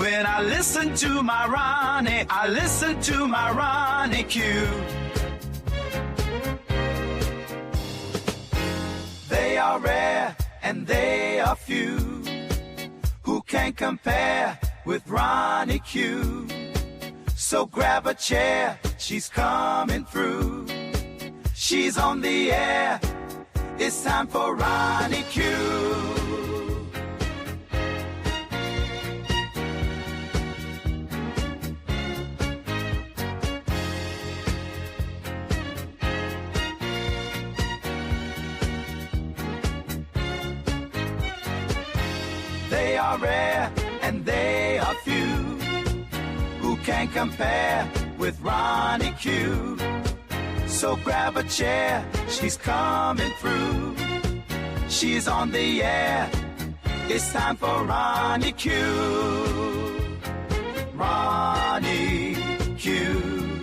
When I listen to my Ronnie, I listen to my Ronnie Q. They are rare and they are few who can compare with Ronnie Q. So grab a chair, she's coming through. She's on the air, it's time for Ronnie Q. They are rare and they are few who can compare with Ronnie Q. So grab a chair, she's coming through. She's on the air, it's time for Ronnie Q. Ronnie Q.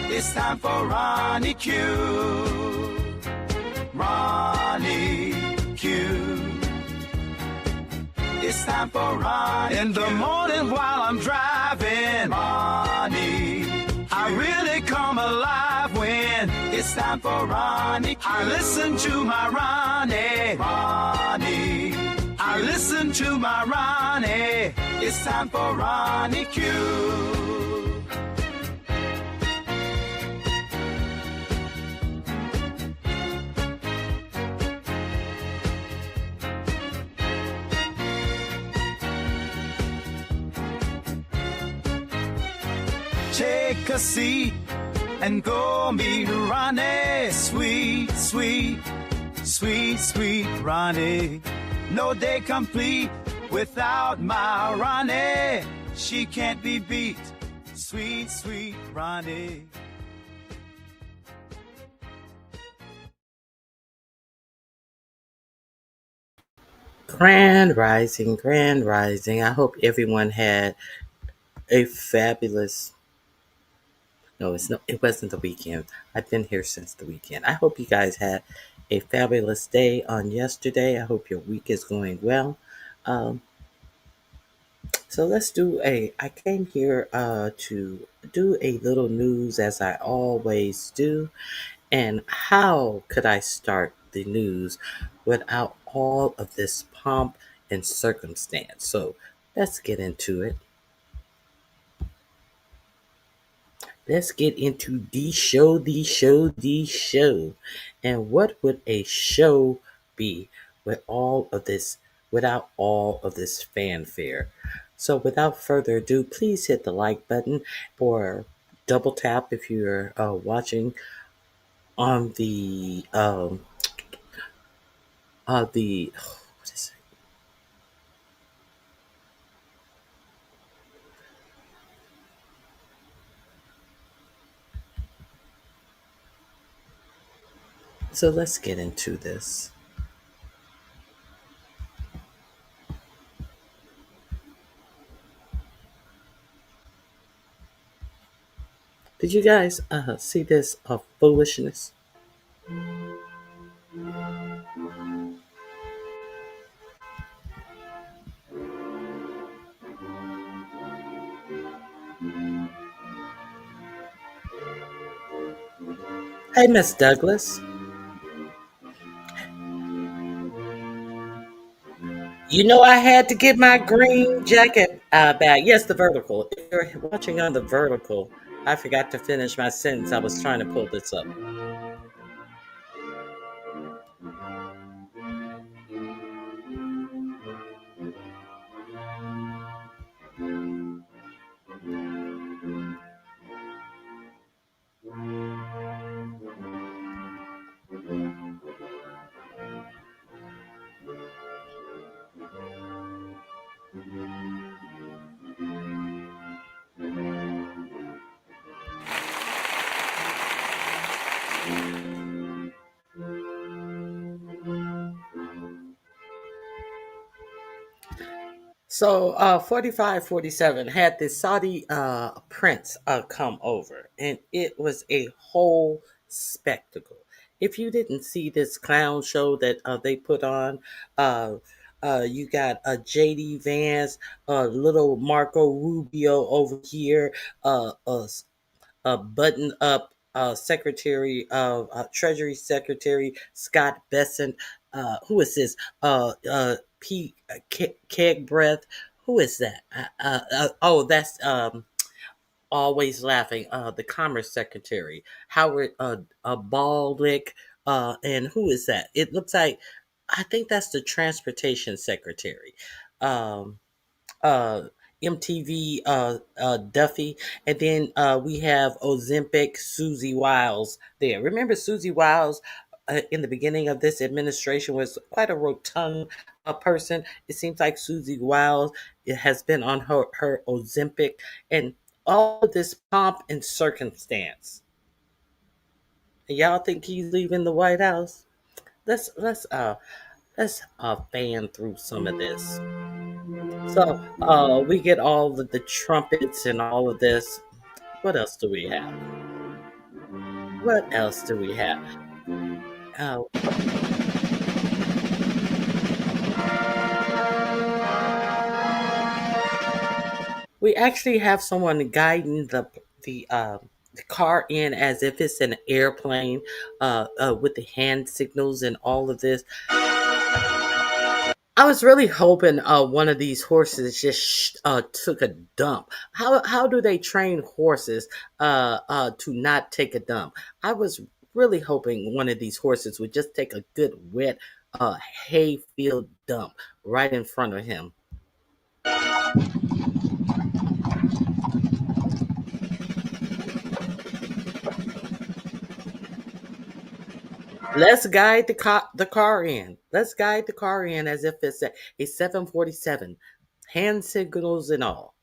It's time for Ronnie Q. Ronnie Q. It's time for Ronnie in the morning while I'm driving. Ronnie, I really come alive when it's time for Ronnie Q. I listen to my Ronnie. Ronnie, I listen to my Ronnie. It's time for Ronnie Q. Take a seat and go meet Ronnie. Sweet, sweet, sweet, sweet Ronnie. No day complete without my Ronnie. She can't be beat. Sweet, sweet Ronnie. Grand Rising, Grand Rising. I hope everyone had a fabulous. No, it wasn't the weekend. I've been here since the weekend. I hope you guys had a fabulous day on yesterday. I hope your week is going well. Um, so let's do I came here to do a little news as I always do. And how could I start the news without all of this pomp and circumstance? So let's get into it. Let's get into the show. And what would a show be without all of this fanfare? So without further ado, please hit the like button or double tap if you're watching on the what is it? So let's get into this. Did you guys see this foolishness? Hey, Miss Douglas. You know I had to get my green jacket back. Yes, the vertical. If you're watching on the vertical, I forgot to finish my sentence. I was trying to pull this up. So 4547 had the Saudi prince come over, and it was a whole spectacle. If you didn't see this clown show that they put on, uh, You got JD Vance, little Marco Rubio over here, a button up Secretary of Treasury Secretary Scott Bessent. Who is this? P. Keg Breath. Who is that? Oh, that's always laughing. The Commerce Secretary Howard Baldick. And who is that? It looks like I think that's the Transportation Secretary. Um, uh, MTV Duffy, and then we have Ozempic Susie Wiles there. Remember Susie Wiles in the beginning of this administration was quite a rotund person. It seems like Susie Wiles it has been on her Ozempic and all of this pomp and circumstance. And y'all think he's leaving the White House? Let's fan through some of this. So we get all of the trumpets and all of this. What else do we have? What else do we have? Uh, we actually have someone guiding the car in as if it's an airplane, with the hand signals and all of this. I was really hoping one of these horses just took a dump. How do they train horses to not take a dump? I was really hoping one of these horses would just take a good wet hay field dump right in front of him. Let's guide the car in. Let's guide the car in as if it's a 747, hand signals and all.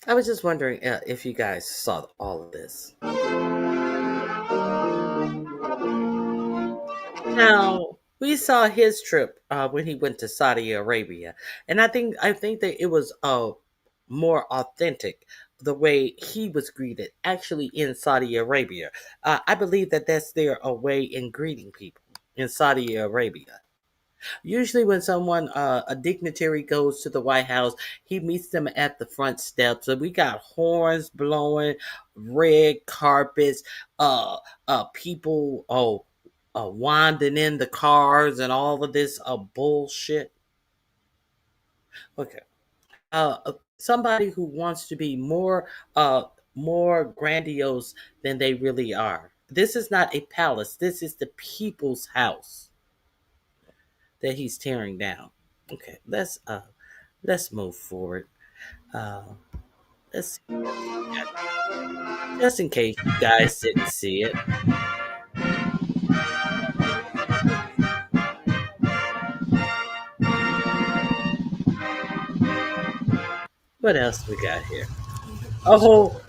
I was just wondering if you guys saw all of this. Now we saw his trip when he went to Saudi Arabia, and I think that it was more authentic the way he was greeted actually in Saudi Arabia. I believe that that's their a way in greeting people in Saudi Arabia. Usually, when someone, a dignitary, goes to the White House, he meets them at the front steps. So we got horns blowing, red carpets, people, wanding in the cars, and all of this bullshit. Okay, somebody who wants to be more grandiose than they really are. This is not a palace. This is the people's house that he's tearing down. Okay, let's move forward. Uh, let's see what else we got. Just in case you guys didn't see it. What else we got here? A whole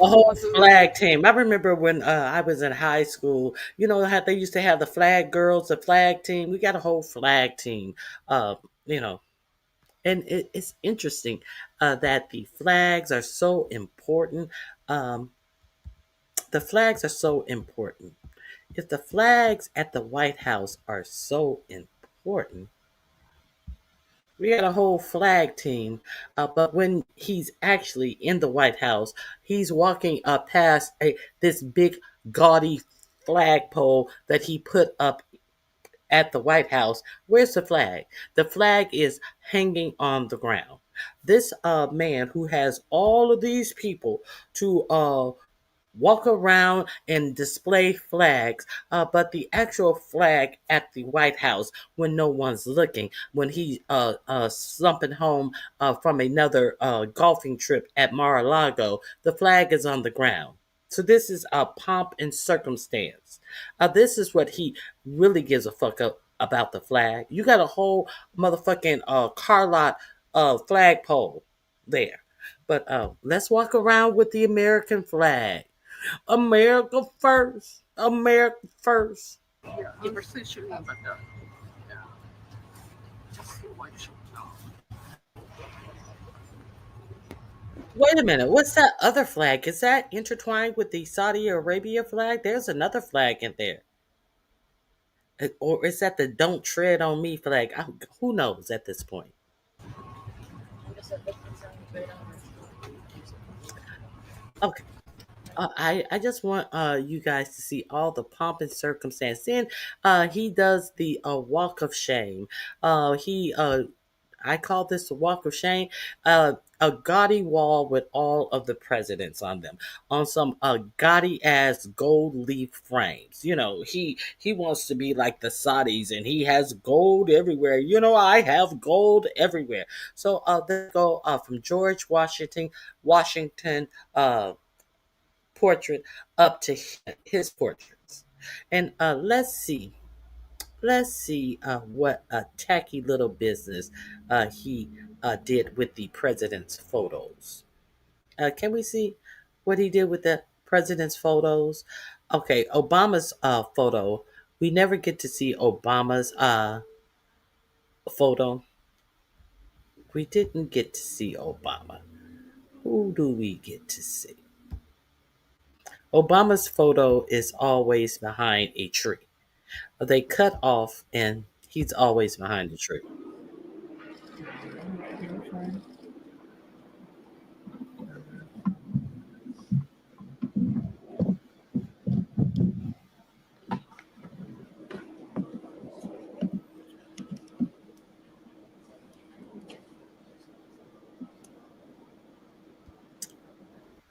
a whole flag team. I remember when I was in high school. You know how they used to have the flag girls, the flag team. We got a whole flag team. Uh, you know, and it's interesting that the flags are so important. Um, the flags are so important. If the flags at the White House are so important, we got a whole flag team. But when he's actually in the White House, he's walking past this big gaudy flagpole that he put up at the White House. Where's the flag? The flag is hanging on the ground. This man who has all of these people to walk around and display flags, but the actual flag at the White House, when no one's looking, when he slumping home from another golfing trip at Mar-a-Lago, the flag is on the ground. So this is a pomp and circumstance. This is what he really gives a fuck up about the flag. You got a whole motherfucking car lot flagpole there. But let's walk around with the American flag. America first. America first. Yeah, Übersichtlich, but yeah, just one shot now. Wait a minute. What's that other flag? Is that intertwined with the Saudi Arabia flag? There's another flag in there. Or is that the "Don't Tread on Me" flag? Who knows at this point? Okay. I just want you guys to see all the pomp and circumstance. Then he does the walk of shame. He I call this the walk of shame. A gaudy wall with all of the presidents on them, on some gaudy ass gold leaf frames. He wants to be like the Saudis, and he has gold everywhere. I have gold everywhere. So they go from George Washington. Portrait up to his portraits. And let's see what a tacky little business he did with the president's photos. Can we see what he did with the president's photos? Okay, Obama's photo. We never get to see Obama's photo. We didn't get to see Obama. Who do we get to see? Obama's photo is always behind a tree. They cut off, and he's always behind the tree.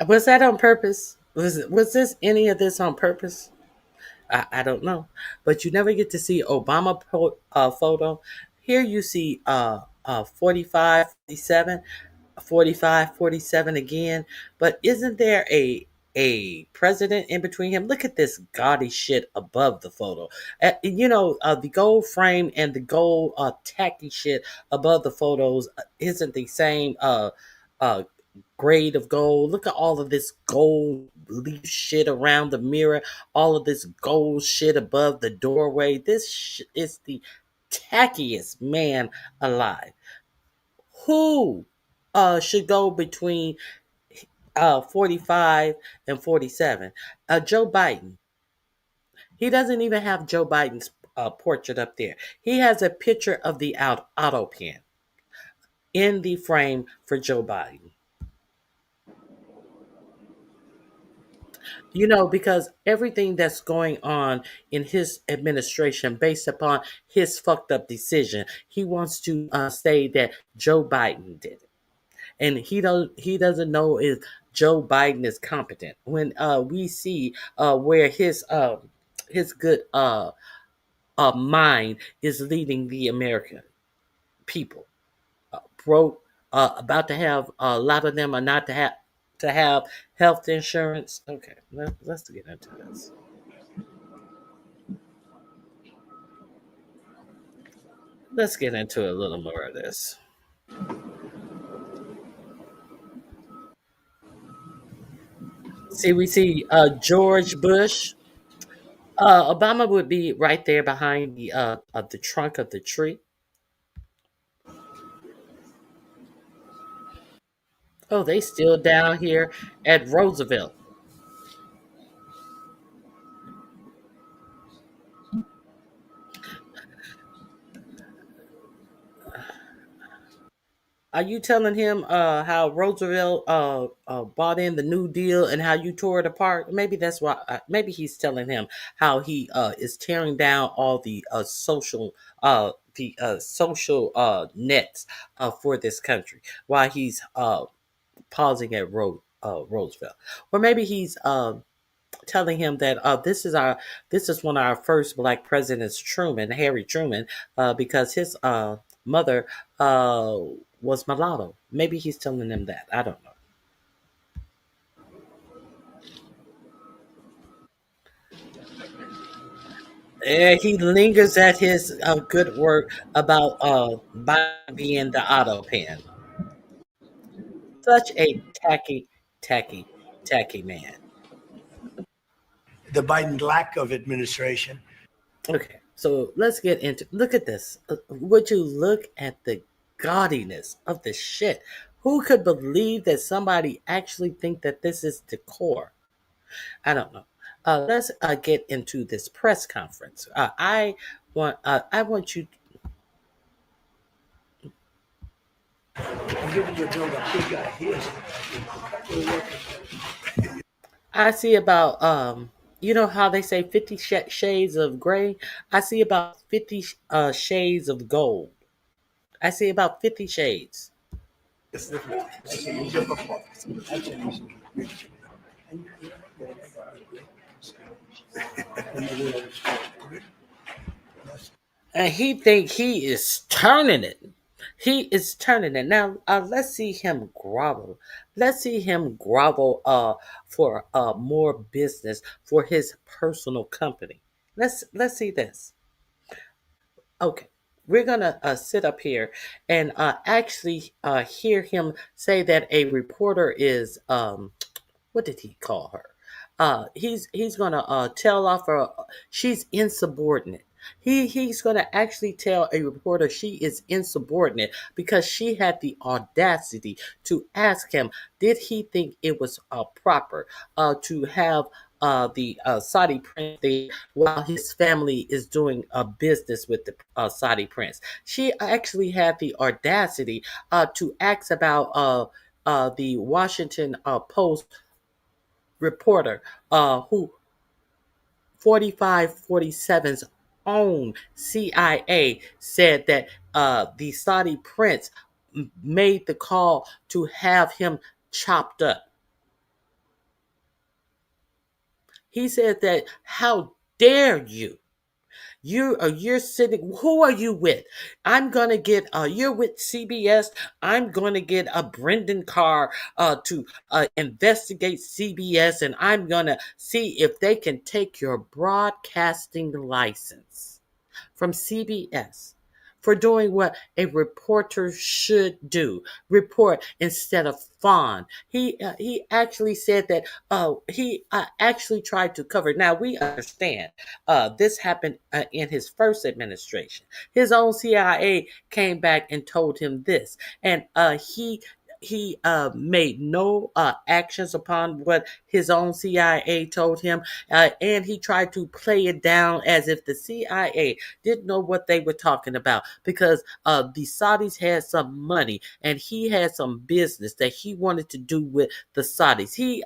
Was that on purpose? Was this any of this on purpose? I don't know, but you never get to see Obama photo. Here you see 45, 47, 45, 47 again. But isn't there a president in between him? Look at this gaudy shit above the photo. The gold frame and the gold tacky shit above the photos isn't the same uh, grade of gold. Look at all of this gold leaf shit around the mirror, all of this gold shit above the doorway. This is the tackiest man alive. Who should go between 45 and 47? Joe Biden. He doesn't even have Joe Biden's portrait up there. He has a picture of the auto pen in the frame for Joe Biden. Because everything that's going on in his administration based upon his fucked up decision, he wants to say that Joe Biden did it. And he doesn't know if Joe Biden is competent. When we see where his good mind is leading the American people. Broke, about to have a lot of them are not to have health insurance. Okay, let's get into this. Let's get into a little more of this. See, we see George Bush. Obama would be right there behind the trunk of the tree. Oh, they still down here at Roosevelt. Are you telling him how Roosevelt bought in the New Deal and how you tore it apart? Maybe that's why. Maybe he's telling him how he is tearing down all the social nets for this country while he's pausing at Roosevelt, or maybe he's telling him that this is one of our first black presidents, Truman, Harry Truman, because his mother uh, was mulatto. Maybe he's telling them that. I don't know. He lingers at his good work about Biden being the auto pen. Such a tacky, tacky, tacky man. The Biden lack of administration. Okay, so let's get into. Look at this. Would you look at the gaudiness of the shit? Who could believe that somebody actually think that this is decor? I don't know. Let's get into this press conference. I want you. I'm giving you a bill that big guy. He is. I see about you know how they say 50 shades of gray. I see about 50 shades of gold. I see about 50 shades. It's different. That's an easier performance. That's an easy. And he think he is turning it. He is turning it. Now let's see him grovel. Let's see him grovel for more business for his personal company. Let's see this. Okay. We're gonna sit up here and actually hear him say that a reporter is what did he call her? He's gonna tell off her. She's insubordinate. He's gonna actually tell a reporter she is insubordinate because she had the audacity to ask him, did he think it was proper to have the Saudi prince there while his family is doing a business with the Saudi prince. She actually had the audacity to ask about the Washington Post reporter who 4547's own CIA said that the Saudi prince made the call to have him chopped up. He said that, how dare you? You're sitting. Who are you with? I'm gonna get. You're with CBS. I'm gonna get a Brendan Carr to investigate CBS, and I'm gonna see if they can take your broadcasting license from CBS for doing what a reporter should do: report instead of fawn. He actually said that he actually tried to cover. Now we understand this happened in his first administration. His own CIA came back and told him this, and he made no actions upon what his own CIA told him, and he tried to play it down as if the CIA didn't know what they were talking about because the Saudis had some money and he had some business that he wanted to do with the Saudis. He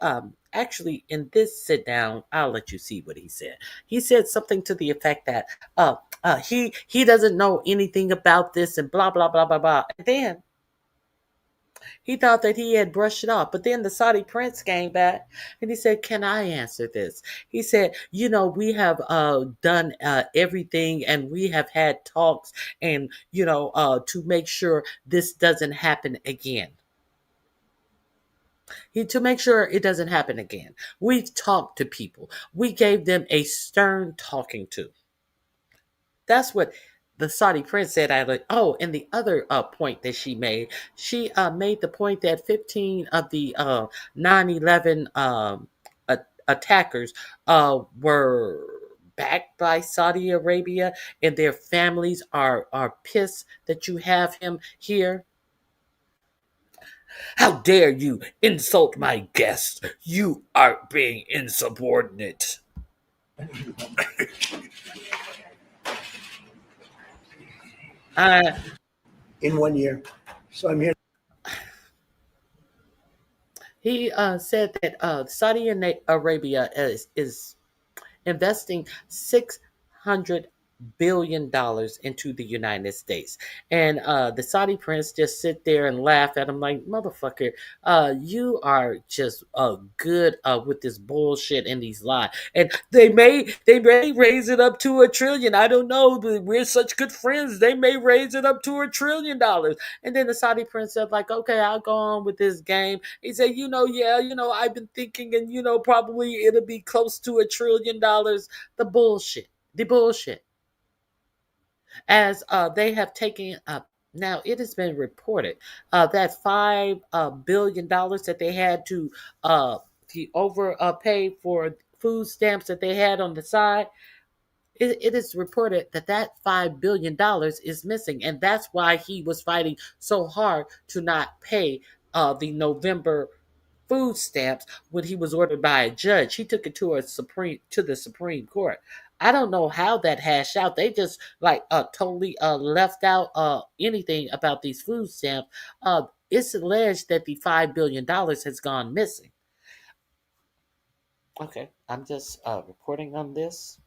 actually, in this sit down, I'll let you see what he said. He said something to the effect that he doesn't know anything about this and blah blah blah blah blah. And then he thought that he had brushed it off. But then the Saudi prince came back and he said, can I answer this? He said, we have done everything and we have had talks and, to make sure this doesn't happen again. To make sure it doesn't happen again. We've talked to people. We gave them a stern talking to. That's what the Saudi prince said. And the other point that she made the point that 15 of the 9/11 attackers were backed by Saudi Arabia, and their families are pissed that you have him here. How dare you insult my guest? You are being insubordinate. Uh, In 1 year. So I'm here. He said that Saudi Arabia is investing $600 billion into the United States. And the Saudi prince just sit there and laugh at him like, motherfucker, you are just good with this bullshit and these lies. And they may raise it up to $1 trillion. I don't know, but we're such good friends. They may raise it up to $1 trillion. And then the Saudi prince said, like, okay, I'll go on with this game. He said, I've been thinking, and probably it'll be close to $1 trillion. The bullshit. The bullshit. As they have taken up. Now, it has been reported that $5 billion that they had to overpay for food stamps that they had on the side. It is reported that $5 billion is missing, and that's why he was fighting so hard to not pay the November food stamps when he was ordered by a judge. He took it to the Supreme Court. I don't know how that hashed out. They just like totally left out anything about these food stamps. It's alleged that the $5 billion has gone missing. Okay, I'm just reporting on this.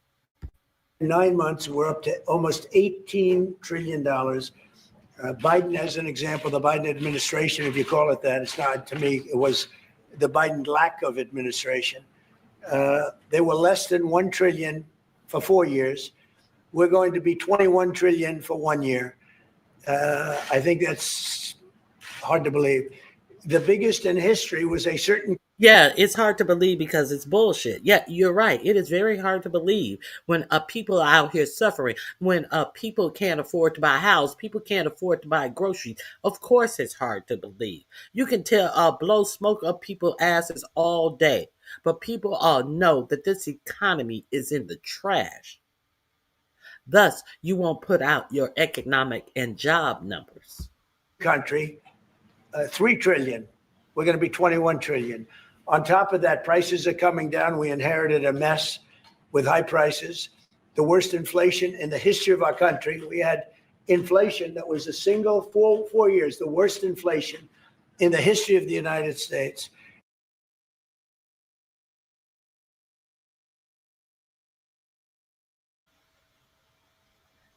9 months, we're up to almost $18 trillion. Biden, as an example, the Biden administration, if you call it that, it's not to me, it was the Biden lack of administration. They were less than 1 trillion for 4 years. We're going to be 21 trillion for 1 year. I think that's hard to believe. The biggest in history was a certain. Yeah, it's hard to believe because it's bullshit. Yeah, you're right. It is very hard to believe when people are out here suffering, when people can't afford to buy a house, people can't afford to buy groceries. Of course, it's hard to believe. You can tell, blow smoke up people's asses all day, but people all know that this economy is in the trash. Thus, you won't put out your economic and job numbers. Country, 3 trillion. We're going to be 21 trillion. On top of that, prices are coming down. We inherited a mess with high prices, the worst inflation in the history of our country. We had inflation that was a single 4 years, the worst inflation in the history of the United States.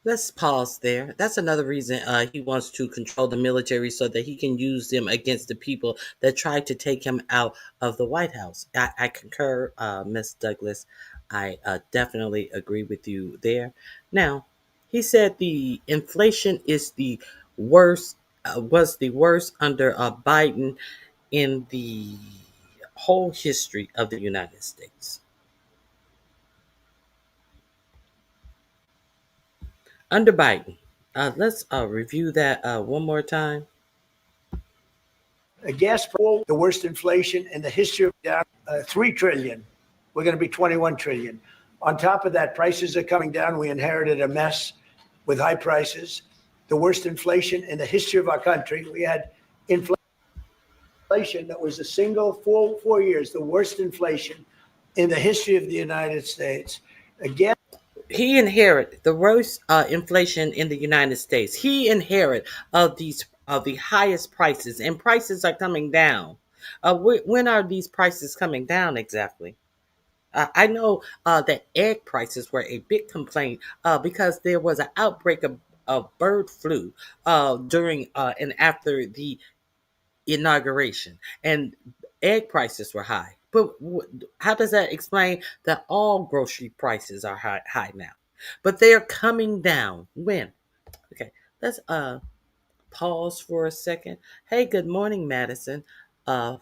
Let's pause there. That's another reason he wants to control the military so that he can use them against the people that tried to take him out of the White House. I concur, Miss Douglas. I definitely agree with you there. Now, he said the inflation is the worst, was the worst under Biden in the whole history of the United States. Under Biden. Let's review that one more time. A gas, the worst inflation in the history of 3 trillion. We're going to be 21 trillion. On top of that, prices are coming down. We inherited a mess with high prices, the worst inflation in the history of our country. We had inflation that was a single 4 years, the worst inflation in the history of the United States. Again, he inherited the worst inflation in the United States. He inherited of the highest prices, and prices are coming down. When are these prices coming down exactly? I know that egg prices were a big complaint because there was an outbreak of bird flu during and after the inauguration, and egg prices were high. But how does that explain that all grocery prices are high now? But they are coming down. When? Okay, let's pause for a second. Hey, good morning, Madison. Uh,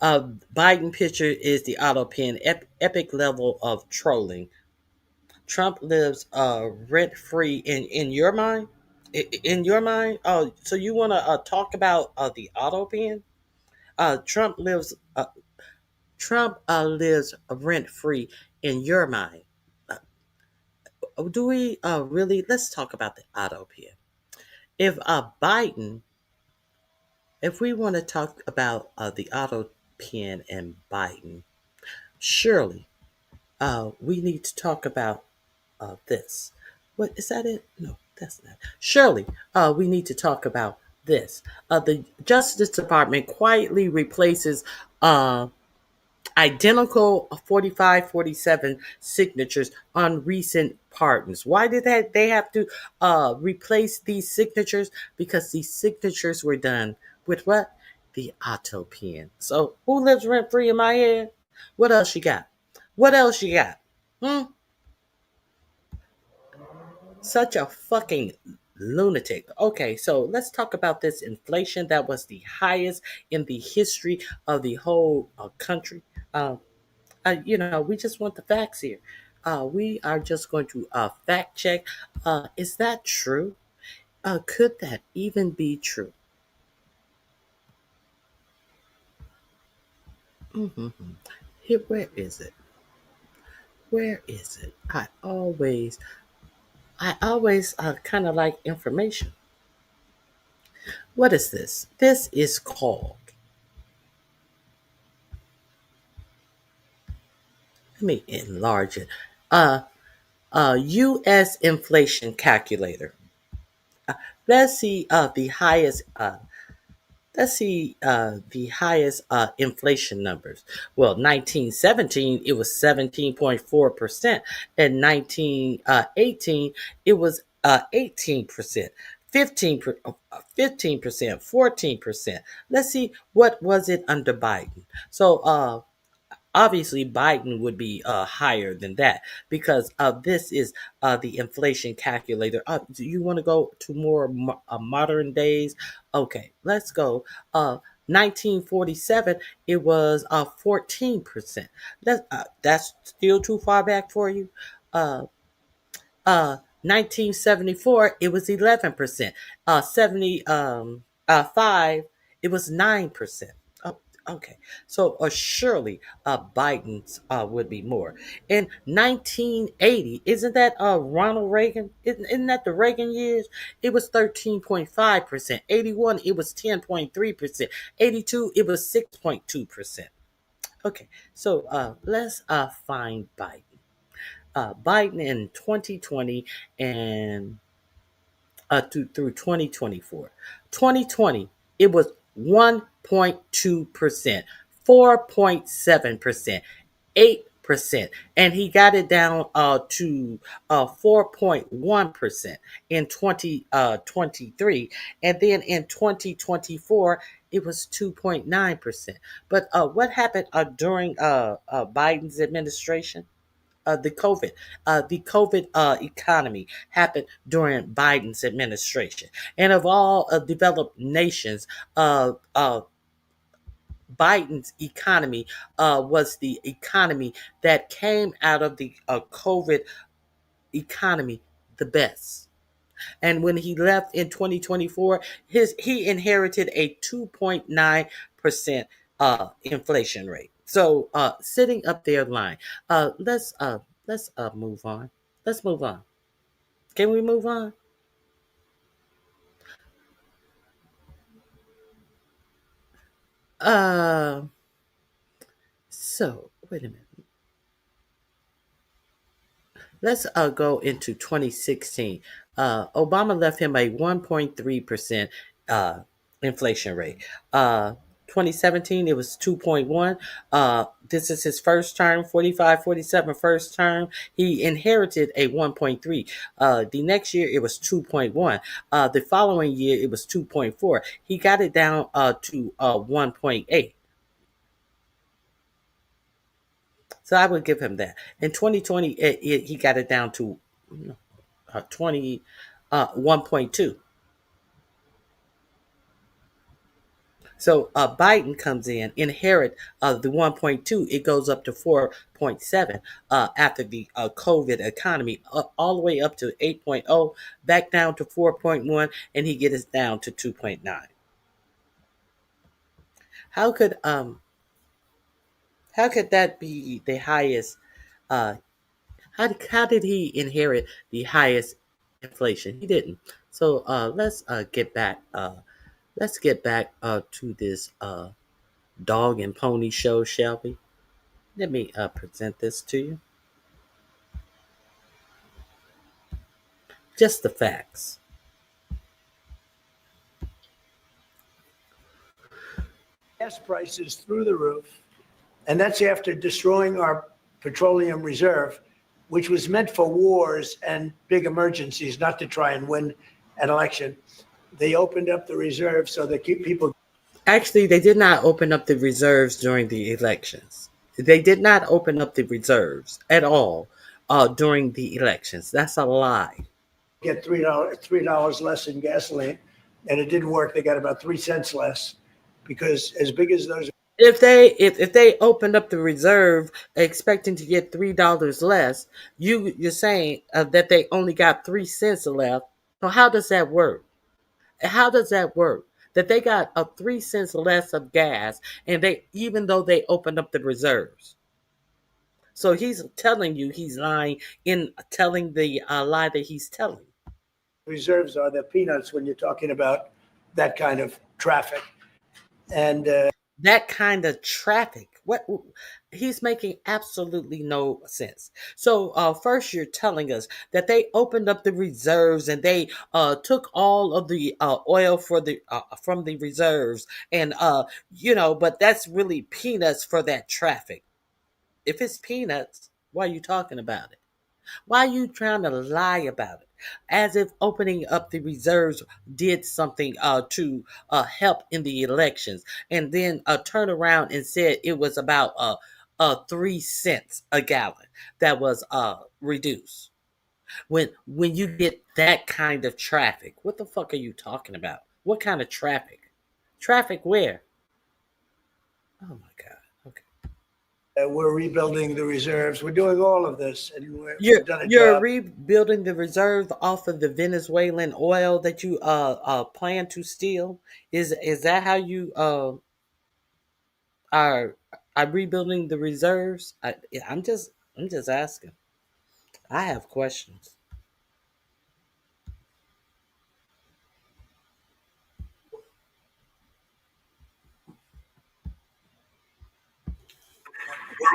Biden picture is the auto pen. Epic level of trolling. Trump lives rent free in your mind. In your mind. Oh, so you want to talk about the auto pen? Uh, Trump lives. Uh, Trump lives rent free in your mind. Do we really? Let's talk about the auto pen. If Biden, if we want to talk about the auto pen and Biden, surely we need to talk about this. What is that? It? No, that's not. Surely we need to talk about this. The Justice Department quietly replaces identical 45-47 signatures on recent pardons. Why did they have to replace these signatures? Because these signatures were done with what? The auto pen. So who lives rent free in my head? What else you got? What else you got? Hmm? Such a fucking lunatic. Okay, so let's talk about this inflation that was the highest in the history of the whole country. We just want the facts here. We are just going to fact check. Is that true? Could that even be true? Mhm. Here, where is it? Where is it? I always kind of like information. What is this? This is called. Let me enlarge it. Uh, U.S. inflation calculator. Let's see the highest. Let's see the highest inflation numbers. Well, 1917 it was 17.4%, and 1918 it was 18%, 15%, 14%. Let's see what was it under Biden. So obviously Biden would be higher than that because this is the inflation calculator. Do you want to go to more modern days? Okay, let's go. 1947, it was 14%. That's still too far back for you. 1974, it was 11%. 75, it was 9%. Oh, okay. So surely Biden's would be more. In 1980, isn't that Ronald Reagan? Isn't that the Reagan years? It was 13.5%. 81, it was 10.3%. 82, it was 6.2%. Okay, so let's find Biden. Biden in 2020 and through 2024. 2020, it was 1.2%, 4.7%, 8%, and he got it down to 4.1% in 2023, and then in 2024 it was 2.9%. But what happened during Biden's administration? The COVID economy happened during Biden's administration, and of all developed nations, Biden's economy was the economy that came out of the COVID economy the best. And when he left in 2024, he inherited a 2.9% inflation rate. So sitting up there line. Let's move on. Let's move on. Can we move on? Uh so wait a minute. Let's go into 2016. Obama left him a 1.3% uh, inflation rate. 2017, it was 2.1. This is his first term, 45, 47 first term. He inherited a 1.3. The next year, it was 2.1. The following year, it was 2.4. He got it down to 1.8. So I would give him that. In 2020, he got it down to 20 1.2. So Biden comes in, inherit the 1.2. It goes up to 4.7 after the COVID economy, all the way up to 8.0, back down to 4.1, and he gets it down to 2.9. How could um how could that be the highest? Uh, how did he inherit the highest inflation? He didn't. So let's get back to this dog and pony show, shall we? Let me present this to you. Just the facts. Gas prices through the roof, and that's after destroying our petroleum reserve, which was meant for wars and big emergencies, not to try and win an election. They opened up the reserve so that people. Actually, they did not open up the reserves during the elections. They did not open up the reserves at all during the elections. That's a lie. Get $3 less in gasoline, and it didn't work. They got about 3 cents less because as big as those. If they opened up the reserve expecting to get $3 less, you're saying that they only got 3 cents left. So how does that work? How does that work? That they got 3 cents less of gas, and they even though they opened up the reserves. So he's telling you he's lying in telling the lie that he's telling. Reserves are the peanuts when you're talking about that kind of traffic. And That kind of traffic. What he's making absolutely no sense. So first you're telling us that they opened up the reserves and they took all of the oil for the from the reserves and but that's really peanuts for that traffic. If it's peanuts, why are you talking about it? Why are you trying to lie about it? As if opening up the reserves did something to help in the elections, and then turn around and said it was about 3 cents a gallon that was reduced. When you get that kind of traffic, what the fuck are you talking about? What kind of traffic? Traffic where? Oh my god. Okay. we're rebuilding the reserves. We're doing all of this, and You're we've done a you're job. rebuilding the reserve off of the Venezuelan oil that you plan to steal. Is that how you are rebuilding the reserves? I'm just asking. I have questions.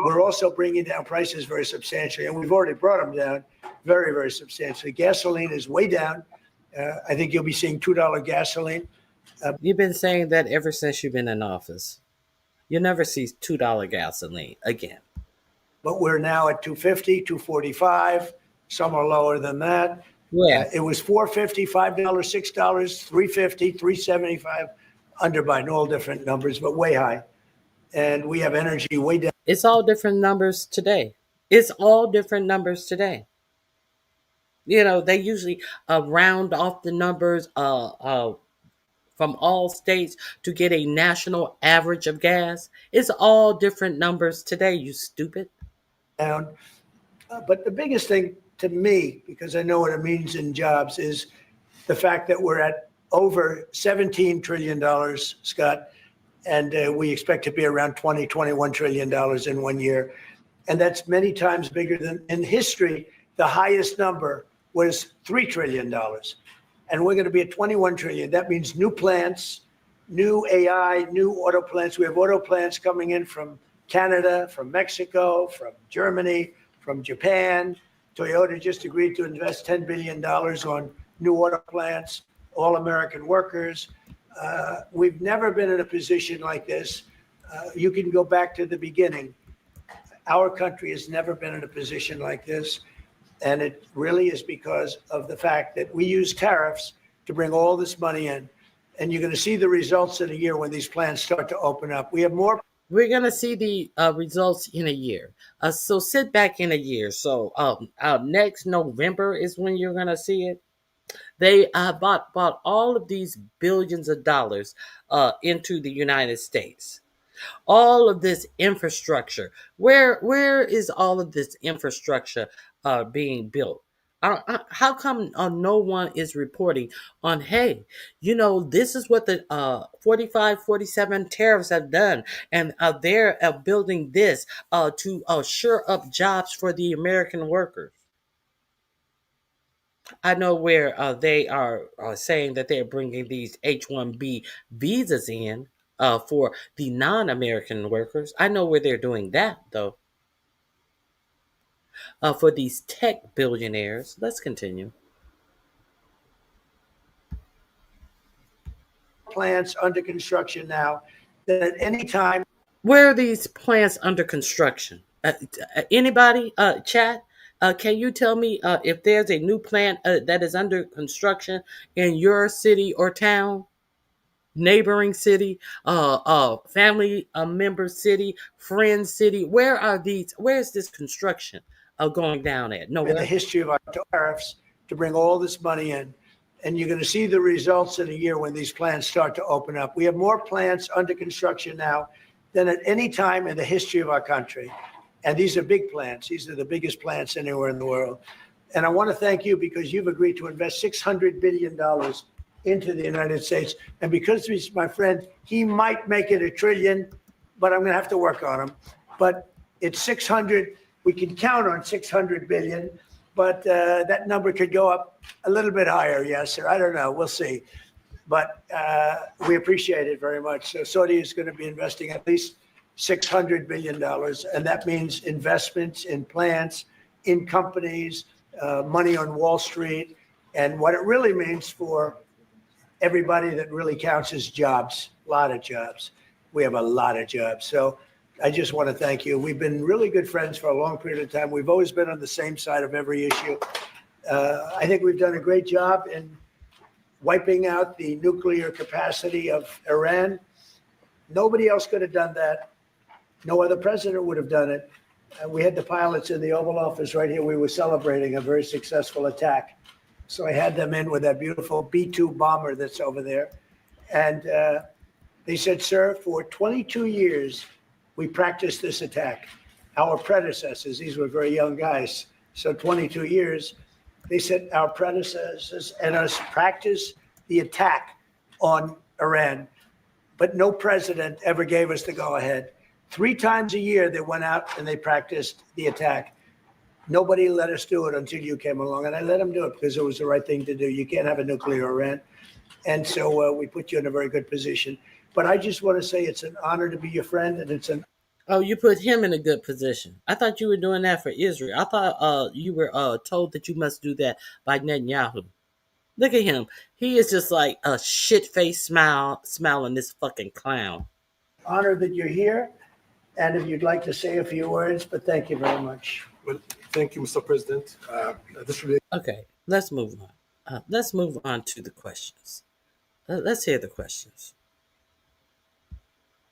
We're also bringing down prices very substantially, and we've already brought them down very, very substantially. Gasoline is way down. I think you'll be seeing $2 gasoline. You've been saying that ever since you've been in office. You'll never see $2 gasoline again. But we're now at 250, 245. Some are lower than that. Yeah. It was $4.50, $5, $6, $3.50, $3.75, under Biden, all different numbers, but way high. And we have energy way down. It's all different numbers today. It's all different numbers today. They usually round off the numbers from all states to get a national average of gas. It's all different numbers today, you stupid. But the biggest thing to me, because I know what it means in jobs, is the fact that we're at over $17 trillion, Scott, and we expect to be around $21 trillion in 1 year. And that's many times bigger than in history. The highest number was $3 trillion. And we're going to be at 21 trillion. That means new plants, new AI, new auto plants. We have auto plants coming in from Canada, from Mexico, from Germany, from Japan. Toyota just agreed to invest $10 billion on new auto plants, all American workers. We've never been in a position like this. You can go back to the beginning. Our country has never been in a position like this. And it really is because of the fact that we use tariffs to bring all this money in. And you're going to see the results in a year when these plants start to open up. We have more. We're going to see the results in a year. So sit back in a year. So next November is when you're going to see it. They bought all of these billions of dollars into the United States. All of this infrastructure. Where is all of this infrastructure being built? How come no one is reporting on, hey, this is what the 45, 47 tariffs have done, and they're building this to shore up jobs for the American workers. I know where they are saying that they're bringing these H-1B visas in for the non-American workers. I know where they're doing that, though. For these tech billionaires. Let's continue. Plants under construction now that at any time. Where are these plants under construction? Anybody? Chat? Can you tell me if there's a new plant that is under construction in your city or town? Neighboring city, family member city, friend city. Where's this construction going down at? Nowhere. In the history of our tariffs to bring all this money in. And you're going to see the results in a year when these plants start to open up. We have more plants under construction now than at any time in the history of our country. And these are big plants. These are the biggest plants anywhere in the world. And I want to thank you because you've agreed to invest $600 billion into the United States. And because he's my friend, he might make it $1 trillion, but I'm going to have to work on him. But it's 600 we can count on 600 billion, but that number could go up a little bit higher. Yes, sir. I don't know. We'll see. But we appreciate it very much. So Saudi is going to be investing at least $600 billion. And that means investments in plants, in companies, money on Wall Street. And what it really means for everybody that really counts is jobs, a lot of jobs. We have a lot of jobs. So I just want to thank you. We've been really good friends for a long period of time. We've always been on the same side of every issue. I think we've done a great job in wiping out the nuclear capacity of Iran. Nobody else could have done that. No other president would have done it. We had the pilots in the Oval Office right here. We were celebrating a very successful attack. So I had them in with that beautiful B-2 bomber that's over there. And they said, sir, for 22 years, we practiced this attack. Our predecessors, these were very young guys. So 22 years, they said our predecessors and us practiced the attack on Iran, but no president ever gave us the go-ahead. 3 times a year they went out and they practiced the attack. Nobody let us do it until you came along, and I let them do it because it was the right thing to do. You can't have a nuclear Iran. And so we put you in a very good position. But I just want to say it's an honor to be your friend, and it's an Oh, you put him in a good position. I thought you were doing that for Israel. I thought you were told that you must do that by Netanyahu. Look at him. He is just like a shit-faced smiling this fucking clown. honor that you're here. And if you'd like to say a few words, but thank you very much. Well, thank you, Mr. President. This really Okay, let's move on. Let's move on to the questions. Let's hear the questions.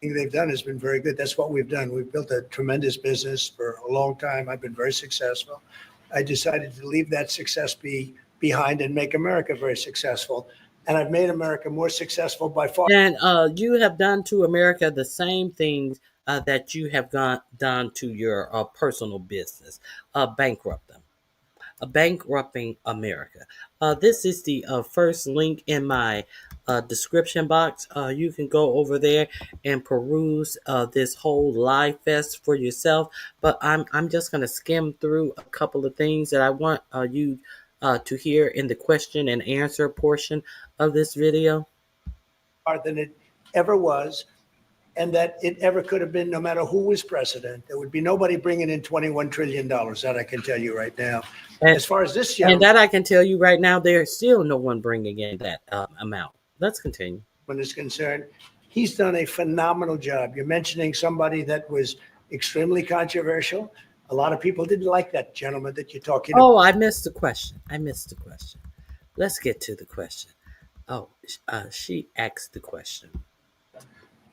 Thing they've done has been very good. That's what we've done. We've built a tremendous business for a long time. I've been very successful. I decided to leave that success behind and make America very successful. And I've made America more successful by far. And you have done to America the same things that you have done to your personal business, bankrupt them. Bankrupting America. This is the first link in my description box. You can go over there and peruse this whole live fest for yourself. But I'm just going to skim through a couple of things that I want you to hear in the question and answer portion of this video. Than it ever was, and that it ever could have been, no matter who was president. There would be nobody bringing in $21 trillion. That I can tell you right now. And, as far as this and that I can tell you right now, there's still no one bringing in that amount. Let's continue. When is concerned, he's done a phenomenal job. You're mentioning somebody that was extremely controversial. A lot of people didn't like that gentleman that you're talking about. Oh, I missed the question. Let's get to the question. Oh, she asked the question.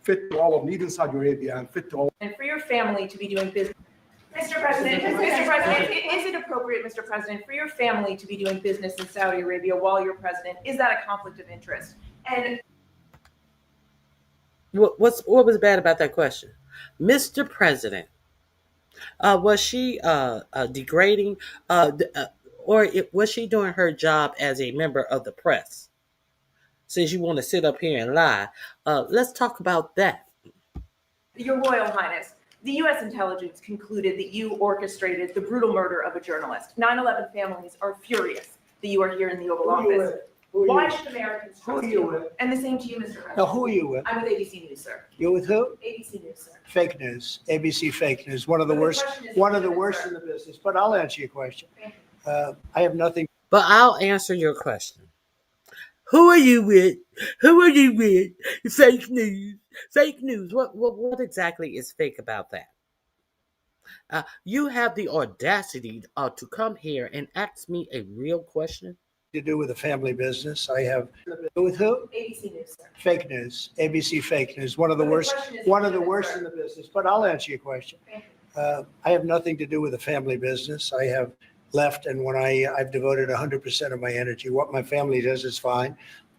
fit to all of need in Saudi Arabia and fit to all. And for your family to be doing business. Mr. President, is it appropriate, Mr. President, for your family to be doing business in Saudi Arabia while you're president? Is that a conflict of interest? And what was bad about that question? Mr. President, was she degrading or was she doing her job as a member of the press? Since you want to sit up here and lie, let's talk about that. Your Royal Highness, the U.S. intelligence concluded that you orchestrated the brutal murder of a journalist. 9/11 families are furious that you are here in the Oval Office. Why should Americans trust you? And the same to you, Mr. President. Now, who are you with? I'm with ABC News, sir. You're with who? ABC News, sir. Fake news, ABC fake news, one of the But the worst, question is one of the legitimate, worst sir. in the business. But I'll answer your question. Thank you. I have nothing. But I'll answer your question. Who are you with? Who are you with? Fake news. Fake news. What exactly is fake about that? You have the audacity to come here and ask me a real question. To do with the family business. I have with who? ABC News, sir. Fake news, ABC fake news, one of the But the worst, question is one of the legitimate, worst sir. in the business. But I'll answer your question. Thank you. I have nothing to do with the family business. I have left, and when I've devoted 100% of my energy. What my family does is fine.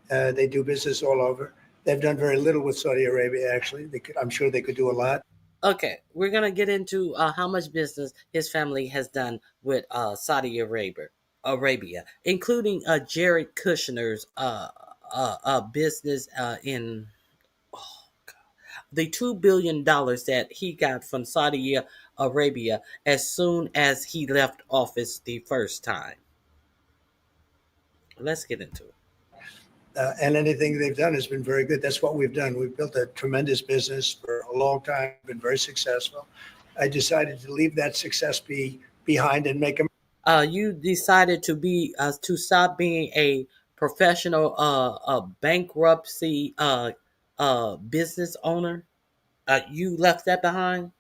They do business all over. They've done very little with Saudi Arabia, actually. I'm sure they could do a lot. Okay, we're going to get into how much business his family has done with Saudi Arabia, including Jared Kushner's business in the $2 billion that he got from Saudi Arabia as soon as he left office the first time. Let's get into it. And anything they've done has been very good. That's what we've done. We've built a tremendous business for a long time, been very successful. I decided to leave that success behind and make a You decided to stop being a professional bankruptcy business owner. You left that behind,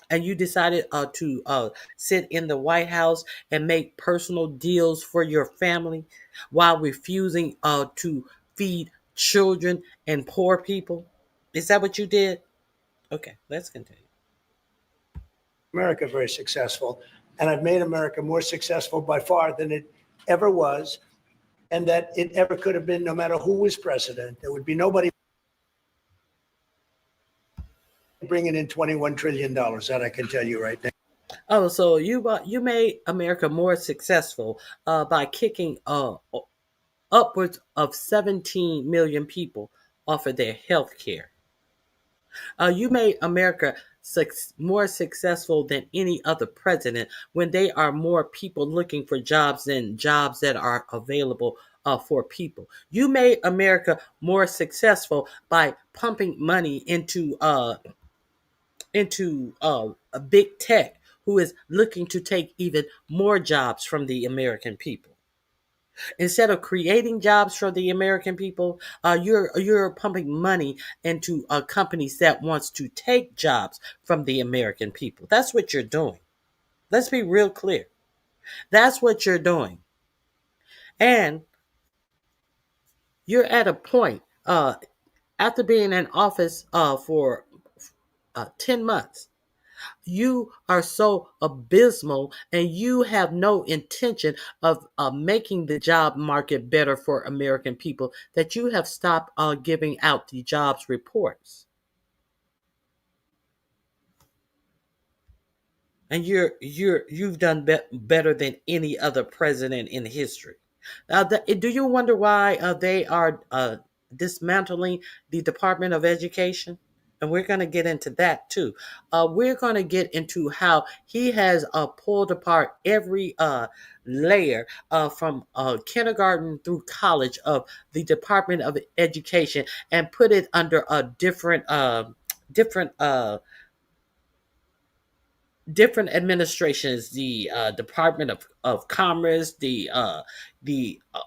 and you decided to sit in the White House and make personal deals for your family while refusing to feed children and poor people. Is that what you did? Okay, let's continue. America very successful. And I've made America more successful by far than it ever was, and that it ever could have been, no matter who was president. There would be nobody bringing in $21 trillion. That I can tell you right now. Oh, so you made America more successful by kicking upwards of 17 million people off of their health care. You made America more successful than any other president when there are more people looking for jobs than jobs that are available for people. You made America more successful by pumping money into a big tech who is looking to take even more jobs from the American people. Instead of creating jobs for the American people, you're pumping money into companies that wants to take jobs from the American people. That's what you're doing. Let's be real clear. That's what you're doing, and you're at a point after being in office for 10 months. You are so abysmal, and you have no intention of making the job market better for American people, that you have stopped giving out the jobs reports. And you've done better than any other president in history. Do you wonder why they are dismantling the Department of Education? And we're going to get into that too. We're going to get into how he has pulled apart every layer from kindergarten through college of the Department of Education and put it under a different administrations, the Department of Commerce, the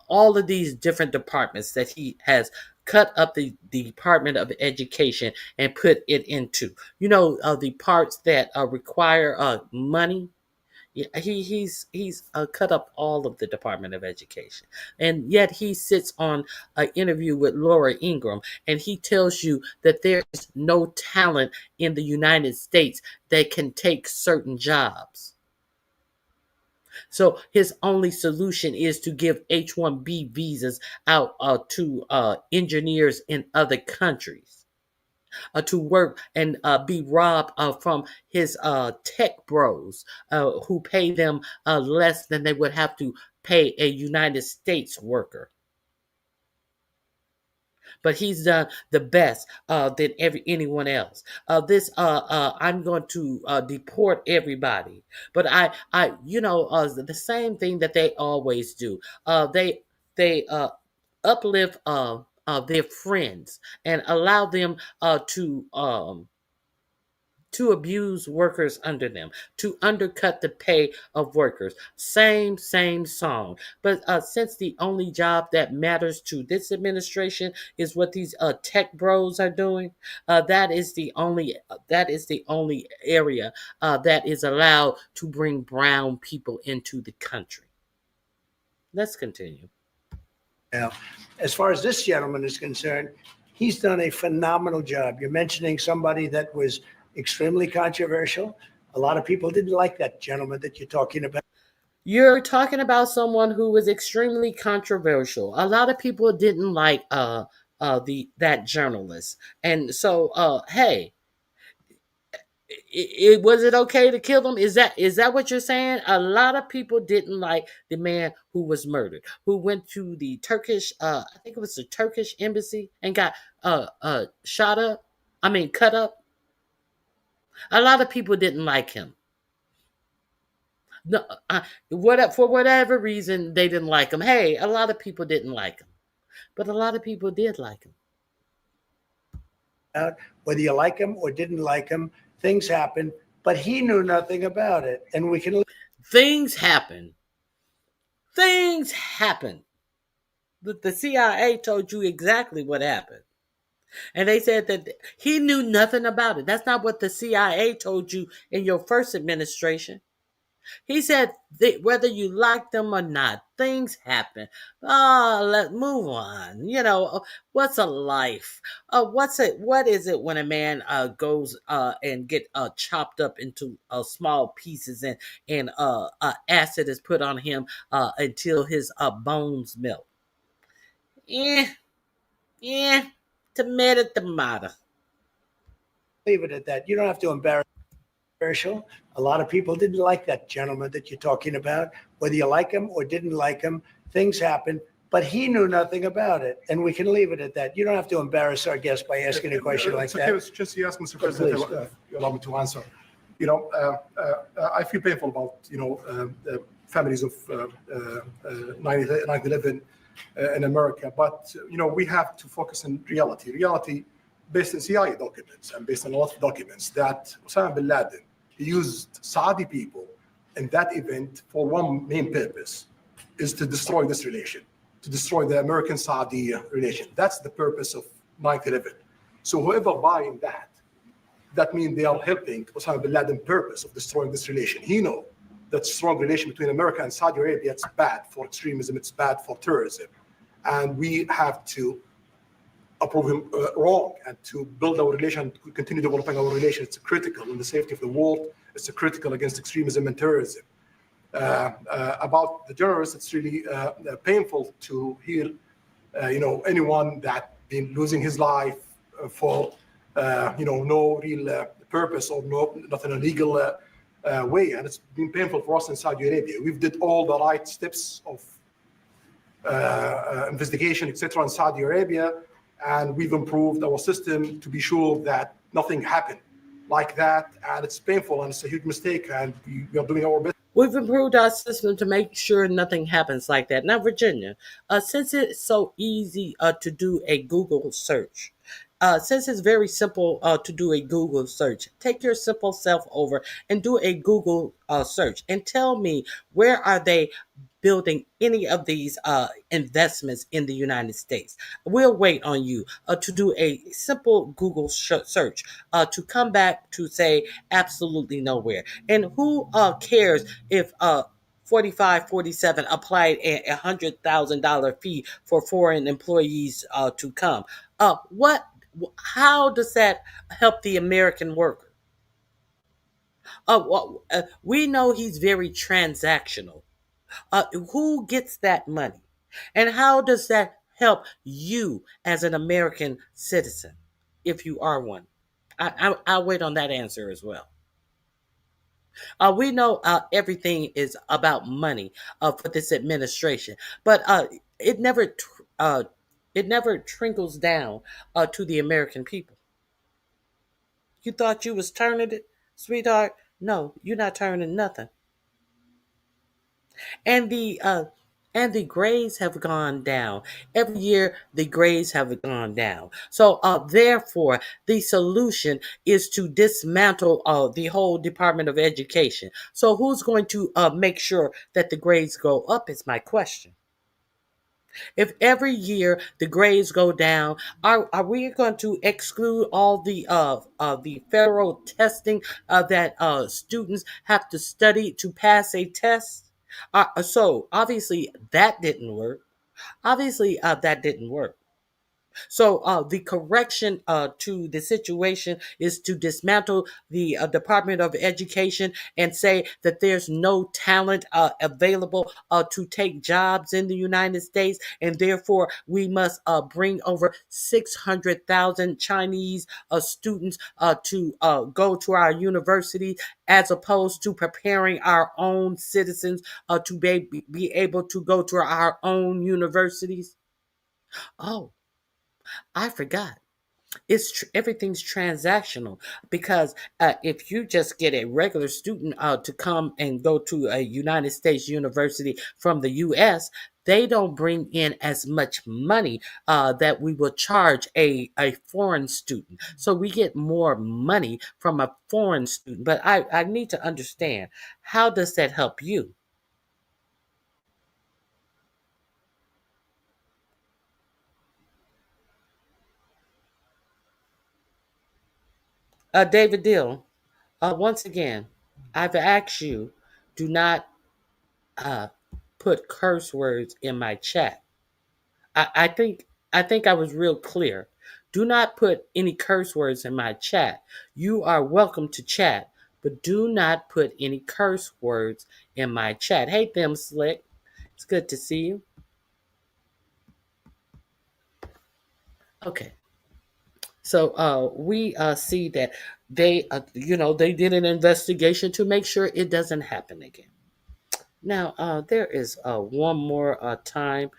all of these different departments that he has cut up the Department of Education and put it into. The parts that require money. Yeah, he's cut up all of the Department of Education, and yet he sits on an interview with Laura Ingraham, and he tells you that there is no talent in the United States that can take certain jobs. So his only solution is to give H-1B visas out to engineers in other countries. To work and be robbed from his tech bros who pay them less than they would have to pay a United States worker. But he's done the best than anyone else. I'm going to deport everybody. But the same thing that they always do. They uplift their friends and allow them to abuse workers under them, to undercut the pay of workers. Same song. But since the only job that matters to this administration is what these tech bros are doing, that is the only area that is allowed to bring brown people into the country. Let's continue. Now, as far as this gentleman is concerned, he's done a phenomenal job. You're mentioning somebody that was extremely controversial. A lot of people didn't like that gentleman that you're talking about. You're talking about someone who was extremely controversial. A lot of people didn't like that journalist, and so hey, was it okay to kill them? Is that what you're saying? A lot of people didn't like the man who was murdered, who went to the Turkish, I think it was the Turkish embassy, and got cut up. A lot of people didn't like him. No, for whatever reason, they didn't like him. Hey, a lot of people didn't like him, but a lot of people did like him. Whether you like him or didn't like him, things happen, but he knew nothing about it. And we can. Things happen. Things happen. The CIA told you exactly what happened. And they said that he knew nothing about it. That's not what the CIA told you in your first administration. He said that whether you like them or not, things happen. Let's move on. What's a life? What is it when a man goes and get chopped up into small pieces and acid is put on him until his bones melt? Yeah, tomato. Leave it at that. You don't have to embarrass. A lot of people didn't like that gentleman that you're talking about. Whether you like him or didn't like him, things happen, but he knew nothing about it. And we can leave it at that. You don't have to embarrass our guest by asking a question like that. It's just you ask, Mr. President, if you allow me to answer. I feel painful about, the families of 9/11 in America, but, we have to focus on reality based on CIA documents and based on a lot of documents that Osama bin Laden used Saudi people in that event for one main purpose, is to destroy this relation, to destroy the American-Saudi relation. That's the purpose of 9/11. So whoever buying that means they are helping Osama bin Laden's purpose of destroying this relation. He knows that strong relation between America and Saudi Arabia, it's bad for extremism, it's bad for terrorism. And we have to approve him wrong and to build our relation, continue developing our relation. It's critical in the safety of the world. It's critical against extremism and terrorism. About the journalists, it's really painful to hear, anyone that been losing his life for, no real purpose or not in a legal way. And it's been painful for us in Saudi Arabia. We've did all the right steps of investigation, etc., in Saudi Arabia. And we've improved our system to be sure that nothing happened like that. And it's painful and it's a huge mistake. And we are doing our best. We've improved our system to make sure nothing happens like that. Now, Virginia, since it's so easy to do a Google search, since it's very simple to do a Google search, take your simple self over and do a Google search and tell me, where are they building any of these investments in the United States? We'll wait on you to do a simple Google search to come back to say absolutely nowhere. And who cares if 4547 applied a $100,000 fee for foreign employees to come? How does that help the American worker? We know he's very transactional. Who gets that money? And how does that help you as an American citizen, if you are one? I'll wait on that answer as well. We know everything is about money for this administration, but it never trickles down to the American people. You thought you was turning it, sweetheart? No, you're not turning nothing. And the grades have gone down. Every year, the grades have gone down. So, therefore, the solution is to dismantle the whole Department of Education. So, who's going to make sure that the grades go up is my question. If every year the grades go down, are we going to exclude all the federal testing that students have to study to pass a test? So obviously that didn't work. That didn't work. So the correction to the situation is to dismantle the Department of Education and say that there's no talent available to take jobs in the United States, and therefore we must bring over 600,000 Chinese students to go to our university, as opposed to preparing our own citizens to be able to go to our own universities. Oh, I forgot. everything's transactional because if you just get a regular student to come and go to a United States university from the U.S., they don't bring in as much money that we will charge a foreign student. So we get more money from a foreign student. But I need to understand, how does that help you? David Dill, once again, I've asked you, do not uh, put curse words in my chat. I think I was real clear. Do not put any curse words in my chat. You are welcome to chat, but do not put any curse words in my chat. Hey, them slick. It's good to see you. Okay. So we see that they did an investigation to make sure it doesn't happen again. Now there is one more time.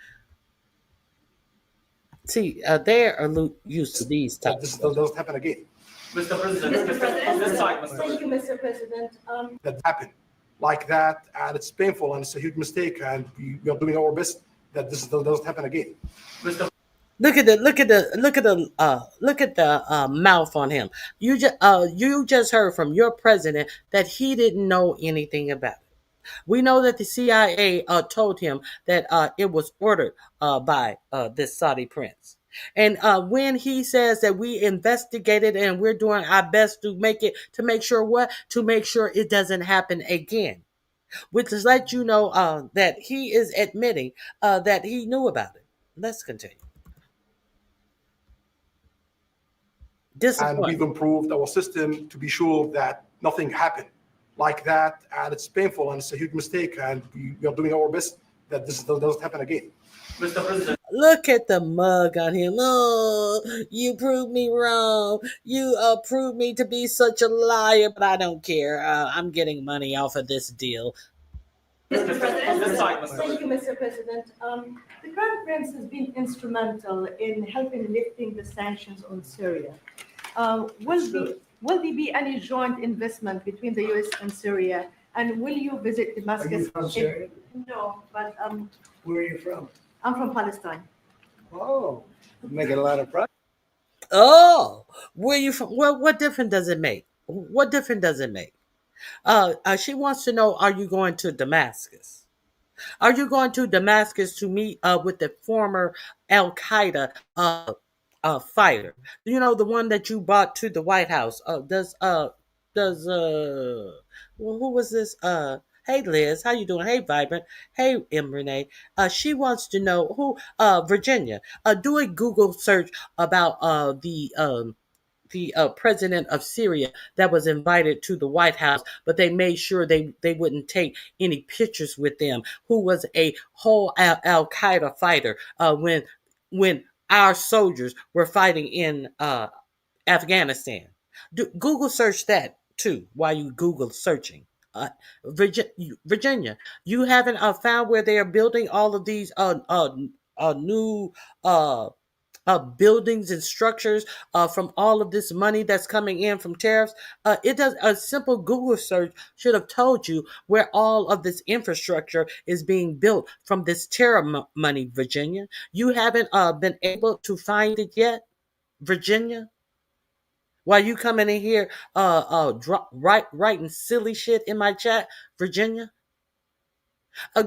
See, they are used to these That types this of. doesn't happen again. Mr. President, Mr. President. this side, Mr. Thank President. you, Mr. President. That happened like that, and it's painful and it's a huge mistake, and we are doing our best that this doesn't happen again. Mr. Look at the mouth on him. You just heard from your president that he didn't know anything about it. We know that the CIA told him that it was ordered by this Saudi prince. And when he says that we investigated and we're doing our best to make sure what? To make sure it doesn't happen again. Which is let you know that he is admitting that he knew about it. Let's continue. And we've Disappointing. improved our system to be sure that nothing happened like that, and it's painful and it's a huge mistake, and we are doing our best that this doesn't happen again. Mr. President. Look at the mug on him. Oh, you proved me wrong. You proved me to be such a liar, but I don't care. I'm getting money off of this deal. Mr. President. This side, Mr. Thank you, President. Mr. President. The Crown Prince has been instrumental in helping lifting the sanctions on Syria. Will there be any joint investment between the U.S. and Syria? And will you visit Are Damascus? you from Syria? No, but Where are you from? I'm from Palestine. Oh, making a lot of progress. Oh, where you from? What difference does it make? What difference does it make? She wants to know: are you going to Damascus? Are you going to Damascus to meet with the former Al Qaeda fighter? You know, the one that you brought to the White House. Who was this? Hey Liz, how you doing? Hey Vibrant. Hey Renee. She wants to know who. Virginia. Do a Google search about the president of Syria that was invited to the White House, but they made sure they wouldn't take any pictures with them, who was a whole Al Qaeda fighter when our soldiers were fighting in Afghanistan. Google search that too while you Google searching. Virginia, you haven't found where they are building all of these new buildings and structures from all of this money that's coming in from tariffs. It does a simple Google search should have told you where all of this infrastructure is being built from this tariff money, Virginia. You haven't been able to find it yet, Virginia. While you coming in here, writing silly shit in my chat, Virginia.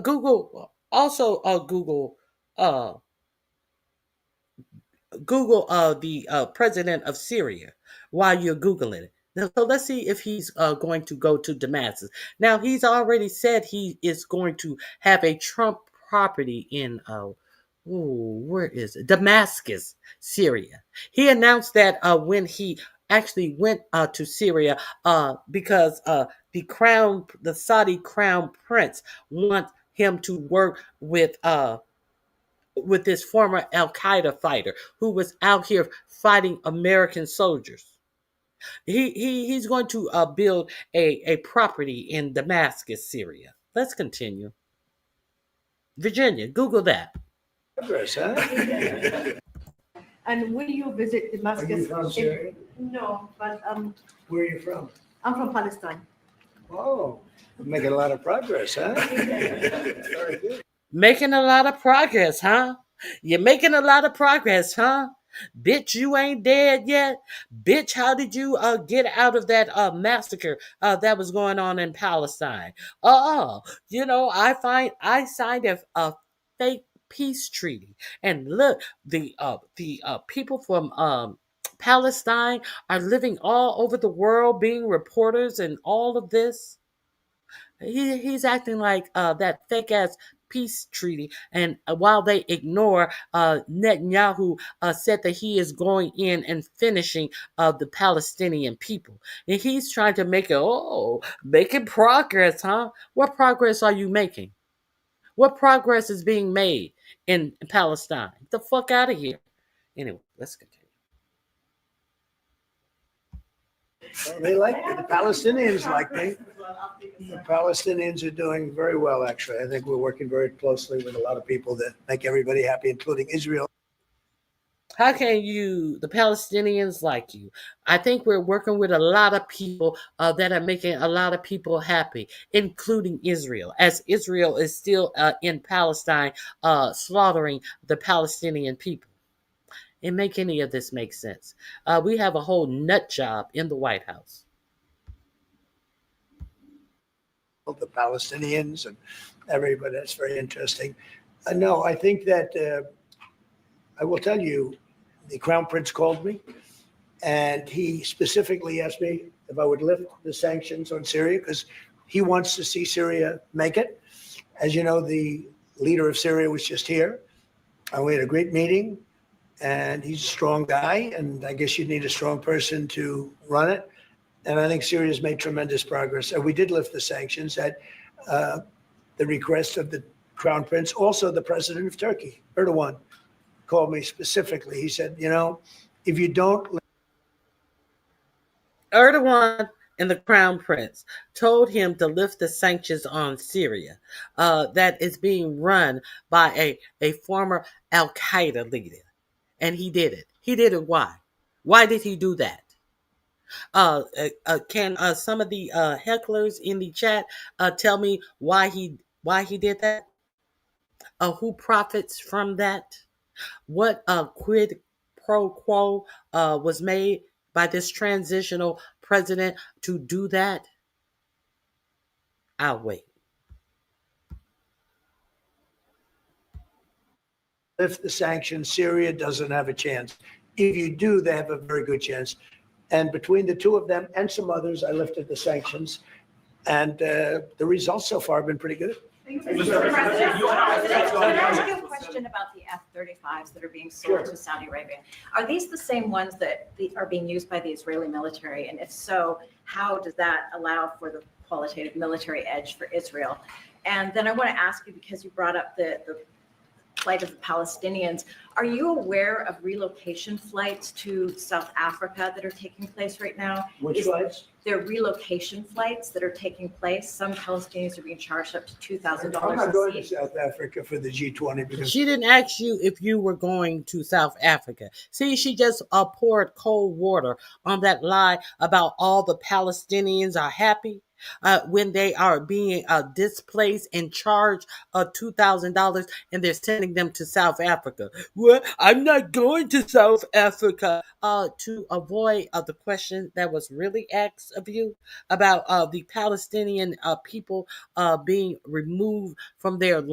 Google also uh Google the president of Syria while you're Googling it. Now, so let's see if he's going to go to Damascus. Now, he's already said he is going to have a Trump property in, where is it? Damascus, Syria. He announced that when he actually went to Syria because the Saudi crown prince wants him to work with this former Al Qaeda fighter who was out here fighting American soldiers. He's going to build a property in Damascus, Syria. Let's continue. Virginia, Google that. Progress, huh? And will you visit Are Damascus? you from Syria? No, but Where are you from? I'm from Palestine. Oh, we're making a lot of progress, huh? Very good. Making a lot of progress, huh? You're making a lot of progress, huh? Bitch, you ain't dead yet. Bitch, how did you get out of that massacre that was going on in Palestine? I signed a fake peace treaty, and look, the people from Palestine are living all over the world, being reporters and all of this. He's acting like that fake ass peace treaty, and while they ignore Netanyahu said that he is going in and finishing the Palestinian people, and he's trying to making progress, huh? What progress are you making? What progress is being made in Palestine? Get the fuck out of here. Anyway, let's continue. Well, they like me. The Palestinians like me. The Palestinians are doing very well, actually. I think we're working very closely with a lot of people that make everybody happy, including Israel. How can the Palestinians like you? I think we're working with a lot of people that are making a lot of people happy, including Israel, as Israel is still in Palestine slaughtering the Palestinian people. It make any of this make sense? We have a whole nut job in the White House. The Palestinians and everybody. That's very interesting. No, I think that I will tell you, the Crown Prince called me, and he specifically asked me if I would lift the sanctions on Syria because he wants to see Syria make it. As you know, the leader of Syria was just here, and we had a great meeting, and he's a strong guy, and I guess you need a strong person to run it. And I think Syria's made tremendous progress. And we did lift the sanctions at the request of the Crown Prince. Also, the president of Turkey, Erdogan, called me specifically. He said, if you don't. Erdogan and the Crown Prince told him to lift the sanctions on Syria that is being run by a former Al Qaeda leader. And he did it. He did it. Why? Why did he do that? Can some of the hecklers in the chat tell me why he did that? Who profits from that? What quid pro quo was made by this transitional president to do that? I'll wait. Lift the sanctions, Syria doesn't have a chance. If you do, they have a very good chance. And between the two of them and some others, I lifted the sanctions. And the results so far have been pretty good. Mr. President, can I ask you a question about the F-35s that are being sold to Saudi Arabia? Are these the same ones that are being used by the Israeli military? And if so, how does that allow for the qualitative military edge for Israel? And then I want to ask you, because you brought up the plight of the Palestinians, are you aware of relocation flights to South Africa that are taking place right now? Which flights? There are relocation flights that are taking place. Some Palestinians are being charged up to $2,000 I'm not going a to seat. South Africa for the G20 because She didn't ask you if you were going to South Africa. See, she just poured cold water on that lie about all the Palestinians are happy when they are being displaced and charged $2,000 and they're sending them to South Africa. Well, I'm not going to South Africa. To avoid the question that was really asked of you about the Palestinian people being removed from their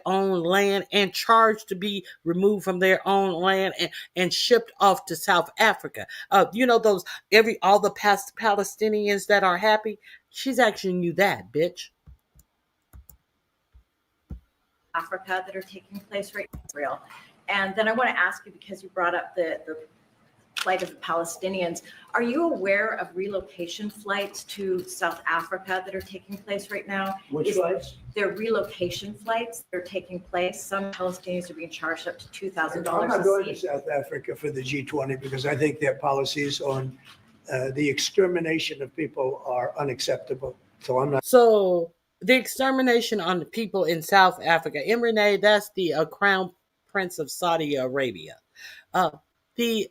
own land and charged to be removed from their own land and shipped off to South Africa. All the past Palestinians that are happy. She's asking you that, bitch. Africa that are taking place right now in Israel. And then I want to ask you, because you brought up the plight of the Palestinians, are you aware of relocation flights to South Africa that are taking place right now? which flights? There are relocation flights that are taking place. Some Palestinians are being charged up to $2,000 I'm not going a to seat. South Africa for the G20 because I think their policies on the extermination of people are unacceptable. So I'm not. So the extermination on the people in South Africa. Renee, that's the Crown Prince of Saudi Arabia. the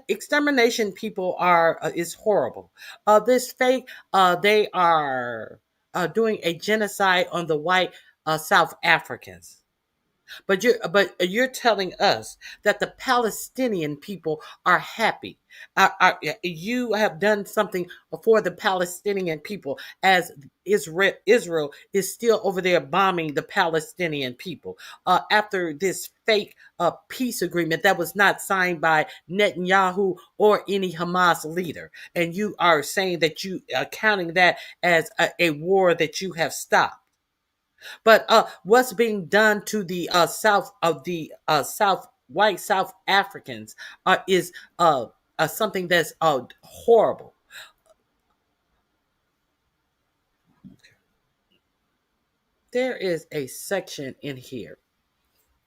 extermination people are is horrible. This fake, they are doing a genocide on the white South Africans. But you're telling us that the Palestinian people are happy. You have done something for the Palestinian people, as Israel is still over there bombing the Palestinian people after this fake peace agreement that was not signed by Netanyahu or any Hamas leader. And you are saying that you are counting that as a war that you have stopped. But what's being done to the South of the South white South Africans is something that's horrible. There is a section in here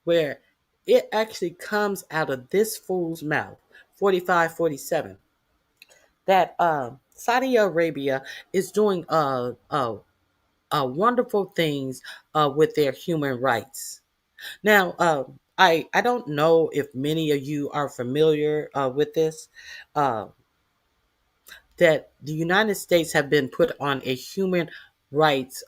where it actually comes out of this fool's mouth, 45, 47, that Saudi Arabia is doing wonderful things with their human rights. Now, I don't know if many of you are familiar with this. Uh, that the United States have been put on a human rights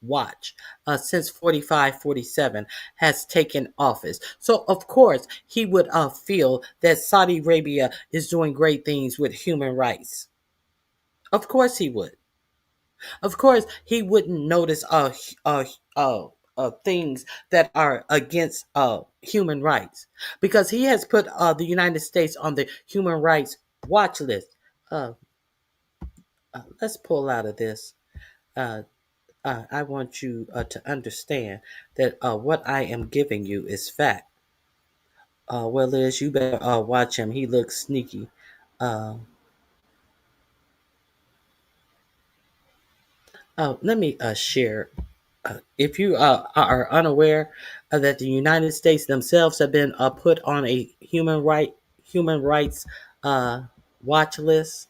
watch since 45, 47 has taken office. So, of course, he would feel that Saudi Arabia is doing great things with human rights. Of course, he would. Of course, he wouldn't notice things that are against human rights, because he has put the United States on the human rights watch list. Uh, let's pull out of this. Uh, I want you to understand that what I am giving you is fact. Well, Liz, you better watch him. He looks sneaky. Uh, Let me share. If you are unaware that the United States themselves have been put on a human rights uh, watch list.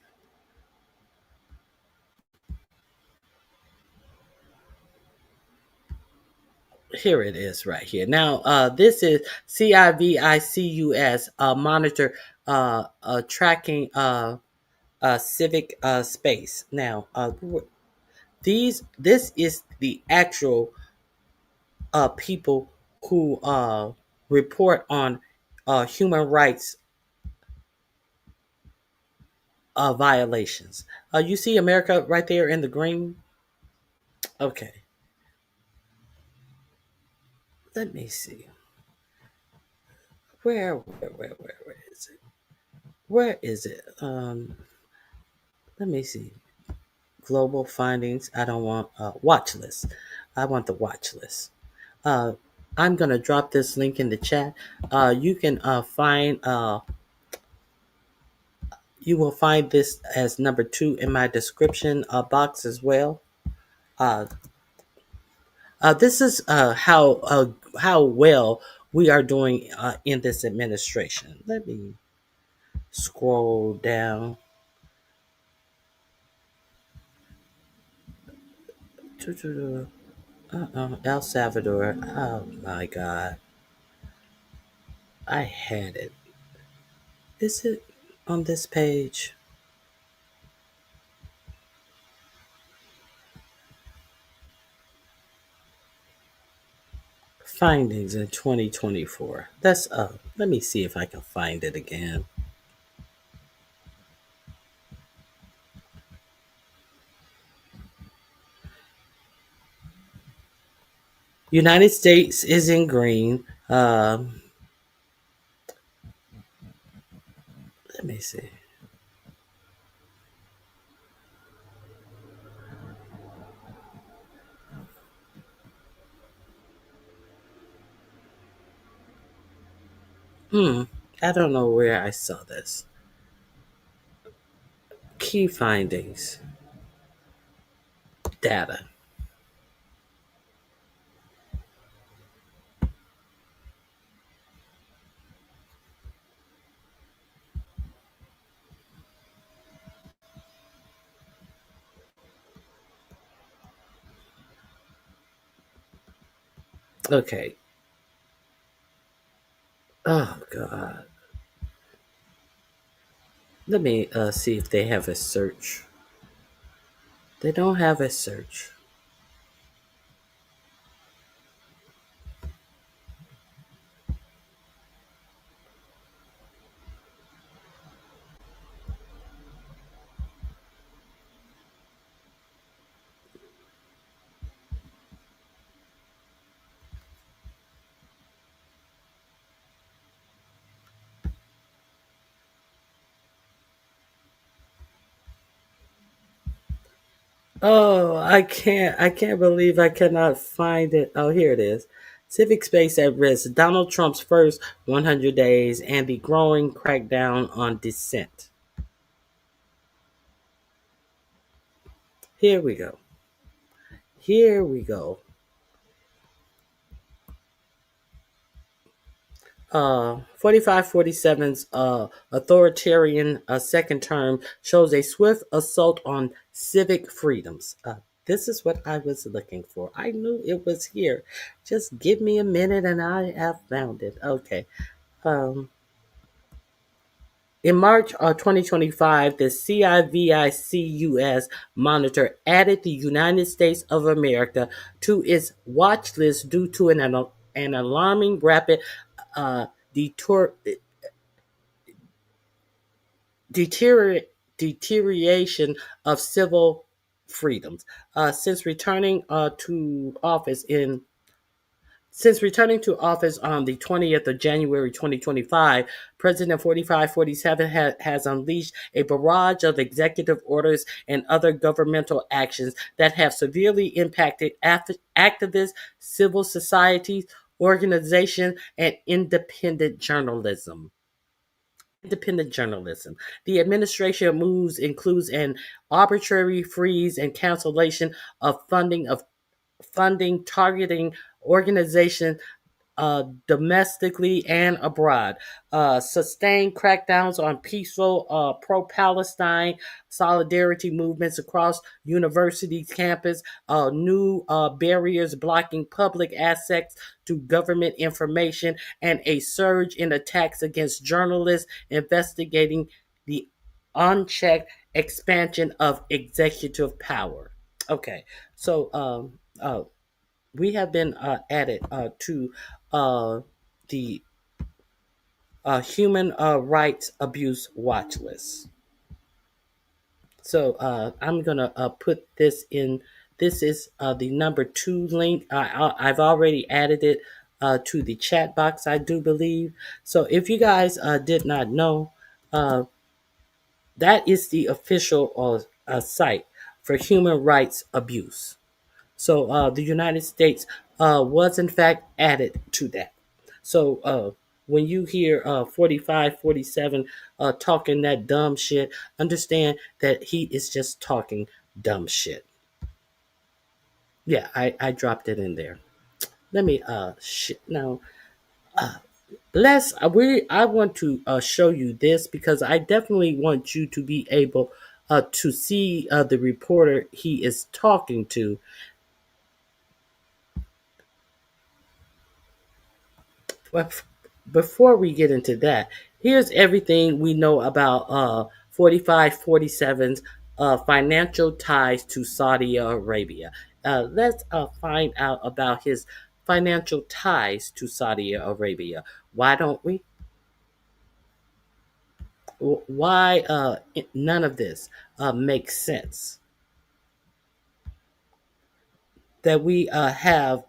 Here it is, right here. Now, this is CIVICUS monitor tracking civic space. Now, this is the actual people who report on human rights violations. You see America right there in the green? Okay, let me see. Where is it? Where is it? Let me see. Global findings. I don't want watch list. I want the watch list. Uh, I'm gonna drop this link in the chat. You can find you will find this as number 2 in my description box as well. Uh, this is how well we are doing in this administration. Let me scroll down. El Salvador. Oh my God, I had it. Is it on this page? Findings in 2024. That's let me see if I can find it again. United States is in green. Let me see. I don't know where I saw this. Key findings. Data. Okay. Oh God. Let me see if they have a search. They don't have a search. Oh, I can't believe I cannot find it. Oh, here it is. Civic space at risk. Donald Trump's first 100 days and the growing crackdown on dissent. Here we go. Here we go. 4547's authoritarian second term shows a swift assault on civic freedoms. This is what I was looking for. I knew it was here. Just give me a minute and I have found it. Okay. Um, in March of 2025, the CIVICUS monitor added the United States of America to its watch list due to an alarming rapid uh, detour, deterioration of civil freedoms. Since returning to office in Since returning to office on the 20th of January 2025, President 4547 has unleashed a barrage of executive orders and other governmental actions that have severely impacted activists, civil society, organizations, and independent journalism. Independent journalism. The administration moves includes an arbitrary freeze and cancellation of funding targeting organizations domestically and abroad. Sustained crackdowns on peaceful pro-Palestine solidarity movements across university campus. New barriers blocking public access to government information, and a surge in attacks against journalists investigating the unchecked expansion of executive power. Okay, so we have been added to the human rights abuse watch list. So I'm gonna put this in. This is the number 2 link. I've already added it to the chat box, I do believe. So if you guys did not know, uh, that is the official site for human rights abuse. So the United States was in fact added to that. So when you hear 45, 47 talking that dumb shit, understand that he is just talking dumb shit. Yeah, I dropped it in there. Let me now. Let's I want to show you this because I definitely want you to be able to see the reporter he is talking to. But before we get into that, here's everything we know about 4547's financial ties to Saudi Arabia. Let's find out about his financial ties to Saudi Arabia. Why don't we? Why none of this makes sense? That we have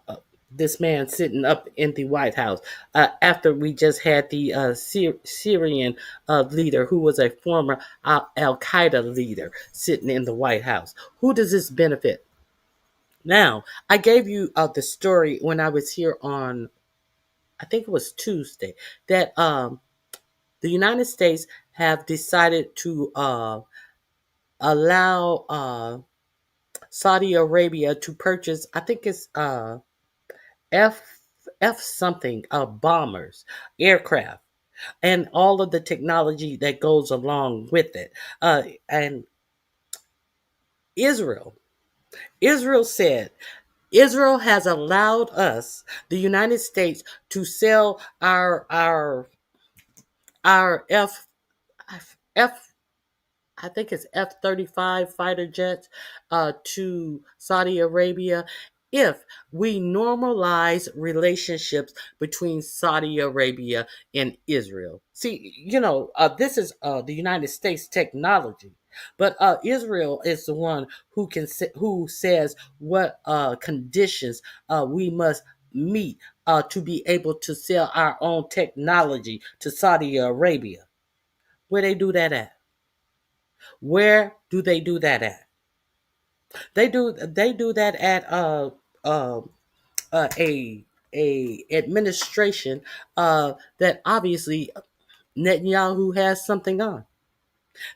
this man sitting up in the White House after we just had the Syrian leader who was a former Al Qaeda leader sitting in the White House. Who does this benefit? Now, I gave you the story when I was here on, I think it was Tuesday, that the United States have decided to allow Saudi Arabia to purchase, I think it's F F something bombers, aircraft, and all of the technology that goes along with it. And Israel, Israel said, Israel has allowed us, the United States, to sell our F F I think it's F-35 fighter jets to Saudi Arabia if we normalize relationships between Saudi Arabia and Israel. See, this is the United States technology, but Israel is the one who says what conditions we must meet to be able to sell our own technology to Saudi Arabia. Where they do that at? Where do they do that at? They do that at uh, a administration that obviously Netanyahu has something on.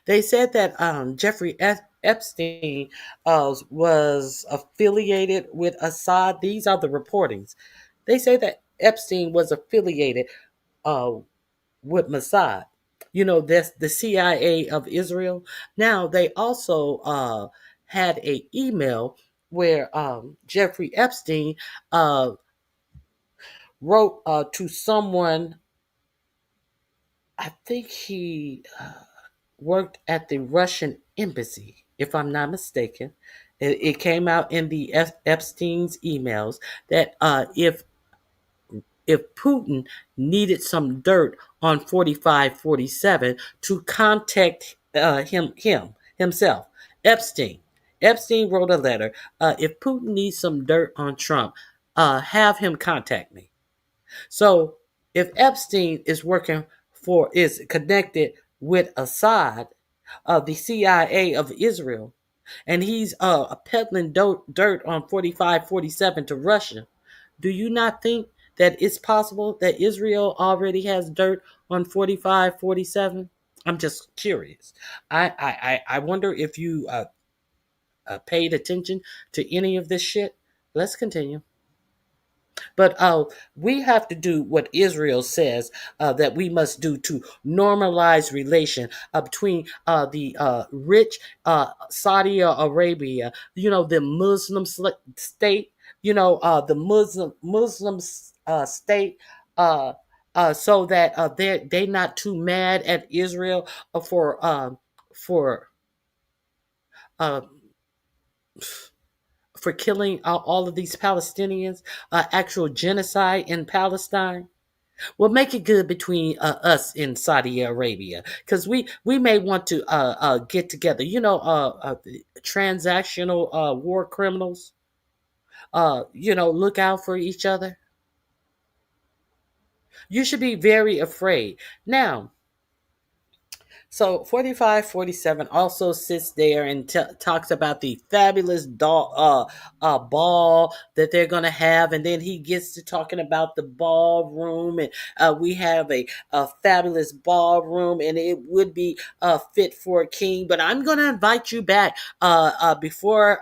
They said that Jeffrey Epstein was affiliated with Assad. These are the reportings. They say that Epstein was affiliated uh, with Mossad. That's the CIA of Israel. Now they also had a email where Jeffrey Epstein uh, wrote to someone. I think he worked at the Russian embassy, if I'm not mistaken. It came out in the Epstein's emails that if Putin needed some dirt on 4547 to contact himself, Epstein. Epstein wrote a letter. If Putin needs some dirt on Trump, have him contact me. So if Epstein is connected with Assad, the CIA of Israel, and he's peddling dirt on 4547 to Russia, do you not think that it's possible that Israel already has dirt on 4547? I'm just curious. I wonder if you paid attention to any of this shit. Let's continue. But we have to do what Israel says that we must do to normalize relation between the rich Saudi Arabia, the Muslim state, the Muslim state. So that they're not too mad at Israel for uh, for killing all of these Palestinians, actual genocide in Palestine. Well, make it good between us and Saudi Arabia, because we may want to get together. The transactional war criminals. Look out for each other. You should be very afraid. Now, so 4547 also sits there and talks about the fabulous ball that they're going to have. And then he gets to talking about the ballroom. And we have a fabulous ballroom, and it would be fit for a king. But I'm going to invite you back before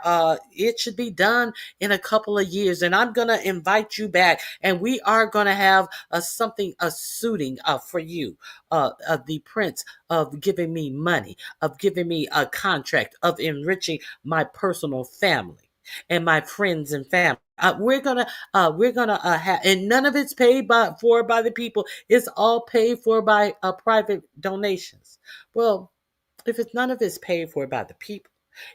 it should be done in a couple of years. And I'm going to invite you back. And we are going to have a suiting for you, the prince, of giving me money, of giving me a contract, of enriching my personal family and my friends and family. We're gonna have, and none of it's paid for by the people. It's all paid for by private donations. Well, if it's none of it's paid for by the people,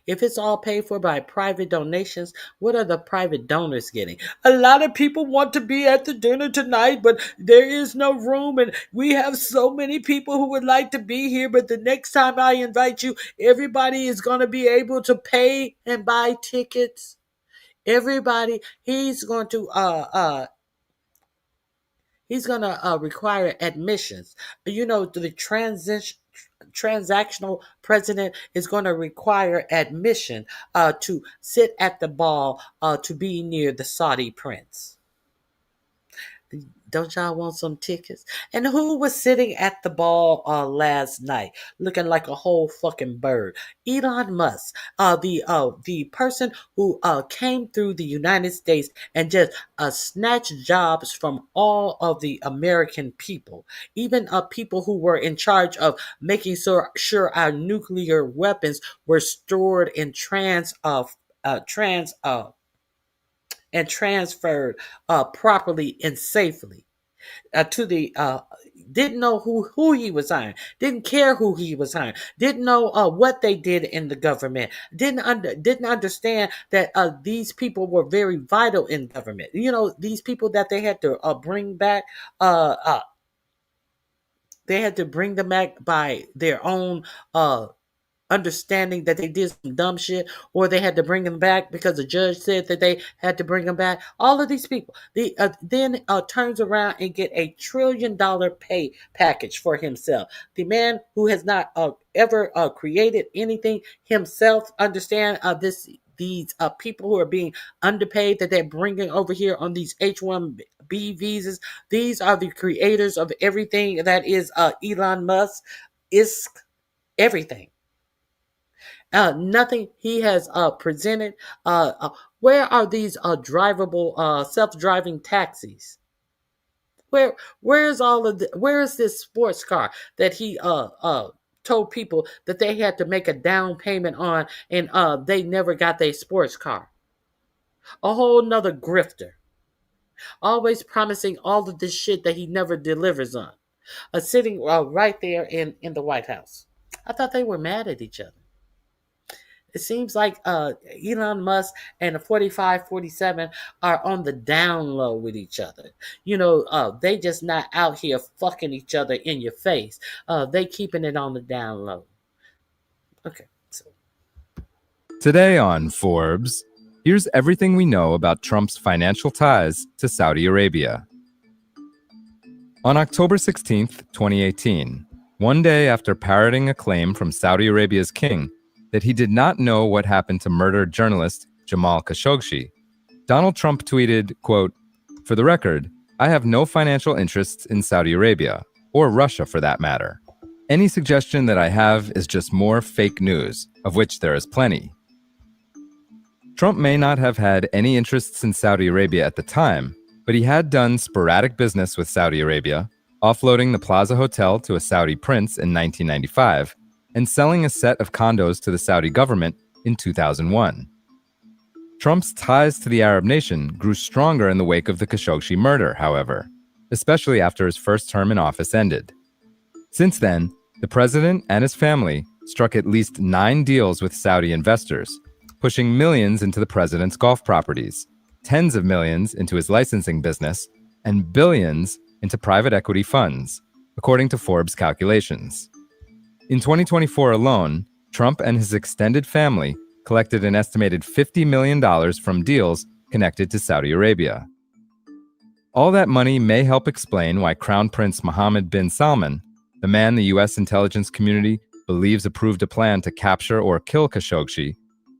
if it's all paid for by private donations, what are the private donors getting? A lot of people want to be at the dinner tonight, but there is no room, and we have so many people who would like to be here, but the next time I invite you, everybody is going to be able to pay and buy tickets. Everybody, he's going to require admissions. The transactional president is going to require admission to sit at the ball to be near the Saudi prince. Don't y'all want some tickets? And who was sitting at the ball last night looking like a whole fucking bird? Elon Musk, the person who came through the United States and just snatched jobs from all of the American people, even people who were in charge of making sure our nuclear weapons were stored and transferred properly and safely. to the didn't know who he was hiring, didn't care who he was hiring, didn't know what they did in the government, didn't understand that these people were very vital in government. These people that they had to bring back, they had to bring them back by their own understanding that they did some dumb shit, or they had to bring them back because the judge said that they had to bring them back. All of these people, then turns around and get $1 trillion pay package for himself. The man who has not ever created anything himself, understand these people who are being underpaid that they're bringing over here on these H-1B visas. These are the creators of everything that is Elon Musk. Is everything. Nothing he has presented. Where are these drivable, self-driving taxis? Where is this sports car that he told people that they had to make a down payment on, and they never got their sports car? A whole nother grifter. Always promising all of this shit that he never delivers on. Sitting right there in the White House. I thought they were mad at each other. It seems like Elon Musk and the 4547 are on the down low with each other. They just not out here fucking each other in your face. They keeping it on the down low. Okay. Today on Forbes, here's everything we know about Trump's financial ties to Saudi Arabia. On October 16th, 2018, one day after parroting a claim from Saudi Arabia's king that he did not know what happened to murdered journalist Jamal Khashoggi, Donald Trump tweeted, quote, "For the record, I have no financial interests in Saudi Arabia, or Russia for that matter. Any suggestion that I have is just more fake news, of which there is plenty." Trump may not have had any interests in Saudi Arabia at the time, but he had done sporadic business with Saudi Arabia, offloading the Plaza Hotel to a Saudi prince in 1995, and selling a set of condos to the Saudi government in 2001. Trump's ties to the Arab nation grew stronger in the wake of the Khashoggi murder, however, especially after his first term in office ended. Since then, the president and his family struck at least 9 deals with Saudi investors, pushing millions into the president's golf properties, tens of millions into his licensing business, and billions into private equity funds, according to Forbes calculations. In 2024 alone, Trump and his extended family collected an estimated $50 million from deals connected to Saudi Arabia. All that money may help explain why Crown Prince Mohammed bin Salman, the man the U.S. intelligence community believes approved a plan to capture or kill Khashoggi,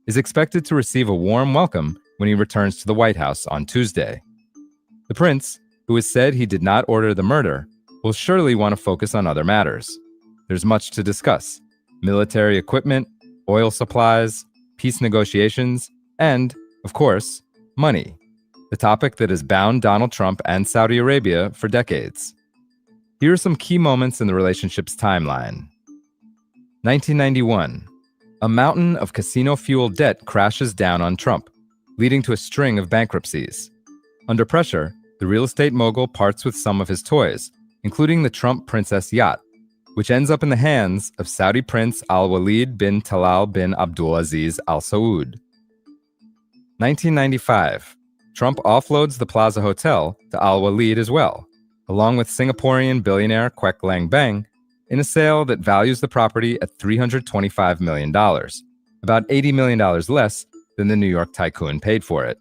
is expected to receive a warm welcome when he returns to the White House on Tuesday. The prince, who has said he did not order the murder, will surely want to focus on other matters. There's much to discuss: military equipment, oil supplies, peace negotiations, and, of course, money, the topic that has bound Donald Trump and Saudi Arabia for decades. Here are some key moments in the relationship's timeline. 1991. A mountain of casino-fueled debt crashes down on Trump, leading to a string of bankruptcies. Under pressure, the real estate mogul parts with some of his toys, including the Trump Princess yacht, which ends up in the hands of Saudi Prince Al-Walid bin Talal bin Abdulaziz Al Saud. 1995. Trump offloads the Plaza Hotel to Al-Walid as well, along with Singaporean billionaire Kwek Lang Beng, in a sale that values the property at $325 million, about $80 million less than the New York tycoon paid for it.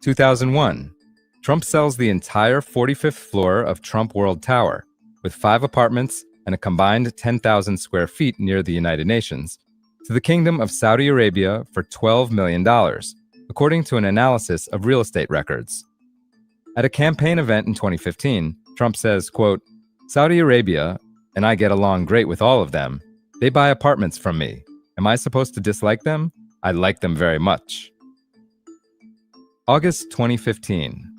2001. Trump sells the entire 45th floor of Trump World Tower, with 5 apartments and a combined 10,000 square feet near the United Nations, to the Kingdom of Saudi Arabia for $12 million, according to an analysis of real estate records. At a campaign event in 2015, Trump says, quote, "Saudi Arabia, and I get along great with all of them, they buy apartments from me. Am I supposed to dislike them? I like them very much." August 2015.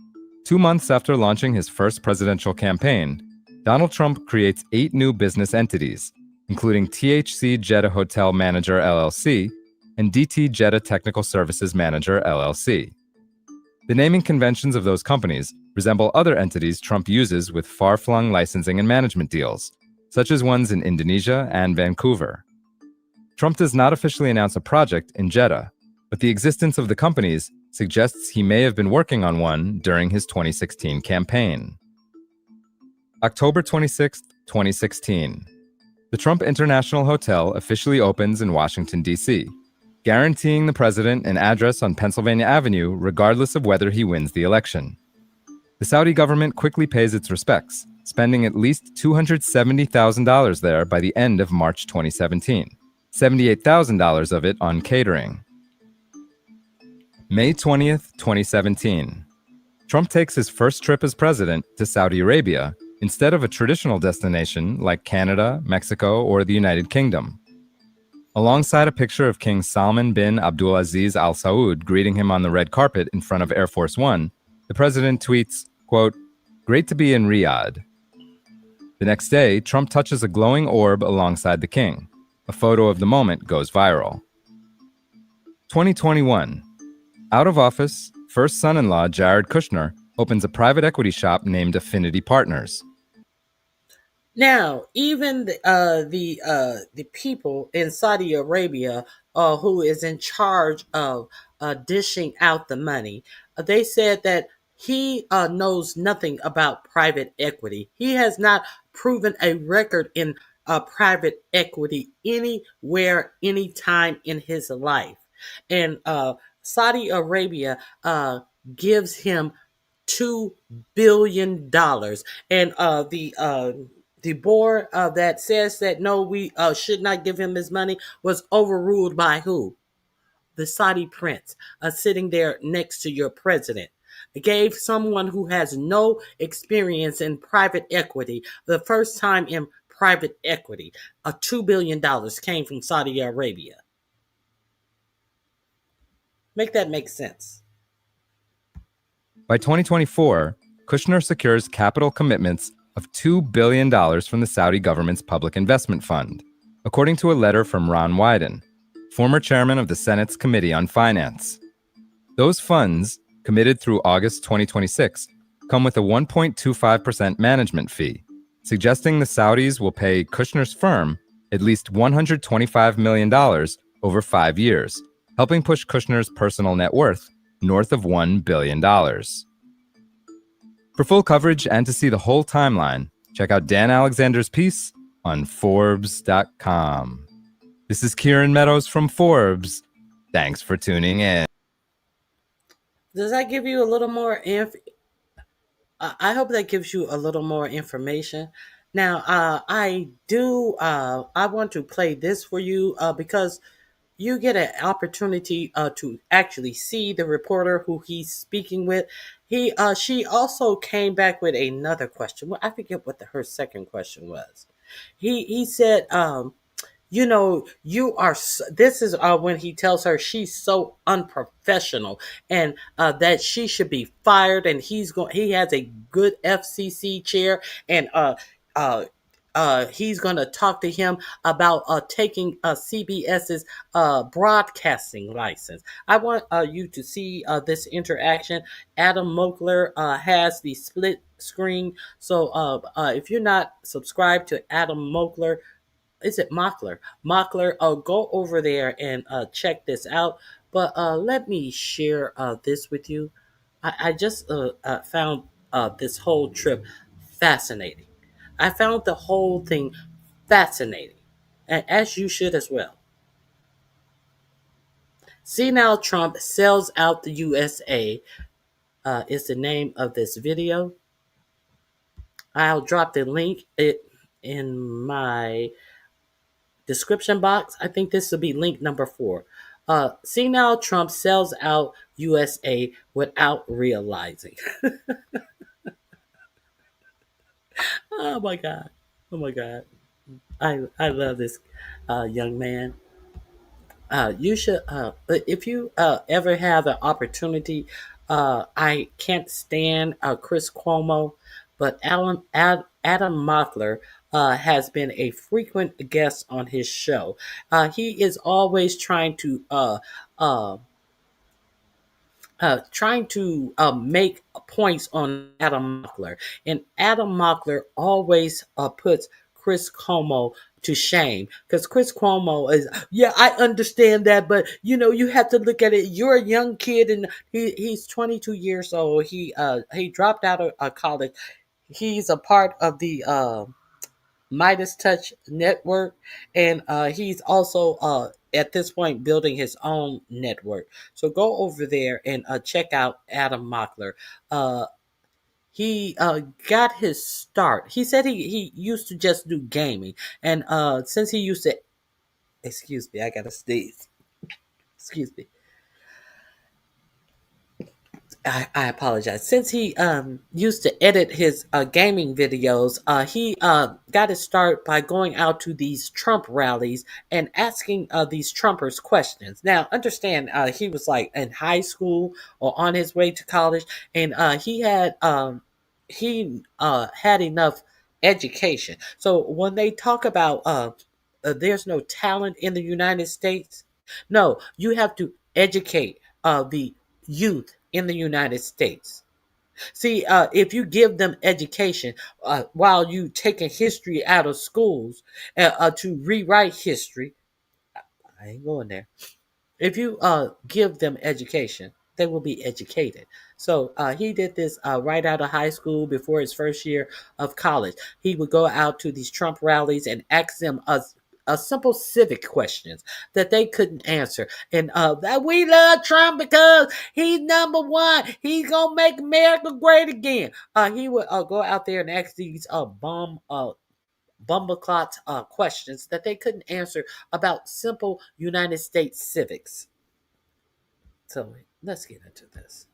2 months after launching his first presidential campaign, Donald Trump creates 8 new business entities, including THC Jeddah Hotel Manager LLC and DT Jeddah Technical Services Manager LLC. The naming conventions of those companies resemble other entities Trump uses with far-flung licensing and management deals, such as ones in Indonesia and Vancouver. Trump does not officially announce a project in Jeddah, but the existence of the companies suggests he may have been working on one during his 2016 campaign. October 26, 2016. The Trump International Hotel officially opens in Washington, D.C., guaranteeing the president an address on Pennsylvania Avenue regardless of whether he wins the election. The Saudi government quickly pays its respects, spending at least $270,000 there by the end of March 2017, $78,000 of it on catering. May 20th, 2017. Trump takes his first trip as president to Saudi Arabia instead of a traditional destination like Canada, Mexico, or the United Kingdom. Alongside a picture of King Salman bin Abdulaziz Al Saud greeting him on the red carpet in front of Air Force One, the president tweets, quote, "Great to be in Riyadh." The next day, Trump touches a glowing orb alongside the king. A photo of the moment goes viral. 2021. Out of office, first son-in-law Jared Kushner opens a private equity shop named Affinity Partners. Now, even the people in Saudi Arabia who is in charge of dishing out the money, they said that he knows nothing about private equity. He has not proven a record in private equity anywhere, anytime in his life. And Saudi Arabia gives him $2 billion. And the board that says that no, we should not give him his money was overruled by who? The Saudi prince, sitting there next to your president. It gave someone who has no experience in private equity, the first time in private equity, $2 billion came from Saudi Arabia. Make that make sense. By 2024, Kushner secures capital commitments of $2 billion from the Saudi government's Public Investment Fund, according to a letter from Ron Wyden, former chairman of the Senate's Committee on Finance. Those funds, committed through August 2026, come with a 1.25% management fee, suggesting the Saudis will pay Kushner's firm at least $125 million over 5 years, helping push Kushner's personal net worth north of $1 billion. For full coverage and to see the whole timeline, check out Dan Alexander's piece on Forbes.com. This is Kieran Meadows from Forbes. Thanks for tuning in. Does that give you a little more I hope that gives you a little more information. Now, I want to play this for you because you get an opportunity to actually see the reporter who he's speaking with. She also came back with another question. Well, I forget what her second question was. He said, you are. This is when he tells her she's so unprofessional and that she should be fired. And he has a good FCC chair, and he's going to talk to him about taking CBS's broadcasting license. I want you to see this interaction. Adam Mokler has the split screen. So if you're not subscribed to Adam Mokler, is it Mockler? Mockler, go over there and check this out. But let me share this with you. I just found this whole trip fascinating. I found the whole thing fascinating, and as you should as well. See Now Trump sells out the USA is the name of this video. I'll drop the link in my description box. I think this will be link number 4. See Now Trump sells out USA without realizing. Oh my God. Oh my God. I love this young man. You should, if you ever have an opportunity, I can't stand Chris Cuomo, but Adam Mockler has been a frequent guest on his show. He is always trying to trying to make points on Adam Mockler, and Adam Mockler always puts Chris Cuomo to shame because Chris Cuomo is, yeah, I understand that, but you have to look at it. You're a young kid, and he's 22 years old. He dropped out of college. He's a part of the Midas Touch network, and he's also at this point building his own network. So go over there and check out Adam Mockler. Uh, he got his start. He said he used to just do gaming, and since he used to, excuse me, I gotta sneeze. Excuse me. I apologize. Since he used to edit his gaming videos, he got his start by going out to these Trump rallies and asking these Trumpers questions. Now, understand, he was like in high school or on his way to college, and he had enough education. So when they talk about there's no talent in the United States, no, you have to educate the youth in the United States. See, if you give them education while you taking history out of schools to rewrite history, I ain't going there. If you give them education, they will be educated. So he did this right out of high school before his first year of college. He would go out to these Trump rallies and ask them a simple civic questions that they couldn't answer. And that we love Trump because he's number one. He's gonna make America great again. He would go out there and ask these bumbleclot questions that they couldn't answer about simple United States civics. So let's get into this.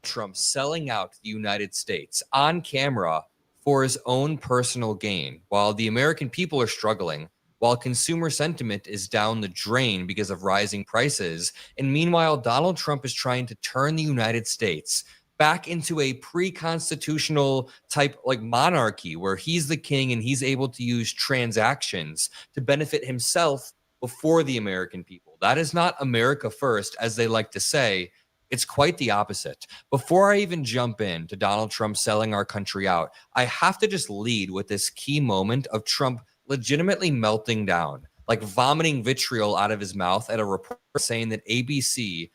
Trump selling out the United States on camera for his own personal gain, while the American people are struggling, while consumer sentiment is down the drain because of rising prices. And meanwhile, Donald Trump is trying to turn the United States back into a pre-constitutional type like monarchy where he's the king and he's able to use transactions to benefit himself before the American people. That is not America first, as they like to say. It's quite the opposite. Before I even jump in to Donald Trump selling our country out, I have to just lead with this key moment of Trump legitimately melting down, like vomiting vitriol out of his mouth at a report saying that ABC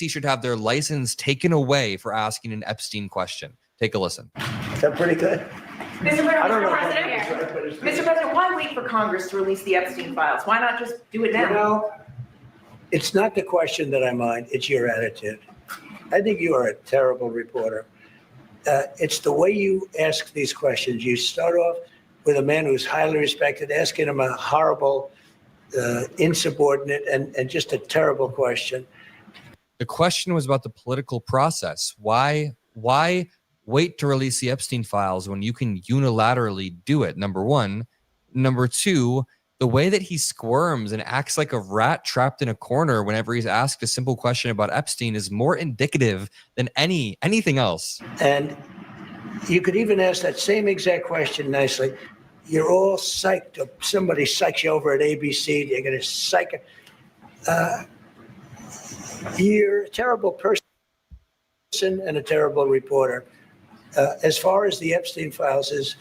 should have their license taken away for asking an Epstein question. Take a listen. Is that pretty good? Mr. President, why wait for Congress to release the Epstein files? Why not just do it now? It's not the question that I mind, it's your attitude. I think you are a terrible reporter. It's the way you ask these questions. You start off with a man who's highly respected, asking him a horrible, insubordinate, and just a terrible question. The question was about the political process. Why wait to release the Epstein files when you can unilaterally do it? Number one. Number two, the way that he squirms and acts like a rat trapped in a corner whenever he's asked a simple question about Epstein is more indicative than anything else. And you could even ask that same exact question nicely. You're all psyched up. Somebody psychs you over at ABC. They're going to psych it. You're a terrible person and a terrible reporter. As far as the Epstein files is,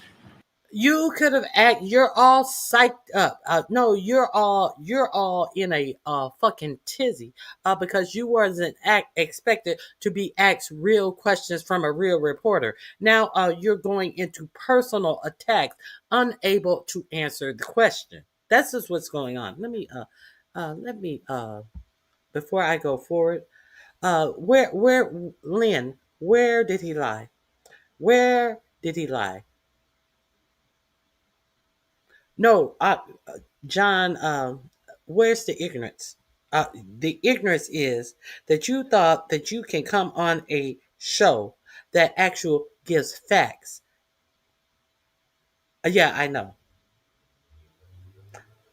you could have you're all psyched up. No, you're all in a fucking tizzy because you wasn't expected to be asked real questions from a real reporter. Now you're going into personal attacks, unable to answer the question. That's just what's going on. Let me before I go forward, where Lynn, where did he lie? Where did he lie? No, John, where's the ignorance? The ignorance is that you thought that you can come on a show that actual gives facts. Yeah, I know.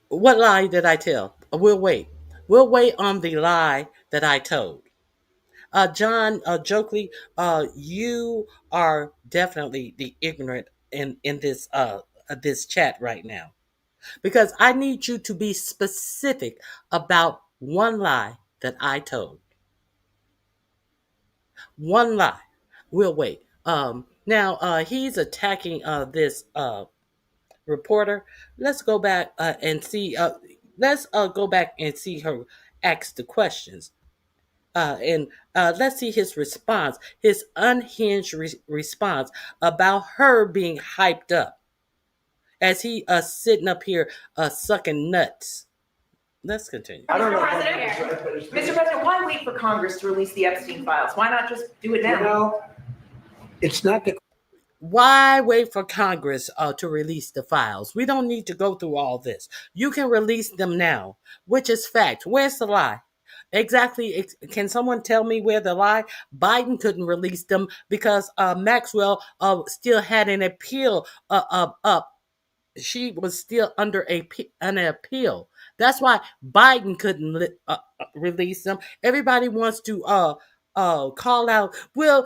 What lie did I tell? We'll wait. We'll wait on the lie that I told. John Jokley, you are definitely the ignorant in this chat right now. Because I need you to be specific about one lie that I told. One lie. We'll wait. Now he's attacking this reporter. Let's go back and see. Let's go back and see her ask the questions. And let's see his response, his unhinged response about her being hyped up as he sitting up here sucking nuts. Let's continue. I don't know. Mr. President, why wait for Congress to release the Epstein files? Why not just do it now? It's not the Why wait for Congress to release the files? We don't need to go through all this. You can release them now, which is fact. Where's the lie? Exactly. Can someone tell me where the lie? Biden couldn't release them because Maxwell still had an appeal up. She was still under an appeal. That's why Biden couldn't release them. Everybody wants to call out, well,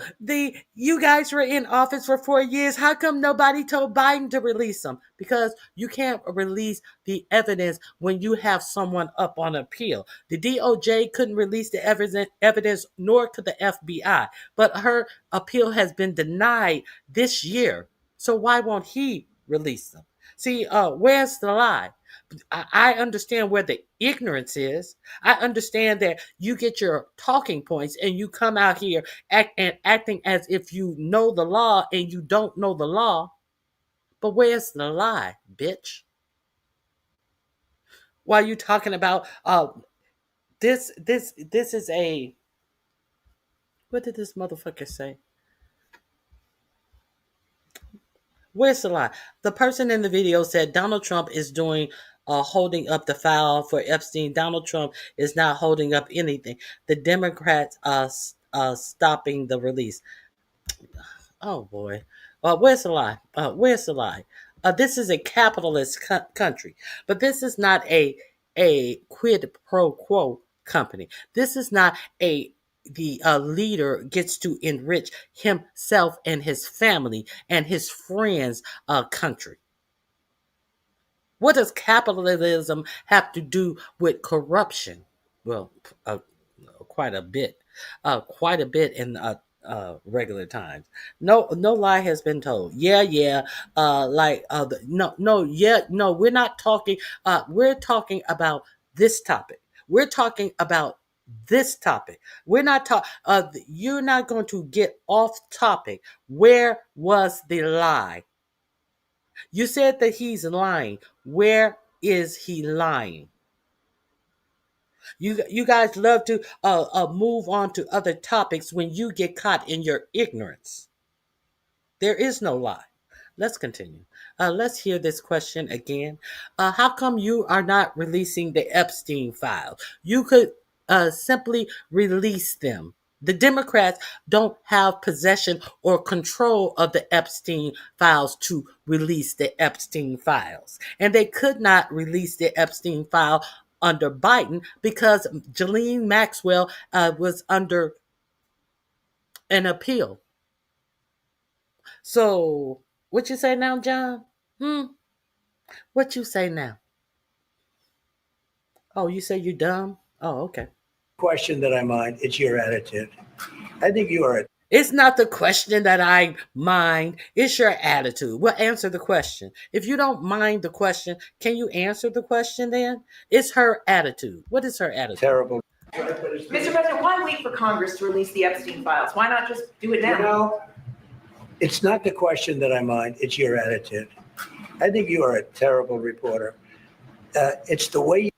you guys were in office for 4 years. How come nobody told Biden to release them? Because you can't release the evidence when you have someone up on appeal. The DOJ couldn't release the evidence, nor could the FBI. But her appeal has been denied this year. So why won't he release them? See, where's the lie? I understand where the ignorance is. I understand that you get your talking points and you come out here acting as if you know the law and you don't know the law. But where's the lie, bitch? While you talking about this is a, what did this motherfucker say? Where's the lie? The person in the video said Donald Trump is doing holding up the file for Epstein. Donald Trump is not holding up anything. The Democrats are stopping the release. Oh boy. Where's the lie? Where's the lie? This is a capitalist country, but this is not a quid pro quo company. This is not the leader gets to enrich himself and his family and his friends' country. What does capitalism have to do with corruption? Well, quite a bit in regular times. No lie has been told. Yeah. No. We're not talking. We're talking about this topic. We're talking about this topic. We're not talking. You're not going to get off topic. Where was the lie? You said that he's lying. Where is he lying? You guys love to move on to other topics when you get caught in your ignorance. There is no lie. Let's continue. Let's hear this question again. How come you are not releasing the Epstein files? You could simply release them. The Democrats don't have possession or control of the Epstein files to release the Epstein files. And they could not release the Epstein file under Biden because Ghislaine Maxwell was under an appeal. So, what you say now, John? What you say now? Oh, you say you dumb? Oh, okay. question that I mind. It's your attitude. I think you are. It's not the question that I mind. It's your attitude. Well, answer the question. If you don't mind the question, can you answer the question then? It's her attitude. What is her attitude? Terrible. Mr. President, why wait for Congress to release the Epstein files? Why not just do it now? You know, it's not the question that I mind. It's your attitude. I think you are a terrible reporter. It's the way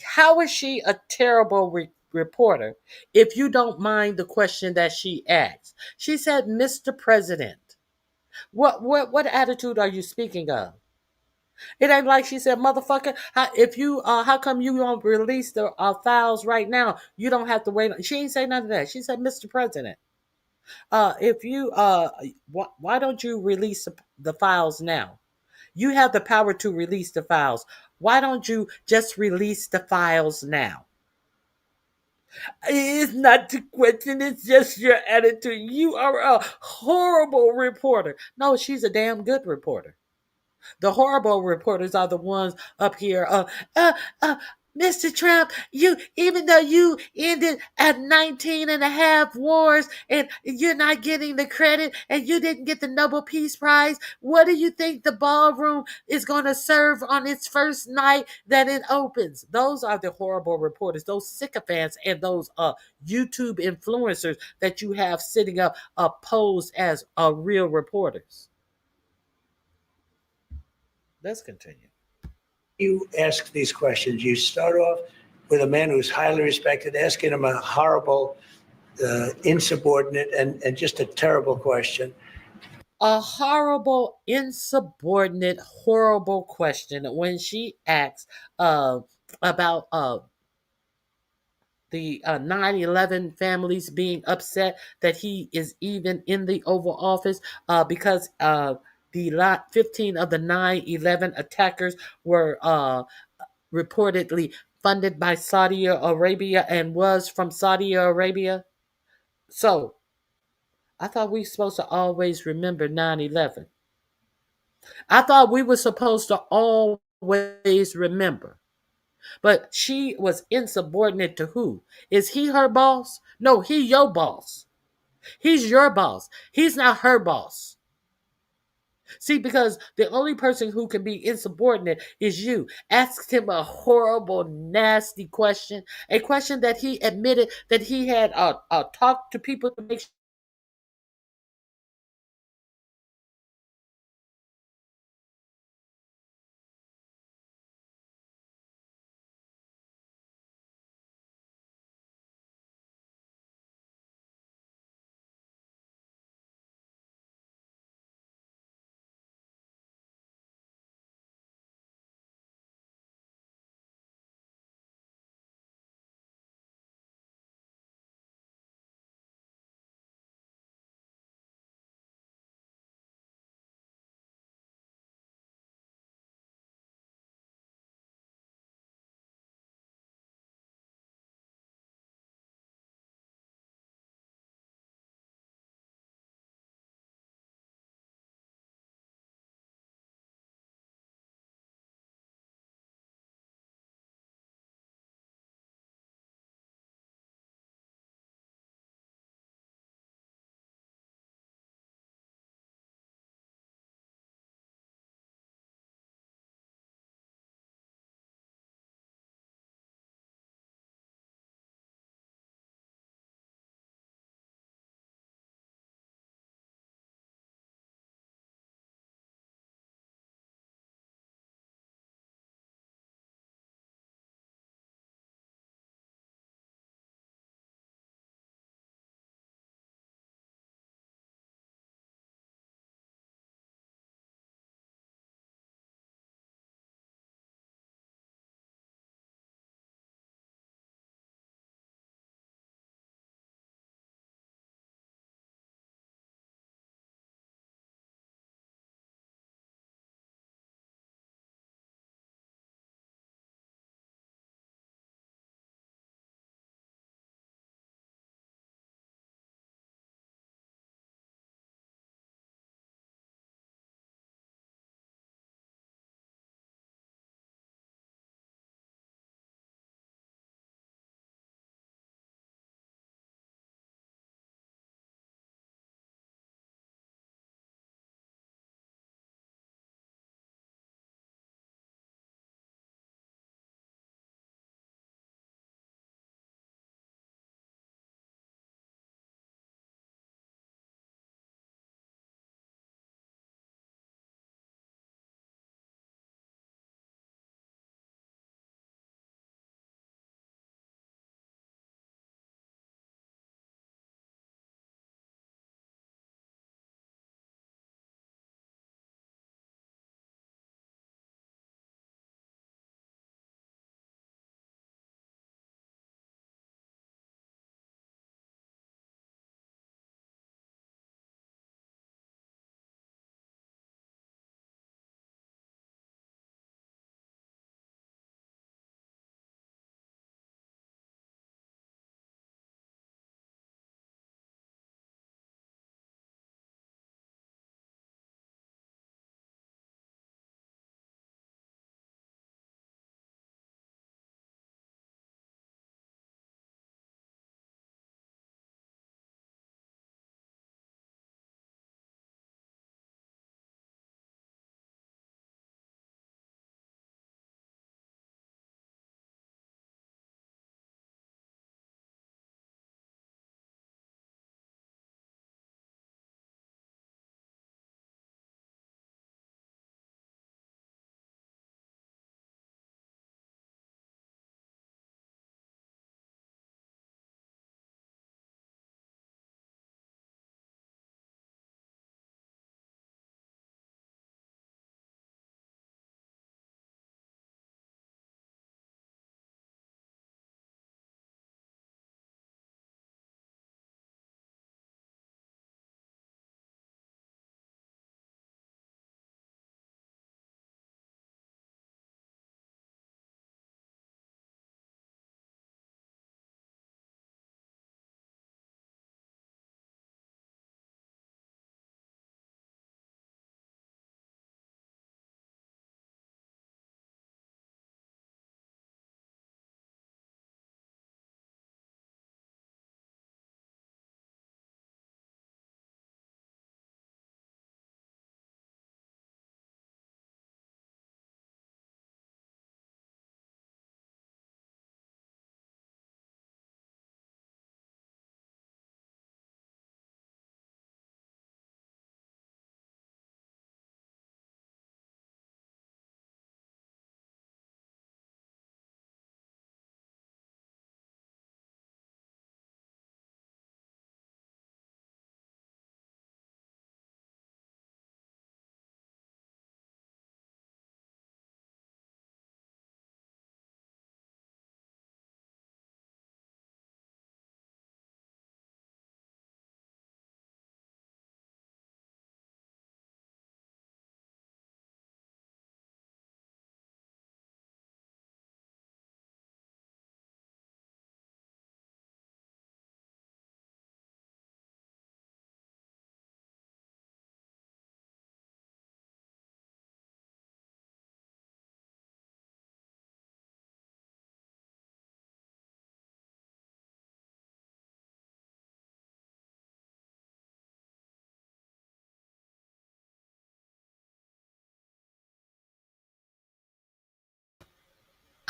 how is she a terrible reporter if you don't mind the question that she asked? She said, Mr. President. What attitude are you speaking of? It ain't like she said, motherfucker, how come you don't release the files right now? You don't have to wait. She ain't say none of that. She said, Mr. President, why don't you release the files now? You have the power to release the files. Why don't you just release the files now? It's not the question. It's just your attitude. You are a horrible reporter. No, she's a damn good reporter. The horrible reporters are the ones up here. Mr. Trump, you, even though you ended at 19 and a half wars and you're not getting the credit and you didn't get the Nobel Peace Prize, what do you think the ballroom is going to serve on its first night that it opens? Those are the horrible reporters, those sycophants and those YouTube influencers that you have sitting up posed as real reporters. Let's continue. You ask these questions. You start off with a man who's highly respected, asking him a horrible, insubordinate, and just a terrible question. A horrible, insubordinate, horrible question when she asks about the 9/11 families being upset that he is even in the Oval Office because the 15 of the 9/11 attackers were reportedly funded by Saudi Arabia and was from Saudi Arabia. So I thought we were supposed to always remember 9/11. I thought we were supposed to always remember. But she was insubordinate to who? Is he her boss? No, he your boss. He's your boss. He's not her boss. See, because the only person who can be insubordinate is you. Asked him a horrible, nasty question, a question that he admitted that he had talked to people to make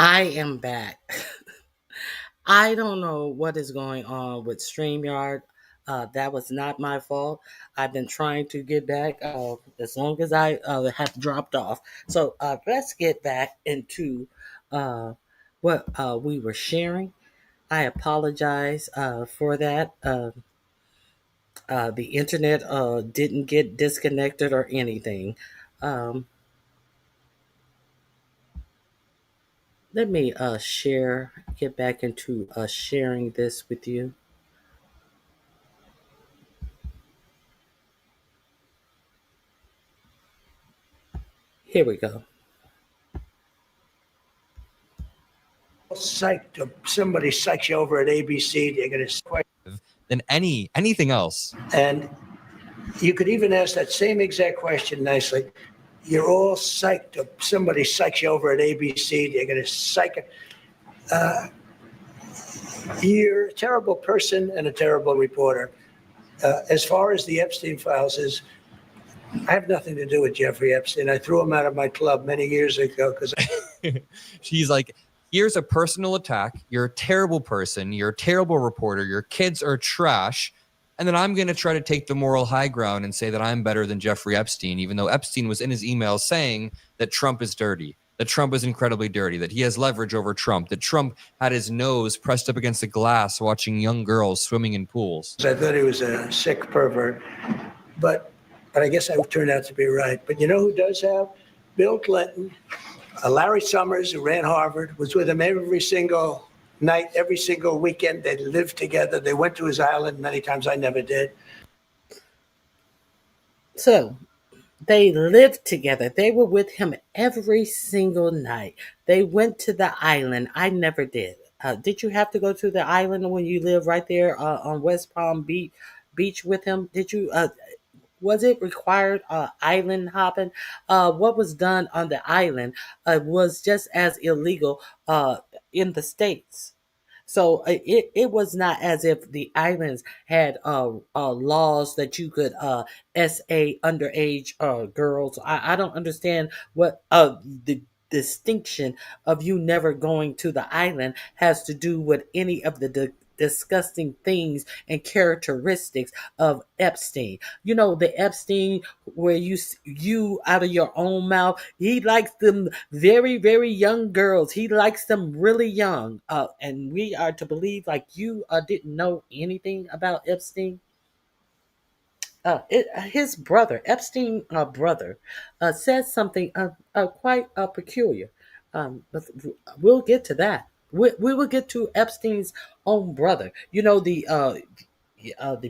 I am back. I don't know what is going on with StreamYard. That was not my fault. I've been trying to get back as long as I have dropped off. So let's get back into uh, what we were sharing. I apologize for that. The internet didn't get disconnected or anything. Um, Let me get back into sharing this with you. Here we go. Psyched. Somebody psychs you over at ABC. They're going to Than anything else. And you could even ask that same exact question nicely. You're all psyched. Somebody psychs you over at ABC. They're going to psych. You're a terrible person and a terrible reporter. As far as the Epstein files is, I have nothing to do with Jeffrey Epstein. I threw him out of my club many years ago because She's like, here's a personal attack. You're a terrible person. You're a terrible reporter. Your kids are trash. And then I'm going to try to take the moral high ground and say that I'm better than Jeffrey Epstein, even though Epstein was in his emails saying that Trump is dirty, that Trump is incredibly dirty, that he has leverage over Trump, that Trump had his nose pressed up against a glass watching young girls swimming in pools. I thought he was a sick pervert. But I guess I turned out to be right. But you know who does have? Bill Clinton. Larry Summers, who ran Harvard, was with him every single night, every single weekend. They lived together. They went to his island many times. I never did. So they lived together. They were with him every single night. They went to the island. I never did. Did you have to go to the island when you live right there on West Palm Beach with him? Did you? Was it required island hopping? What was done on the island was just as illegal in the States. So it was not as if the islands had laws that you could SA underage girls. I don't understand what the distinction of you never going to the island has to do with any of the disgusting things and characteristics of Epstein. You know, the Epstein where you out of your own mouth, he likes them very, very young girls. He likes them really young. And we are to believe like you didn't know anything about Epstein. His brother, Epstein brother, said something quite peculiar. But we'll get to that. We will get to Epstein's own brother. You know, the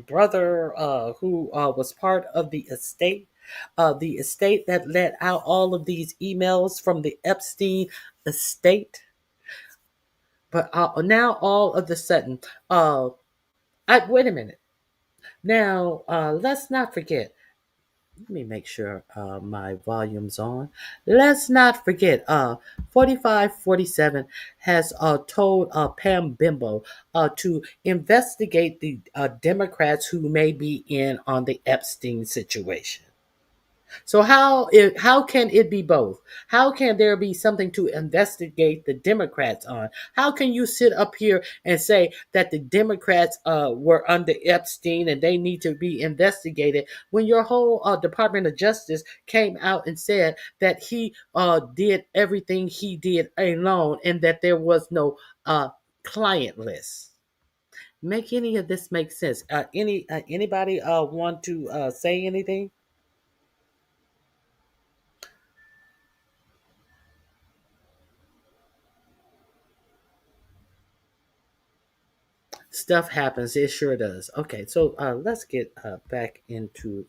brother who was part of the estate that let out all of these emails from the Epstein estate. But now all of a sudden, wait a minute. Now, let's not forget. Let me make sure my volume's on. Let's not forget, 4547 has told Pam Bimbo to investigate the Democrats who may be in on the Epstein situation. So how can it be both? How can there be something to investigate the Democrats on? How can you sit up here and say that the Democrats were under Epstein and they need to be investigated when your whole Department of Justice came out and said that he did everything he did alone and that there was no client list? Make any of this make sense? Anybody want to say anything? Stuff happens. It sure does. Okay, so let's get back into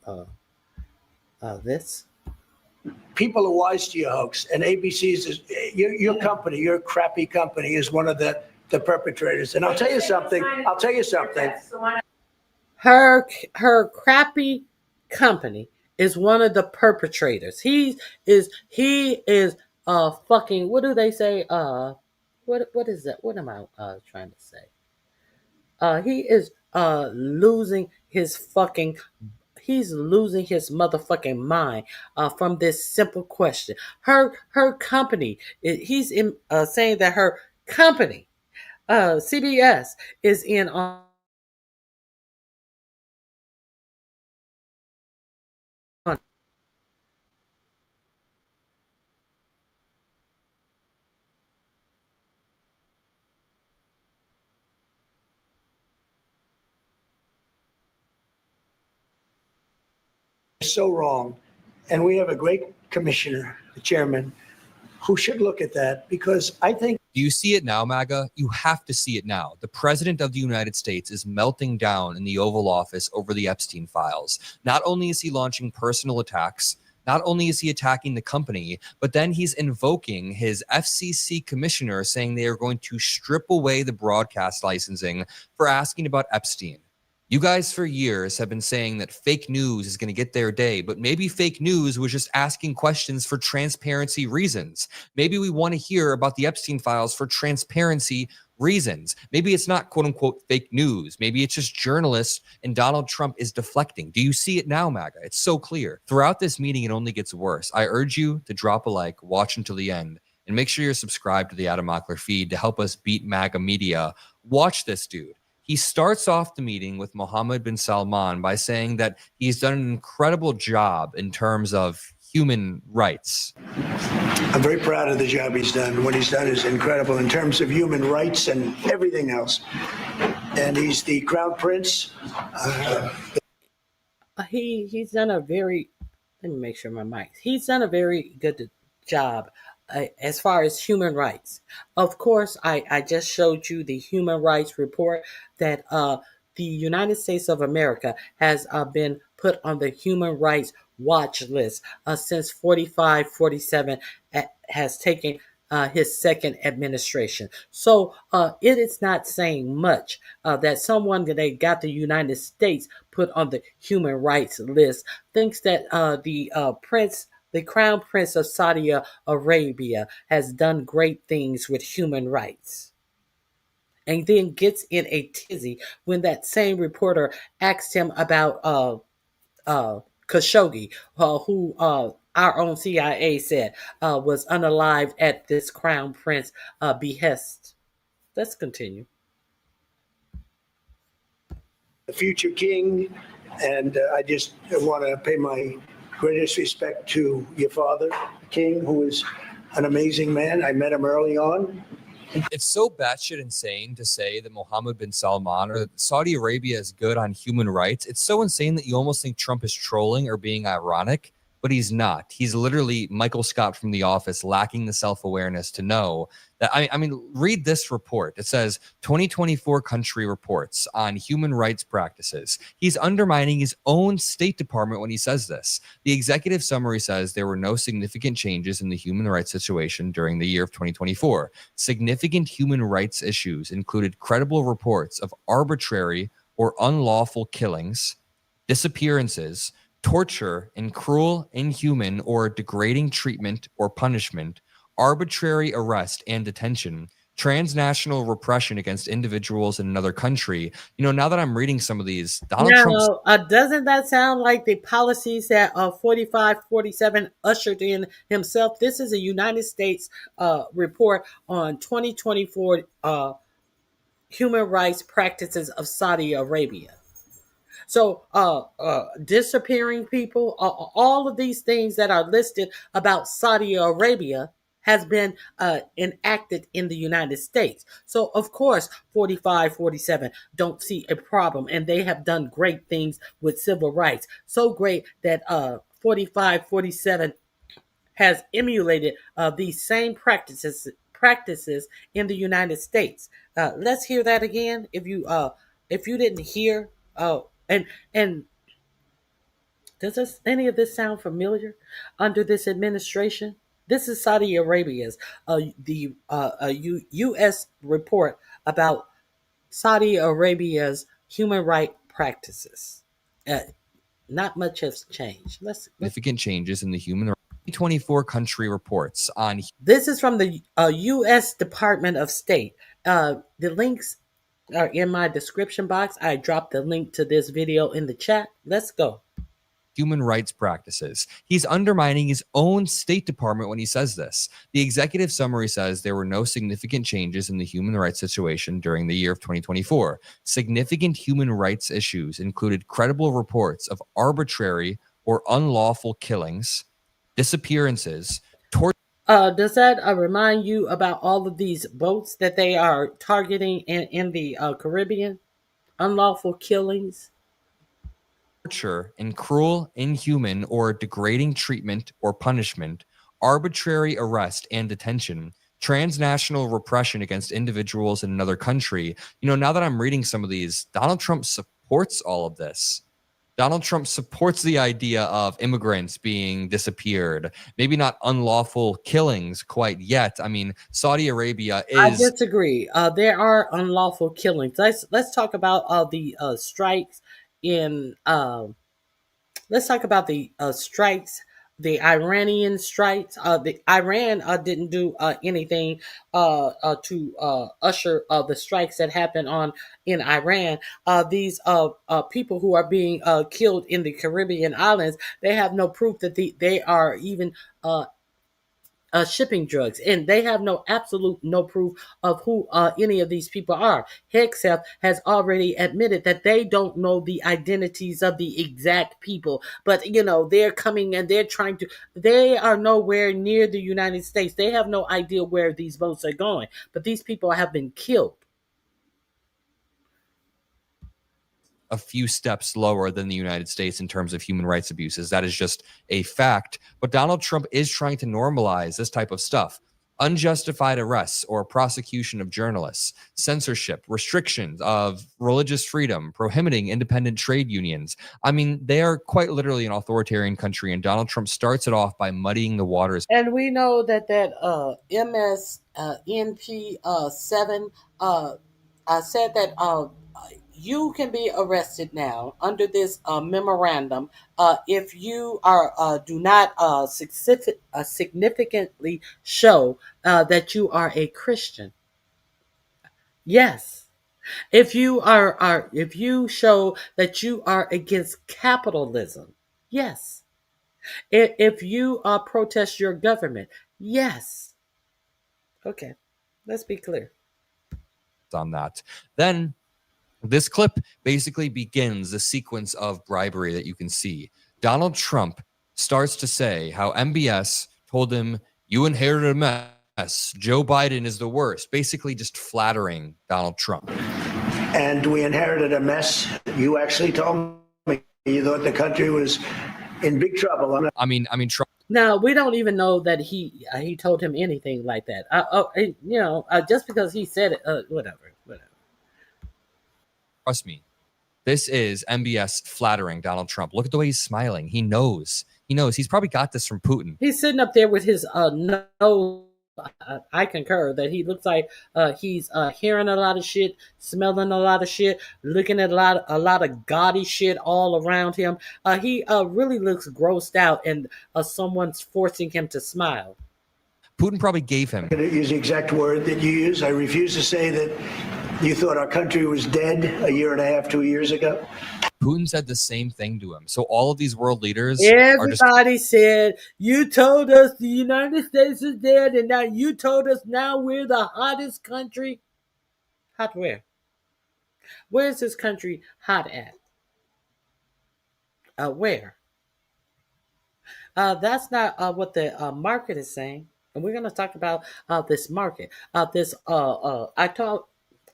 this. People are wise to your hoax. And ABC's is your company, your crappy company, is one of the perpetrators. And I'll tell you something. Her crappy company is one of the perpetrators. He is fucking. What do they say? What is that? What am I trying to say? He is losing his fucking. he's losing his motherfucking mind from this simple question. Her company, he's saying that her company, CBS, is in on so wrong. And we have a great commissioner, the chairman, who should look at that, because I think. Do you see it now, MAGA? You have to see it now. The president of the United States is melting down in the Oval Office over the Epstein files. Not only is he launching personal attacks, not only is he attacking the company, but then he's invoking his FCC commissioner, saying they are going to strip away the broadcast licensing for asking about Epstein. You guys for years have been saying that fake news is going to get their day, but maybe fake news was just asking questions for transparency reasons. Maybe we want to hear about the Epstein files for transparency reasons. Maybe it's not quote unquote fake news. Maybe it's just journalists and Donald Trump is deflecting. Do you see it now, MAGA? It's so clear. Throughout this meeting, it only gets worse. I urge you to drop a like, watch until the end, and make sure you're subscribed to the Adam Mockler feed to help us beat MAGA media. Watch this dude. He starts off the meeting with Mohammed bin Salman by saying that he's done an incredible job in terms of human rights. I'm very proud of the job he's done. What he's done is incredible in terms of human rights and everything else. And he's the crown prince. He's done a very, let me make sure my mic. He's done a very good job as far as human rights. Of course, I just showed you the human rights report that the United States of America has been put on the human rights watch list since 45-47 has taken his second administration. So it is not saying much that someone that they got the United States put on the human rights list thinks that the Crown Prince of Saudi Arabia has done great things with human rights. And then gets in a tizzy when that same reporter asked him about Khashoggi, who our own CIA said was unalived at this Crown Prince behest. Let's continue. The future king, and I just want to pay my greatest respect to your father, King, who is an amazing man. I met him early on. It's so batshit insane to say that Mohammed bin Salman or that Saudi Arabia is good on human rights. It's so insane that you almost think Trump is trolling or being ironic, but he's not. He's literally Michael Scott from The Office, lacking the self-awareness to know that. I mean, read this report. It says 2024 country reports on human rights practices. He's undermining his own State Department when he says this. The executive summary says there were no significant changes in the human rights situation during the year of 2024. Significant human rights issues included credible reports of arbitrary or unlawful killings, disappearances, torture, and cruel, inhuman, or degrading treatment or punishment, arbitrary arrest and detention, transnational repression against individuals in another country. You know, now that I'm reading some of these, Donald Trump. Doesn't that sound like the policies that 45-47 ushered in himself? This is a United States report on 2024 human rights practices of Saudi Arabia. So disappearing people, all of these things that are listed about Saudi Arabia has been enacted in the United States. So, of course, 45-47 don't see a problem, and they have done great things with civil rights. So great that 45-47 has emulated these same practices in the United States. Let's hear that again. If you didn't hear, and does any of this sound familiar under this administration? This is Saudi Arabia's U.S. report about Saudi Arabia's human rights practices. Not much has changed. Significant changes in the human rights. 24 country reports on. This is from the U.S. Department of State. The links are in my description box. I dropped the link to this video in the chat. Let's go. human rights practices. He's undermining his own State Department when he says this. The executive summary says there were no significant changes in the human rights situation during the year of 2024. Significant human rights issues included credible reports of arbitrary or unlawful killings, disappearances, torture. Does that remind you about all of these boats that they are targeting in the Caribbean? Unlawful killings? And cruel, inhuman, or degrading treatment or punishment, arbitrary arrest and detention, transnational repression against individuals in another country. Now that I'm reading some of these, Donald Trump supports all of this. Donald Trump supports the idea of immigrants being disappeared. Maybe not unlawful killings quite yet. I mean, Saudi Arabia is. I disagree. There are unlawful killings. Let's talk about the strikes in. Let's talk about the strikes. The Iranian strikes. The Iran didn't do anything to usher the strikes that happened in Iran. These people who are being killed in the Caribbean islands, they have no proof that they are even shipping drugs, and they have no proof of who any of these people are. Hegseth has already admitted that they don't know the identities of the exact people, but they're coming and they are nowhere near the United States. They have no idea where these boats are going, but these people have been killed. A few steps lower than the United States in terms of human rights abuses. That is just a fact. But Donald Trump is trying to normalize this type of stuff. Unjustified arrests or prosecution of journalists, censorship, restrictions of religious freedom, prohibiting independent trade unions. I mean, they are quite literally an authoritarian country, and Donald Trump starts it off by muddying the waters. And we know that MSNP 7 said that you can be arrested now under this memorandum if you do not significantly show that you are a Christian. Yes, if you show that you are against capitalism. Yes, if you protest your government. Yes. Okay, let's be clear on that. Then this clip basically begins the sequence of bribery that you can see. Donald Trump starts to say how MBS told him, "You inherited a mess. Joe Biden is the worst," basically just flattering Donald Trump. And we inherited a mess. You actually told me you thought the country was in big trouble. I mean, Trump. Now, we don't even know that he told him anything like that. Just because he said it, whatever. Trust me, this is MBS flattering Donald Trump. Look at the way he's smiling. He knows. He's probably got this from Putin. He's sitting up there with his nose. I concur that he looks like he's hearing a lot of shit, smelling a lot of shit, looking at a lot of gaudy shit all around him. He really looks grossed out, and someone's forcing him to smile. Putin probably gave him. I'm going to use the exact word that you use. I refuse to say that you thought our country was dead a year and a half, 2 years ago. Putin said the same thing to him. So all of these world leaders Everybody said, you told us the United States is dead, and now you told us now we're the hottest country. Hot where? Where is this country hot at? Where? That's not what the market is saying. And we're going to talk about this market.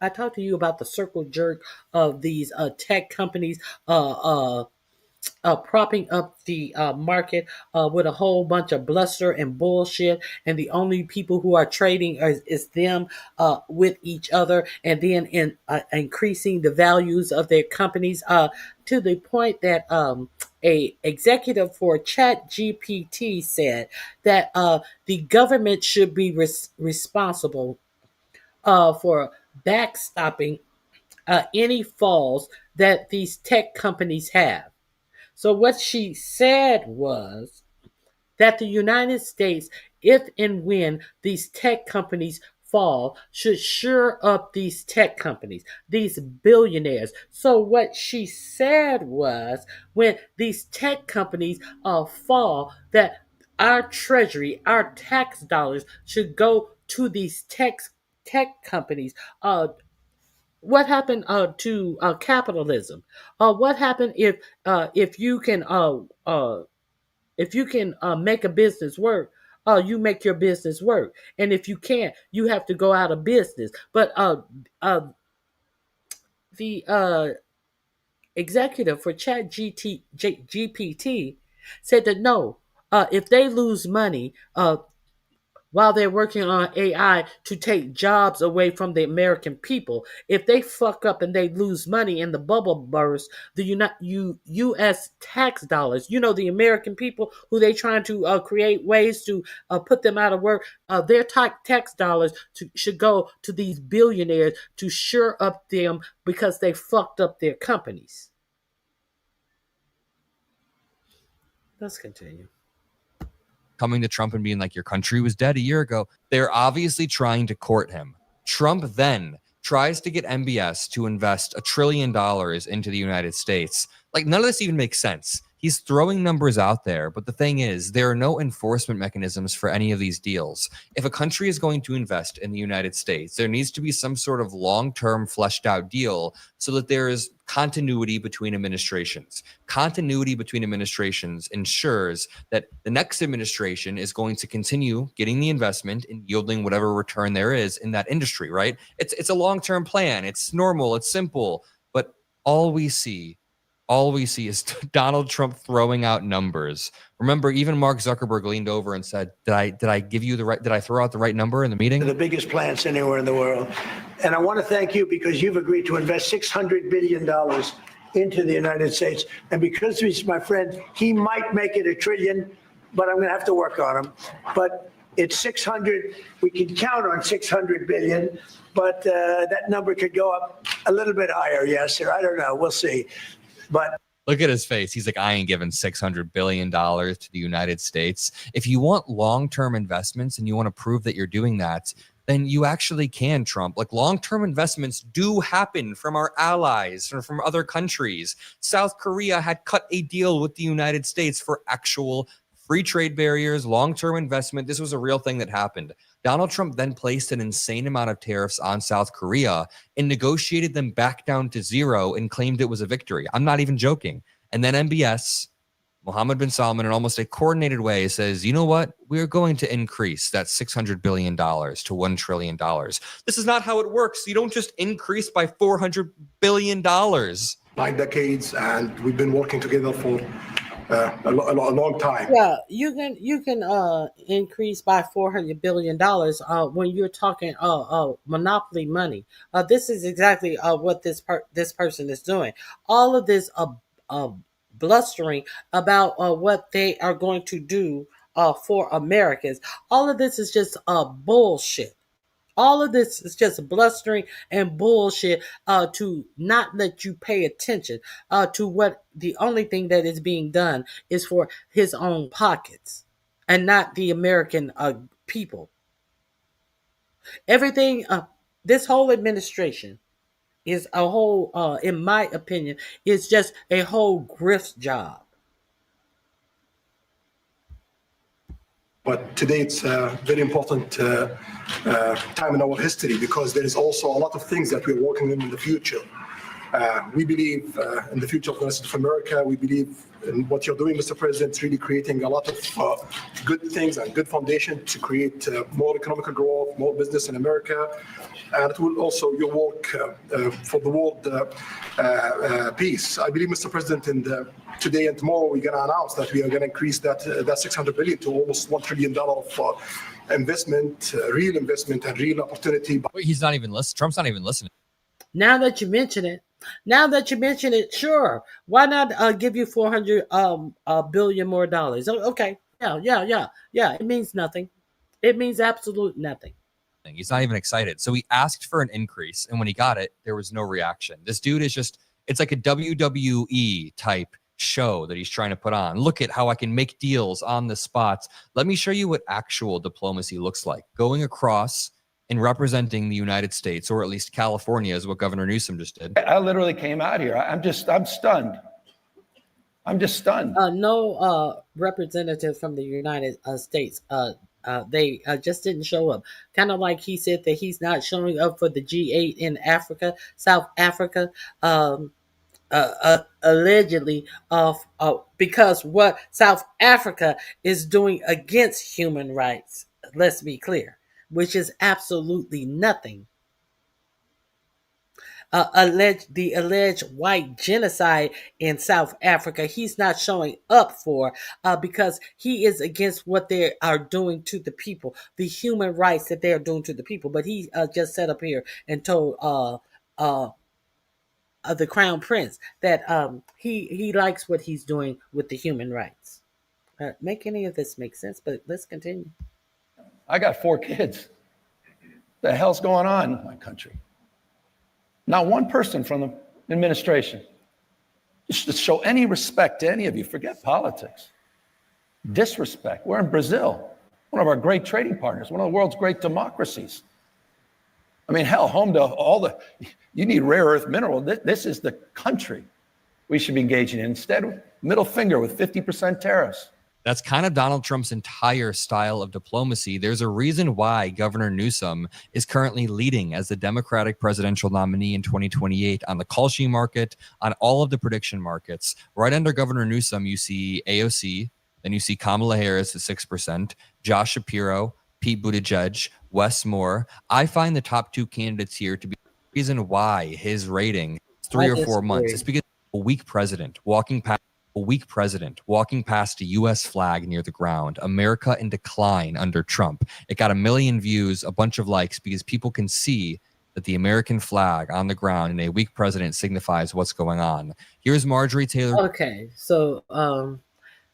I talked to you about the circle jerk of these tech companies propping up the market with a whole bunch of bluster and bullshit, and the only people who are trading is them with each other, and then increasing the values of their companies to the point that a executive for ChatGPT said that the government should be responsible for backstopping any falls that these tech companies have. So what she said was that the United States, if and when these tech companies fall should shore up these tech companies, these billionaires. So what she said was, when these tech companies fall, that our treasury, our tax dollars should go to these tech companies. What happened to capitalism? What happened if you can make a business work? You make your business work, and if you can't, you have to go out of business. But the executive for GPT said that no, if they lose money, while they're working on AI to take jobs away from the American people, if they fuck up and they lose money and the bubble bursts, the U.S. tax dollars, the American people who they trying to create ways to put them out of work, their tax dollars should go to these billionaires to shore up them because they fucked up their companies. Let's continue. Coming to Trump and being like, your country was dead a year ago. They're obviously trying to court him. Trump then tries to get MBS to invest $1 trillion into the United States. Like, none of this even makes sense. He's throwing numbers out there, but the thing is, there are no enforcement mechanisms for any of these deals. If a country is going to invest in the United States, there needs to be some sort of long-term fleshed out deal so that there is continuity between administrations. Continuity between administrations ensures that the next administration is going to continue getting the investment and yielding whatever return there is in that industry, right? It's a long-term plan. It's normal. It's simple. But all we see is Donald Trump throwing out numbers. Remember, even Mark Zuckerberg leaned over and said, did I throw out the right number in the meeting? The biggest plants anywhere in the world. And I want to thank you because you've agreed to invest $600 billion into the United States. And because he's my friend, he might make it $1 trillion, but I'm going to have to work on him. But it's 600. We can count on 600 billion, but that number could go up a little bit higher. Yes, or I don't know. We'll see. But look at his face. He's like, I ain't giving $600 billion to the United States. If you want long-term investments and you want to prove that you're doing that, then you actually can, Trump. Like, long-term investments do happen from our allies or from other countries. South Korea had cut a deal with the United States for actual free trade barriers, long-term investment. This was a real thing that happened. Donald Trump then placed an insane amount of tariffs on South Korea and negotiated them back down to zero and claimed it was a victory. I'm not even joking. And then MBS, Mohammed bin Salman, in almost a coordinated way, says, you know what? We're going to increase that $600 billion to $1 trillion. This is not how it works. You don't just increase by $400 billion. 9 decades, and we've been working together for a long time. Yeah, you can increase by $400 billion when you're talking monopoly money. This is exactly what this person is doing. All of this blustering about what they are going to do for Americans. All of this is just bullshit. All of this is just blustering and bullshit to not let you pay attention to what the only thing that is being done is for his own pockets and not the American people. Everything, this whole administration is a whole, in my opinion, is just a whole grift job. But today it's a very important time in our history because there is also a lot of things that we're working on in the future. We believe in the future of the rest of America. We believe in what you're doing, Mr. President, really creating a lot of good things and good foundation to create more economic growth, more business in America. And it will also your work for the world peace. I believe, Mr. President, today and tomorrow we're going to announce that we are going to increase that $600 billion to almost $1 trillion of investment, real investment and real opportunity. Wait, he's not even listening. Trump's not even listening. Now that you mention it, sure. Why not give you $400 billion more dollars? Okay, yeah. It means nothing. It means absolute nothing. He's not even excited. So he asked for an increase, and when he got it, there was no reaction. This dude is it's like a WWE type show that he's trying to put on. Look at how I can make deals on the spots. Let me show you what actual diplomacy looks like. Going across in representing the United States, or at least California, is what Governor Newsom just did. I literally came out here. I'm stunned. I'm just stunned. No representatives from the United States. They just didn't show up. Kind of like he said that he's not showing up for the G8 in Africa, South Africa, allegedly, because what South Africa is doing against human rights. Let's be clear, which is absolutely nothing. The alleged white genocide in South Africa, he's not showing up for because he is against what they are doing to the people, the human rights that they are doing to the people. But he just sat up here and told the Crown Prince that he likes what he's doing with the human rights. Make any of this make sense? But let's continue. I got 4 kids. The hell's going on in my country? Not one person from the administration just to show any respect to any of you. Forget politics. Disrespect. We're in Brazil, one of our great trading partners, one of the world's great democracies. I mean, hell, home to you need rare earth mineral. This is the country we should be engaging in. Instead, middle finger with 50% tariffs. That's kind of Donald Trump's entire style of diplomacy. There's a reason why Governor Newsom is currently leading as the Democratic presidential nominee in 2028 on the call sheet market, on all of the prediction markets. Right under Governor Newsom, you see AOC, then you see Kamala Harris at 6%, Josh Shapiro, Pete Buttigieg, Wes Moore. I find the top 2 candidates here to be the reason why his rating is 3 or 4 months. It's because a weak president walking past a U.S. flag near the ground. America in decline under Trump. It got 1 million views, a bunch of likes, because people can see that the American flag on the ground and a weak president signifies what's going on. Here's Marjorie Taylor. Okay, so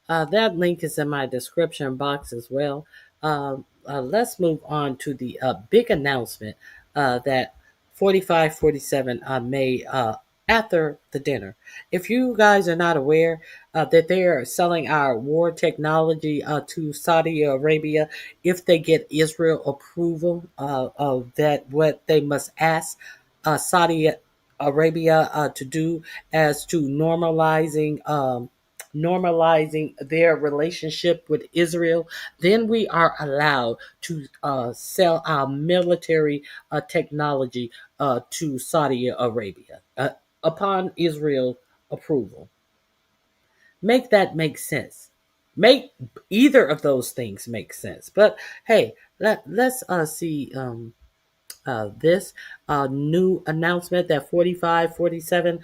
that link is in my description box as well. Let's move on to the big announcement that 4547 made after the dinner. If you guys are not aware that they are selling our war technology to Saudi Arabia, if they get Israel approval of that, what they must ask Saudi Arabia to do as to normalizing their relationship with Israel, then we are allowed to sell our military technology to Saudi Arabia upon Israel approval. Make that make sense. Make either of those things make sense. But hey, let's see this new announcement that 4547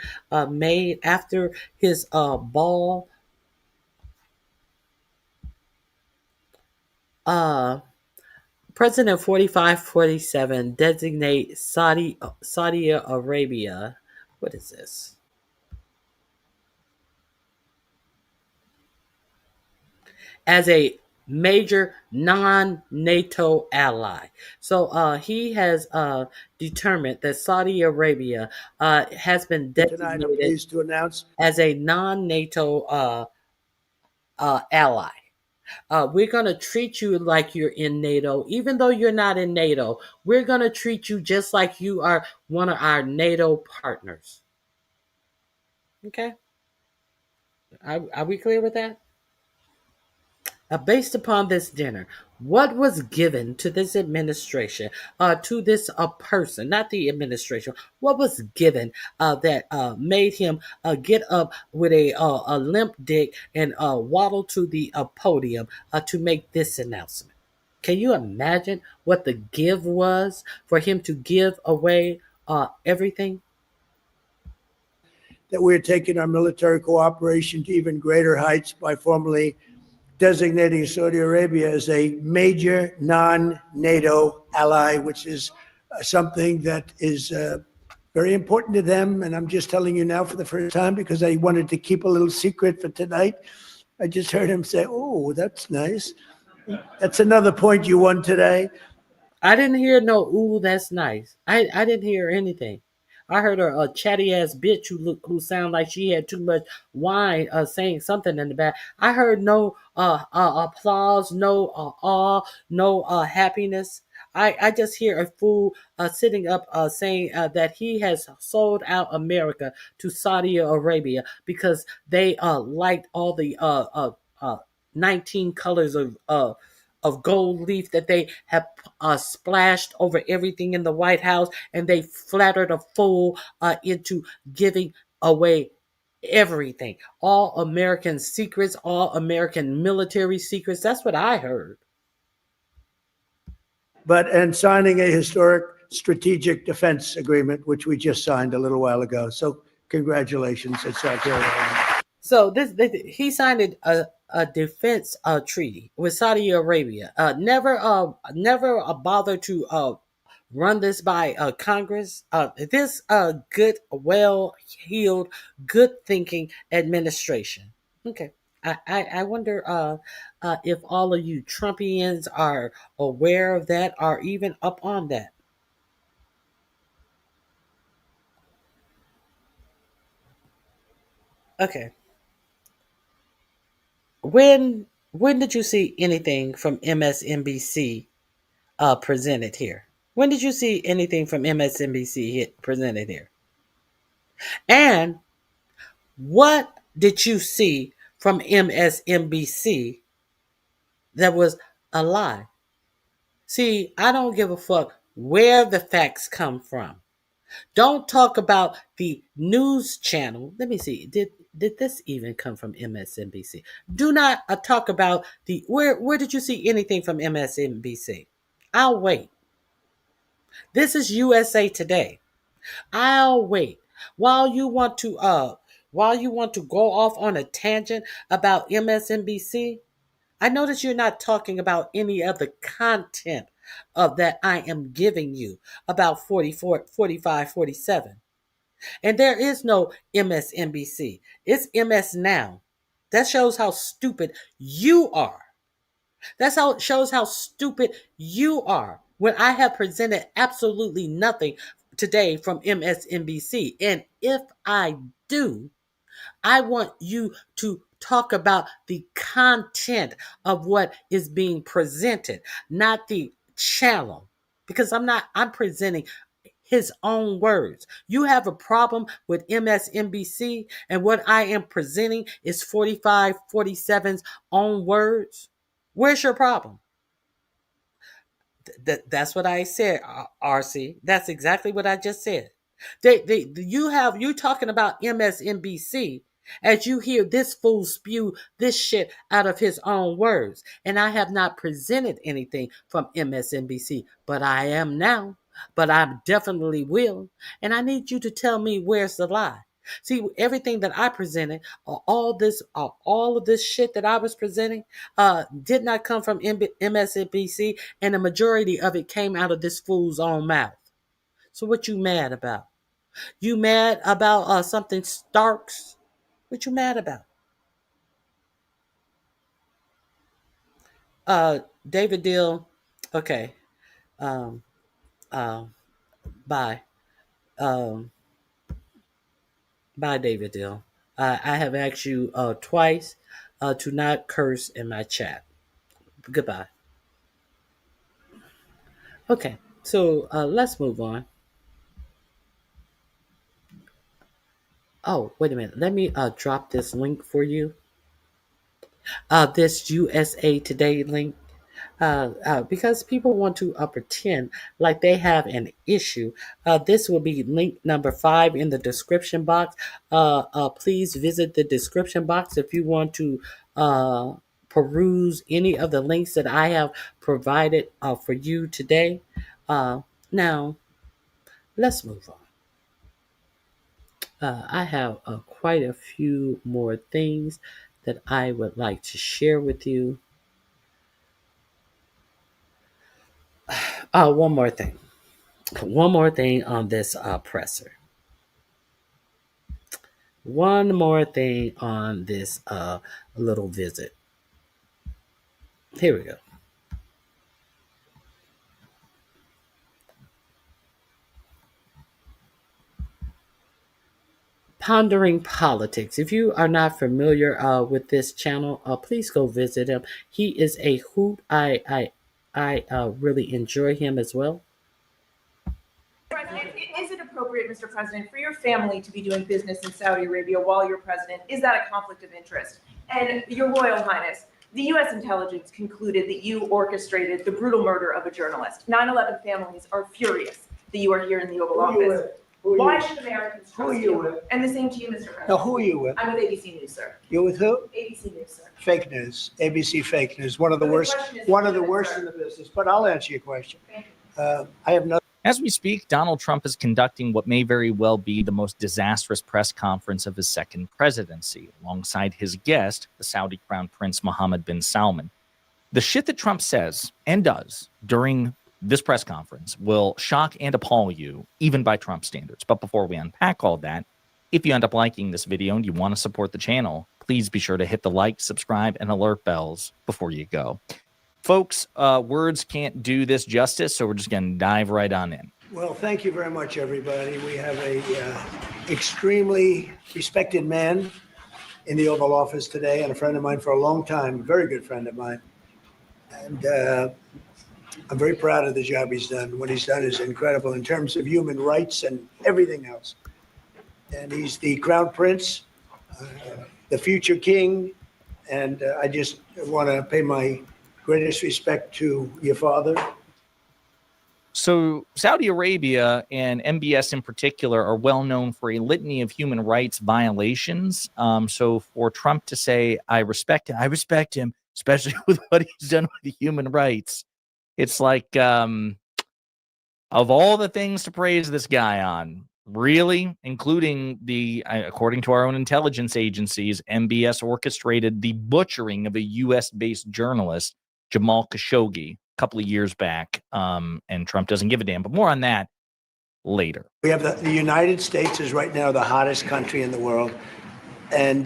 made after his ball. President 4547 designate Saudi Arabia. What is this? As a major non-NATO ally. So he has determined that Saudi Arabia has been designated to announce as a non-NATO ally. We're going to treat you like you're in NATO, even though you're not in NATO. We're going to treat you just like you are one of our NATO partners. Okay? Are we clear with that? Based upon this dinner, what was given to this administration, to this person, not the administration, what was given that made him get up with a limp dick and waddle to the podium to make this announcement? Can you imagine what the give was for him to give away everything? that we're taking our military cooperation to even greater heights by formally designating Saudi Arabia as a major non-NATO ally, which is something that is very important to them. And I'm just telling you now for the first time because I wanted to keep a little secret for tonight. I just heard him say, "Oh, that's nice." That's another point you won today. I didn't hear no, "Ooh, that's nice." I didn't hear anything. I heard a chatty ass bitch who sounded like she had too much wine saying something in the back. I heard no applause, no awe, no happiness. I just hear a fool sitting up saying that he has sold out America to Saudi Arabia because they liked all the 19 colors of gold leaf that they have splashed over everything in the White House, and they flattered a fool into giving away everything, all American secrets, all American military secrets. That's what I heard. And signing a historic strategic defense agreement, which we just signed a little while ago. So congratulations, it's South Carolina. So he signed a defense treaty with Saudi Arabia. Never bothered to run this by Congress. This good, well-heeled, good-thinking administration. Okay. I wonder if all of you Trumpians are aware of that, or even up on that. Okay. When did you see anything from MSNBC presented here? When did you see anything from MSNBC presented here? And what did you see from MSNBC that was a lie? See, I don't give a fuck where the facts come from. Don't talk about the news channel. Let me see. Did this even come from MSNBC? Do not talk about the where did you see anything from MSNBC? I'll wait. This is USA Today. I'll wait. While you want to go off on a tangent about MSNBC, I notice you're not talking about any of the content of that I am giving you about 44, 45, 47. And there is no MSNBC. It's MS Now. That shows how stupid you are. That's how it shows how stupid you are. When I have presented absolutely nothing today from MSNBC. And if I do, I want you to talk about the content of what is being presented, not the channel. Because I'm presenting his own words. You have a problem with MSNBC, and what I am presenting is 45, 47's own words. Where's your problem? That's what I said, RC. That's exactly what I just said. You talking about MSNBC as you hear this fool spew this shit out of his own words. And I have not presented anything from MSNBC, but I am now. But I definitely will. And I need you to tell me where's the lie. See, everything that I presented, all of this shit that I was presenting, did not come from MSNBC, and the majority of it came out of this fool's own mouth. So what you mad about? You mad about something Starks? What you mad about? David Deal. Okay. Bye. Bye, David Deal. I have asked you twice to not curse in my chat. Goodbye. Okay, so let's move on. Oh, wait a minute. Let me drop this link for you. This USA Today link. Because people want to pretend like they have an issue. This will be link number 5 in the description box. Please visit the description box if you want to peruse any of the links that I have provided for you today. Now, let's move on. I have quite a few more things that I would like to share with you. One more thing. One more thing on this presser. One more thing on this little visit. Here we go. Pondering Politics. If you are not familiar with this channel, please go visit him. He is a hoot. I I really enjoy him as well. President, is it appropriate, Mr. President, for your family to be doing business in Saudi Arabia while you're president? Is that a conflict of interest? And Your Royal Highness, the U.S. intelligence concluded that you orchestrated the brutal murder of a journalist. 9/11 families are furious that you are here in the Oval Office. Why should Americans trust you? And the same to you, Mr. President. Now, who are you with? I'm with ABC News, sir. You're with who? ABC News, sir. Fake news, ABC fake news, one of the But the worst, question is one of the legitimate, worst sir. in the business. But I'll answer your question. Thank you. I have no. As we speak, Donald Trump is conducting what may very well be the most disastrous press conference of his second presidency, alongside his guest, the Saudi Crown Prince Mohammed bin Salman. The shit that Trump says and does during this press conference will shock and appall you, even by Trump standards. But before we unpack all that, if you end up liking this video and you want to support the channel, please be sure to hit the like, subscribe, and alert bells before you go. Folks, words can't do this justice, so we're just going to dive right on in. Well, thank you very much, everybody. We have a extremely respected man in the Oval Office today, and a friend of mine for a long time, a very good friend of mine. And I'm very proud of the job he's done. What he's done is incredible in terms of human rights and everything else. And he's the Crown Prince, the future king, and I just want to pay my greatest respect to your father. So Saudi Arabia and MBS in particular are well known for a litany of human rights violations. So for Trump to say, I respect him, especially with what he's done with human rights, it's like, of all the things to praise this guy on, really, including according to our own intelligence agencies, MBS orchestrated the butchering of a U.S.-based journalist, Jamal Khashoggi, a couple of years back, and Trump doesn't give a damn. But more on that later. We have the United States is right now the hottest country in the world. And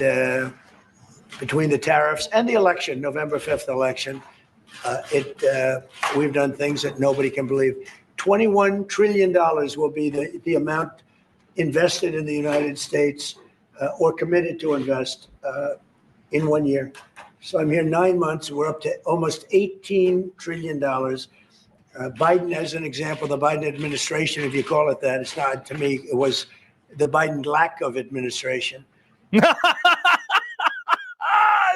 between the tariffs and the election, November 5th election, we've done things that nobody can believe. $21 trillion will be the amount invested in the United States or committed to invest in 1 year. So I'm here 9 months. We're up to almost $18 trillion. Biden, as an example, the Biden administration, if you call it that, it's not, to me, it was the Biden lack of administration.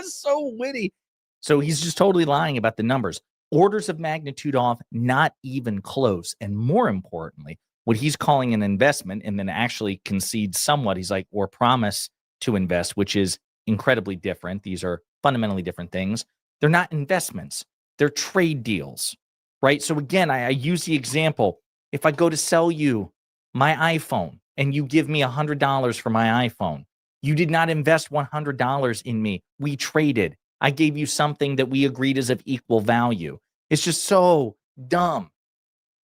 So witty. So he's just totally lying about the numbers. Orders of magnitude off, not even close. And more importantly, what he's calling an investment and then actually concedes somewhat. He's like, or promise to invest, which is incredibly different. These are fundamentally different things. They're not investments. They're trade deals, right? So again, I use the example. If I go to sell you my iPhone and you give me $100 for my iPhone, you did not invest $100 in me. We traded. I gave you something that we agreed is of equal value. It's just so dumb.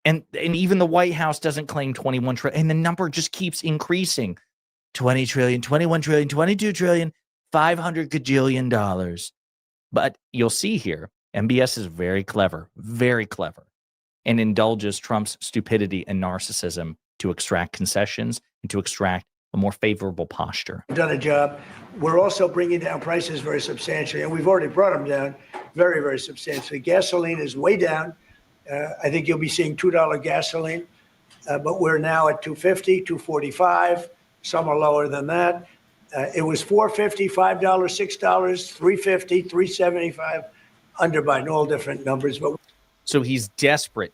And even the White House doesn't claim 21 trillion. And the number just keeps increasing. 20 trillion, 21 trillion, 22 trillion, $500 gajillion. But you'll see here, MBS is very clever, and indulges Trump's stupidity and narcissism to extract concessions and to extract a more favorable posture. We've done a job. We're also bringing down prices very substantially, and we've already brought them down very, very substantially. Gasoline is way down. I think you'll be seeing $2 gasoline, but we're now at $2.50, $2.45. Some are lower than that. It was $4.50, $5, $6, $3.50, $3.75, under Biden, all different numbers. But so he's desperate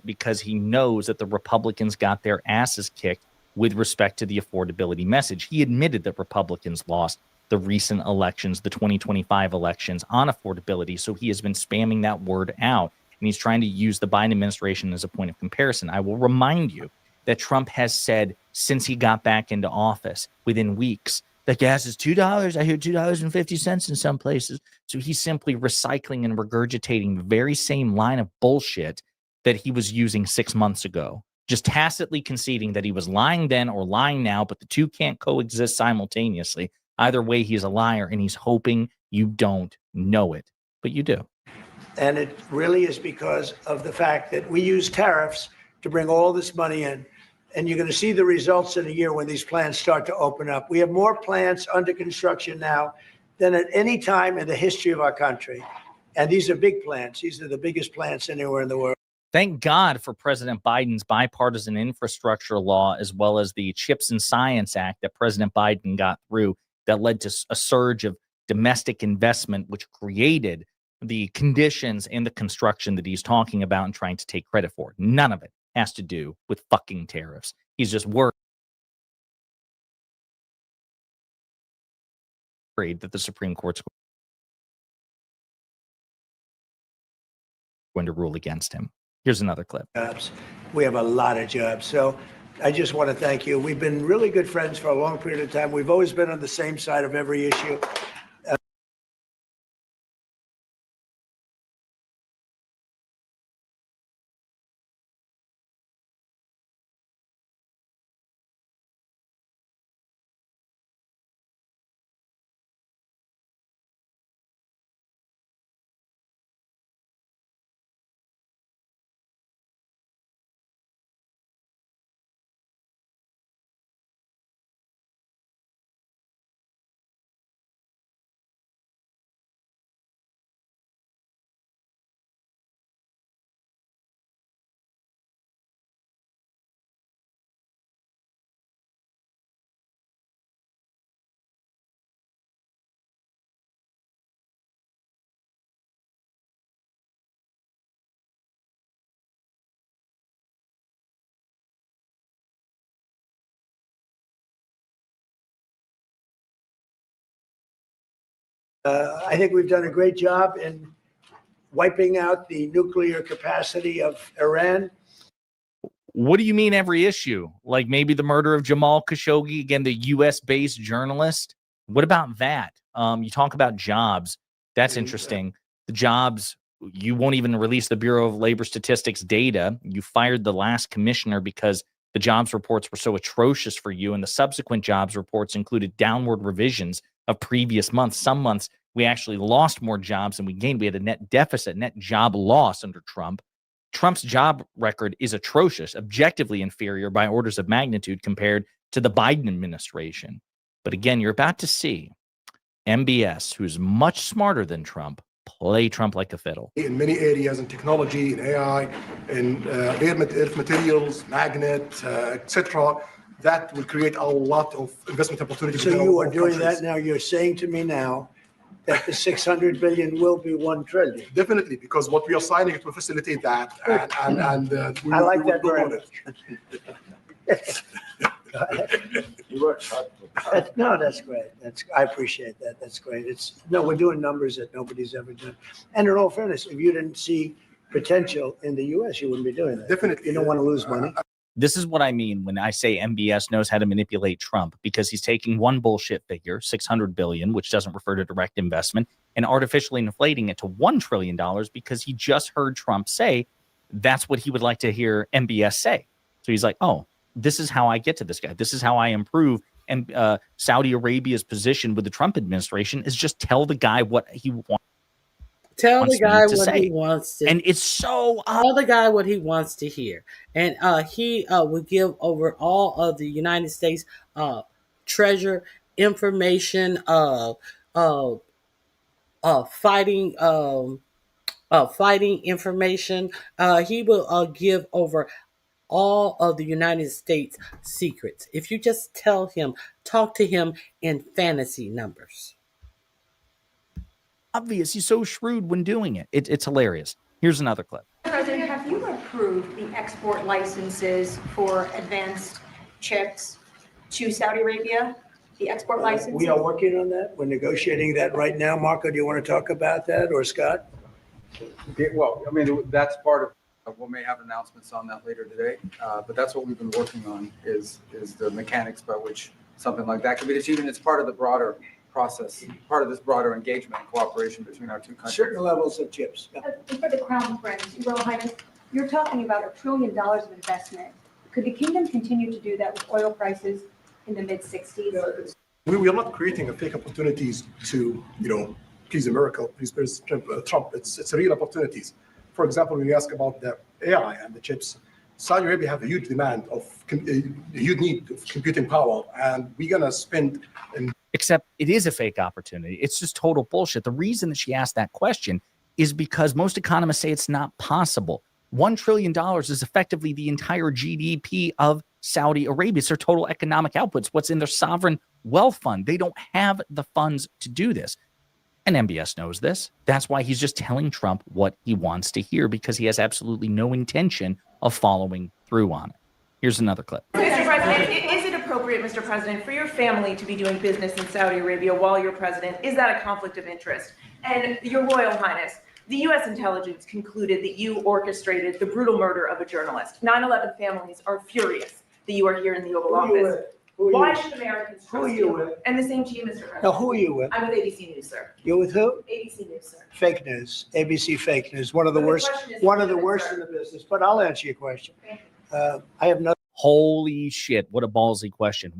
because he knows that the Republicans got their asses kicked with respect to the affordability message. He admitted that Republicans lost the recent elections, the 2025 elections, on affordability. So he has been spamming that word out, and he's trying to use the Biden administration as a point of comparison. I will remind you that Trump has said since he got back into office, within weeks, that gas is $2. I hear $2.50 in some places. So he's simply recycling and regurgitating the very same line of bullshit that he was using 6 months ago, just tacitly conceding that he was lying then or lying now, but the two can't coexist simultaneously. Either way, he's a liar, and he's hoping you don't know it, but you do. And it really is because of the fact that we use tariffs to bring all this money in. And you're going to see the results in a year when these plants start to open up. We have more plants under construction now than at any time in the history of our country. And these are big plants. These are the biggest plants anywhere in the world. Thank God for President Biden's bipartisan infrastructure law, as well as the CHIPS and Science Act that President Biden got through that led to a surge of domestic investment, which created the conditions and the construction that he's talking about and trying to take credit for. None of it has to do with fucking tariffs. He's just worried that the Supreme Court's going to rule against him. Here's another clip. Jobs. We have a lot of jobs. So I just want to thank you. We've been really good friends for a long period of time. We've always been on the same side of every issue. I think we've done a great job in wiping out the nuclear capacity of Iran. What do you mean every issue? Like maybe the murder of Jamal Khashoggi, again, the U.S.-based journalist? What about that? You talk about jobs. That's interesting. The jobs, you won't even release the Bureau of Labor Statistics data. You fired the last commissioner because the jobs reports were so atrocious for you, and the subsequent jobs reports included downward revisions of previous months. Some months we actually lost more jobs than we gained. We had a net deficit, net job loss under Trump. Trump's job record is atrocious, objectively inferior by orders of magnitude compared to the Biden administration. But again, you're about to see MBS, who's much smarter than Trump, play Trump like a fiddle. In many areas, in technology, in AI, in rare earth materials, magnet, etc., that will create a lot of investment opportunities. So you are doing that now. You're saying to me now that the 600 billion will be 1 trillion. Definitely, because what we are signing it will facilitate that. And I like that very much. No, that's great. I appreciate that. That's great. We're doing numbers that nobody's ever done. And in all fairness, if you didn't see potential in the U.S., you wouldn't be doing that. Definitely. You don't want to lose money. This is what I mean when I say MBS knows how to manipulate Trump, because he's taking one bullshit figure, 600 billion, which doesn't refer to direct investment, and artificially inflating it to $1 trillion because he just heard Trump say that's what he would like to hear MBS say. So he's like, oh, this is how I get to this guy. This is how I improve. And Saudi Arabia's position with the Trump administration is just tell the guy what he wants. Tell the guy what he wants to, and it's so tell the guy what he wants to hear, and he will give over all of the United States treasure information, fighting information. He will give over all of the United States secrets if you just talk to him in fantasy numbers. Obvious. He's so shrewd when doing it. It's hilarious. Here's another clip. President, have you approved the export licenses for advanced chips to Saudi Arabia? The export licenses? We are working on that. We're negotiating that right now. Marco, do you want to talk about that, or Scott? Well, I mean, that's part of, we may have announcements on that later today, but that's what we've been working on is the mechanics by which something like that could be achieved. And it's part of the broader process, part of this broader engagement and cooperation between our two countries. Certain levels of chips. Yeah. And for the Crown Prince, Your Royal Highness, you're talking about $1 trillion of investment. Could the kingdom continue to do that with oil prices in the mid-60s? We are not creating a fake opportunities to, please America, please Trump. It's real opportunities. For example, when you ask about the AI and the chips, Saudi Arabia have a huge demand a huge need of computing power, and we're gonna spend. Except it is a fake opportunity. It's just total bullshit. The reason that she asked that question is because most economists say it's not possible. $1 trillion is effectively the entire GDP of Saudi Arabia. It's their total economic output. It's what's in their sovereign wealth fund. They don't have the funds to do this. And MBS knows this. That's why he's just telling Trump what he wants to hear, because he has absolutely no intention of following through on it. Here's another clip. Mr. President, is it appropriate, Mr. President, for your family to be doing business in Saudi Arabia while you're president? Is that a conflict of interest? And Your Royal Highness, the U.S. intelligence concluded that you orchestrated the brutal murder of a journalist. 9/11 families are furious that you are here in the Oval Office. Why should Americans trust you? And the same to you, Mr. President. Now, who are you with? I'm with ABC News, sir. You're with who? ABC News, sir. Fake news, ABC fake news, one of the But the worst, question is one of the legitimate, worst sir. in the business. But I'll answer your question. Thank I have nothing. Holy shit, what a ballsy question.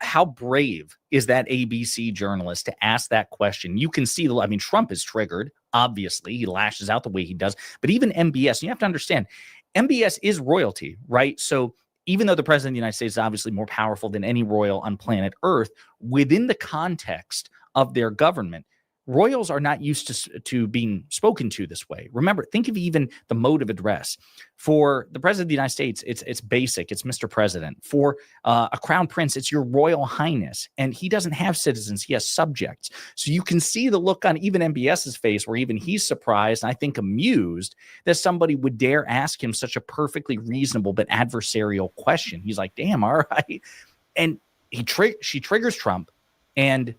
How brave is that ABC journalist to ask that question? You can see, I mean, Trump is triggered, obviously. He lashes out the way he does. But even MBS, you have to understand, MBS is royalty, right? So even though the president of the United States is obviously more powerful than any royal on planet Earth, within the context of their government, royals are not used to being spoken to this way. Remember, think of even the mode of address. For the president of the United States, it's basic. It's Mr. President. For a crown prince, it's your Royal Highness. And he doesn't have citizens. He has subjects. So you can see the look on even MBS's face where even he's surprised, and I think amused, that somebody would dare ask him such a perfectly reasonable but adversarial question. He's like, damn, all right. And she triggers Trump, and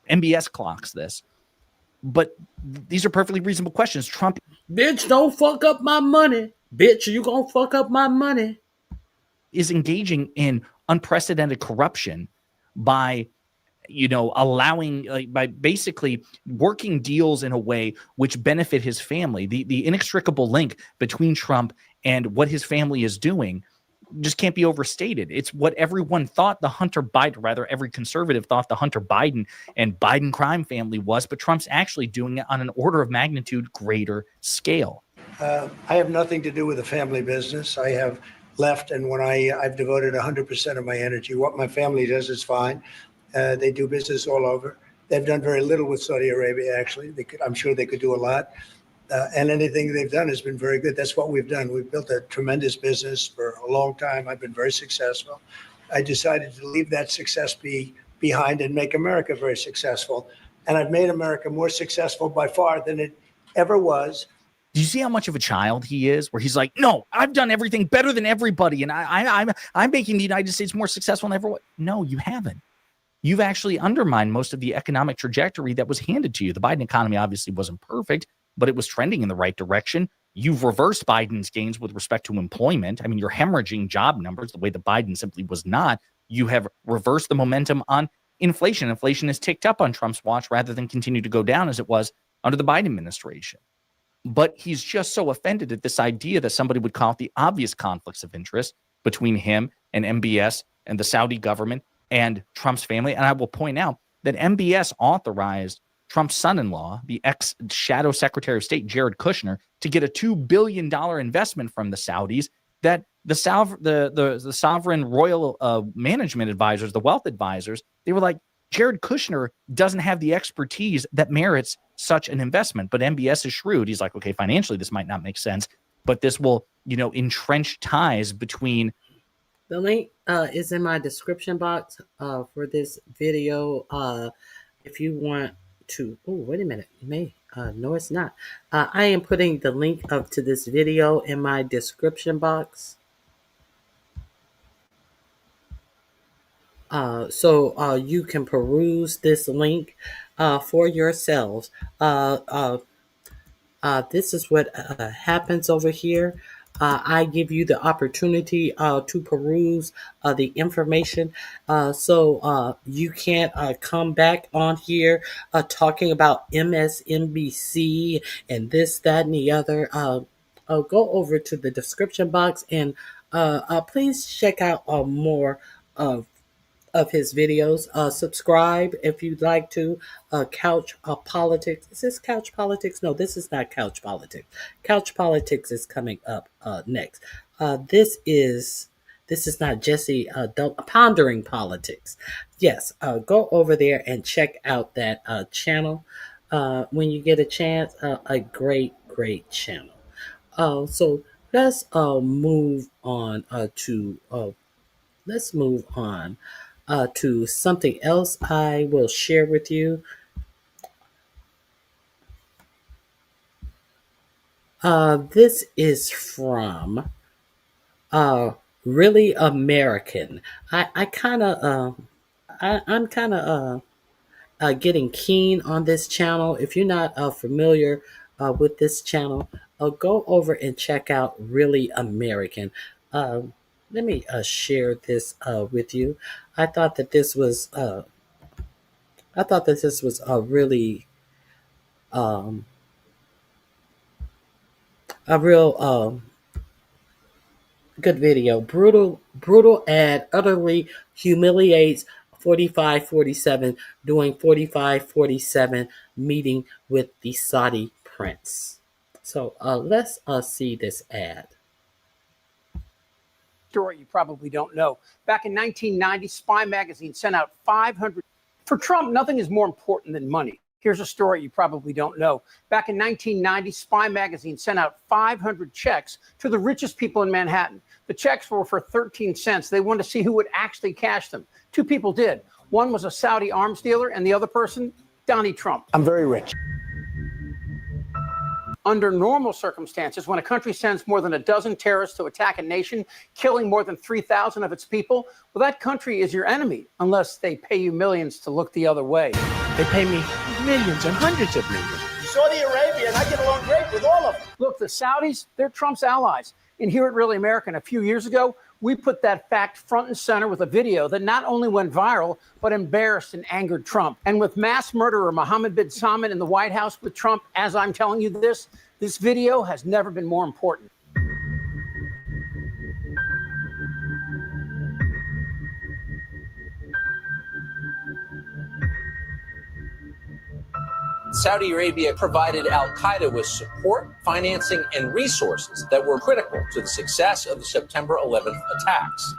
MBS clocks this. But these are perfectly reasonable questions. Trump, Bitch, don't fuck up my money. Bitch, you gonna fuck up my money. is engaging in unprecedented corruption by, allowing, by basically working deals in a way which benefit his family. The inextricable link between Trump and what his family is doing just can't be overstated. It's what everyone thought every conservative thought the Hunter Biden and Biden crime family was, but Trump's actually doing it on an order of magnitude greater scale. I have nothing to do with the family business. I have left, and when I've devoted 100% of my energy. What my family does is fine. They do business all over. They've done very little with Saudi Arabia, actually. I'm sure they could do a lot. And anything they've done has been very good. That's what we've done. We've built a tremendous business for a long time. I've been very successful. I decided to leave that success behind and make America very successful. And I've made America more successful by far than it ever was. Do you see how much of a child he is? Where he's like, no, I've done everything better than everybody, and I'm making the United States more successful than everyone. No, you haven't. You've actually undermined most of the economic trajectory that was handed to you. The Biden economy obviously wasn't perfect, but it was trending in the right direction. You've reversed Biden's gains with respect to employment. I mean, you're hemorrhaging job numbers the way that Biden simply was not. You have reversed the momentum on inflation. Inflation has ticked up on Trump's watch rather than continue to go down as it was under the Biden administration. But he's just so offended at this idea that somebody would call it the obvious conflicts of interest between him and MBS and the Saudi government and Trump's family. And I will point out that MBS authorized Trump's son-in-law, the ex-shadow Secretary of State, Jared Kushner, to get a $2 billion investment from the Saudis that the sovereign royal management advisors, the wealth advisors, they were like, Jared Kushner doesn't have the expertise that merits such an investment. But MBS is shrewd. He's like, okay, financially, this might not make sense, but this will, entrench ties between. The link is in my description box for this video. If you want to, wait a minute, no, it's not. I am putting the link up to this video in my description box. So you can peruse this link for yourselves. This is what happens over here. I give you the opportunity to peruse the information. So you can't come back on here talking about MSNBC and this, that, and the other. Go over to the description box and please check out more of his videos. Subscribe if you'd like to. Couch Politics. Is this Couch Politics? No, this is not Couch Politics. Couch Politics is coming up next. This is not Jesse Pondering Politics. Yes, go over there and check out that channel. when you get a chance. A great, great channel. So let's move on let's move on to something else I will share with you. This is from Really American. I kind of I'm kind of getting keen on this channel. If you're not familiar with this channel, go over and check out Really American. Let me share this with you. I thought that this was a really a real good video. Brutal ad utterly humiliates 4547 doing 4547 meeting with the Saudi prince. So let's see this ad. Story you probably don't know. Back in 1990, Spy magazine sent out 500. For Trump, nothing is more important than money. Here's a story you probably don't know. Back in 1990, Spy magazine sent out 500 checks to the richest people in Manhattan. The checks were for 13 cents. They wanted to see who would actually cash them. Two people did. One was a Saudi arms dealer, and the other person, Donnie Trump. I'm very rich. Under normal circumstances, when a country sends more than a dozen terrorists to attack a nation, killing more than 3,000 of its people, well, that country is your enemy, unless they pay you millions to look the other way. They pay me millions and hundreds of millions. Saudi Arabia, and I get along great with all of them. Look, the Saudis, they're Trump's allies. And here at Really American, a few years ago, we put that fact front and center with a video that not only went viral, but embarrassed and angered Trump. And with mass murderer Mohammed bin Salman in the White House with Trump, as I'm telling you this video has never been more important. Saudi Arabia provided al-Qaeda with support, financing, and resources that were critical to the success of the September 11th attacks.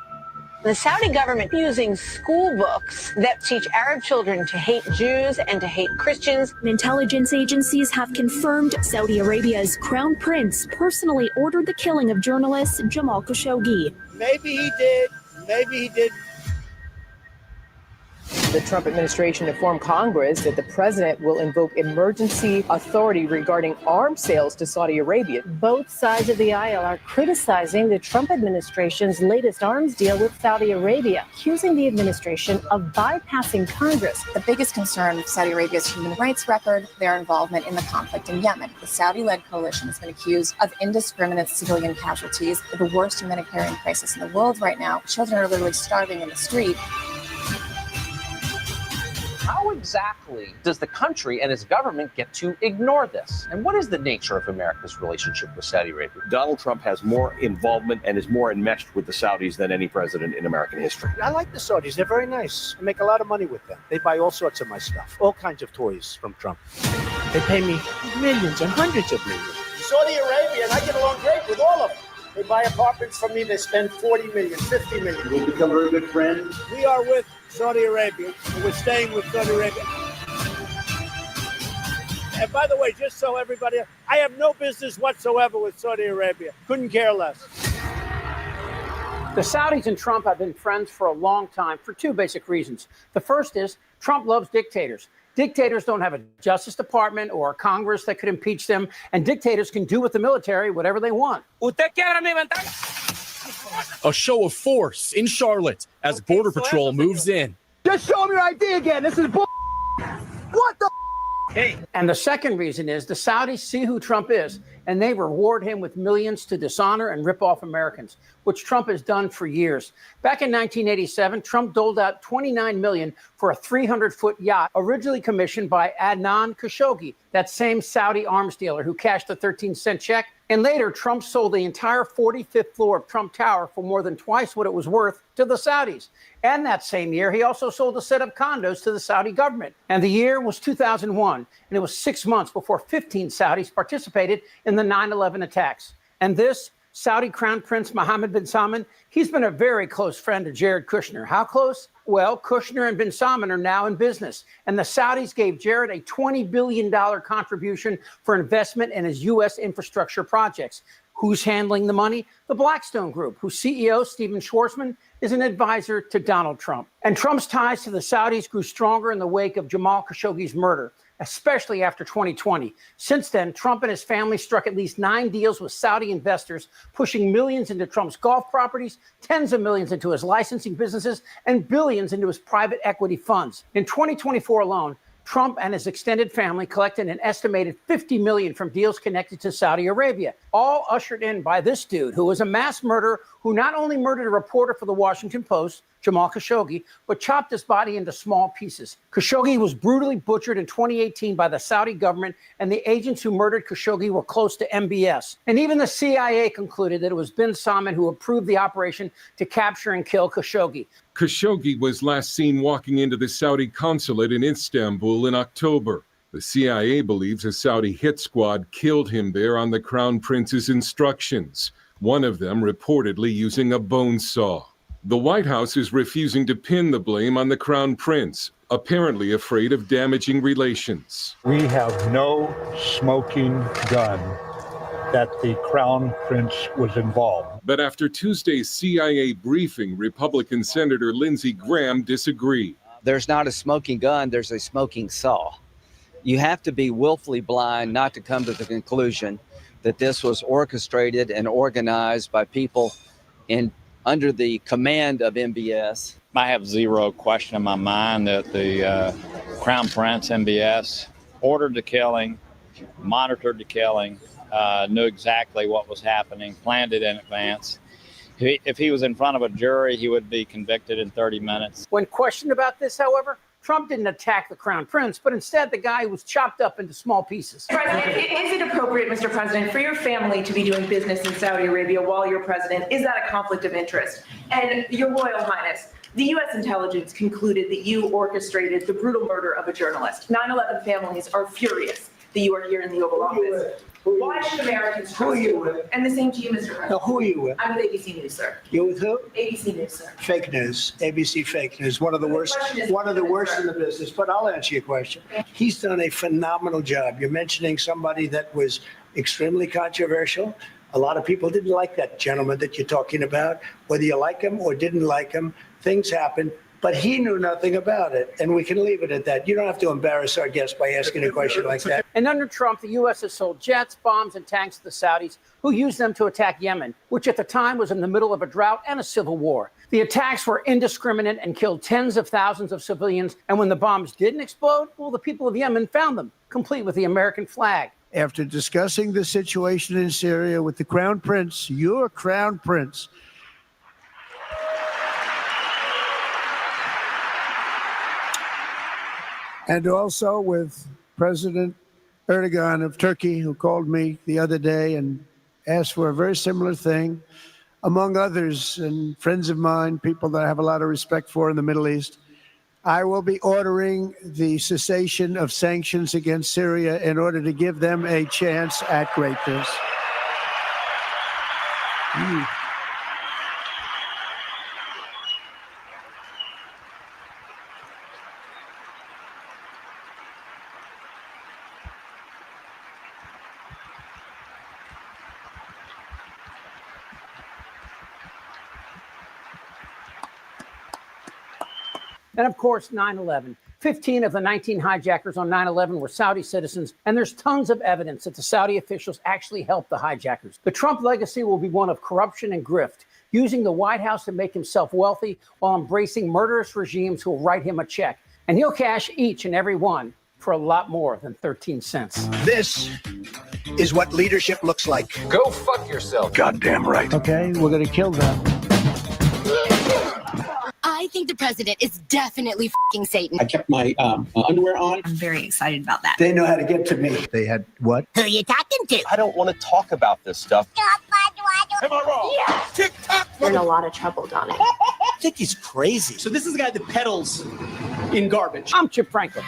The Saudi government using school books that teach Arab children to hate Jews and to hate Christians. Intelligence agencies have confirmed Saudi Arabia's crown prince personally ordered the killing of journalist Jamal Khashoggi. Maybe he did, maybe he didn't. The Trump administration informed Congress that the president will invoke emergency authority regarding arms sales to Saudi Arabia. Both sides of the aisle are criticizing the Trump administration's latest arms deal with Saudi Arabia, accusing the administration of bypassing Congress. The biggest concern of Saudi Arabia's human rights record, their involvement in the conflict in Yemen. The Saudi-led coalition has been accused of indiscriminate civilian casualties, the worst humanitarian crisis in the world right now. Children are literally starving in the street. How exactly does the country and its government get to ignore this? And what is the nature of America's relationship with Saudi Arabia? Donald Trump has more involvement and is more enmeshed with the Saudis than any president in American history. I like the Saudis. They're very nice. I make a lot of money with them. They buy all sorts of my stuff, all kinds of toys from Trump. They pay me millions and hundreds of millions. Saudi Arabia, and I get along great with all of them. They buy apartments from me. They spend 40 million, 50 million. We've become very good friends. We are with Saudi Arabia, and we're staying with Saudi Arabia. And by the way, just so everybody, I have no business whatsoever with Saudi Arabia. Couldn't care less. The Saudis and Trump have been friends for a long time for two basic reasons. The first is Trump loves dictators. Dictators don't have a Justice Department or a Congress that could impeach them, and dictators can do with the military whatever they want. A show of force in Charlotte as Border Patrol moves in. Just show them your ID again. This is bull. What the? Hey. And the second reason is the Saudis see who Trump is, and they reward him with millions to dishonor and rip off Americans, which Trump has done for years. Back in 1987, Trump doled out $29 million for a 300-foot yacht originally commissioned by Adnan Khashoggi, that same Saudi arms dealer who cashed the 13-cent check. And later, Trump sold the entire 45th floor of Trump Tower for more than twice what it was worth to the Saudis. And that same year, he also sold a set of condos to the Saudi government. And the year was 2001, and it was 6 months before 15 Saudis participated in the 9/11 attacks. And this Saudi Crown Prince Mohammed bin Salman, he's been a very close friend of Jared Kushner. How close? Well, Kushner and bin Salman are now in business, and the Saudis gave Jared a $20 billion contribution for investment in his U.S. infrastructure projects. Who's handling the money? The Blackstone Group, whose CEO, Steven Schwarzman, is an advisor to Donald Trump. And Trump's ties to the Saudis grew stronger in the wake of Jamal Khashoggi's murder, especially after 2020. Since then, Trump and his family struck at least 9 deals with Saudi investors, pushing millions into Trump's golf properties, tens of millions into his licensing businesses, and billions into his private equity funds. In 2024 alone, Trump and his extended family collected an estimated $50 million from deals connected to Saudi Arabia, all ushered in by this dude who was a mass murderer who not only murdered a reporter for the Washington Post, Jamal Khashoggi, but chopped his body into small pieces. Khashoggi was brutally butchered in 2018 by the Saudi government, and the agents who murdered Khashoggi were close to MBS. And even the CIA concluded that it was bin Salman who approved the operation to capture and kill Khashoggi. Khashoggi was last seen walking into the Saudi consulate in Istanbul in October. The CIA believes a Saudi hit squad killed him there on the Crown Prince's instructions, one of them reportedly using a bone saw. The White House is refusing to pin the blame on the Crown Prince, apparently afraid of damaging relations. We have no smoking gun that the Crown Prince was involved. But after Tuesday's CIA briefing, Republican Senator Lindsey Graham disagreed. There's not a smoking gun, there's a smoking saw. You have to be willfully blind not to come to the conclusion that this was orchestrated and organized by people under the command of MBS. I have zero question in my mind that the Crown Prince, MBS, ordered the killing, monitored the killing, knew exactly what was happening, planned it in advance. If he was in front of a jury, he would be convicted in 30 minutes. When questioned about this, however, Trump didn't attack the Crown Prince, but instead the guy was chopped up into small pieces. President, is it appropriate, Mr. President, for your family to be doing business in Saudi Arabia while you're president? Is that a conflict of interest? And Your Royal Highness, the U.S. intelligence concluded that you orchestrated the brutal murder of a journalist. 9/11 families are furious that you are here in the Oval Office. Why should Americans trust you? And the same to you, Mr. President. No, who are you with? I'm with ABC News, sir. You with who? ABC News, sir. Fake news, ABC fake news, one of the worst in the business, but I'll answer your question. He's done a phenomenal job. You're mentioning somebody that was extremely controversial. A lot of people didn't like that gentleman that you're talking about. Whether you like him or didn't like him, things happen. But he knew nothing about it, and we can leave it at that. You don't have to embarrass our guest by asking a question like that. And under Trump, the U.S. has sold jets, bombs, and tanks to the Saudis, who used them to attack Yemen, which at the time was in the middle of a drought and a civil war. The attacks were indiscriminate and killed tens of thousands of civilians. And when the bombs didn't explode, well, the people of Yemen found them, complete with the American flag. After discussing the situation in Syria with the Crown Prince, your Crown Prince, and also with President Erdogan of Turkey, who called me the other day and asked for a very similar thing, among others, and friends of mine, people that I have a lot of respect for in the Middle East. I will be ordering the cessation of sanctions against Syria in order to give them a chance at greatness. And of course, 9/11. 15 of the 19 hijackers on 9/11 were Saudi citizens, and there's tons of evidence that the Saudi officials actually helped the hijackers. The Trump legacy will be one of corruption and grift, using the White House to make himself wealthy while embracing murderous regimes who will write him a check. And he'll cash each and every one for a lot more than 13 cents. This is what leadership looks like. Go fuck yourself. Goddamn right. Okay, we're going to kill them. I think the president is definitely f***ing Satan. I kept my underwear on. I'm very excited about that. They know how to get to me. They had what? Who you talking to? I don't want to talk about this stuff. Am I wrong? Yeah. TikTok. We're in a lot of trouble, Donnie. I think he's crazy. So this is the guy that peddles in garbage. I'm Chip Franklin.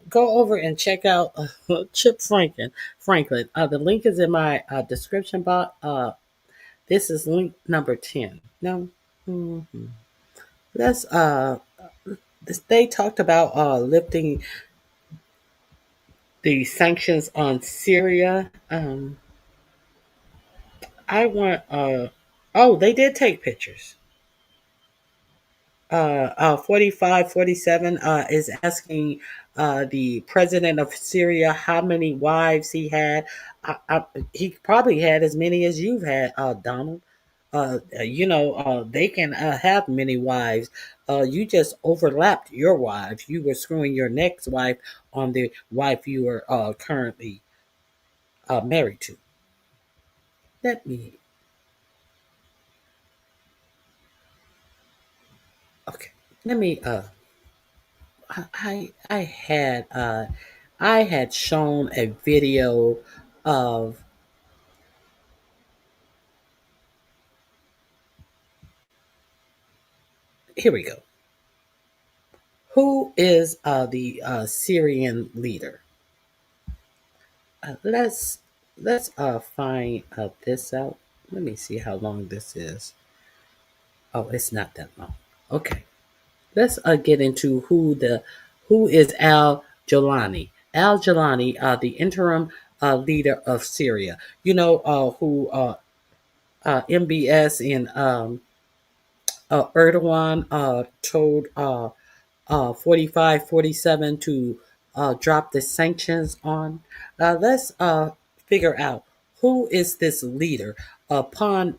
Go over and check out Chip Franklin. The link is in my description box. This is link number 10. No, Mhm. Let's they talked about lifting the sanctions on Syria. I want oh, they did take pictures. 4547 is asking the president of Syria how many wives he had. He probably had as many as you've had, Donald. They can have many wives. You just overlapped your wives. You were screwing your next wife on the wife you were currently married to. Let me. Okay. Let me. I had shown a video of here we go. Who is the Syrian leader? Let's find this out. Let me see how long this is. Oh, it's not that long. Okay, let's get into who is Al Jolani. Al Jolani, the interim leader of Syria. You know who MBS and Erdogan told 4547 to drop the sanctions on. Let's figure out who is this leader upon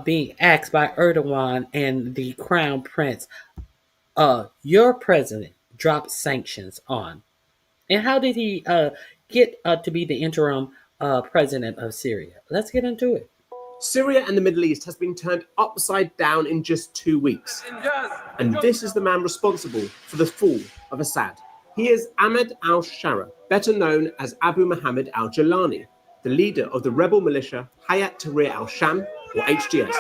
being asked by Erdogan and the Crown Prince, your president dropped sanctions on. And how did he get to be the interim president of Syria? Let's get into it. Syria and the Middle East has been turned upside down in just 2 weeks. And this is the man responsible for the fall of Assad. He is Ahmed al-Shara, better known as Abu Muhammad al-Jilani, the leader of the rebel militia Hayat Tahrir al-Sham, or HTS.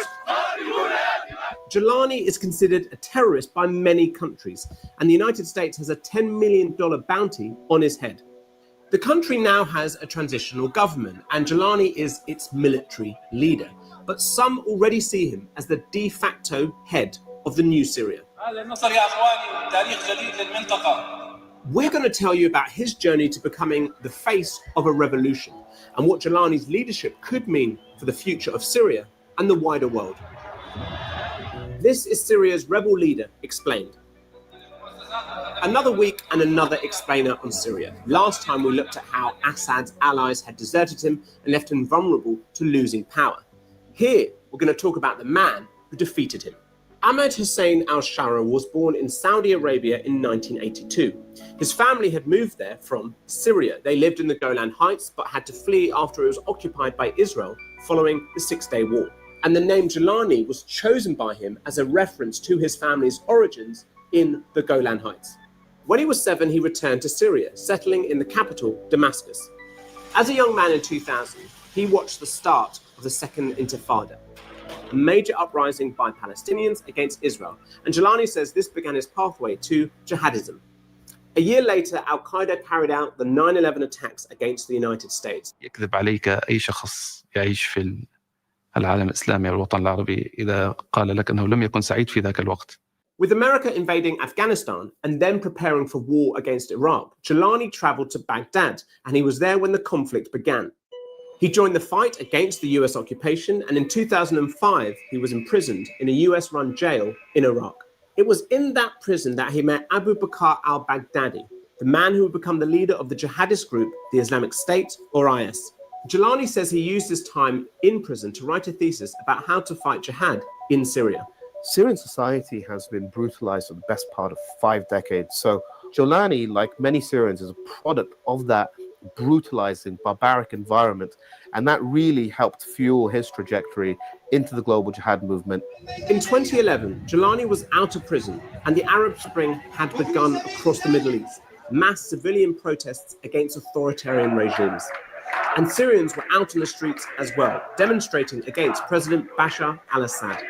Jilani is considered a terrorist by many countries, and the United States has a $10 million bounty on his head. The country now has a transitional government, and Jilani is its military leader. But some already see him as the de facto head of the new Syria. We're going to tell you about his journey to becoming the face of a revolution, and what Jilani's leadership could mean for the future of Syria and the wider world. This is Syria's rebel leader explained. Another week and another explainer on Syria. Last time we looked at how Assad's allies had deserted him and left him vulnerable to losing power. Here, we're going to talk about the man who defeated him. Ahmed Hussein al-Shara was born in Saudi Arabia in 1982. His family had moved there from Syria. They lived in the Golan Heights, but had to flee after it was occupied by Israel following the Six-Day War. And the name Jilani was chosen by him as a reference to his family's origins in the Golan Heights. When he was 7, he returned to Syria, settling in the capital, Damascus. As a young man in 2000, he watched the start of the Second Intifada, a major uprising by Palestinians against Israel, and Jilani says this began his pathway to jihadism. A year later, Al-Qaeda carried out the 9/11 attacks against the United States. يكذب عليك أي شخص يعيش في العالم الإسلامي والوطن العربي إذا قال لك أنه لم يكن سعيد في ذاك الوقت. With America invading Afghanistan and then preparing for war against Iraq, Jilani traveled to Baghdad, and he was there when the conflict began. He joined the fight against the US occupation, and in 2005, he was imprisoned in a US-run jail in Iraq. It was in that prison that he met Abu Bakr al-Baghdadi, the man who would become the leader of the jihadist group, the Islamic State, or IS. Jilani says he used his time in prison to write a thesis about how to fight jihad in Syria. Syrian society has been brutalized for the best part of 5 decades. So Jilani, like many Syrians, is a product of that brutalizing, barbaric environment. And that really helped fuel his trajectory into the global jihad movement. In 2011, Jilani was out of prison, and the Arab Spring had begun across the Middle East. Mass civilian protests against authoritarian regimes. And Syrians were out in the streets as well, demonstrating against President Bashar al-Assad.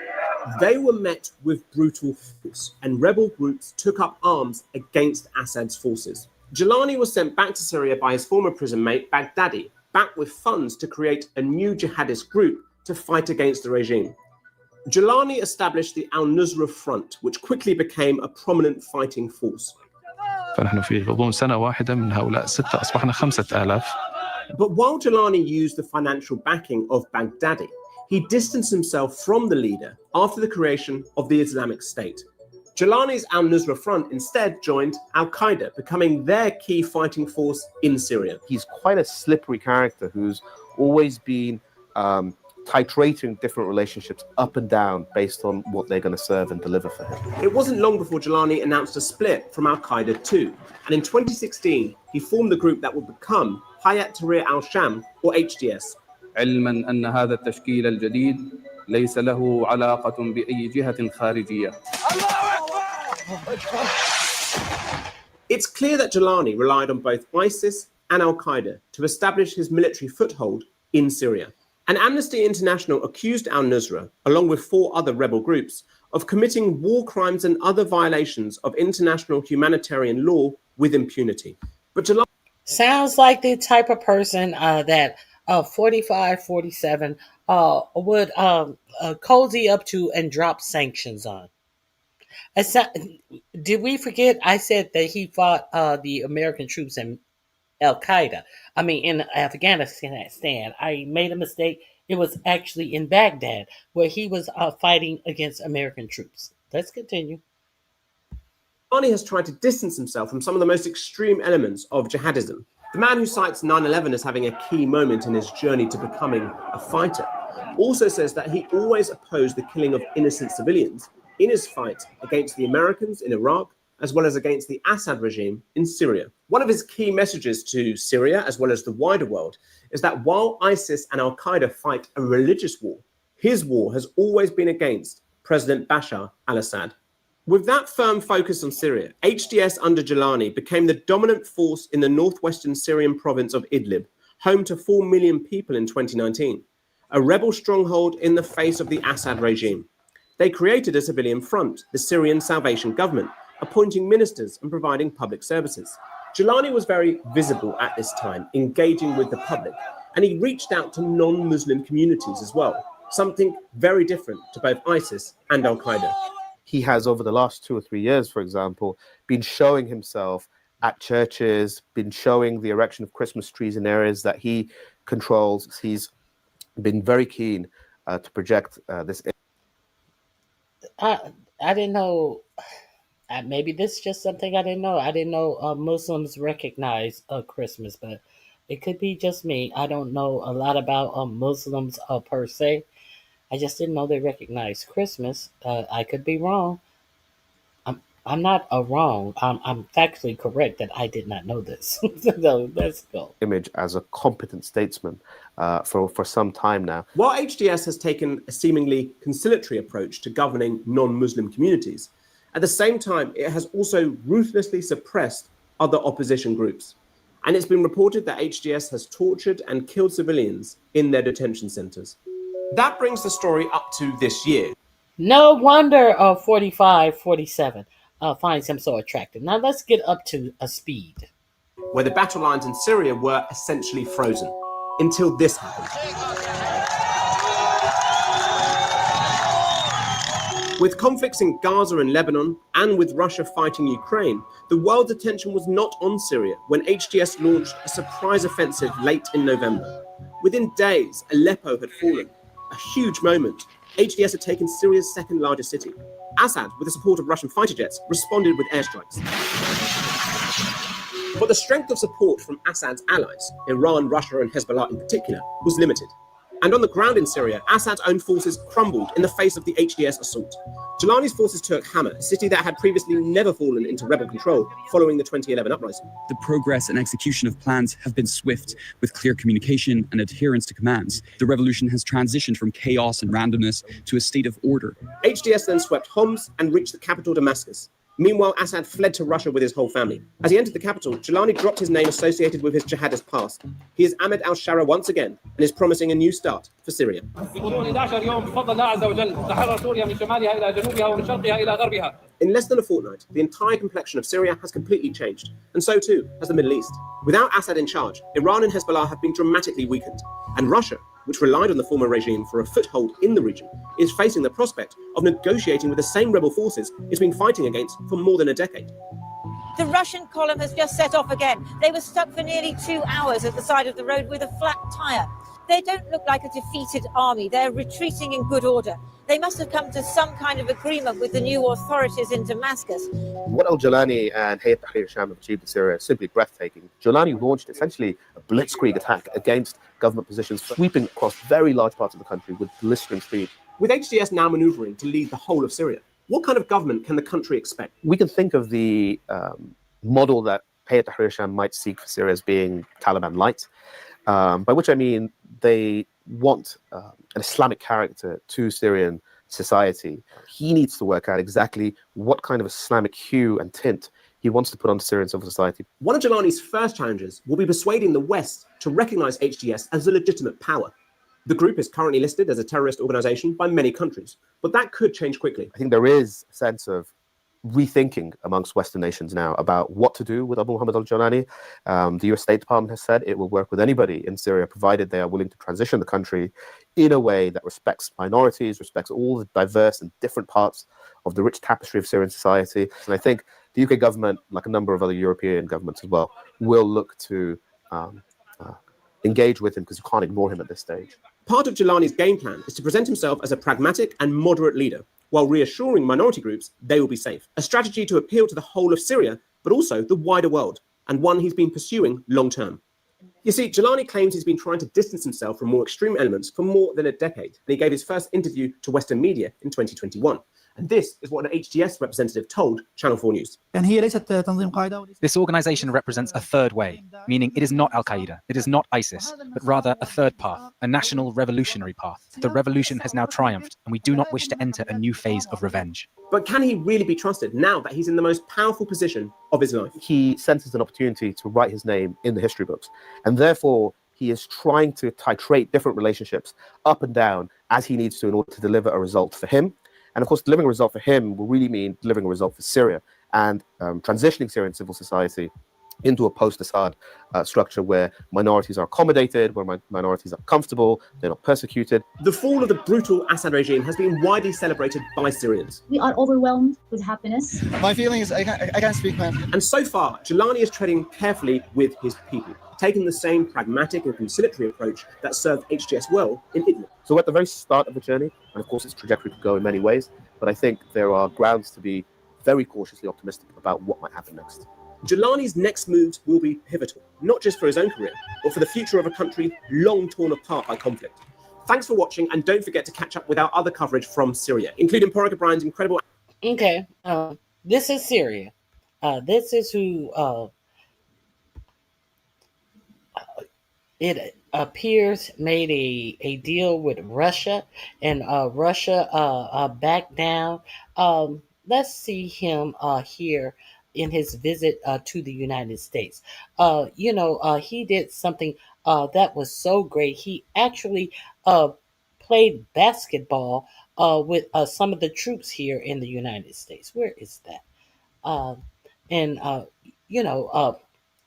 They were met with brutal force, and rebel groups took up arms against Assad's forces. Jilani was sent back to Syria by his former prison mate, Baghdadi, backed with funds to create a new jihadist group to fight against the regime. Jilani established the Al-Nusra Front, which quickly became a prominent fighting force. فنحن في غضون سنة واحدة من هؤلاء الستة أصبحنا 5,000. But while Jilani used the financial backing of Baghdadi, he distanced himself from the leader after the creation of the Islamic State. Jilani's Al-Nusra Front instead joined Al-Qaeda, becoming their key fighting force in Syria. He's quite a slippery character who's always been titrating different relationships up and down based on what they're going to serve and deliver for him. It wasn't long before Jilani announced a split from Al-Qaeda too. And in 2016, he formed the group that would become Hayat Tahrir al-Sham, or HTS. علما أن هذا التشكيل الجديد ليس له علاقة بأي جهة خارجية. It's clear that Jilani relied on both ISIS and Al-Qaeda to establish his military foothold in Syria. And Amnesty International accused Al-Nusra, along with 4 other rebel groups, of committing war crimes and other violations of international humanitarian law with impunity. But Jilani sounds like the type of person that 45, 47 would cozy up to and drop sanctions on. Did we forget I said that he fought the American troops in Al-Qaeda? I mean, in Afghanistan. I made a mistake. It was actually in Baghdad where he was fighting against American troops. Let's continue. Jilani has tried to distance himself from some of the most extreme elements of jihadism. The man who cites 9/11 as having a key moment in his journey to becoming a fighter also says that he always opposed the killing of innocent civilians in his fight against the Americans in Iraq, as well as against the Assad regime in Syria. One of his key messages to Syria, as well as the wider world, is that while ISIS and Al-Qaeda fight a religious war, his war has always been against President Bashar al-Assad. With that firm focus on Syria, HDS under Jilani became the dominant force in the northwestern Syrian province of Idlib, home to 4 million people in 2019, a rebel stronghold in the face of the Assad regime. They created a civilian front, the Syrian Salvation Government, appointing ministers and providing public services. Jilani was very visible at this time, engaging with the public, and he reached out to non-Muslim communities as well, something very different to both ISIS and Al-Qaeda. He has, over the last 2 or 3 years, for example, been showing himself at churches, been showing the erection of Christmas trees in areas that he controls. He's been very keen to project this. I didn't know. Maybe this is just something I didn't know. I didn't know Muslims recognize Christmas, but it could be just me. I don't know a lot about Muslims per se. I just didn't know they recognized Christmas. I could be wrong. I'm not wrong. I'm factually correct that I did not know this. So let's go. Image as a competent statesman for some time now. While HDS has taken a seemingly conciliatory approach to governing non-Muslim communities, at the same time, it has also ruthlessly suppressed other opposition groups. And it's been reported that HDS has tortured and killed civilians in their detention centers. That brings the story up to this year. No wonder 45, 47 finds him so attractive. Now let's get up to a speed. Where the battle lines in Syria were essentially frozen until this happened. With conflicts in Gaza and Lebanon, and with Russia fighting Ukraine, the world's attention was not on Syria when HDS launched a surprise offensive late in November. Within days, Aleppo had fallen. A huge moment. HDS had taken Syria's second largest city. Assad, with the support of Russian fighter jets, responded with airstrikes. But the strength of support from Assad's allies, Iran, Russia, and Hezbollah in particular, was limited. And on the ground in Syria, Assad's own forces crumbled in the face of the HDS assault. Jilani's forces took Hama, a city that had previously never fallen into rebel control following the 2011 uprising. The progress and execution of plans have been swift, with clear communication and adherence to commands. The revolution has transitioned from chaos and randomness to a state of order. HDS then swept Homs and reached the capital Damascus. Meanwhile, Assad fled to Russia with his whole family. As he entered the capital, Jilani dropped his name associated with his jihadist past. He is Ahmed al-Shara once again and is promising a new start for Syria. In less than a fortnight, the entire complexion of Syria has completely changed, and so too has the Middle East. Without Assad in charge, Iran and Hezbollah have been dramatically weakened, and Russia, which relied on the former regime for a foothold in the region, is facing the prospect of negotiating with the same rebel forces it's been fighting against for more than a decade. The Russian column has just set off again. They were stuck for nearly 2 hours at the side of the road with a flat tyre. They don't look like a defeated army. They're retreating in good order. They must have come to some kind of agreement with the new authorities in Damascus. What al-Jilani and Hayat Tahrir al-Sham have achieved in Syria is simply breathtaking. Jilani launched essentially a blitzkrieg attack against government positions, sweeping across very large parts of the country with blistering speed. With HTS now manoeuvring to lead the whole of Syria, what kind of government can the country expect? We can think of the model that Hayat Tahrir al-Sham might seek for Syria as being Taliban light, by which I mean they want an Islamic character to Syrian society. He needs to work out exactly what kind of Islamic hue and tint he wants to put onto Syrian civil society. One of Jilani's first challenges will be persuading the West to recognize HTS as a legitimate power. The group is currently listed as a terrorist organization by many countries, but that could change quickly. I think there is a sense of rethinking amongst Western nations now about what to do with Abu Muhammad al-Jilani. The US State Department has said it will work with anybody in Syria, provided they are willing to transition the country in a way that respects minorities, respects all the diverse and different parts of the rich tapestry of Syrian society. And I think the UK government, like a number of other European governments as well, will look to engage with him, because you can't ignore him at this stage. Part of Jilani's game plan is to present himself as a pragmatic and moderate leader, while reassuring minority groups they will be safe. A strategy to appeal to the whole of Syria, but also the wider world, and one he's been pursuing long term. You see, Jilani claims he's been trying to distance himself from more extreme elements for more than a decade, and he gave his first interview to Western media in 2021. And this is what an HTS representative told Channel 4 News. This organization represents a third way, meaning it is not Al-Qaeda, it is not ISIS, but rather a third path, a national revolutionary path. The revolution has now triumphed, and we do not wish to enter a new phase of revenge. But can he really be trusted now that he's in the most powerful position of his life? He senses an opportunity to write his name in the history books, and therefore he is trying to titrate different relationships up and down as he needs to in order to deliver a result for him. And of course, delivering a result for him will really mean delivering a result for Syria and transitioning Syrian civil society into a post-Assad structure where minorities are accommodated, where minorities are comfortable, they're not persecuted. The fall of the brutal Assad regime has been widely celebrated by Syrians. We are overwhelmed with happiness. My feeling is I can't speak, man. And so far, Jilani is treading carefully with his people, taking the same pragmatic and conciliatory approach that served HTS well in Idlib. So we're at the very start of the journey, and of course its trajectory could go in many ways, but I think there are grounds to be very cautiously optimistic about what might happen next. Jilani's next moves will be pivotal, not just for his own career, but for the future of a country long torn apart by conflict. Thanks for watching, and don't forget to catch up with our other coverage from Syria, including Porrick O'Brien's incredible... Okay, this is Syria. This is who it appears made a deal with Russia, and Russia backed down. Let's see him here in his visit to the United States. He did something that was so great. He actually played basketball with some of the troops here in the United States. Where is that?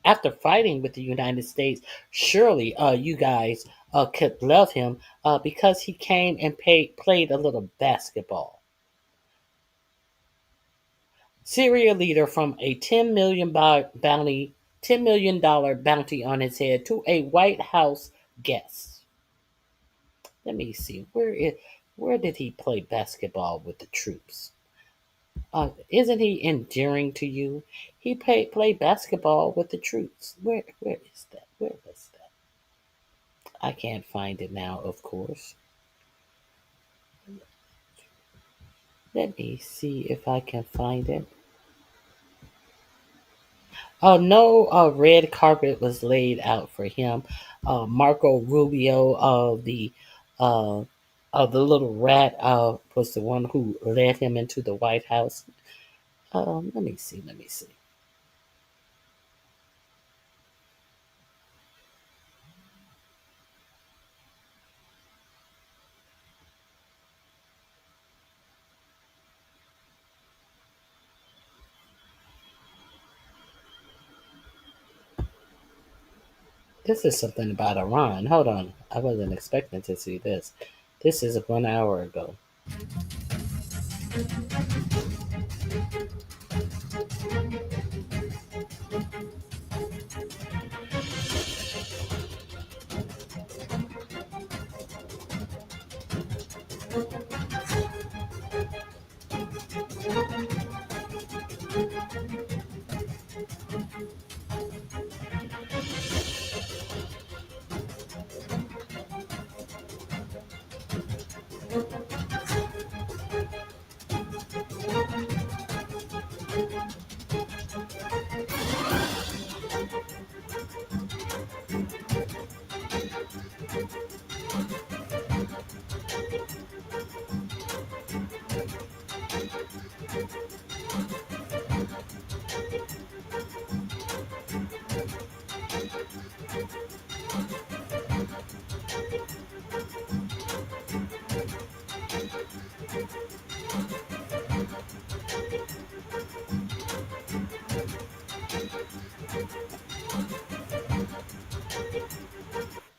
After fighting with the United States, surely you guys could love him because he came and played a little basketball. Syria leader from a $10 million bounty on his head to a White House guest. Let me see, where did he play basketball with the troops? Isn't he endearing to you? He played basketball with the troops. Where is that? Where was that? I can't find it now, of course. Let me see if I can find it. No red carpet was laid out for him. Marco Rubio of the little rat was the one who led him into the White House. Let me see. This is something about Iran. Hold on. I wasn't expecting to see this. This is 1 hour ago.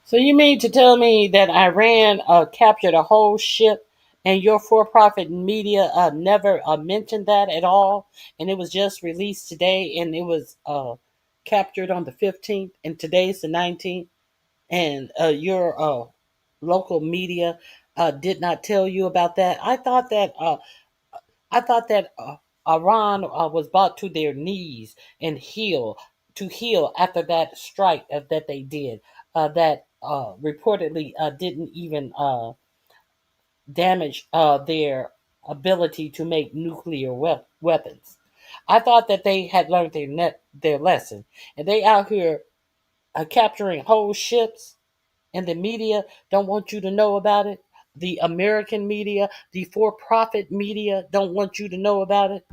So you mean to tell me that Iran captured a whole ship and your for-profit media never mentioned that at all? And it was just released today and it was captured on the 15th and today's the 19th? And your local media did not tell you about that? I thought that Iran was brought to their knees and heal after that strike that they did. That reportedly didn't even damage their ability to make nuclear weapons. I thought that they had learned their lesson, and they out here capturing whole ships, and the media don't want you to know about it. The American media, the for-profit media, don't want you to know about it.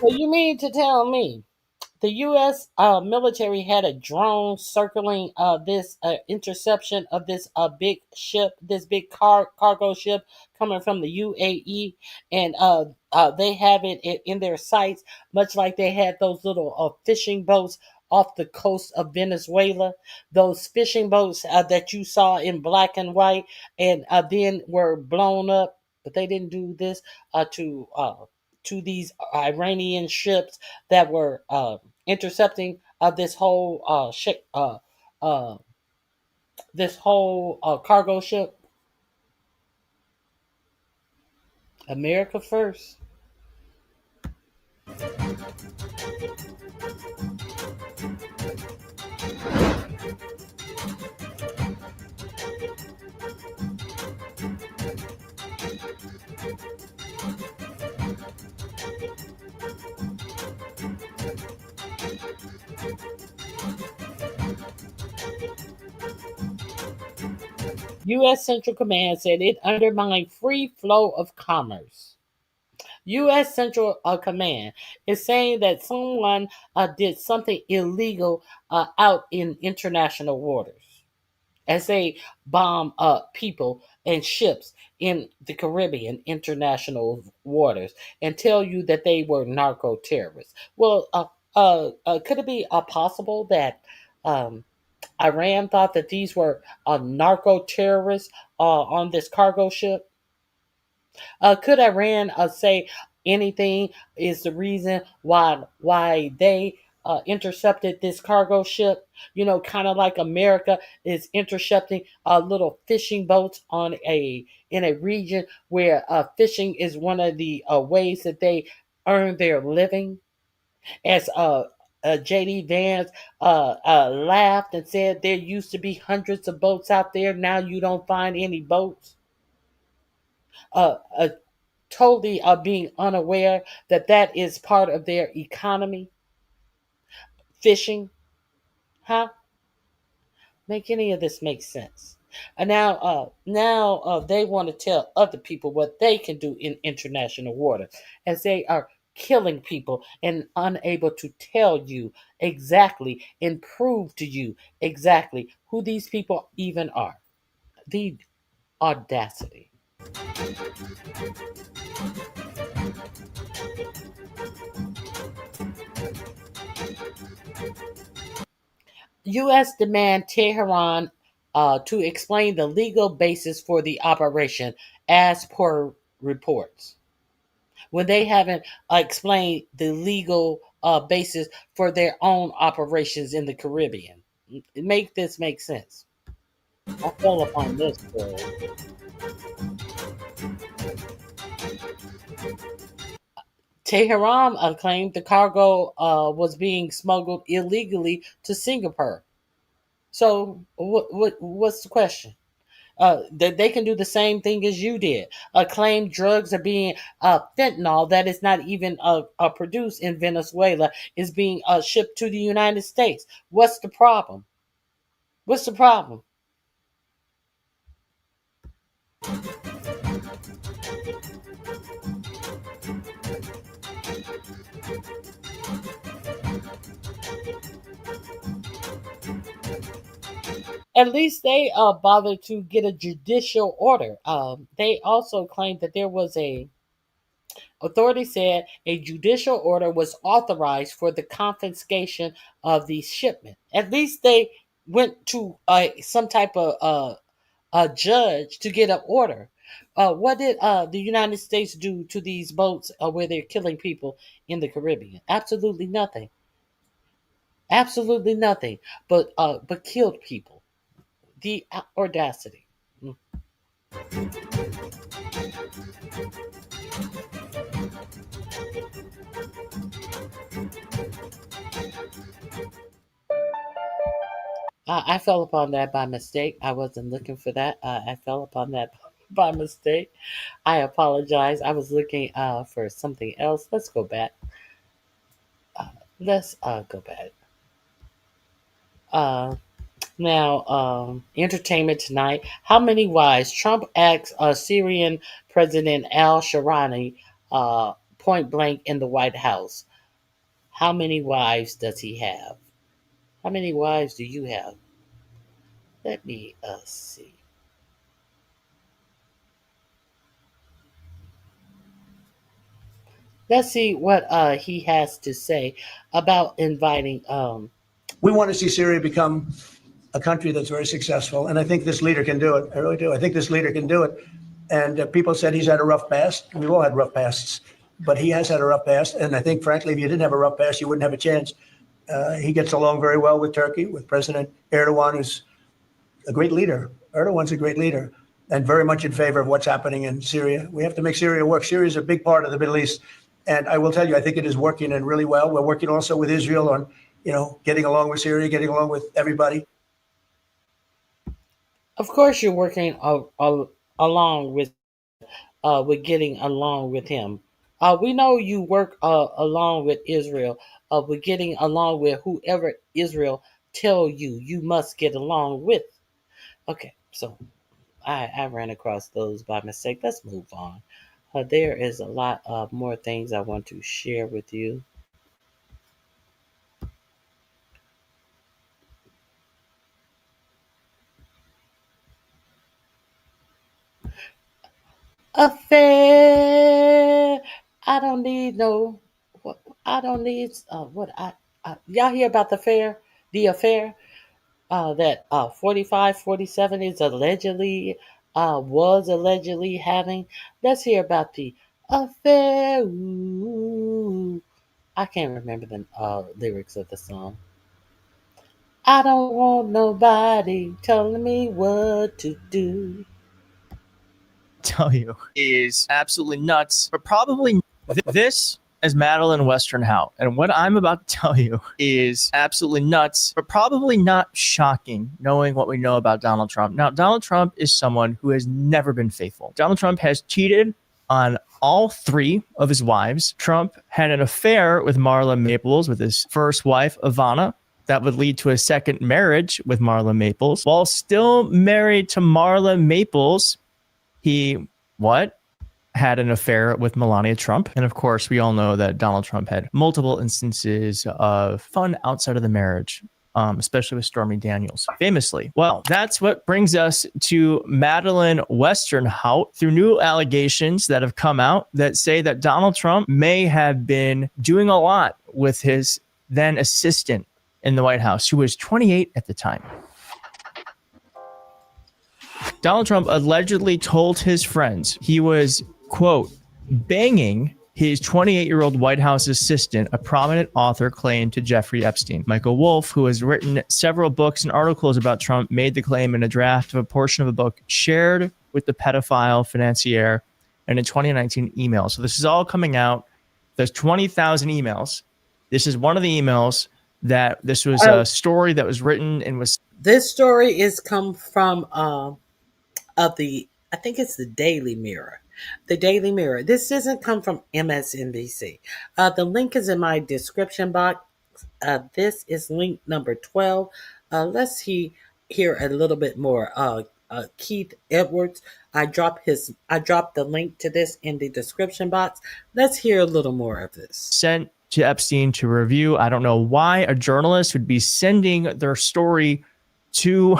So you mean to tell me the U.S. Military had a drone circling this interception of this big ship, this big cargo ship coming from the UAE, and they have it in their sights, much like they had those little fishing boats off the coast of Venezuela, those fishing boats that you saw in black and white, and then were blown up. But they didn't do this to these Iranian ships that were intercepting this whole cargo ship. America first. U.S. Central Command said it undermined free flow of commerce. U.S. Central Command is saying that someone did something illegal out in international waters as they bomb people and ships in the Caribbean international waters and tell you that they were narco terrorists. Well, could it be possible that Iran thought that these were narco terrorists on this cargo ship? Could Iran say anything is the reason why they intercepted this cargo ship? You know, kind of like America is intercepting little fishing boats in a region where fishing is one of the ways that they earn their living. As J.D. Vance laughed and said there used to be hundreds of boats out there. Now you don't find any boats. Totally being unaware that that is part of their economy. Fishing. Huh? Make any of this make sense? And now they want to tell other people what they can do in international water, as they are killing people and unable to tell you exactly and prove to you exactly who these people even are. The audacity. U.S. demand Tehran to explain the legal basis for the operation, as per reports, when they haven't explained the legal basis for their own operations in the Caribbean. Make this make sense. I fell upon this story. Tehran claimed the cargo was being smuggled illegally to Singapore. So what's the question? That they can do the same thing as you did. Claim drugs are being fentanyl that is not even produced in Venezuela is being shipped to the United States. What's the problem? What's the problem? At least they bothered to get a judicial order. They also claimed that there was authorities said a judicial order was authorized for the confiscation of the shipment. At least they went to some type of a judge to get an order. What did the United States do to these boats where they're killing people in the Caribbean? Absolutely nothing. Absolutely nothing. But killed people. The audacity. I fell upon that by mistake. I wasn't looking for that. I fell upon that by mistake. I apologize. I was looking for something else. Let's go back. Let's go back. Entertainment tonight. How many wives? Trump asks Syrian President al-Sharani point blank in the White House. How many wives does he have? How many wives do you have? Let me see. Let's see what he has to say about inviting. We want to see Syria become a country that's very successful, and I think this leader can do it. I really do. I think this leader can do it. And people said he's had a rough past. We've all had rough pasts, but he has had a rough past. And I think, frankly, if you didn't have a rough past, you wouldn't have a chance. He gets along very well with Turkey, with President Erdogan, who's a great leader. Erdogan's a great leader and very much in favor of what's happening in Syria. We have to make Syria work. Syria is a big part of the Middle East. And I will tell you, I think it is working and really well. We're working also with Israel on, getting along with Syria, getting along with everybody. Of course, you're working along with getting along with him. We know you work along with Israel, with getting along with whoever Israel tell you must get along with. Okay, so I ran across those by mistake. Let's move on. There is a lot of more things I want to share with you. Affair. I don't need no. I don't need y'all hear about the affair? The affair that 45, 47 is allegedly was allegedly having. Let's hear about the affair. Ooh. I can't remember the lyrics of the song. I don't want nobody telling me what to do. Tell you is absolutely nuts, but probably this as Madeline Western-Hout. And what I'm about to tell you is absolutely nuts, but probably not shocking, knowing what we know about Donald Trump. Now, Donald Trump is someone who has never been faithful. Donald Trump has cheated on all 3 of his wives. Trump had an affair with Marla Maples, with his first wife, Ivana. That would lead to a second marriage with Marla Maples. While still married to Marla Maples, he, had an affair with Melania Trump. And of course, we all know that Donald Trump had multiple instances of fun outside of the marriage, especially with Stormy Daniels, famously. Well, that's what brings us to Madeline Western-Hout, through new allegations that have come out that say that Donald Trump may have been doing a lot with his then assistant in the White House, who was 28 at the time. Donald Trump allegedly told his friends he was, quote, banging his 28-year-old White House assistant, a prominent author claimed to Jeffrey Epstein. Michael Wolff, who has written several books and articles about Trump, made the claim in a draft of a portion of a book shared with the pedophile financier in a 2019 email. So this is all coming out. There's 20,000 emails. This is one of the emails that this was a story that was written and was... This story is come from I think it's the Daily Mirror. The Daily Mirror. This doesn't come from MSNBC. The link is in my description box. This is link number 12. Let's hear a little bit more. Keith Edwards. I dropped the link to this in the description box. Let's hear a little more of this. Sent to Epstein to review. I don't know why a journalist would be sending their story to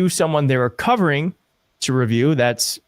someone they were covering to review. That's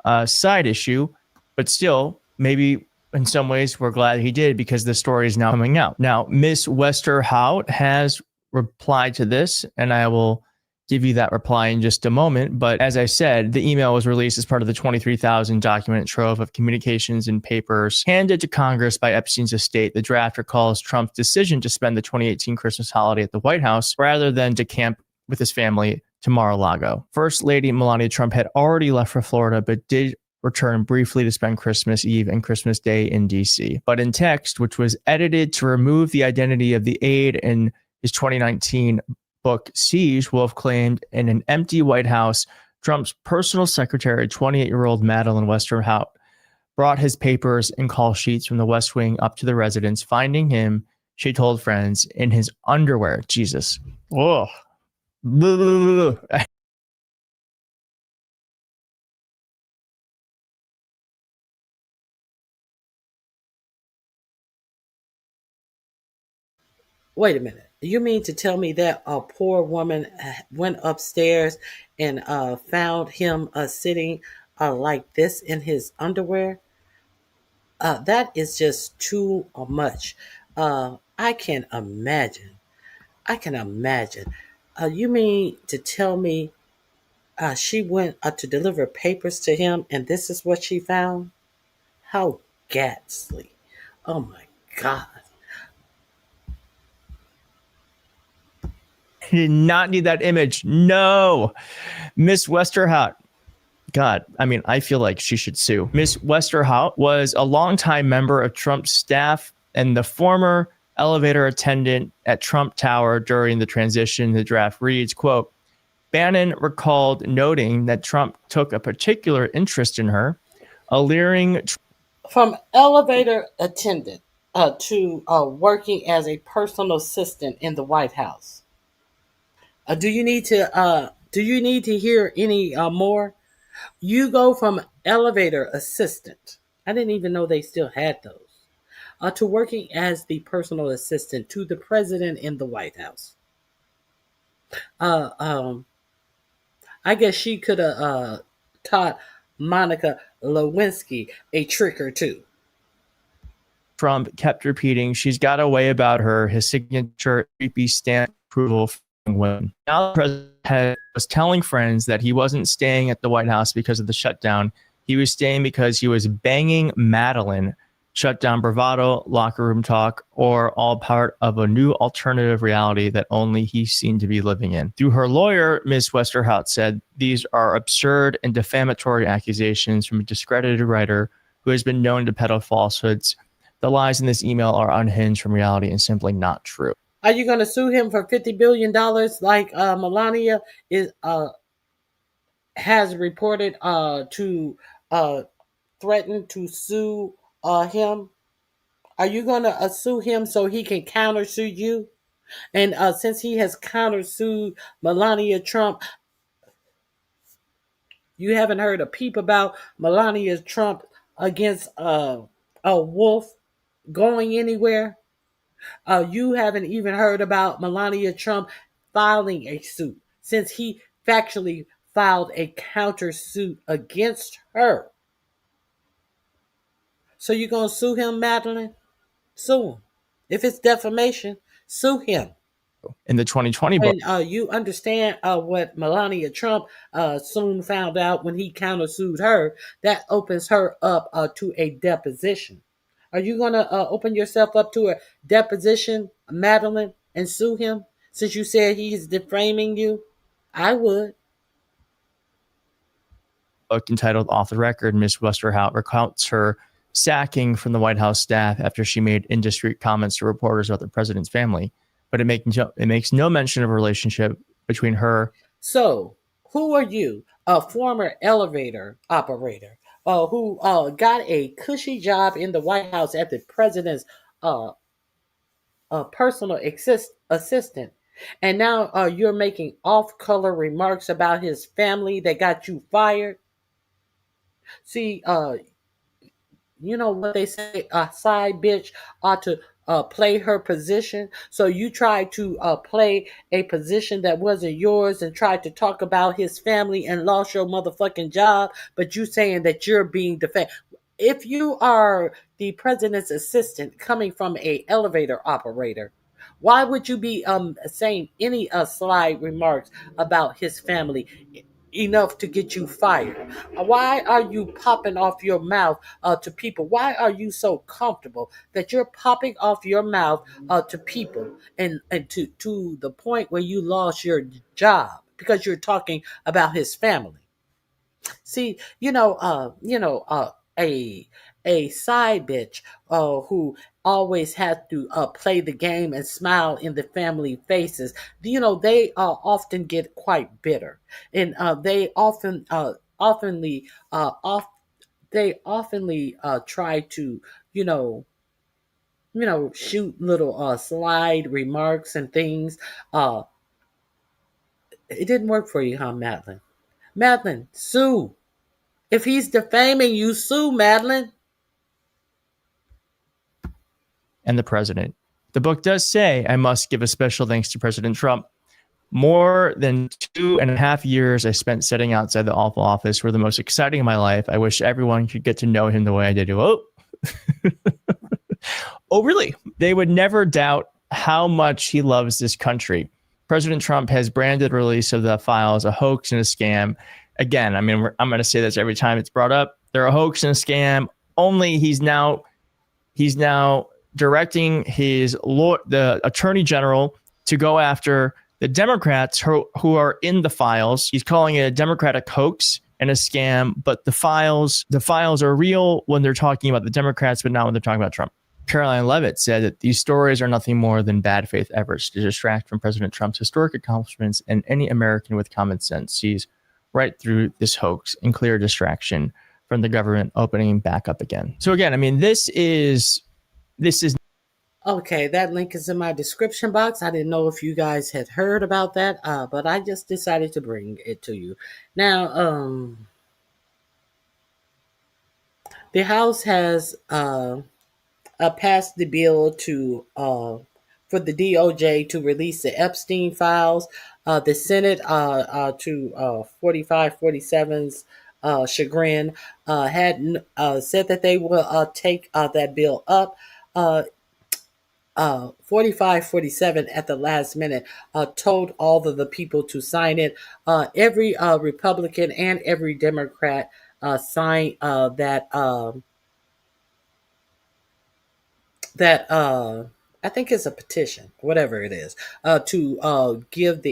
a side issue, but still, maybe in some ways we're glad he did, because the story is now coming out. Now, Miss Western-Hout has replied to this, and I will give you that reply in just a moment. But as I said, the email was released as part of the 23,000 document trove of communications and papers handed to Congress by Epstein's estate. The draft recalls Trump's decision to spend the 2018 Christmas holiday at the White House rather than to camp with his family to Mar-a-Lago. First Lady Melania Trump had already left for Florida, but did return briefly to spend Christmas Eve and Christmas Day in D.C. But in text, which was edited to remove the identity of the aide in his 2019 book Siege, Wolff claimed in an empty White House, Trump's personal secretary, 28-year-old Madeline Western-Hout, brought his papers and call sheets from the West Wing up to the residence, finding him, she told friends, in his underwear. Jesus. Whoa. Wait a minute. You mean to tell me that a poor woman went upstairs and found him sitting like this in his underwear? That is just too much. I can imagine. You mean to tell me she went to deliver papers to him and this is what she found? How ghastly. Oh my God. He did not need that image. No. Miss Western-Hout. God, I mean, I feel like she should sue. Miss Western-Hout was a longtime member of Trump's staff and the former elevator attendant at Trump Tower during the transition. The draft reads, quote, Bannon recalled noting that Trump took a particular interest in her, alluring... From elevator attendant to working as a personal assistant in the White House. Do you need to hear any more? You go from elevator assistant. I didn't even know they still had those. To working as the personal assistant to the president in the White House. I guess she could have taught Monica Lewinsky a trick or two. Trump kept repeating, she's got a way about her, his signature creepy stamp approval. When now the president was telling friends that he wasn't staying at the White House because of the shutdown. He was staying because he was banging Madeline. Shutdown bravado, locker room talk, or all part of a new alternative reality that only he seemed to be living in. Through her lawyer, Ms. Western-Hout said, these are absurd and defamatory accusations from a discredited writer who has been known to peddle falsehoods. The lies in this email are unhinged from reality and simply not true. Are you going to sue him for $50 billion like Melania has reported to threaten to sue him? Are you going to sue him so he can countersue you? And since he has countersued Melania Trump, you haven't heard a peep about Melania Trump against a wolf going anywhere. You haven't even heard about Melania Trump filing a suit since he factually filed a countersuit against her. So you're going to sue him, Madeline? Sue him. If it's defamation, sue him. In the 2020 book. And you understand what Melania Trump soon found out when he countersued her. That opens her up to a deposition. Are you going to open yourself up to a deposition, Madeline, and sue him since you said he's defaming you? I would. Book entitled Off the Record, Miss Westerhout recounts her sacking from the White House staff after she made indiscreet comments to reporters about the president's family. But it makes no mention of a relationship between her. So, who are you, a former elevator operator who got a cushy job in the White House at the president's personal assistant, and now you're making off-color remarks about his family that got you fired? See, you know what they say, a side bitch ought to play her position. So you tried to play a position that wasn't yours and tried to talk about his family and lost your motherfucking job, but you saying that you're being defended. If you are the president's assistant coming from a elevator operator, why would you be saying any sly remarks about his family enough to get you fired? Why are you popping off your mouth to people? Why are you so comfortable that you're popping off your mouth to people and to the point where you lost your job because you're talking about his family? See, a side bitch who always has to play the game and smile in the family faces. They often get quite bitter, and they oftenly try to shoot little slide remarks and things. It didn't work for you, huh, Madeline? Madeline, sue. If he's defaming you, sue, Madeline. And the president. The book does say, I must give a special thanks to President Trump. More than 2.5 years I spent sitting outside the Oval Office were the most exciting of my life. I wish everyone could get to know him the way I did. Oh, oh, really? They would never doubt how much he loves this country. President Trump has branded the release of the files a hoax and a scam. Again, I mean, I'm going to say this every time it's brought up. They're a hoax and a scam. Only he's now directing the attorney general to go after the Democrats who are in the files. He's calling it a Democratic hoax and a scam, but the files are real when they're talking about the Democrats, but not when they're talking about Trump. Caroline Leavitt said that these stories are nothing more than bad faith efforts to distract from President Trump's historic accomplishments, and any American with common sense sees right through this hoax and clear distraction from the government opening back up again. So again, I mean, this is okay. That link is in my description box. I didn't know if you guys had heard about that, but I just decided to bring it to you. Now, the House has passed the bill for the DOJ to release the Epstein files. The Senate, to 45-47's chagrin, had said that they will take that bill up. 45-47 at the last minute told all of the people to sign it. Every Republican and every Democrat signed that. I think it's a petition, whatever it is, to give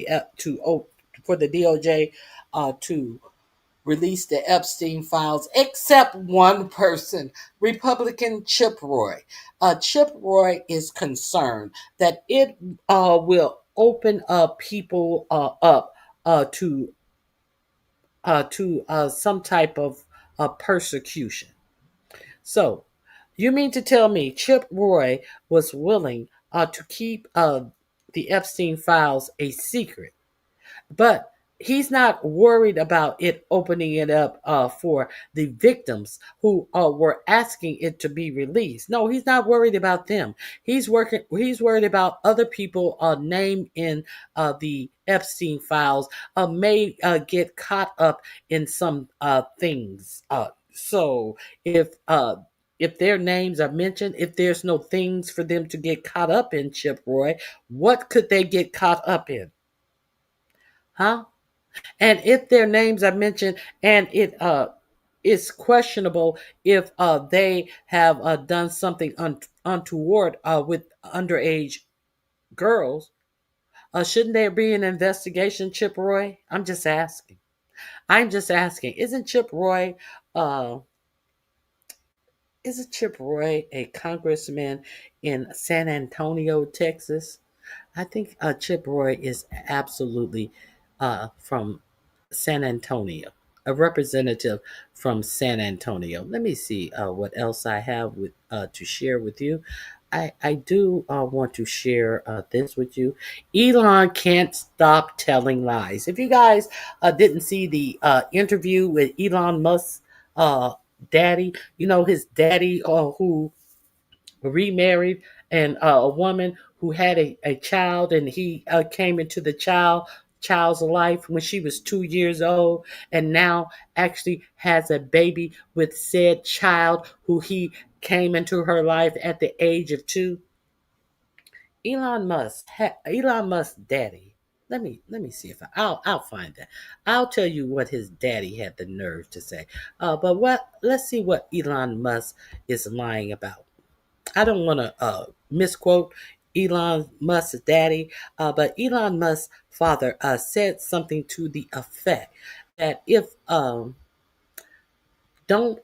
for the DOJ to release the Epstein files, except one person, Republican Chip Roy. Chip Roy is concerned that it will open up people up to some type of persecution. So, you mean to tell me Chip Roy was willing to keep the Epstein files a secret, but he's not worried about it opening it up for the victims who were asking it to be released? No, he's not worried about them. He's worried about other people named in the Epstein files may get caught up in some things. So if their names are mentioned, if there's no things for them to get caught up in, Chip Roy, what could they get caught up in? Huh? And if their names are mentioned and it is questionable if they have done something untoward with underage girls, shouldn't there be an investigation, Chip Roy? I'm just asking. Isn't Chip Roy a congressman in San Antonio, Texas? I think Chip Roy is absolutely from San Antonio, a representative from San Antonio. Let me see what else I have to share with you. I do want to share this with you. Elon can't stop telling lies. If you guys didn't see the interview with Elon Musk's daddy, his daddy who remarried and a woman who had a child, and he came into the child's life when she was 2 years old, and now actually has a baby with said child who he came into her life at the age of 2. Elon Musk's daddy. Let me see if I'll find that. I'll tell you what his daddy had the nerve to say. Let's see what Elon Musk is lying about. I don't want to misquote Elon Musk's daddy, but Elon Musk's father said something to the effect that if don't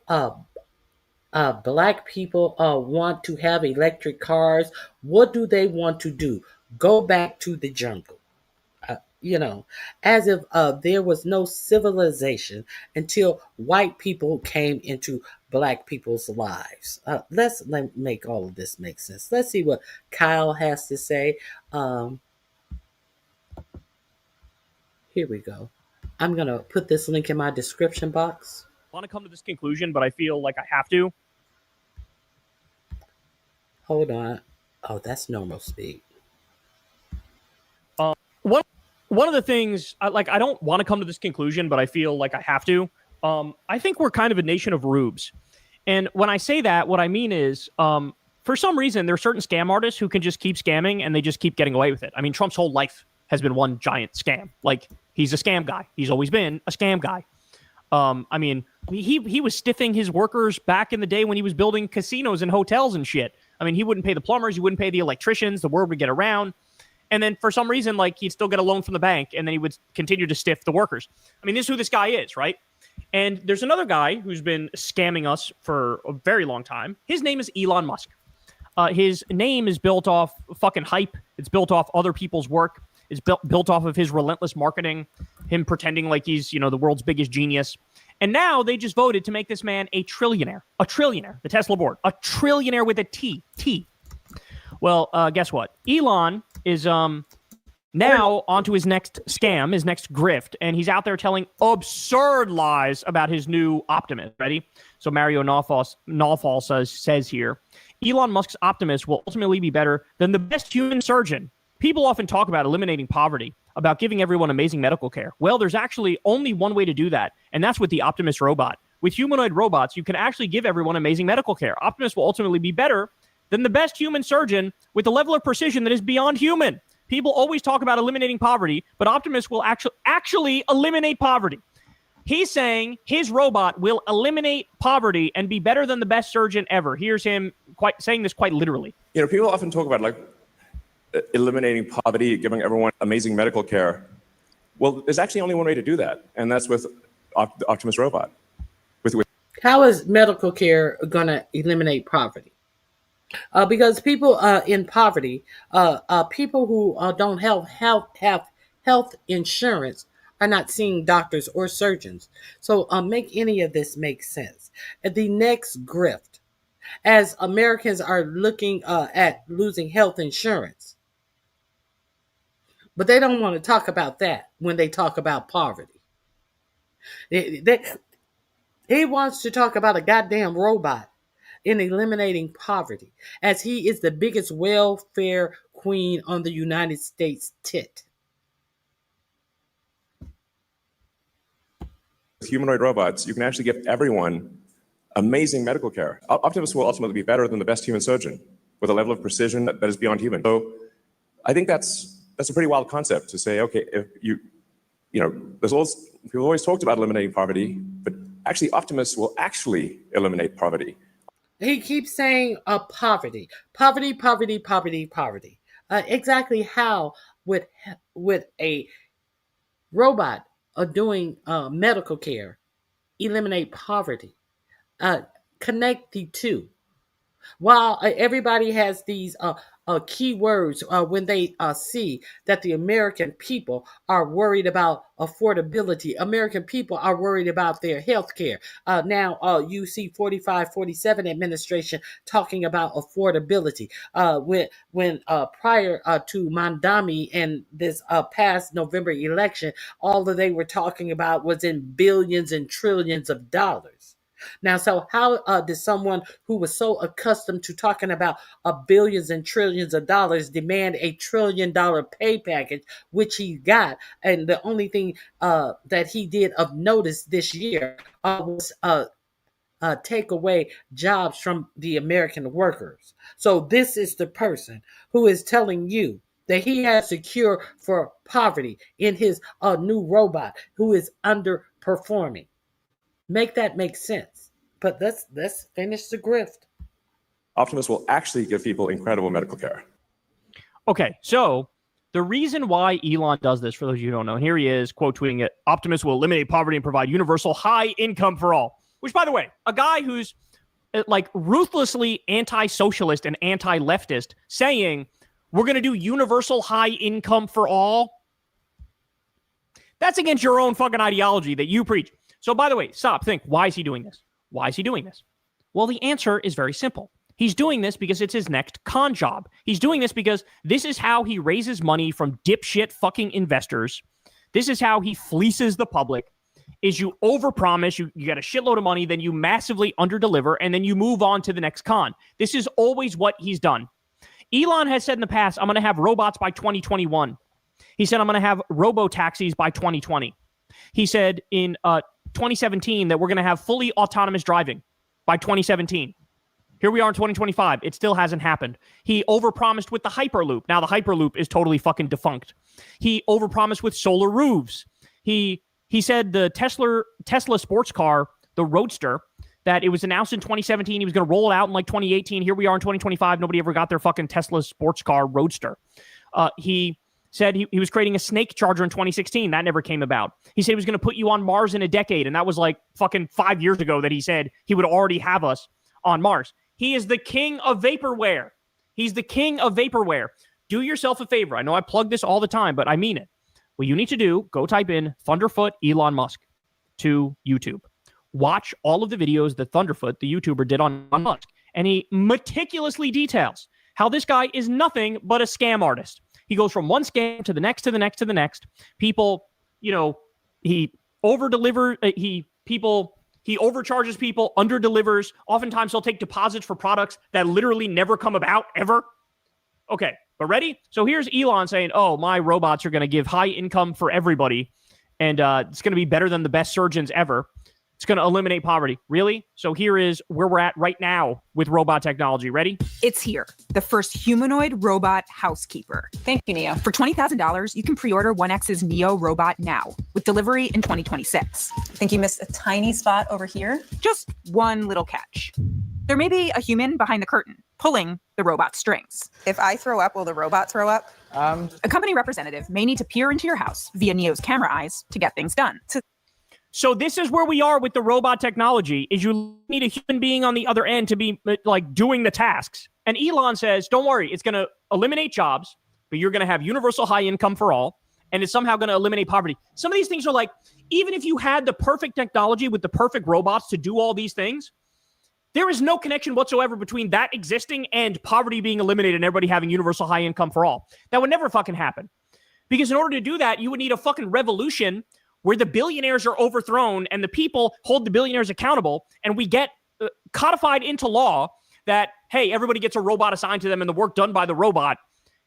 black people want to have electric cars, what do they want to do? Go back to the jungle. As if there was no civilization until white people came into black people's lives. Let's make all of this make sense. Let's see what Kyle has to say. Here we go. I'm going to put this link in my description box. I want to come to this conclusion, but I feel like I have to. Hold on. Oh, that's normal speed. One of the things, I don't want to come to this conclusion, but I feel like I have to. I think we're kind of a nation of rubes. And when I say that, what I mean is, for some reason, there are certain scam artists who can just keep scamming and they just keep getting away with it. I mean, Trump's whole life has been one giant scam. Like, he's a scam guy. He's always been a scam guy. I mean, he was stiffing his workers back in the day when he was building casinos and hotels and shit. I mean, he wouldn't pay the plumbers. He wouldn't pay the electricians. The word would get around. And then for some reason, he'd still get a loan from the bank, and then he would continue to stiff the workers. I mean, this is who this guy is, right? And there's another guy who's been scamming us for a very long time. His name is Elon Musk. His name is built off fucking hype. It's built off other people's work. It's built off of his relentless marketing, him pretending like he's, the world's biggest genius. And now they just voted to make this man a trillionaire. A trillionaire. The Tesla board. A trillionaire with a T. T. Well, guess what? Elon is now onto his next scam, his next grift, and he's out there telling absurd lies about his new Optimus. Ready? So Mario Nawfal says here, Elon Musk's Optimus will ultimately be better than the best human surgeon. People often talk about eliminating poverty, about giving everyone amazing medical care. Well, there's actually only one way to do that, and that's with the Optimus robot. With humanoid robots, you can actually give everyone amazing medical care. Optimus will ultimately be better than the best human surgeon with a level of precision that is beyond human. People always talk about eliminating poverty, but Optimus will actually eliminate poverty. He's saying his robot will eliminate poverty and be better than the best surgeon ever. Here's him saying this quite literally. People often talk about eliminating poverty, giving everyone amazing medical care. Well, there's actually only one way to do that, and that's with the Optimus robot. How is medical care going to eliminate poverty? Because people in poverty, people who don't have health insurance are not seeing doctors or surgeons. So make any of this make sense. The next grift, as Americans are looking at losing health insurance, but they don't want to talk about that when they talk about poverty. He wants to talk about a goddamn robot in eliminating poverty, as he is the biggest welfare queen on the United States tit. With humanoid robots, you can actually give everyone amazing medical care. Optimus will ultimately be better than the best human surgeon with a level of precision that is beyond human. So I think that's a pretty wild concept to say, okay, if people always talked about eliminating poverty, but actually Optimus will actually eliminate poverty. He keeps saying poverty. Exactly how would a robot doing medical care eliminate poverty? Connect the two. While everybody has these key words when they see that the American people are worried about affordability, American people are worried about their health care. Now you see 45-47 administration talking about affordability. When prior to Mandami and this past November election, all that they were talking about was in billions and trillions of dollars. Now, so how did someone who was so accustomed to talking about billions and trillions of dollars demand $1 trillion pay package, which he got? And the only thing that he did of notice this year was take away jobs from the American workers. So this is the person who is telling you that he has a cure for poverty in his new robot who is underperforming. Make that make sense. But let's finish the grift. Optimus will actually give people incredible medical care. Okay, so the reason why Elon does this, for those of you who don't know, here he is quote tweeting it: Optimus will eliminate poverty and provide universal high income for all. Which, by the way, a guy who's like ruthlessly anti-socialist and anti-leftist saying we're going to do universal high income for all. That's against your own fucking ideology that you preach. So, by the way, stop, think, why is he doing this? Why is he doing this? Well, the answer is very simple. He's doing this because it's his next con job. He's doing this because this is how he raises money from dipshit fucking investors. This is how he fleeces the public, is you overpromise, you get a shitload of money, then you massively underdeliver, and then you move on to the next con. This is always what he's done. Elon has said in the past, I'm going to have robots by 2021. He said, I'm going to have robo-taxis by 2020. He said in 2017 that we're going to have fully autonomous driving by 2017. Here we are in 2025. It still hasn't happened. He overpromised with the Hyperloop. Now the Hyperloop is totally fucking defunct. He overpromised with solar roofs. He said the Tesla sports car, the Roadster, that it was announced in 2017. He was going to roll it out in like 2018. Here we are in 2025. Nobody ever got their fucking Tesla sports car Roadster. He said he was creating a snake charger in 2016. That never came about. He said he was going to put you on Mars in a decade. And that was like fucking 5 years ago that he said he would already have us on Mars. He is the king of vaporware. He's the king of vaporware. Do yourself a favor. I know I plug this all the time, but I mean it. What you need to do, go type in Thunderfoot Elon Musk to YouTube. Watch all of the videos that Thunderfoot, the YouTuber, did on Musk. And he meticulously details how this guy is nothing but a scam artist. He goes from one scam to the next, to the next, to the next. People, he over-delivers, he overcharges people, under-delivers. Oftentimes he'll take deposits for products that literally never come about, ever. Okay, but ready? So here's Elon saying, oh, my robots are going to give high income for everybody, and it's going to be better than the best surgeons ever. It's going to eliminate poverty. Really? So here is where we're at right now with robot technology. Ready? It's here. The first humanoid robot housekeeper. Thank you, Neo. For $20,000, you can pre-order 1X's Neo robot now with delivery in 2026. I think you missed a tiny spot over here. Just one little catch. There may be a human behind the curtain pulling the robot strings. If I throw up, will the robot throw up? A company representative may need to peer into your house via Neo's camera eyes to get things done. So this is where we are with the robot technology, is you need a human being on the other end to be like doing the tasks. And Elon says, don't worry, it's going to eliminate jobs, but you're going to have universal high income for all. And it's somehow going to eliminate poverty. Some of these things are like, even if you had the perfect technology with the perfect robots to do all these things, there is no connection whatsoever between that existing and poverty being eliminated and everybody having universal high income for all. That would never fucking happen. Because in order to do that, you would need a fucking revolution where the billionaires are overthrown and the people hold the billionaires accountable, and we get codified into law that, hey, everybody gets a robot assigned to them and the work done by the robot,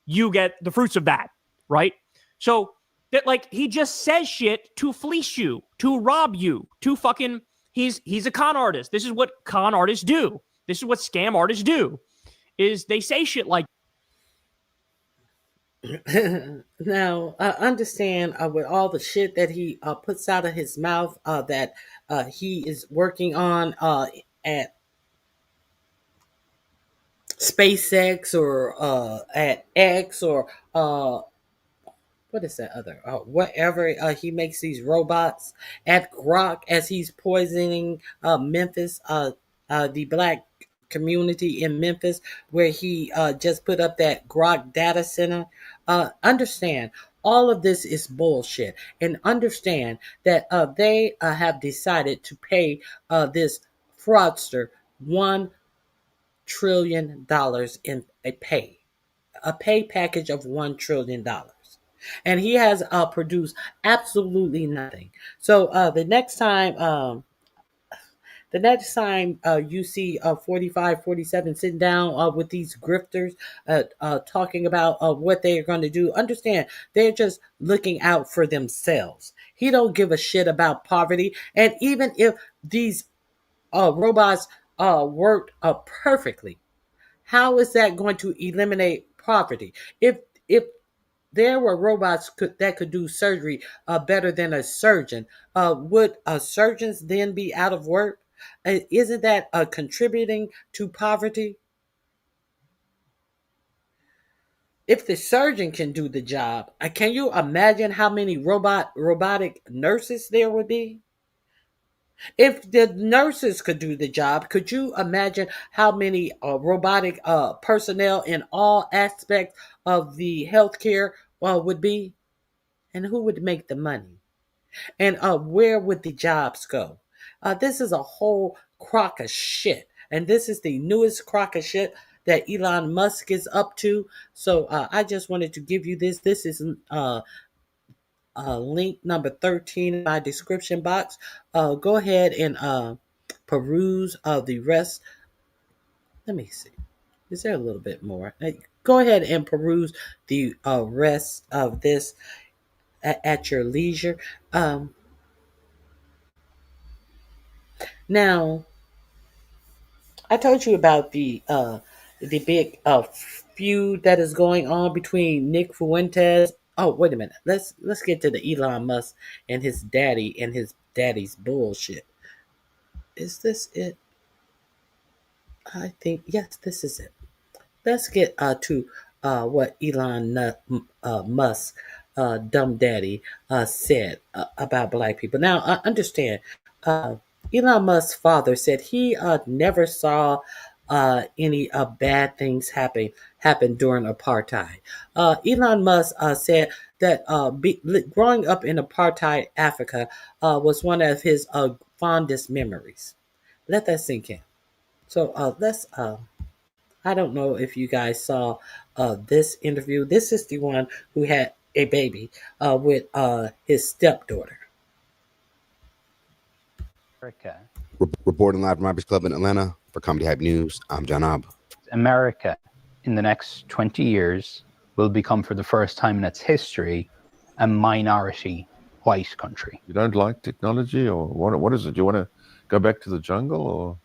you get the fruits of that, right? So that, like, he just says shit to fleece you, to rob you, to fucking, he's a con artist. This is what con artists do. This is what scam artists do, is they say shit like, now, understand with all the shit that he puts out of his mouth that he is working on at SpaceX or at X or what is that other? Whatever he makes these robots at Grok as he's poisoning Memphis, the black community in Memphis, where he just put up that Grok data center. Understand, all of this is bullshit, and understand that they have decided to pay this fraudster $1 trillion in a pay package of $1 trillion. And he has produced absolutely nothing. So the next time you see 45, 47 sitting down with these grifters talking about what they are going to do, understand they're just looking out for themselves. He don't give a shit about poverty. And even if these robots worked perfectly, how is that going to eliminate poverty? If there were robots that could do surgery better than a surgeon, would surgeons then be out of work? Isn't that contributing to poverty? If the surgeon can do the job, can you imagine how many robotic nurses there would be? If the nurses could do the job, could you imagine how many robotic personnel in all aspects of the healthcare would be? And who would make the money? And where would the jobs go? This is a whole crock of shit. And this is the newest crock of shit that Elon Musk is up to. So I just wanted to give you this. This is link number 13 in my description box. Go ahead and peruse the rest. Let me see. Is there a little bit more? Go ahead and peruse the rest of this at your leisure. Now, I told you about the big feud that is going on between Nick Fuentes. Oh, wait a minute. Let's get to the Elon Musk and his daddy and his daddy's bullshit. Is this it? I think, yes, this is it. Let's get to what Elon Musk, dumb daddy, said about black people. Now, understand, Elon Musk's father said he never saw any bad things happen during apartheid. Elon Musk said that growing up in apartheid Africa was one of his fondest memories. Let that sink in. So let's. I don't know if you guys saw this interview. This is the one who had a baby with his stepdaughter. America. Reporting live from Roberts Club in Atlanta for Comedy Hype News, I'm John Ob. America, in the next 20 years, will become, for the first time in its history, a minority white country. You don't like technology, or what is it? You want to go back to the jungle, or?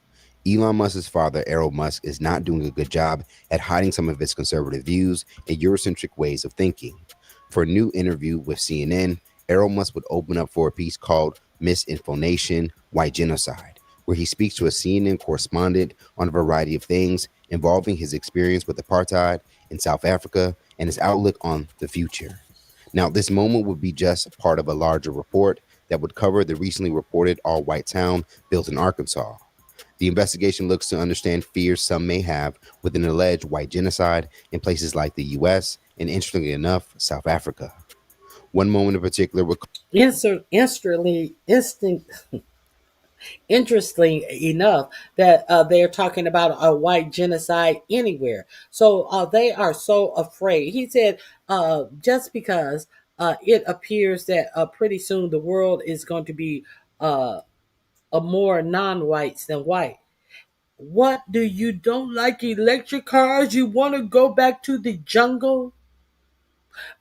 Elon Musk's father, Errol Musk, is not doing a good job at hiding some of his conservative views and Eurocentric ways of thinking. For a new interview with CNN, Errol Musk would open up for a piece called Misinformation, White Genocide, where he speaks to a CNN correspondent on a variety of things involving his experience with apartheid in South Africa and his outlook on the future. Now, this moment would be just part of a larger report that would cover the recently reported all-white town built in Arkansas. The investigation looks to understand fears some may have with an alleged white genocide in places like the U.S. and, interestingly enough, South Africa. One moment in particular would interesting enough that they're talking about a white genocide anywhere. So they are so afraid. He said just because it appears that pretty soon the world is going to be a more non-whites than white. What do you don't like electric cars? You want to go back to the jungle?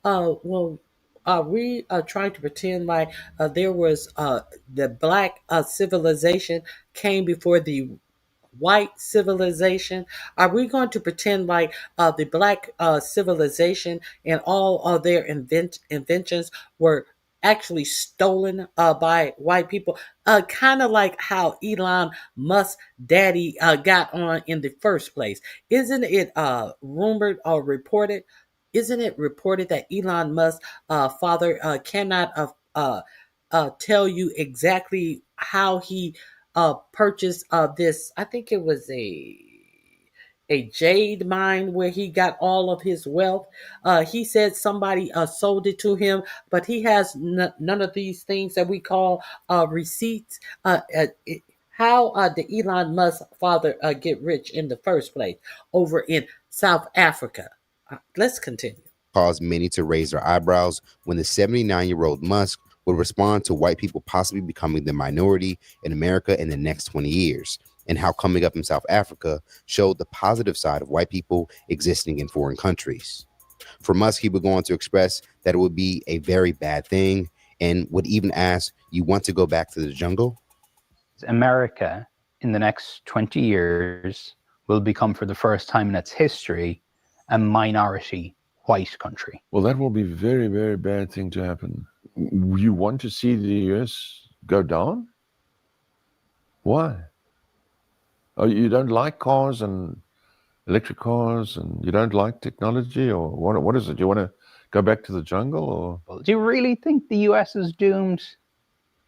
Well, are we trying to pretend like there was the black civilization came before the white civilization? Are we going to pretend like the black civilization and all of their inventions were actually stolen by white people? Kind of like how Elon Musk daddy got on in the first place. Isn't it rumored or reported? Isn't it reported that Elon Musk father cannot tell you exactly how he purchased this? I think it was a jade mine where he got all of his wealth. He said somebody sold it to him, but he has none of these things that we call receipts. How did Elon Musk father get rich in the first place over in South Africa? Let's continue. Caused many to raise their eyebrows when the 79-year-old Musk would respond to white people possibly becoming the minority in America in the next 20 years, and how coming up in South Africa showed the positive side of white people existing in foreign countries. For Musk, he would go on to express that it would be a very bad thing and would even ask, "You want to go back to the jungle?" America in the next 20 years will become, for the first time in its history, a minority white country. Well, that will be a very, very bad thing to happen. You want to see the US go down? Why? Oh, you don't like cars and electric cars, and you don't like technology, or what is it? You want to go back to the jungle, or? Do you really think the US is doomed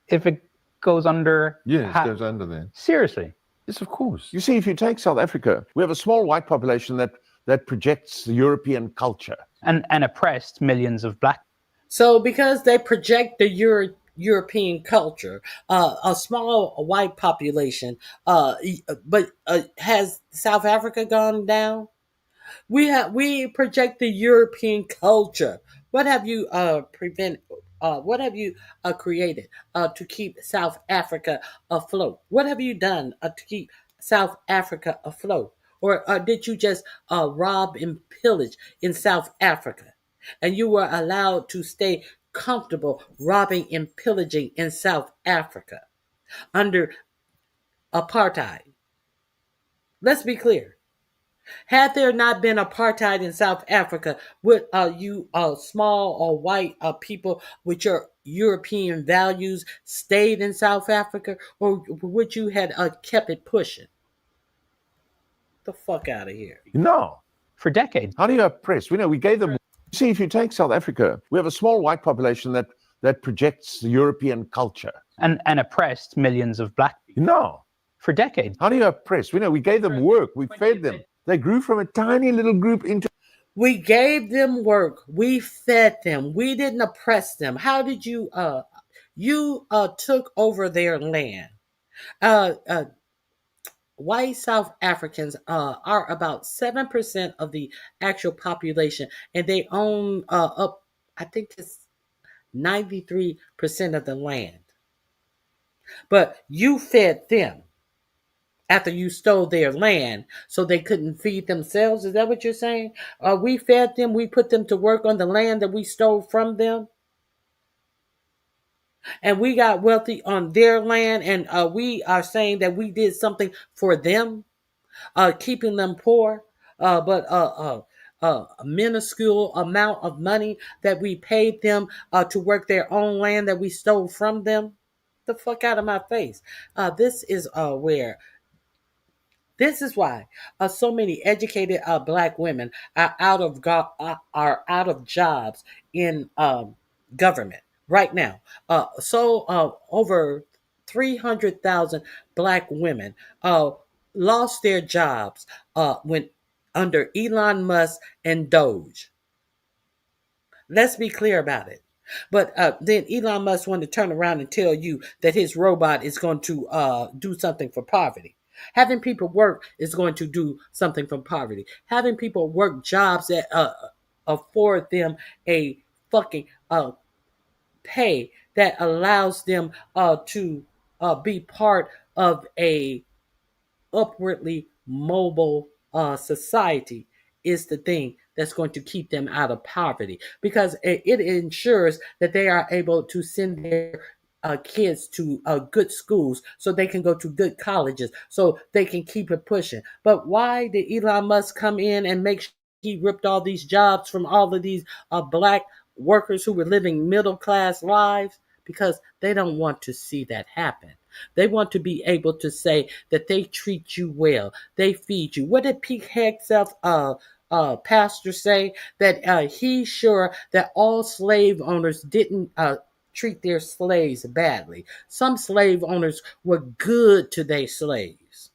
if it goes under? Yes, it goes under then. Seriously? Yes, of course. You see, if you take South Africa, we have a small white population that projects the European culture. And oppressed millions of black. So because they project the European culture, a small white population, but has South Africa gone down? We project the European culture. What have you what have you created to keep South Africa afloat? What have you done to keep South Africa afloat? Or did you just rob and pillage in South Africa? And you were allowed to stay comfortable robbing and pillaging in South Africa under apartheid. Let's be clear. Had there not been apartheid in South Africa, would you small or white people with your European values stayed in South Africa, or would you had kept it pushing? The fuck out of here. No. For decades. How do you oppress? We gave them. See, if you take South Africa, we have a small white population that projects the European culture. And oppressed millions of black people. No. For decades. How do you oppress? We gave them work. We fed them. They grew from a tiny little group into... We gave them work. We fed them. We didn't oppress them. How did you... You took over their land. White South Africans are about 7% of the actual population, and they own up, I think it's 93% of the land. But you fed them after you stole their land so they couldn't feed themselves. Is that what you're saying? We fed them, we put them to work on the land that we stole from them. And we got wealthy on their land, and we are saying that we did something for them, keeping them poor, but a minuscule amount of money that we paid them to work their own land that we stole from them. The fuck out of my face. This is why so many educated black women are out of jobs in government. right now. Over 300,000 black women lost their jobs when under Elon Musk and Doge. Let's be clear about it. But then Elon Musk wanted to turn around and tell you that his robot is going to do something for poverty. Having people work is going to do something for poverty. Having people work jobs that afford them a fucking pay that allows them to be part of a upwardly mobile society is the thing that's going to keep them out of poverty, because it ensures that they are able to send their kids to good schools so they can go to good colleges so they can keep it pushing. But why did Elon Musk come in and make sure he ripped all these jobs from all of these black workers who were living middle class lives? Because they don't want to see that happen. They want to be able to say that they treat you well, they feed you. What did Pete Hegseth, pastor, say? That he's sure that all slave owners didn't treat their slaves badly. Some slave owners were good to their slaves.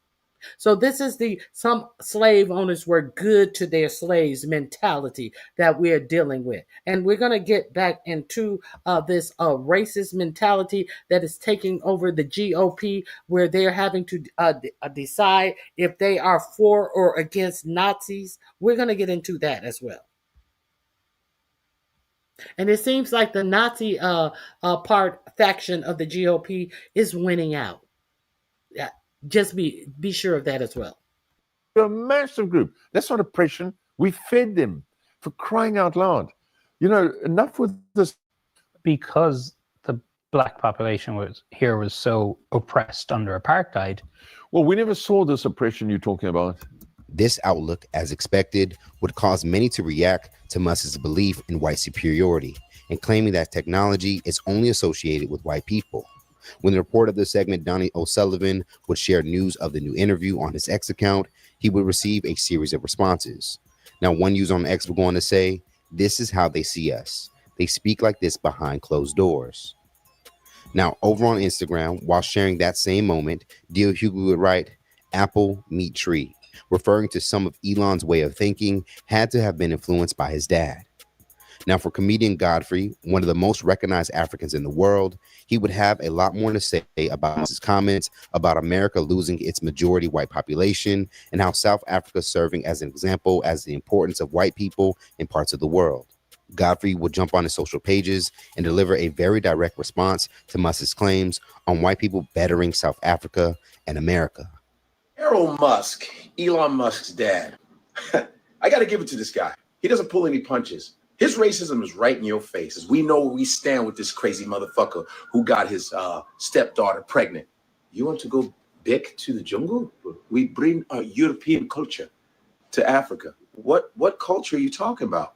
So this is some slave owners were good to their slaves mentality that we're dealing with. And we're going to get back into this racist mentality that is taking over the GOP, where they're having to decide if they are for or against Nazis. We're going to get into that as well. And it seems like the Nazi faction of the GOP is winning out. Yeah. Just be sure of that as well. They're a massive group. That's not oppression. We fed them, for crying out loud. You know, enough with this. Because the black population was so oppressed under apartheid. Well, we never saw this oppression you're talking about. This outlook, as expected, would cause many to react to Musk's belief in white superiority and claiming that technology is only associated with white people. When the reporter of the segment, Donnie O'Sullivan, would share news of the new interview on his X account, he would receive a series of responses. Now, one user on X would go on to say, "This is how they see us. They speak like this behind closed doors." Now, over on Instagram, while sharing that same moment, Dio Hugo would write, "Apple meet tree," referring to some of Elon's way of thinking had to have been influenced by his dad. Now, for comedian Godfrey, one of the most recognized Africans in the world, he would have a lot more to say about his comments about America losing its majority white population and how South Africa is serving as an example as the importance of white people in parts of the world. Godfrey would jump on his social pages and deliver a very direct response to Musk's claims on white people bettering South Africa and America. Elon Musk's dad. I got to give it to this guy. He doesn't pull any punches. His racism is right in your face, as we know where we stand with this crazy motherfucker who got his stepdaughter pregnant. You want to go back to the jungle? We bring a European culture to Africa. What culture are you talking about?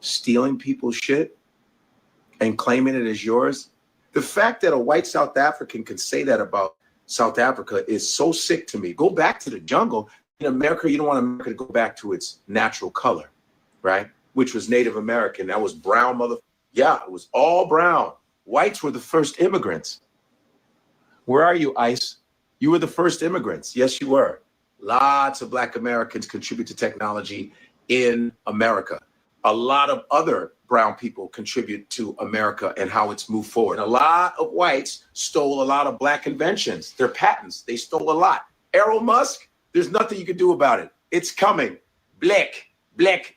Stealing people's shit and claiming it as yours? The fact that a white South African can say that about South Africa is so sick to me. Go back to the jungle. In America, you don't want America to go back to its natural color, right? Which was Native American. That was brown Yeah, it was all brown. Whites were the first immigrants. Where are you, ICE? You were the first immigrants. Yes, you were. Lots of Black Americans contribute to technology in America. A lot of other brown people contribute to America and how it's moved forward. And a lot of whites stole a lot of Black inventions, their patents. They stole a lot. Elon Musk, there's nothing you can do about it. It's coming. Black,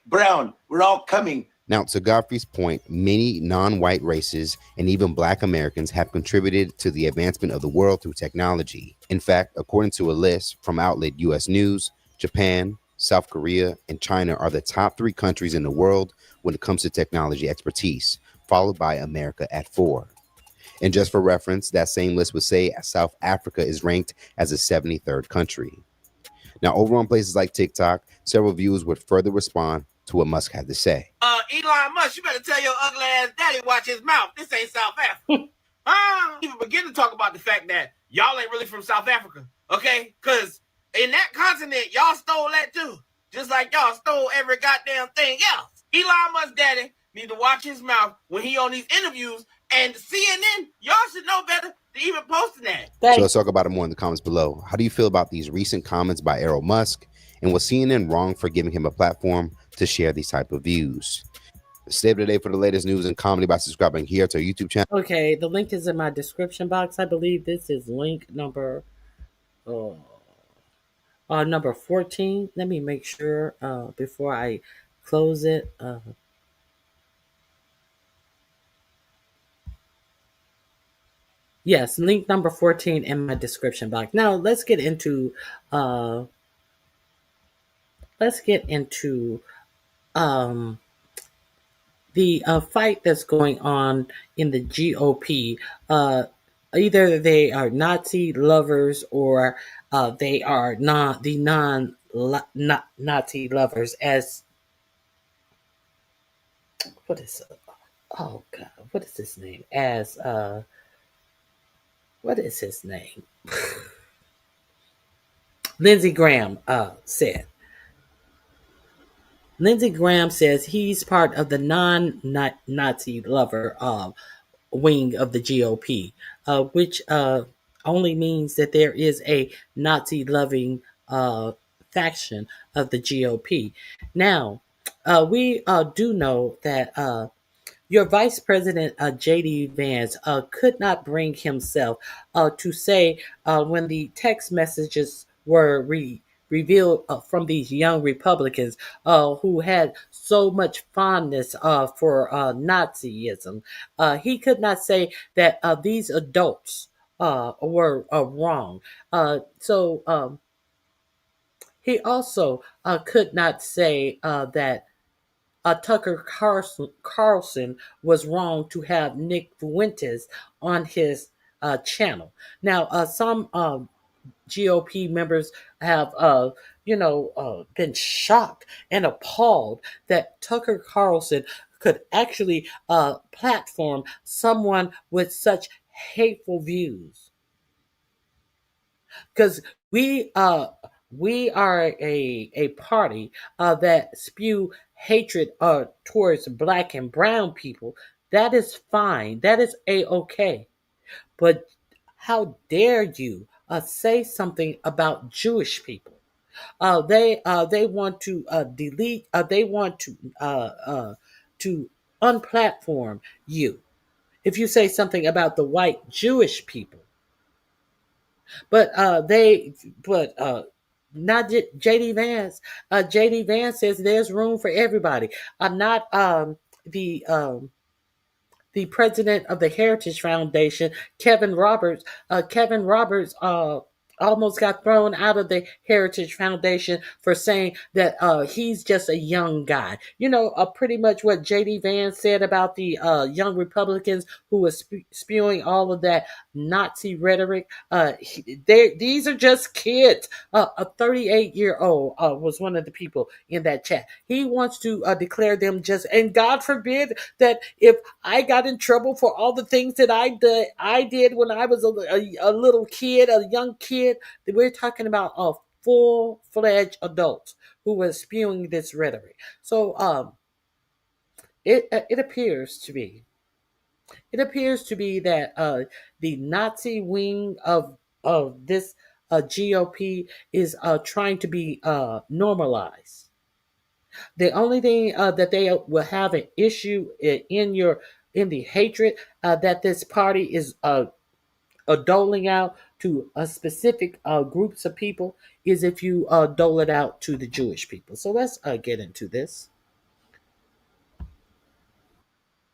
brown, we're all coming. Now, to Godfrey's point, many non-white races and even Black Americans have contributed to the advancement of the world through technology. In fact, according to a list from outlet US News, Japan, South Korea, and China are the top 3 countries in the world when it comes to technology expertise, followed by America at 4. And just for reference, that same list would say South Africa is ranked as the 73rd country. Now, over on places like TikTok, several viewers would further respond to what Musk had to say. Elon Musk, you better tell your ugly ass daddy watch his mouth. This ain't South Africa. Even begin to talk about the fact that y'all ain't really from South Africa, okay? Because in that continent, y'all stole that too. Just like y'all stole every goddamn thing else. Elon Musk daddy need to watch his mouth when he on these interviews. And CNN, y'all should know better than even posting that. So let's talk about it more in the comments below. How do you feel about these recent comments by Elon Musk? And was CNN wrong for giving him a platform to share these type of views? Stay up to date for the latest news and comedy by subscribing here to our YouTube channel. Okay, the link is in my description box. I believe this is link number 14. Let me make sure before I close it. Yes, link number 14 in my description box. Now let's get into the fight that's going on in the GOP. Either they are Nazi lovers or they are not the non-Nazi lovers. As what is his name? What is his name? Lindsey Graham said. Lindsey Graham says he's part of the non-Nazi lover wing of the GOP, which only means that there is a Nazi-loving faction of the GOP. Now, we do know that your Vice President, J.D. Vance, could not bring himself to say when the text messages were revealed from these young Republicans who had so much fondness for Nazism. He could not say that these adults were wrong. So he also could not say that Tucker Carlson was wrong to have Nick Fuentes on his channel. Now, some GOP members have, been shocked and appalled that Tucker Carlson could actually platform someone with such hateful views. Because we are a party that spew hatred towards Black and brown people. That is fine. That is a-okay. But how dare you say something about Jewish people? They want to delete. They want to unplatform you if you say something about the white Jewish people. But not J.D. Vance. J.D. Vance says there's room for everybody. Not the president of the Heritage Foundation, Kevin Roberts. Kevin Roberts almost got thrown out of the Heritage Foundation for saying that he's just a young guy. Pretty much what J.D. Vance said about the young Republicans who was spewing all of that Nazi rhetoric. These are just kids. A 38-year-old was one of the people in that chat. He wants to declare them just, and God forbid that if I got in trouble for all the things that I did when I was a little kid, a young kid. We're talking about full-fledged adults who were spewing this rhetoric. So it appears to be that the Nazi wing of this GOP is trying to be normalized. The only thing that they will have an issue in the hatred that this party is doling out to specific groups of people is if you dole it out to the Jewish people. So let's get into this.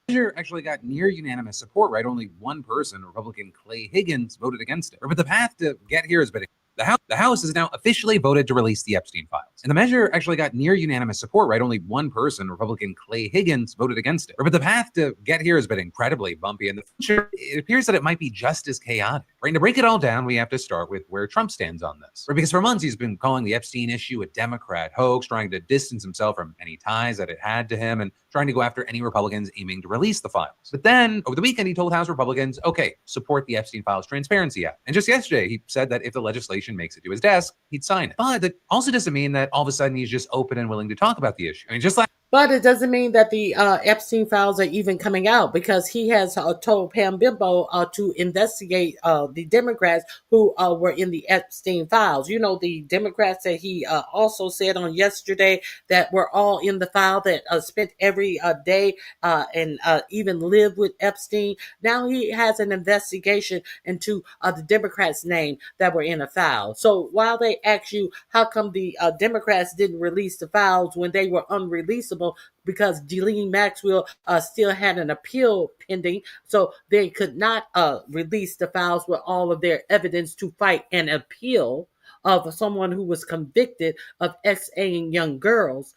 Measure actually got near unanimous support, right? Only one person, Republican Clay Higgins, voted against it. But the path to get here has been the House has now officially voted to release the Epstein files. And the measure actually got near unanimous support, right? Only one person, Republican Clay Higgins, voted against it. But the path to get here has been incredibly bumpy. In the future, it appears that it might be just as chaotic. Right? And to break it all down, we have to start with where Trump stands on this. Right? Because for months, he's been calling the Epstein issue a Democrat hoax, trying to distance himself from any ties that it had to him, and trying to go after any Republicans aiming to release the files. But then, over the weekend, he told House Republicans, okay, support the Epstein Files Transparency Act. And just yesterday, he said that if the legislation makes it to his desk, he'd sign it. But that also doesn't mean that all of a sudden he's just open and willing to talk about the issue. I mean, just But it doesn't mean that the Epstein files are even coming out, because he has told Pam Bimbo to investigate the Democrats who were in the Epstein files. You know, the Democrats that he also said on yesterday that were all in the file, that spent every day and even lived with Epstein. Now he has an investigation into the Democrats' name that were in a file. So while they ask you how come the Democrats didn't release the files when they were unreleasable, because Ghislaine Maxwell still had an appeal pending, so they could not release the files with all of their evidence to fight an appeal of someone who was convicted of XAing young girls.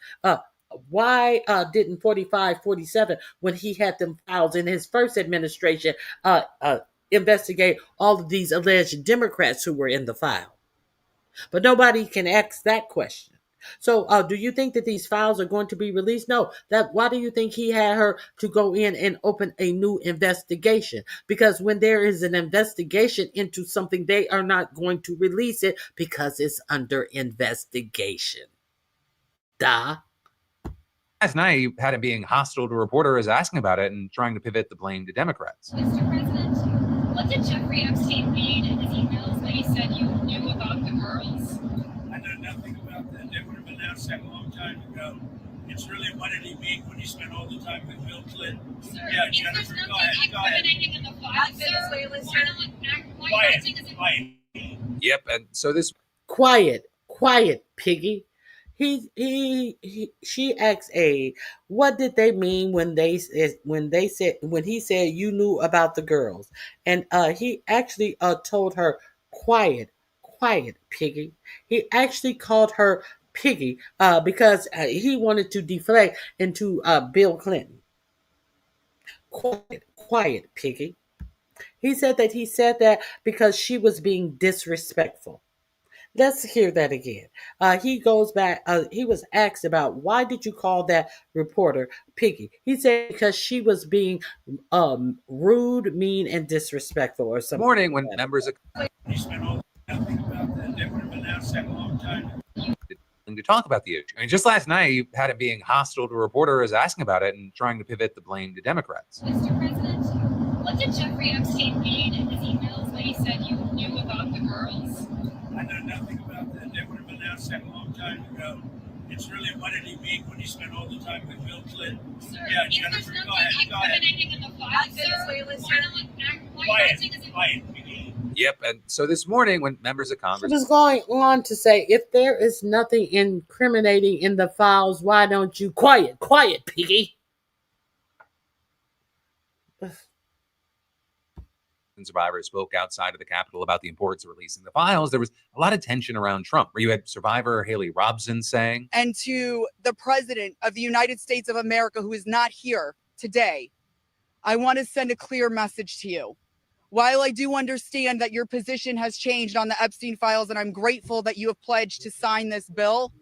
Why didn't 4547, when he had them files in his first administration, investigate all of these alleged Democrats who were in the file? But nobody can ask that question. So do you think that these files are going to be released? No. Why do you think he had her to go in and open a new investigation? Because when there is an investigation into something, they are not going to release it because it's under investigation. Duh. Last night, you had him being hostile to reporters asking about it and trying to pivot the blame to Democrats. Mr. President, what did Jeffrey Epstein mean in his emails that he said you knew about the girls? I know nothing about that. They would have announced that a long time ago. It's really, what did he mean when he spent all the time with Bill Clinton? Sir, Yeah, if Jennifer, there's go ahead. nothing Go ahead. incriminating in the file, sir, why not take us in? Yep, and so this Quiet, piggy. She asked A, what did they mean when he said you knew about the girls? And he actually told her, quiet, piggy. He actually called her piggy because he wanted to deflect into Bill Clinton. Quiet, piggy. He said that because she was being disrespectful. Let's hear that again. He goes back. He was asked about, why did you call that reporter piggy? He said because she was being rude, mean, and disrespectful, or something. morning when members of He spent all nothing about that. They would have announced that a long time ago. to talk about the issue. I mean, just last night, you had him being hostile to reporters asking about it and trying to pivot the blame to Democrats. Mr. President, what did Jeffrey Epstein mean in his emails that he said you knew about the girls? I know nothing about that. They would have announced that a long time ago. It's really, what did he mean when he spent all the time with Bill Clinton? Sir, Yeah, if Jennifer, there's go ahead. nothing Go ahead. incriminating in the file, sir, why not take us in? Quiet. Yep, and so this morning when members of She Congress was going on to say, if there is nothing incriminating in the files, why don't you quiet, piggy? survivors spoke outside of the Capitol about the importance of releasing the files, there was a lot of tension around Trump, where you had survivor Haley Robson saying, and to the President of the United States of America, who is not here today, I want to send a clear message to you. While I do understand that your position has changed on the Epstein files, and I'm grateful that you have pledged to sign this bill,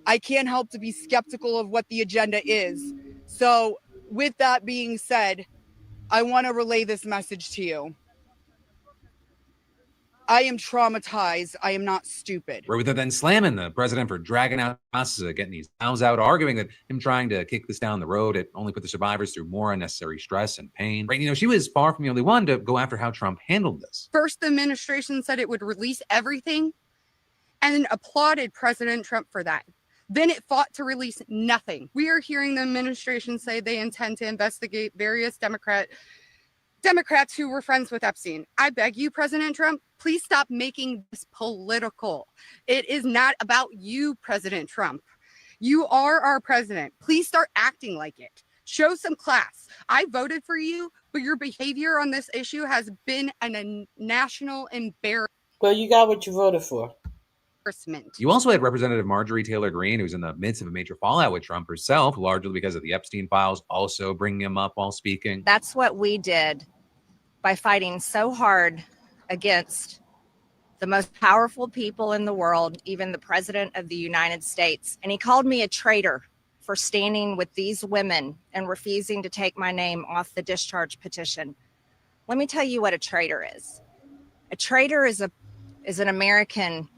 I can't help to be skeptical of what the agenda is. So with that being said, I want to relay this message to you. I am traumatized. I am not stupid. where they're then slamming the president for dragging out the process of getting these files out, arguing that him trying to kick this down the road, it only put the survivors through more unnecessary stress and pain. Right? You know, she was far from the only one to go after how Trump handled this. First, the administration said it would release everything and applauded President Trump for that. Then it fought to release nothing. We are hearing the administration say they intend to investigate various Democrats who were friends with Epstein. I beg you, President Trump, please stop making this political. It is not about you, President Trump. You are our president. Please start acting like it. Show some class. I voted for you, but your behavior on this issue has been a national embarrassment. Well, you got what you voted for. You also had Representative Marjorie Taylor Greene, who's in the midst of a major fallout with Trump herself, largely because of the Epstein files, also bringing him up while speaking. That's what we did by fighting so hard against the most powerful people in the world, even the President of the United States. And he called me a traitor for standing with these women and refusing to take my name off the discharge petition. Let me tell you what a traitor is. A traitor is an American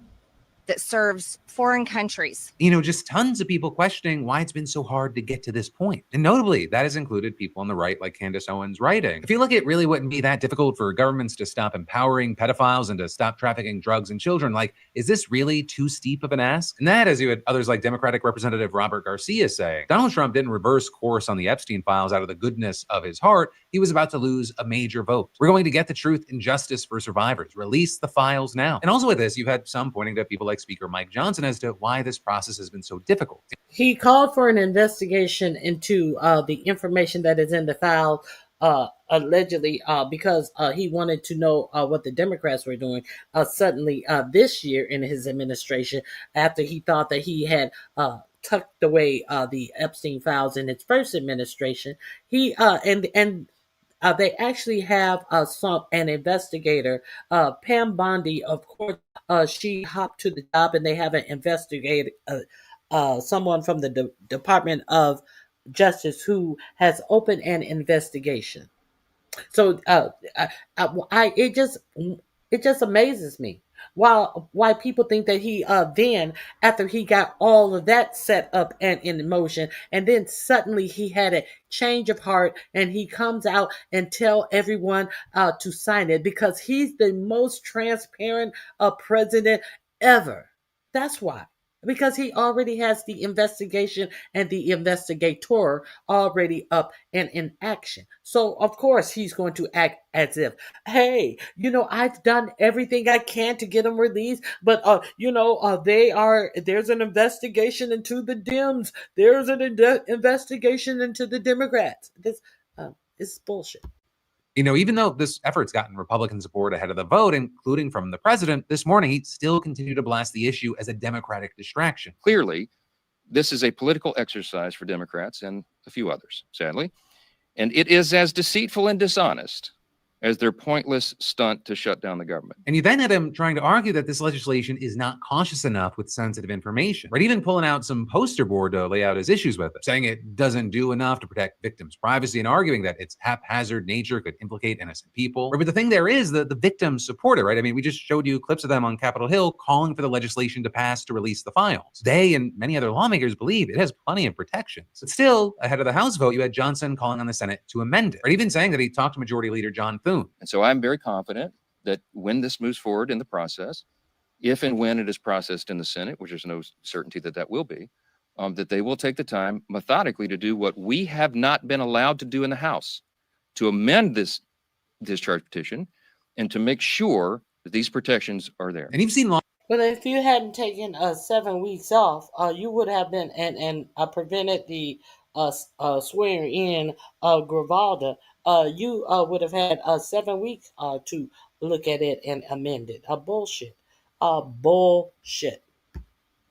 that serves foreign countries. You know, just tons of people questioning why it's been so hard to get to this point. And notably, that has included people on the right like Candace Owens writing. I feel like it really wouldn't be that difficult for governments to stop empowering pedophiles and to stop trafficking drugs and children. Like, is this really too steep of an ask? And that, as you had others like Democratic Representative Robert Garcia saying, Donald Trump didn't reverse course on the Epstein files out of the goodness of his heart. He was about to lose a major vote. We're going to get the truth and justice for survivors. Release the files now. And also with this, you've had some pointing to people like Speaker Mike Johnson as to why this process has been so difficult. He called for an investigation into the information that is in the file, allegedly because he wanted to know what the Democrats were doing. Suddenly, this year in his administration, after he thought that he had tucked away the Epstein files in his first administration, he they actually have an investigator, Pam Bondi, of course. She hopped to the job, and they have an investigator, someone from the Department of Justice who has opened an investigation. So it just amazes me why people think that he then, after he got all of that set up and in motion, and then suddenly he had a change of heart and he comes out and tell everyone to sign it because he's the most transparent president ever. That's why. Because he already has the investigation and the investigator already up and in action. So, of course, he's going to act as if, hey, I've done everything I can to get them released, but, there's an investigation into the Dems. There's an investigation into the Democrats. This is bullshit. You know, even though this effort's gotten Republican support ahead of the vote, including from the president, this morning he still continued to blast the issue as a Democratic distraction. Clearly, this is a political exercise for Democrats and a few others, sadly, and it is as deceitful and dishonest as their pointless stunt to shut down the government. And you then had him trying to argue that this legislation is not cautious enough with sensitive information, right? Even pulling out some poster board to lay out his issues with it, saying it doesn't do enough to protect victims' privacy and arguing that its haphazard nature could implicate innocent people. Right? But the thing there is the victims support it, right? I mean, we just showed you clips of them on Capitol Hill calling for the legislation to pass to release the files. They and many other lawmakers believe it has plenty of protections. But still, ahead of the House vote, you had Johnson calling on the Senate to amend it, right? Even saying that he talked to Majority Leader John Thune. And so I'm very confident that when this moves forward in the process, if and when it is processed in the Senate, which there's no certainty that will be, that they will take the time methodically to do what we have not been allowed to do in the House, to amend this discharge petition and to make sure that these protections are there. And you've seen But if you hadn't taken 7 weeks off, you would have been and prevented the swearing in of Grivalda. You would have had 7 weeks to look at it and amend it. Bullshit. Bullshit.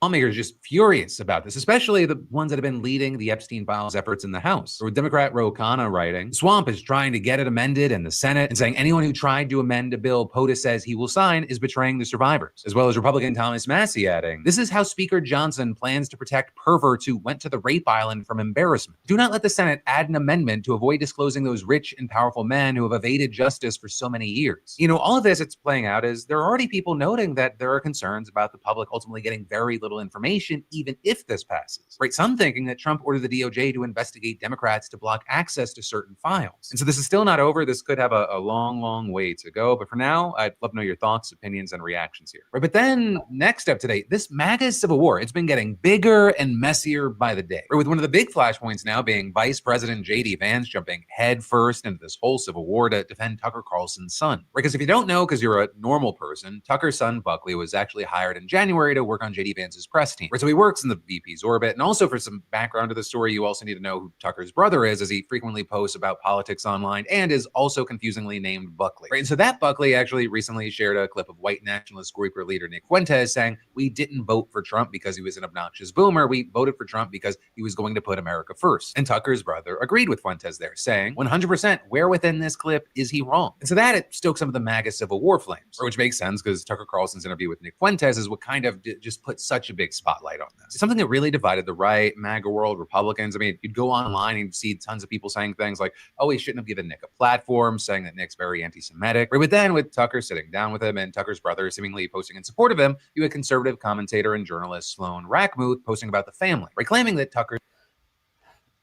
Lawmakers just furious about this, especially the ones that have been leading the Epstein files efforts in the House. Or Democrat Ro Khanna writing, Swamp is trying to get it amended in the Senate and saying anyone who tried to amend a bill POTUS says he will sign is betraying the survivors. As well as Republican Thomas Massie adding, this is how Speaker Johnson plans to protect perverts who went to the rape island from embarrassment. Do not let the Senate add an amendment to avoid disclosing those rich and powerful men who have evaded justice for so many years. You know, all of this it's playing out is there are already people noting that there are concerns about the public ultimately getting very little information, even if this passes. Right? Some thinking that Trump ordered the DOJ to investigate Democrats to block access to certain files. And so this is still not over. This could have a long, long way to go. But for now, I'd love to know your thoughts, opinions, and reactions here. Right? But then next up today, this MAGA civil war, it's been getting bigger and messier by the day. Right? With one of the big flashpoints now being Vice President J.D. Vance jumping headfirst into this whole civil war to defend Tucker Carlson's son. Right? Because if you don't know, because you're a normal person, Tucker's son Buckley was actually hired in January to work on J.D. Vance's press team. Right? So he works in the VP's orbit. And also for some background to the story, you also need to know who Tucker's brother is, as he frequently posts about politics online and is also confusingly named Buckley. Right? And so that Buckley actually recently shared a clip of white nationalist grouper leader Nick Fuentes saying, we didn't vote for Trump because he was an obnoxious boomer. We voted for Trump because he was going to put America first. And Tucker's brother agreed with Fuentes there, saying 100% where within this clip is he wrong? And so that it stoked some of the MAGA civil war flames, which makes sense because Tucker Carlson's interview with Nick Fuentes is what kind of just put such such a big spotlight on this. It's something that really divided the right, MAGA world, Republicans. I mean, you'd go online and see tons of people saying things like, oh, he shouldn't have given Nick a platform, saying that Nick's very anti-Semitic. Right, but then with Tucker sitting down with him and Tucker's brother seemingly posting in support of him, you had conservative commentator and journalist Sloan Rackmuth posting about the family, right, claiming that Tucker...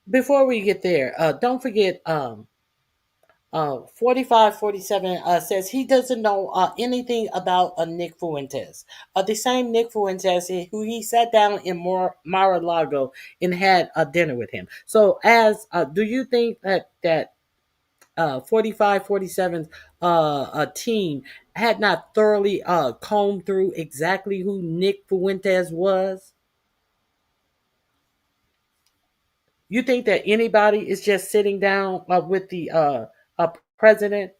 Before we get there, don't forget 4547 says he doesn't know anything about Nick Fuentes. The same Nick Fuentes who he sat down in Mar-a-Lago and had a dinner with him. So as do you think that 4547's team had not thoroughly combed through exactly who Nick Fuentes was? You think that anybody is just sitting down with the president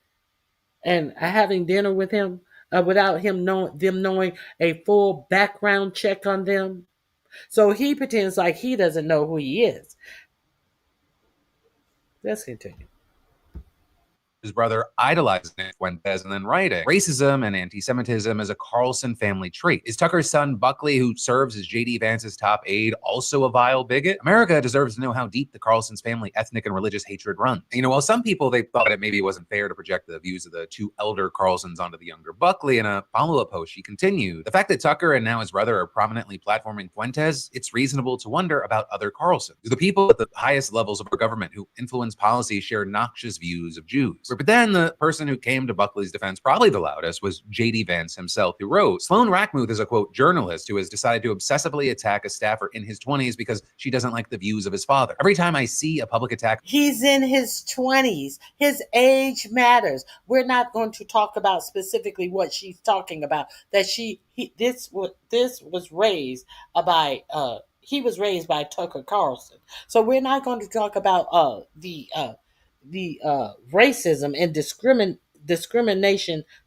and having dinner with him without them knowing a full background check on them? So he pretends like he doesn't know who he is. Let's continue. His brother idolizing Nick Fuentes and then writing, racism and anti-Semitism is a Carlson family trait. Is Tucker's son Buckley, who serves as J.D. Vance's top aide, also a vile bigot? America deserves to know how deep the Carlson's family ethnic and religious hatred runs. You know, while some people, they thought it maybe wasn't fair to project the views of the two elder Carlsons onto the younger Buckley, in a follow-up post, she continued, the fact that Tucker and now his brother are prominently platforming Fuentes, it's reasonable to wonder about other Carlsons. Do the people at the highest levels of our government who influence policy share noxious views of Jews? But then the person who came to Buckley's defense probably the loudest was J.D. Vance himself, who wrote, Sloan Rackmuth is a, quote, journalist who has decided to obsessively attack a staffer in his 20s because she doesn't like the views of his father. Every time I see a public attack... He's in his 20s. His age matters. We're not going to talk about specifically what she's talking about. That this was raised by... he was raised by Tucker Carlson. So we're not going to talk about the racism and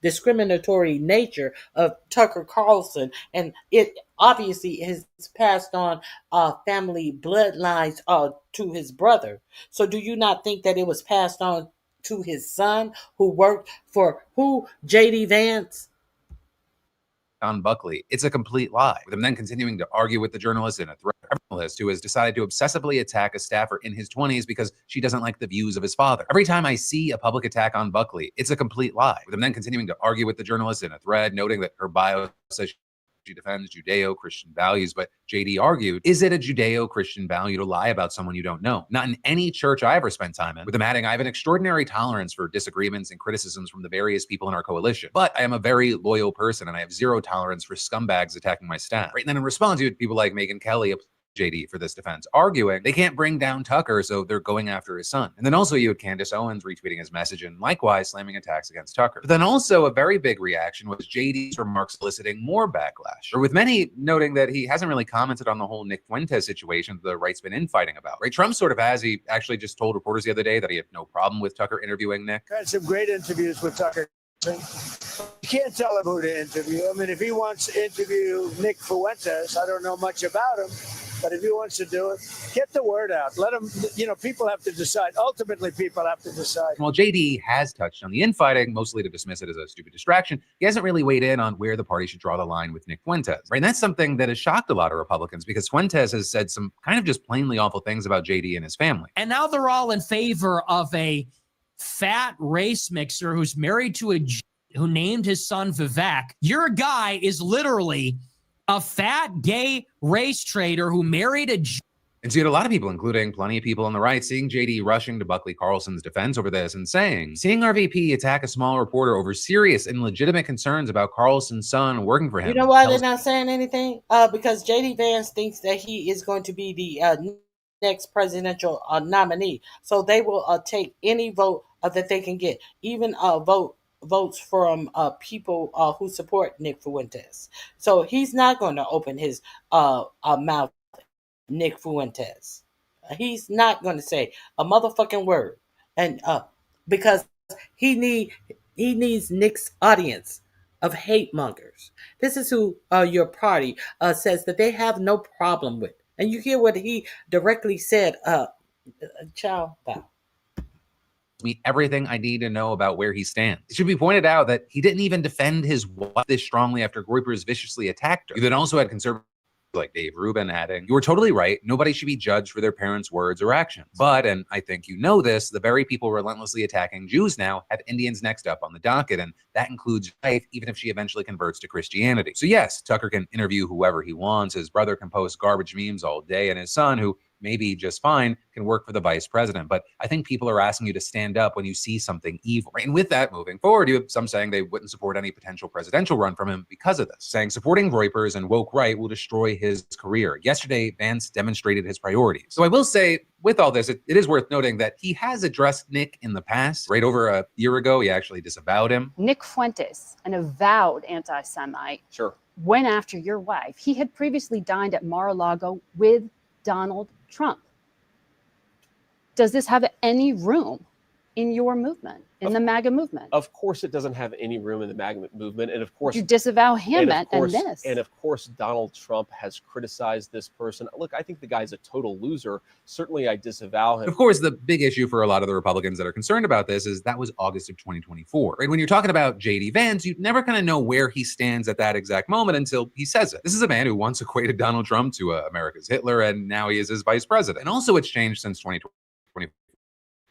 discriminatory nature of Tucker Carlson, and it obviously has passed on family bloodlines to his brother. So do you not think that it was passed on to his son, who worked for J.D. Vance? On Buckley. It's a complete lie, with him then continuing to argue with the journalist in a thread journalist who has decided to obsessively attack a staffer in his 20s because she doesn't like the views of his father. Every time I see a public attack on Buckley, it's a complete lie, with him then continuing to argue with the journalist in a thread, noting that her bio says she defends Judeo-Christian values, but JD argued, is it a Judeo-Christian value to lie about someone you don't know? Not in any church I ever spent time in. With him adding, I have an extraordinary tolerance for disagreements and criticisms from the various people in our coalition, but I am a very loyal person and I have zero tolerance for scumbags attacking my staff. Right? And then in response, you had people like Megyn Kelly, JD for this defense, arguing they can't bring down Tucker, so they're going after his son. And then also you had Candace Owens retweeting his message and likewise slamming attacks against Tucker. But then also a very big reaction was JD's remarks eliciting more backlash, or with many noting that he hasn't really commented on the whole Nick Fuentes situation the right's been infighting about. Right? Trump sort of has. He actually just told reporters the other day that he had no problem with Tucker interviewing Nick. I had some great interviews with Tucker. You can't tell him who to interview. I mean, if he wants to interview Nick Fuentes, I don't know much about him. But if he wants to do it, get the word out. Let him, people have to decide. Ultimately, people have to decide. While JD has touched on the infighting, mostly to dismiss it as a stupid distraction, he hasn't really weighed in on where the party should draw the line with Nick Fuentes. Right? And that's something that has shocked a lot of Republicans because Fuentes has said some kind of just plainly awful things about JD and his family. And now they're all in favor of a fat race mixer who's married to a Jew who named his son Vivek. Your guy is literally a fat gay race trader who married a Jew. And so you had a lot of people, including plenty of people on the right, seeing JD rushing to Buckley Carlson's defense over this and saying, seeing our VP attack a small reporter over serious and legitimate concerns about Carlson's son working for him. You know why they're not saying anything? Because JD Vance thinks that he is going to be the next presidential nominee. So they will take any vote that they can get, even votes from people who support Nick Fuentes. So he's not going to open his mouth, Nick Fuentes. He's not going to say a motherfucking word, and because he needs Nick's audience of hate mongers. This is who your party says that they have no problem with, and you hear what he directly said. Ciao, bye. Me everything I need to know about where he stands. It should be pointed out that he didn't even defend his wife this strongly after Groypers viciously attacked her. You then also had conservative like Dave Rubin adding, "You were totally right. Nobody should be judged for their parents' words or actions. But, and I think you know this, the very people relentlessly attacking Jews now have Indians next up on the docket, and that includes life, even if she eventually converts to Christianity." So yes, Tucker can interview whoever he wants. His brother can post garbage memes all day, and his son, who maybe just fine, can work for the vice president. But I think people are asking you to stand up when you see something evil. Right? And with that, moving forward, you have some saying they wouldn't support any potential presidential run from him because of this, saying supporting Reuters and woke right will destroy his career. Yesterday, Vance demonstrated his priorities. So I will say, with all this, it is worth noting that he has addressed Nick in the past. Right over a year ago, he actually disavowed him. Nick Fuentes, an avowed anti-Semite, went after your wife. He had previously dined at Mar-a-Lago with Donald Trump. Does this have any room in your movement, in the MAGA movement? Of course, it doesn't have any room in the MAGA movement, and of course, you disavow him and this. And of course, Donald Trump has criticized this person. Look, I think the guy's a total loser. Certainly, I disavow him. Of course, the big issue for a lot of the Republicans that are concerned about this is that was August of 2024. Right? When you're talking about J.D. Vance, you never kind of know where he stands at that exact moment until he says it. This is a man who once equated Donald Trump to America's Hitler, and now he is his vice president. And also, it's changed since 2020.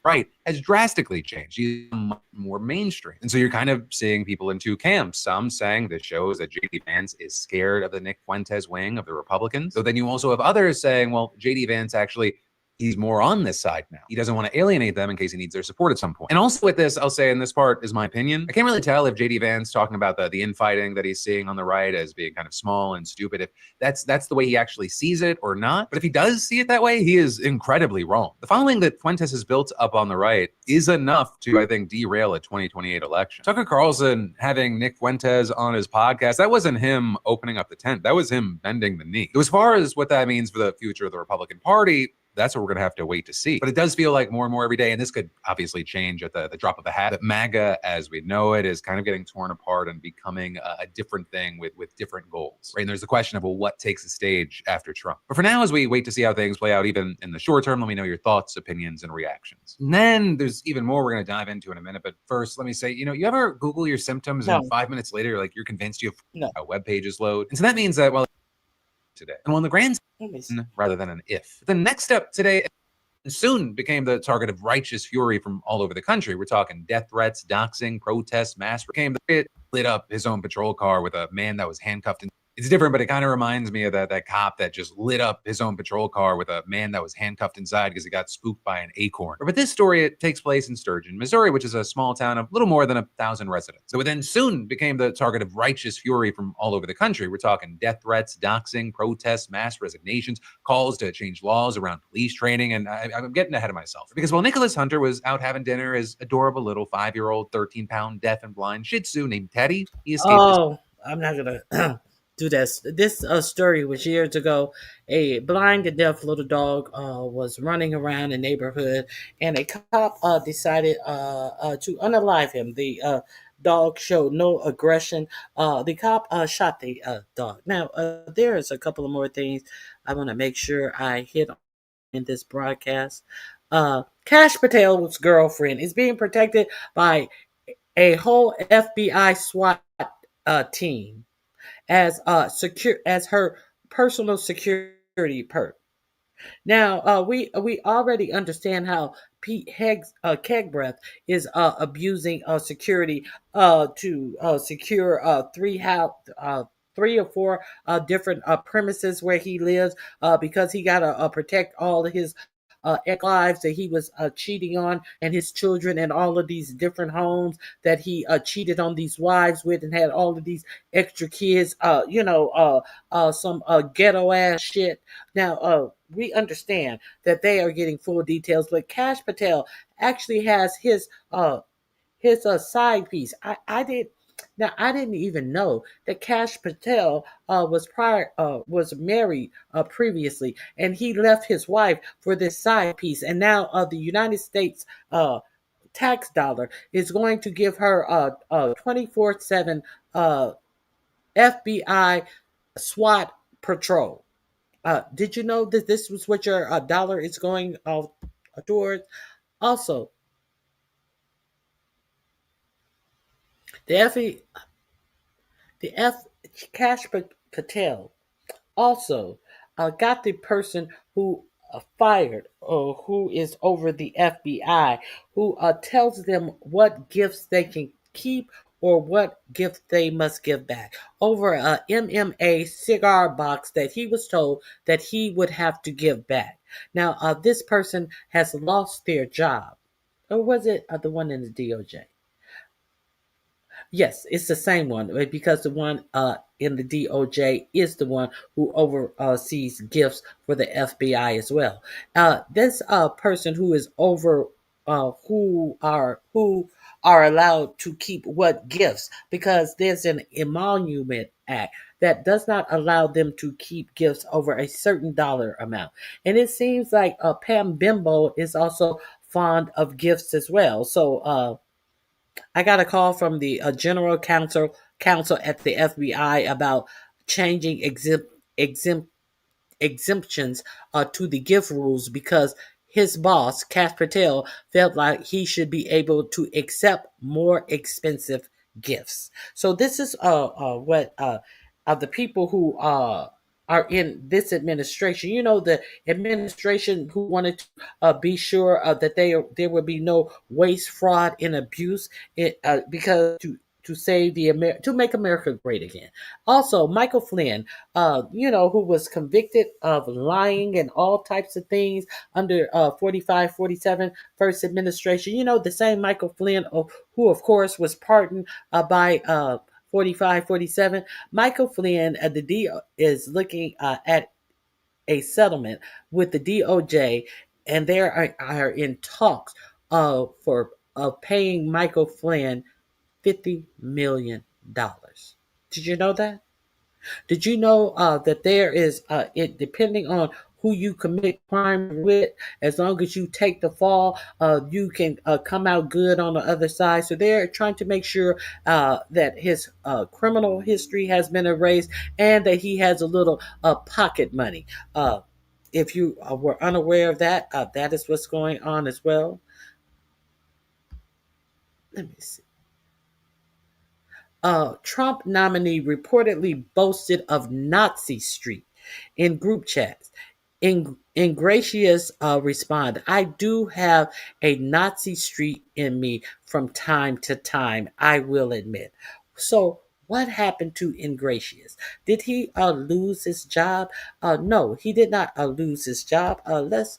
Right, has drastically changed. He's more mainstream. And so you're kind of seeing people in two camps. Some saying this shows that J.D. Vance is scared of the Nick Fuentes wing of the Republicans. So then you also have others saying, well, J.D. Vance actually, he's more on this side now. He doesn't want to alienate them in case he needs their support at some point. And also with this, I'll say, and this part is my opinion, I can't really tell if J.D. Vance talking about the infighting that he's seeing on the right as being kind of small and stupid, if that's the way he actually sees it or not. But if he does see it that way, he is incredibly wrong. The following that Fuentes has built up on the right is enough to, I think, derail a 2028 election. Tucker Carlson having Nick Fuentes on his podcast, that wasn't him opening up the tent. That was him bending the knee. As far as what that means for the future of the Republican Party, that's what we're going to have to wait to see. But it does feel like more and more every day, and this could obviously change at the drop of a hat, that MAGA, as we know it, is kind of getting torn apart and becoming a different thing with different goals. Right? And there's the question of, well, what takes the stage after Trump? But for now, as we wait to see how things play out, even in the short term, let me know your thoughts, opinions, and reactions. And then there's even more we're going to dive into in a minute. But first, let me say, you ever Google your symptoms and 5 minutes later, you're convinced you have web pages load? And so that means that, well, today. And on the grand rather than an if. The next step today soon became the target of righteous fury from all over the country. We're talking death threats, doxing, protests, mass became it lit up his own patrol car with a man that was handcuffed. It's different, but it kind of reminds me of that cop that just lit up his own patrol car with a man that was handcuffed inside because he got spooked by an acorn. But this story, it takes place in Sturgeon, Missouri, which is a small town of little more than 1,000 residents. So it then soon became the target of righteous fury from all over the country. We're talking death threats, doxing, protests, mass resignations, calls to change laws around police training. And I'm getting ahead of myself because while Nicholas Hunter was out having dinner, his adorable little 5-year-old, 13-pound deaf and blind Shih Tzu named Teddy, he escaped. I'm not gonna do this. This story was years ago. A blind and deaf little dog was running around a neighborhood, and a cop decided to unalive him. The dog showed no aggression. The cop shot the dog. Now, there is a couple of more things I want to make sure I hit on in this broadcast. Kash Patel's girlfriend is being protected by a whole FBI SWAT team as her personal security perk. Now, we already understand how Pete Kegbreath is abusing security to secure three or four different premises where he lives because he got to protect all of his ex-wives that he was cheating on, and his children, and all of these different homes that he cheated on these wives with, and had all of these extra kids, some ghetto ass shit. Now, we understand that they are getting full details, but Kash Patel actually has his side piece. I didn't even know that Kash Patel was married previously, and he left his wife for this side piece. And now the United States tax dollar is going to give her 24/7 FBI SWAT patrol. Did you know that this was what your dollar is going towards? Also, Kash Patel also got the person who fired or who is over the FBI, who tells them what gifts they can keep or what gift they must give back over a MMA cigar box that he was told that he would have to give back. Now, this person has lost their job. Or was it the one in the DOJ? Yes, it's the same one because the one in the DOJ is the one who oversees gifts for the FBI as well. This person who is over who are allowed to keep what gifts because there's an emolument act that does not allow them to keep gifts over a certain dollar amount. And it seems like Pam Bimbo is also fond of gifts as well. So I got a call from the general counsel at the FBI about changing exemptions to the gift rules because his boss, Kash Patel, felt like he should be able to accept more expensive gifts. So this is what the people who are in this administration. You know, the administration who wanted to be sure that there would be no waste, fraud, and abuse, because to save to make America great again. Also, Michael Flynn, who was convicted of lying and all types of things under 45, 47 first administration. You know, the same Michael Flynn, who of course was pardoned by 45, 47. Michael Flynn, the D is looking at a settlement with the DOJ, and they are in talks for paying Michael Flynn $50 million. Did you know that? Did you know that there is, it depending on who you commit crime with, as long as you take the fall, you can come out good on the other side. So they're trying to make sure that his criminal history has been erased and that he has a little pocket money. If you were unaware of that, that is what's going on as well. Let me see. Trump nominee reportedly boasted of Nazi Street in group chats. Ingratius responded, "I do have a Nazi streak in me from time to time, I will admit." So what happened to Ingratius? Did he lose his job? No, he did not lose his job. Let's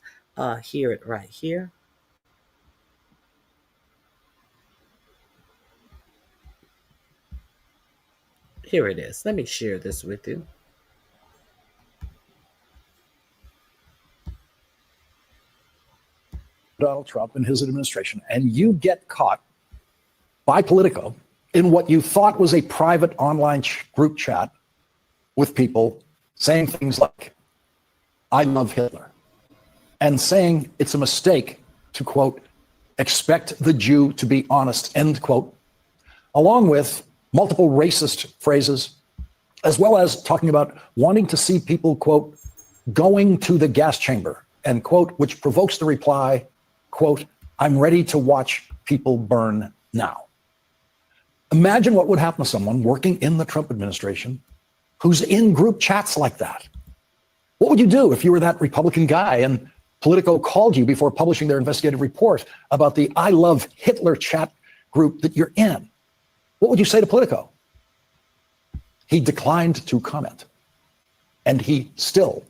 hear it right here. Here it is. Let me share this with you. Donald Trump and his administration, and you get caught by Politico in what you thought was a private online group chat with people saying things like, "I love Hitler," and saying it's a mistake to, quote, "expect the Jew to be honest," end quote, along with multiple racist phrases, as well as talking about wanting to see people, quote, "going to the gas chamber," end quote, which provokes the reply, quote, "I'm ready to watch people burn now." Imagine what would happen to someone working in the Trump administration who's in group chats like that. What would you do if you were that Republican guy and Politico called you before publishing their investigative report about the I Love Hitler chat group that you're in? What would you say to Politico? He declined to comment, and he still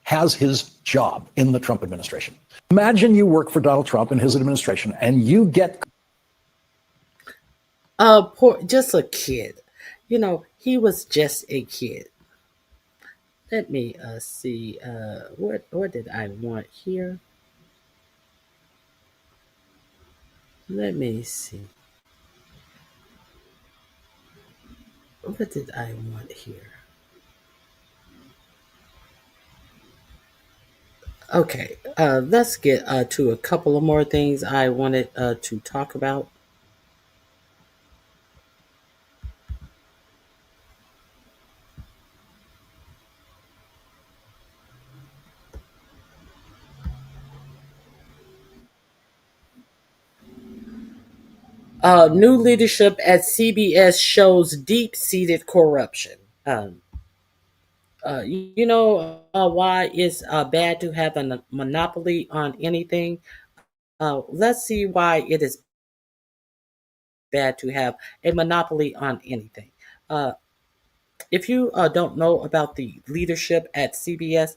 has his job in the Trump administration. Imagine you work for Donald Trump and his administration, and you get just a kid. You know, he was just a kid. Let me see. What did I want here? Let me see. What did I want here? Okay, let's get to a couple of more things I wanted to talk about. New leadership at CBS shows deep-seated corruption. You know why it's bad to have a monopoly on anything? Let's see why it is bad to have a monopoly on anything. Uh, if you don't know about the leadership at CBS,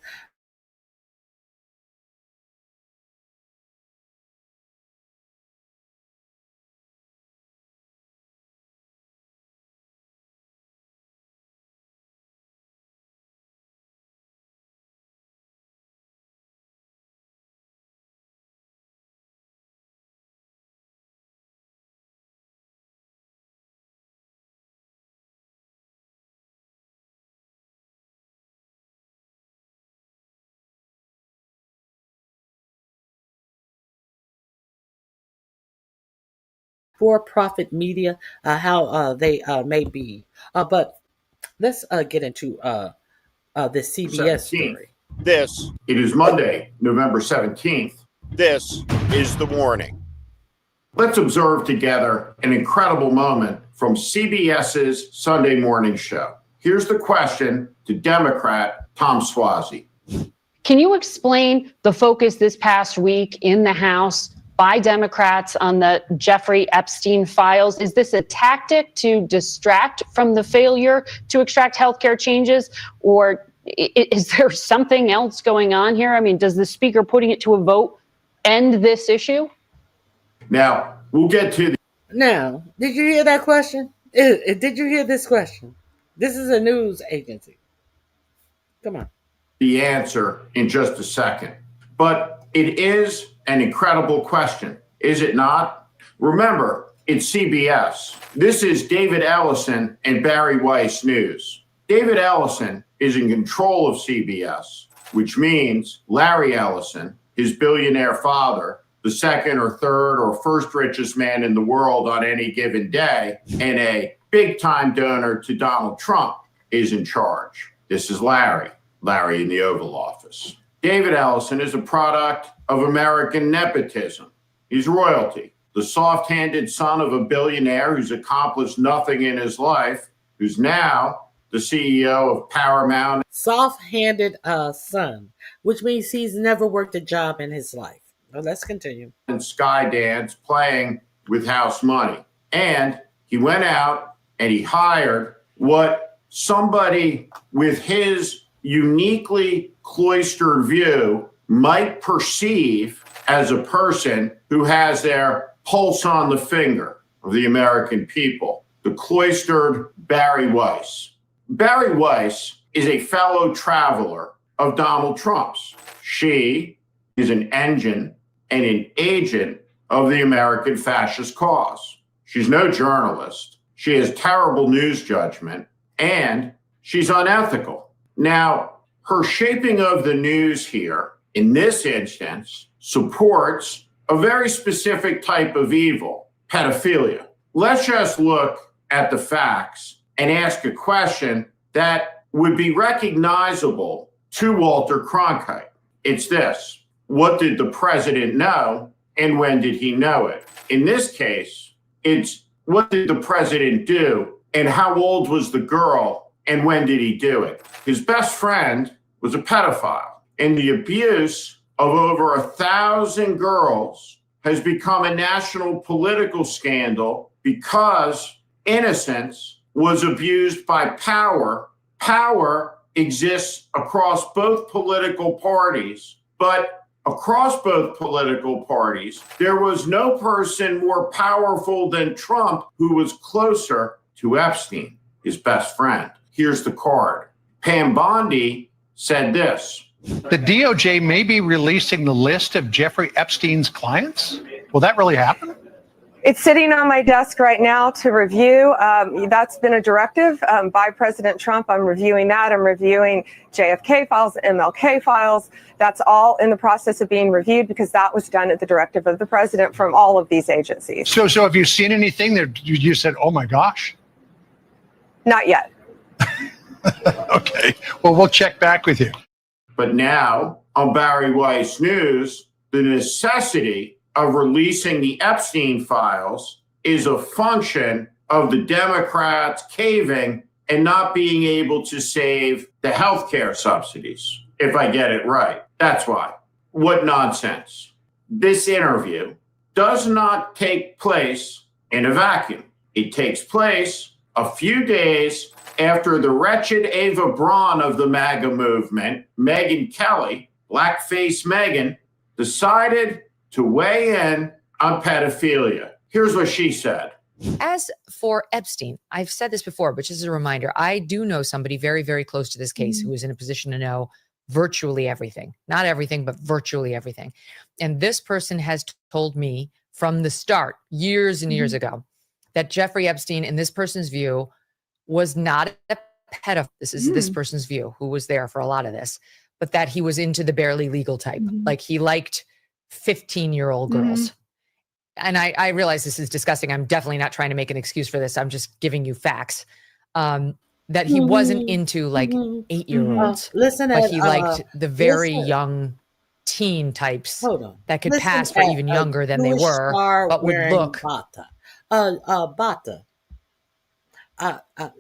for-profit media, how they may be. But let's get into the CBS story. This. It is Monday, November 17th. This is the morning. Let's observe together an incredible moment from CBS's Sunday morning show. Here's the question to Democrat Tom Suozzi. Can you explain the focus this past week in the House by Democrats on the Jeffrey Epstein files? Is this a tactic to distract from the failure to extract healthcare changes, or is there something else going on here? I mean, does the speaker putting it to a vote end this issue? Now, we'll get to the... Now, did you hear that question? Did you hear this question? This is a news agency. Come on. The answer in just a second. But it is an incredible question, is it not? Remember, it's CBS. This is David Ellison and Barry Weiss News. David Ellison is in control of CBS, which means Larry Ellison, his billionaire father, the second or third or first richest man in the world on any given day, and a big-time donor to Donald Trump, is in charge. This is Larry in the Oval Office. David Ellison is a product of American nepotism. He's royalty, the soft-handed son of a billionaire who's accomplished nothing in his life, who's now the CEO of Paramount. Soft-handed son, which means he's never worked a job in his life. Well, let's continue. And Skydance playing with house money. And he went out and he hired what somebody with his uniquely cloistered view might perceive as a person who has their pulse on the finger of the American people, the cloistered Barry Weiss. Barry Weiss is a fellow traveler of Donald Trump's. She is an engine and an agent of the American fascist cause. She's no journalist. She has terrible news judgment, and she's unethical. Now, her shaping of the news here, in this instance, supports a very specific type of evil, pedophilia. Let's just look at the facts and ask a question that would be recognizable to Walter Cronkite. It's this: what did the president know and when did he know it? In this case, it's what did the president do and how old was the girl and when did he do it? His best friend was a pedophile, and the abuse of over 1,000 girls has become a national political scandal because innocence was abused by power. Power exists across both political parties, but across both political parties, there was no person more powerful than Trump who was closer to Epstein, his best friend. Here's the card. Pam Bondi said this. The DOJ may be releasing the list of Jeffrey Epstein's clients. Will that really happen? It's sitting on my desk right now to review. That's been a directive by President Trump. I'm reviewing that. I'm reviewing JFK files, MLK files. That's all in the process of being reviewed because that was done at the directive of the president from all of these agencies. So have you seen anything that you said, oh my gosh? Not yet. Okay. Well, we'll check back with you. But now on Barry Weiss News, the necessity of releasing the Epstein files is a function of the Democrats caving and not being able to save the healthcare subsidies, if I get it right. That's why. What nonsense. This interview does not take place in a vacuum. It takes place a few days after the wretched Ava Braun of the MAGA movement, Megyn Kelly, blackface Megyn, decided to weigh in on pedophilia. Here's what she said. As for Epstein, I've said this before, but just as a reminder, I do know somebody very, very close to this case who is in a position to know virtually everything. Not everything, but virtually everything. And this person has told me from the start, years and years ago, that Jeffrey Epstein, in this person's view, was not a pedophile. This is this person's view, who was there for a lot of this, but that he was into the barely legal type. Like he liked 15-year-old girls. And I realize this is disgusting. I'm definitely not trying to make an excuse for this. I'm just giving you facts. That he wasn't into like 8-year-olds. Listen, but he liked the very listen. young teen types that could Listen pass for at even a younger than they Jewish were, star but would wearing look. bata. Bata.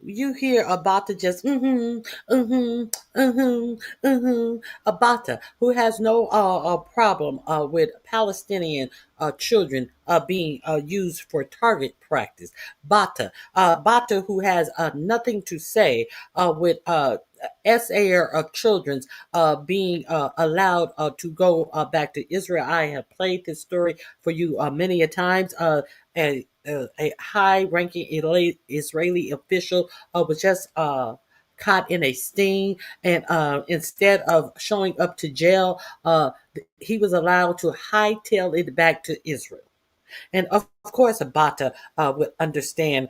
You hear a Bata just a Bata who has no problem with Palestinian children being used for target practice. Bata who has nothing to say with SAR children's being allowed to go back to Israel. I have played this story for you many a times. A high-ranking Israeli official was just caught in a sting, and instead of showing up to jail, he was allowed to hightail it back to Israel. And of course, a Bata would understand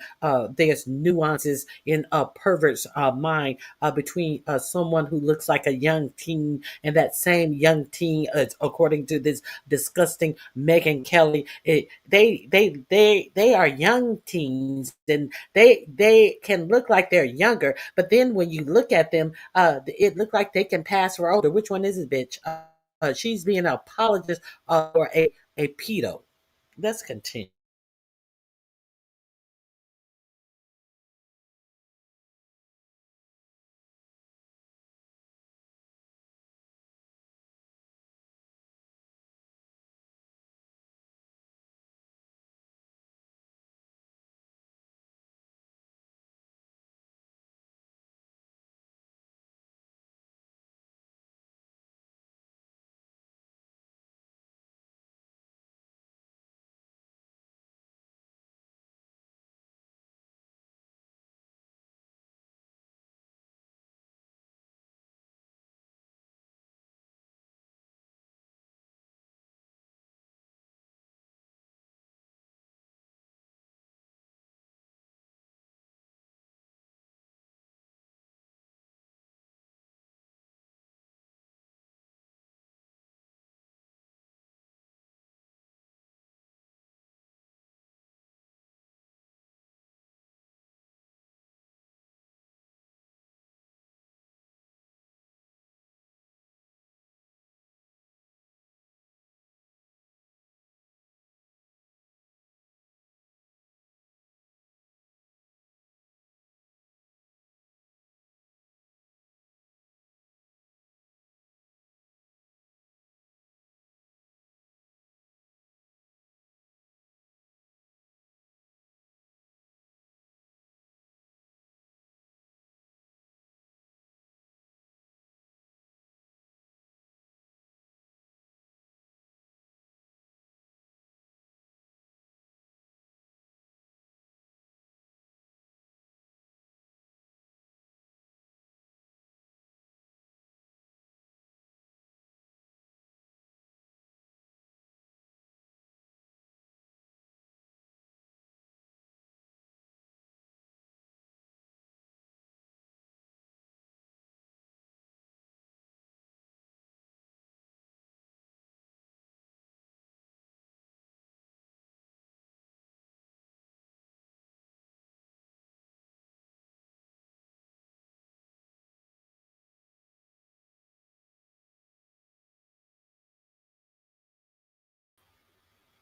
there's nuances in a pervert's mind between someone who looks like a young teen and that same young teen, according to this disgusting Megyn Kelly. They are young teens, and they can look like they're younger, but then when you look at them, it looks like they can pass for older. Which one is it, bitch? She's being an apologist for a pedo. Let's continue.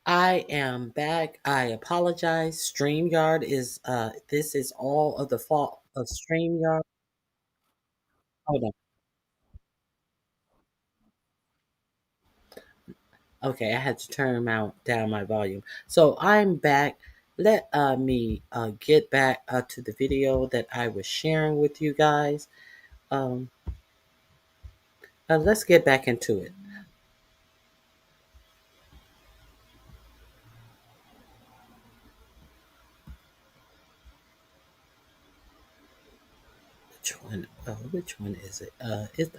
I am back. I apologize. StreamYard is this is all of the fault of StreamYard. Hold on. Okay, I had to turn down my volume. So I'm back. Let me get back to the video that I was sharing with you guys. Um, let's get back into it. Which one? Which one is it?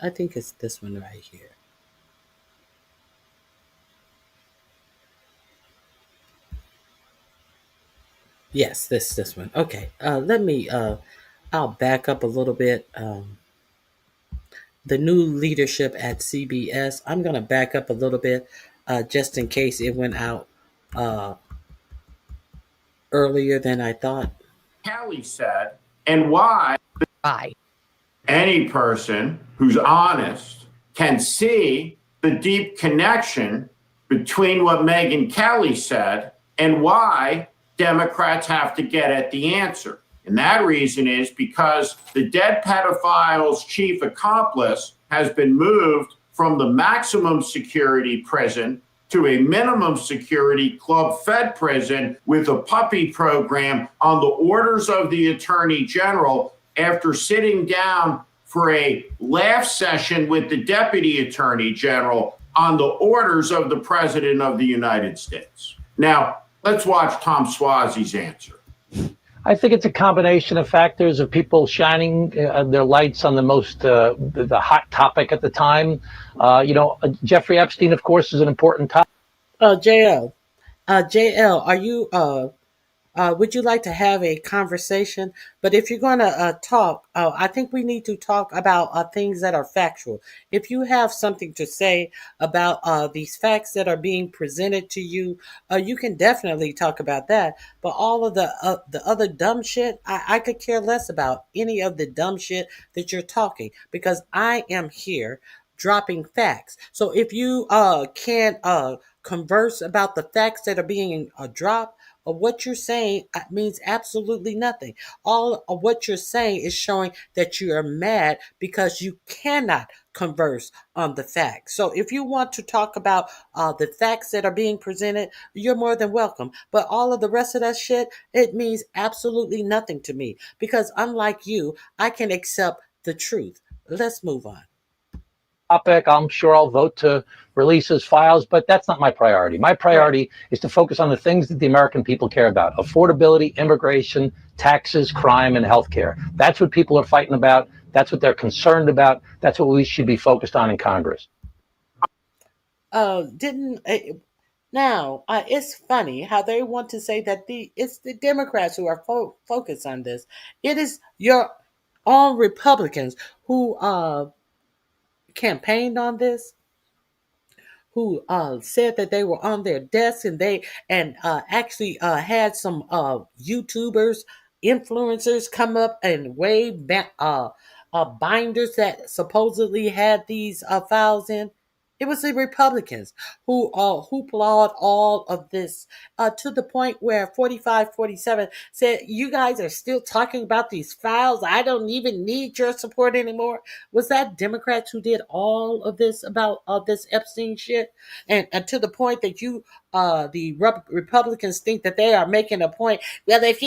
I think it's this one right here. Yes, this one. Okay. Let me. I'll back up a little bit. The new leadership at CBS. I'm gonna back up a little bit, just in case it went out earlier than I thought. Kelly said, and why any person who's honest can see the deep connection between what Megyn Kelly said and why Democrats have to get at the answer. And that reason is because the dead pedophile's chief accomplice has been moved from the maximum security prison to a minimum security club fed prison with a puppy program on the orders of the attorney general after sitting down for a laugh session with the deputy attorney general on the orders of the president of the United States. Now, let's watch Tom Swazi's answer. I think it's a combination of factors of people shining their lights on the most the hot topic at the time. Jeffrey Epstein, of course, is an important topic. JL, are you? Would you like to have a conversation? But if you're going to talk, I think we need to talk about things that are factual. If you have something to say about these facts that are being presented to you, you can definitely talk about that. But all of the other dumb shit, I could care less about any of the dumb shit that you're talking, because I am here dropping facts. So if you can't converse about the facts that are being dropped, what you're saying means absolutely nothing. All of what you're saying is showing that you are mad because you cannot converse on the facts. So if you want to talk about the facts that are being presented, you're more than welcome. But all of the rest of that shit, it means absolutely nothing to me, because unlike you, I can accept the truth. Let's move on. Topic. I'm sure I'll vote to release his files, but that's not my priority. My priority is to focus on the things that the American people care about: affordability, immigration, taxes, crime, and healthcare. That's what people are fighting about. That's what they're concerned about. That's what we should be focused on in Congress. It's funny how they want to say that it's the Democrats who are focused on this. It is your own Republicans who campaigned on this, who said that they were on their desks, and they actually had some YouTubers, influencers come up and wave back binders that supposedly had these files in. It was the Republicans who hoopla all of this to the point where 4547 said, "You guys are still talking about these files. I don't even need your support anymore." Was that Democrats who did all of this about this Epstein shit? And to the point that the Republicans think that they are making a point. Well, if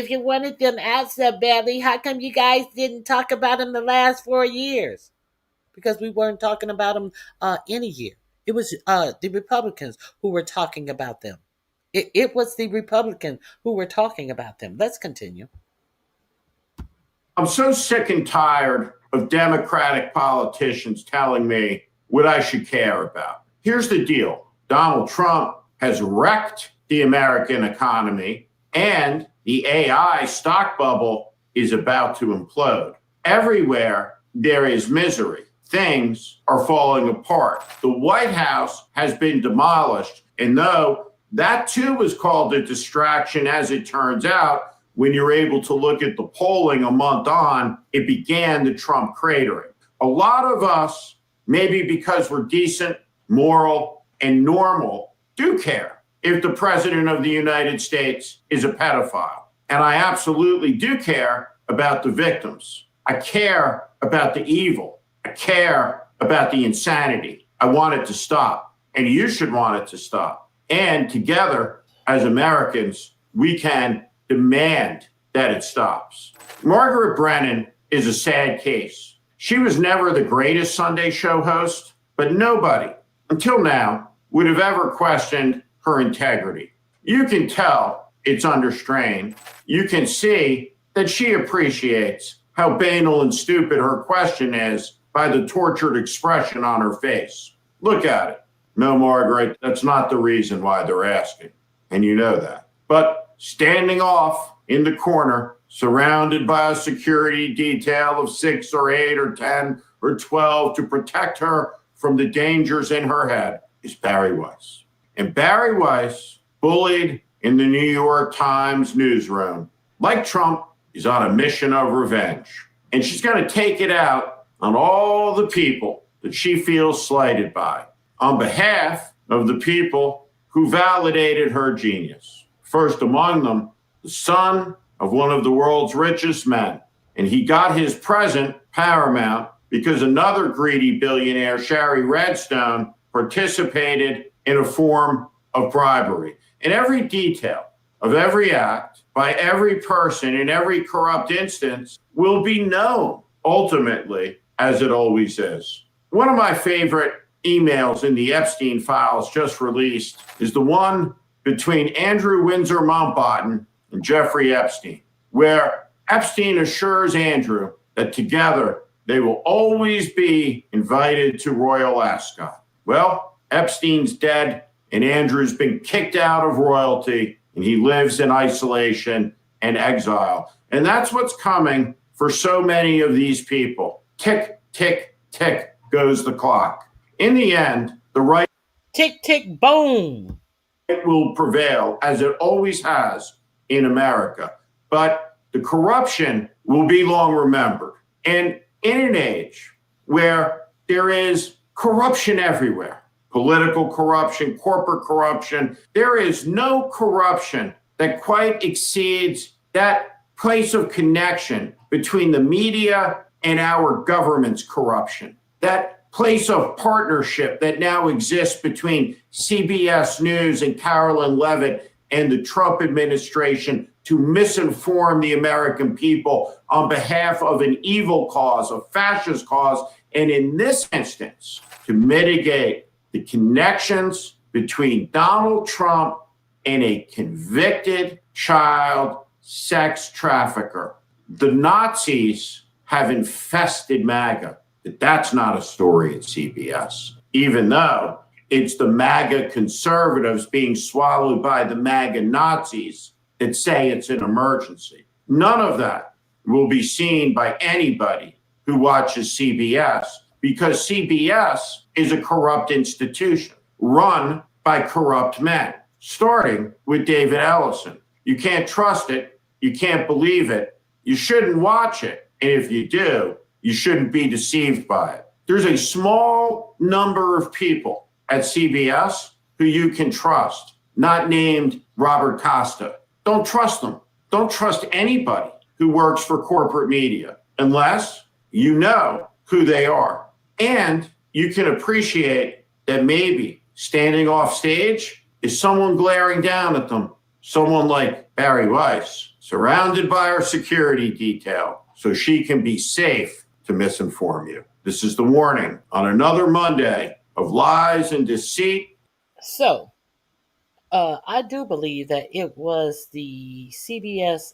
you wanted them out so badly, how come you guys didn't talk about them the last 4 years? Because we weren't talking about them any year. It was the Republicans who were talking about them. It was the Republicans who were talking about them. Let's continue. I'm so sick and tired of Democratic politicians telling me what I should care about. Here's the deal. Donald Trump has wrecked the American economy, and the AI stock bubble is about to implode. Everywhere there is misery. Things are falling apart. The White House has been demolished. And though that too was called a distraction, as it turns out, when you're able to look at the polling a month on, it began the Trump cratering. A lot of us, maybe because we're decent, moral, and normal, do care. if the president of the United States is a pedophile. And I absolutely do care about the victims. I care about the evil. I care about the insanity. I want it to stop. And you should want it to stop. And together, as Americans, we can demand that it stops. Margaret Brennan is a sad case. She was never the greatest Sunday show host, but nobody, until now, would have ever questioned her integrity. You can tell it's under strain. You can see that she appreciates how banal and stupid her question is by the tortured expression on her face. Look at it. No, Margaret, that's not the reason why they're asking. And you know that. But standing off in the corner, surrounded by a security detail of 6 or 8 or 10 or 12 to protect her from the dangers in her head, is Barry Weiss. And Barry Weiss, bullied in the New York Times newsroom, like Trump, is on a mission of revenge. And she's going to take it out on all the people that she feels slighted by, on behalf of the people who validated her genius. First among them, the son of one of the world's richest men. And he got his present paramount because another greedy billionaire, Shari Redstone, participated in a form of bribery. And every detail of every act by every person in every corrupt instance will be known ultimately, as it always is. One of my favorite emails in the Epstein files just released is the one between Andrew Windsor Mountbatten and Jeffrey Epstein, where Epstein assures Andrew that together they will always be invited to Royal Ascot. Well, Epstein's dead and Andrew's been kicked out of royalty and he lives in isolation and exile. And that's what's coming for so many of these people. Tick, tick, tick goes the clock. In the end, the right tick, tick, boom. It will prevail, as it always has in America. But the corruption will be long remembered. And in an age where there is corruption everywhere, political corruption, corporate corruption, there is no corruption that quite exceeds that place of connection between the media and our government's corruption. That place of partnership that now exists between CBS News and Carolyn Levitt and the Trump administration to misinform the American people on behalf of an evil cause, a fascist cause, and in this instance, to mitigate the connections between Donald Trump and a convicted child sex trafficker. The Nazis have infested MAGA. But that's not a story at CBS, even though it's the MAGA conservatives being swallowed by the MAGA Nazis that say it's an emergency. None of that will be seen by anybody who watches CBS, because CBS is a corrupt institution run by corrupt men, starting with David Ellison. You can't trust it. You can't believe it. You shouldn't watch it. And if you do, you shouldn't be deceived by it. There's a small number of people at CBS who you can trust, not named Robert Costa. Don't trust them. Don't trust anybody who works for corporate media unless you know who they are. And you can appreciate that maybe standing off stage is someone glaring down at them, someone like Barry Weiss, surrounded by our security detail so she can be safe to misinform you. This is the warning on another Monday of lies and deceit. So, I do believe that it was the CBS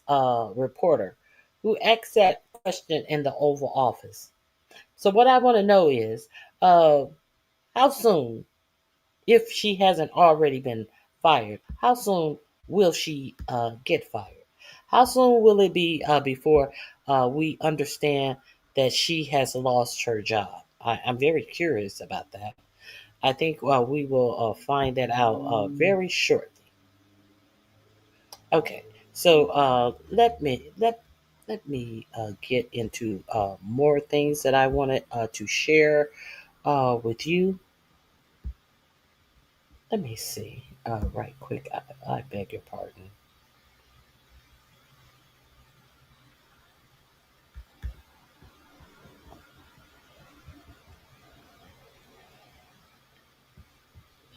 reporter who asked that question in the Oval Office. So what I want to know is, how soon, if she hasn't already been fired, how soon will she get fired? How soon will it be before we understand that she has lost her job? I'm very curious about that. I think we will find that out very shortly. Okay, so let me get into more things that I wanted to share with you. Let me see. Right quick. I beg your pardon.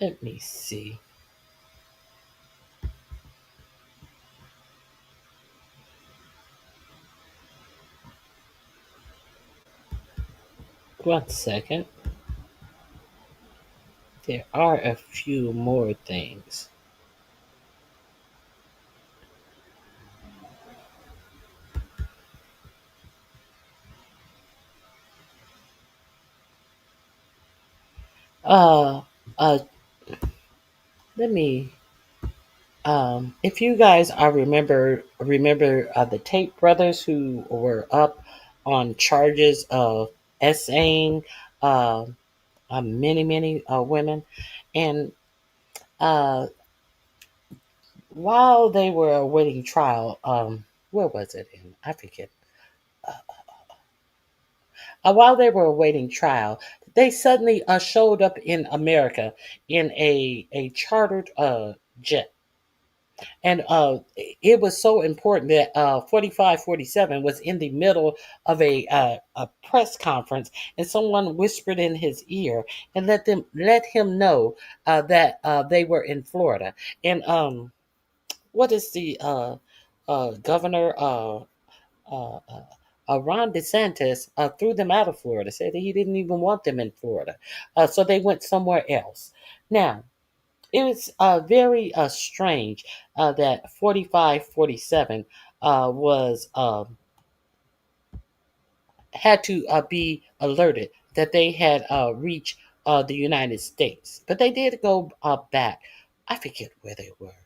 Let me see. One second. There are a few more things. Uh, uh, let me. If you guys remember the Tate brothers who were up on charges of essaying many women, and uh, while they were awaiting trial, where was it? I forget. While they were awaiting trial, they suddenly showed up in America in a chartered jet. And it was so important that 4547 was in the middle of a press conference, and someone whispered in his ear and let him know that they were in Florida. And what is the governor? Uh, uh, Ron DeSantis threw them out of Florida, said that he didn't even want them in Florida. So they went somewhere else. Now, it was very strange that 4547 was had to be alerted that they had reached the United States, but they did go back. I forget where they were.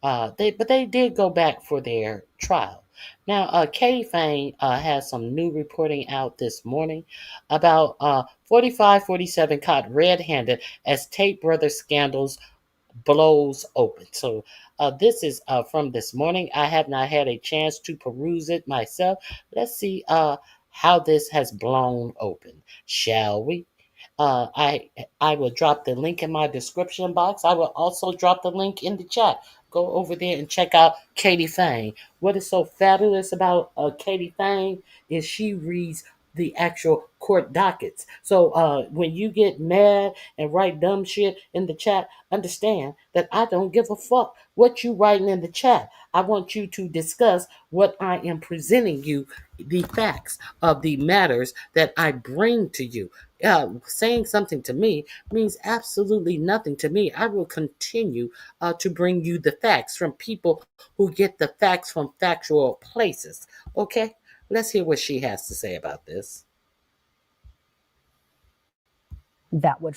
But they did go back for their trial. Now, Katie Fain has some new reporting out this morning about 4547 caught red-handed as Tate Brothers scandals blows open. So this is from this morning. I have not had a chance to peruse it myself. Let's see how this has blown open, shall we? I will drop the link in my description box. I will also drop the link in the chat. Go over there and check out Katie Fang. What is so fabulous about Katie Fang is she reads the actual court dockets. So when you get mad and write dumb shit in the chat, understand that I don't give a fuck what you writing in the chat. I want you to discuss what I am presenting you, the facts of the matters that I bring to you. Saying something to me means absolutely nothing to me. I will continue to bring you the facts from people who get the facts from factual places. Okay? Let's hear what she has to say about this. That would,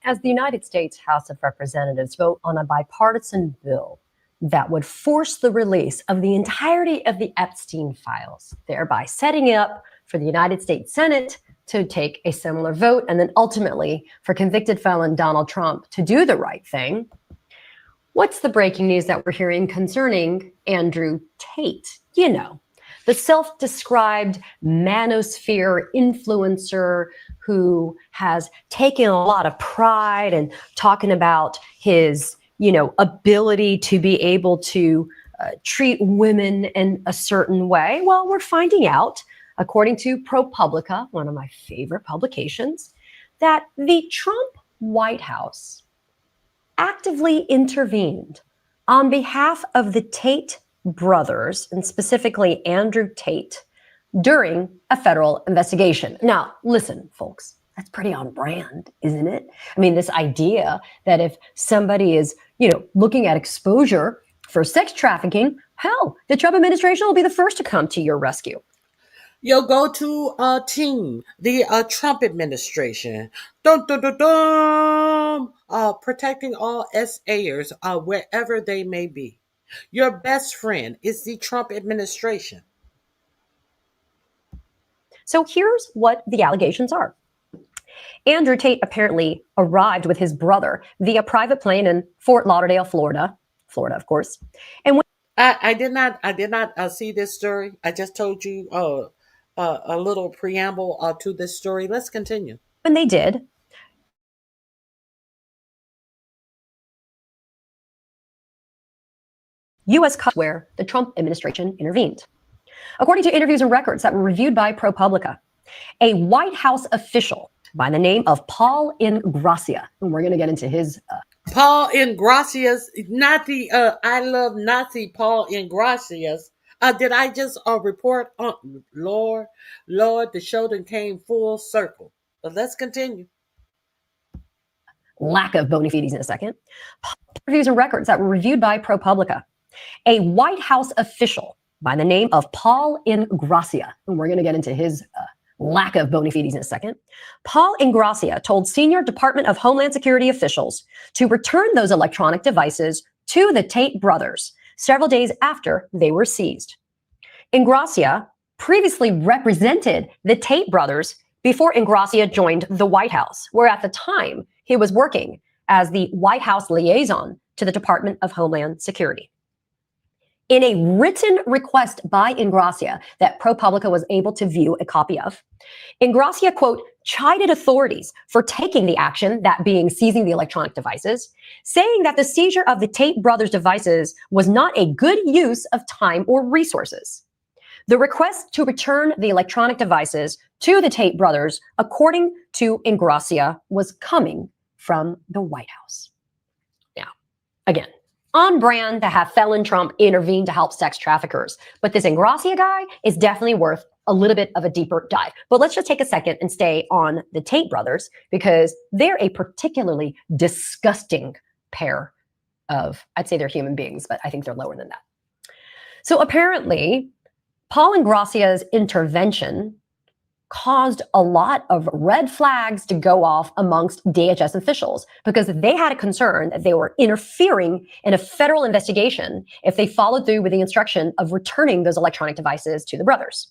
as the United States House of Representatives vote on a bipartisan bill that would force the release of the entirety of the Epstein files, thereby setting it up for the United States Senate to take a similar vote, and then ultimately for convicted felon Donald Trump to do the right thing. What's the breaking news that we're hearing concerning Andrew Tate? You know, the self-described manosphere influencer who has taken a lot of pride in talking about his, ability to be able to treat women in a certain way. Well, we're finding out, according to ProPublica, one of my favorite publications, that the Trump White House actively intervened on behalf of the Tate brothers, and specifically Andrew Tate, during a federal investigation. Now, listen, folks, that's pretty on brand, isn't it? I mean, this idea that if somebody is, looking at exposure for sex trafficking, hell, the Trump administration will be the first to come to your rescue. You'll go to team, the Trump administration, protecting all SAers wherever they may be. Your best friend is the Trump administration. So here's what the allegations are. Andrew Tate apparently arrived with his brother via private plane in Fort Lauderdale, Florida, of course. And when I did not see this story. I just told you a little preamble to this story. Let's continue. When they did, U.S. where the Trump administration intervened. According to interviews and records that were reviewed by ProPublica, a White House official by the name of Paul Ingrassia, and we're going to get into his Paul Ingracias, not the I love Nazi Paul Ingracias. Did I just report on Lord, the show that came full circle. But let's continue. Lack of bona fides in a second. Interviews and records that were reviewed by ProPublica, a White House official by the name of Paul Ingrassia, and we're going to get into his lack of bona fides in a second. Paul Ingrassia told senior Department of Homeland Security officials to return those electronic devices to the Tate brothers several days after they were seized. Ingrassia previously represented the Tate brothers before Ingrassia joined the White House, where at the time he was working as the White House liaison to the Department of Homeland Security. In a written request by Ingrassia that ProPublica was able to view a copy of, Ingrassia, quote, chided authorities for taking the action, that being seizing the electronic devices, saying that the seizure of the Tate brothers' devices was not a good use of time or resources. The request to return the electronic devices to the Tate brothers, according to Ingrassia, was coming from the White House. Now, again, on brand to have felon Trump intervene to help sex traffickers. But this Ingrassia guy is definitely worth a little bit of a deeper dive. But let's just take a second and stay on the Tate brothers, because they're a particularly disgusting pair of, I'd say they're human beings, but I think they're lower than that. So apparently, Paul Ingrassia's intervention caused a lot of red flags to go off amongst DHS officials, because they had a concern that they were interfering in a federal investigation if they followed through with the instruction of returning those electronic devices to the brothers.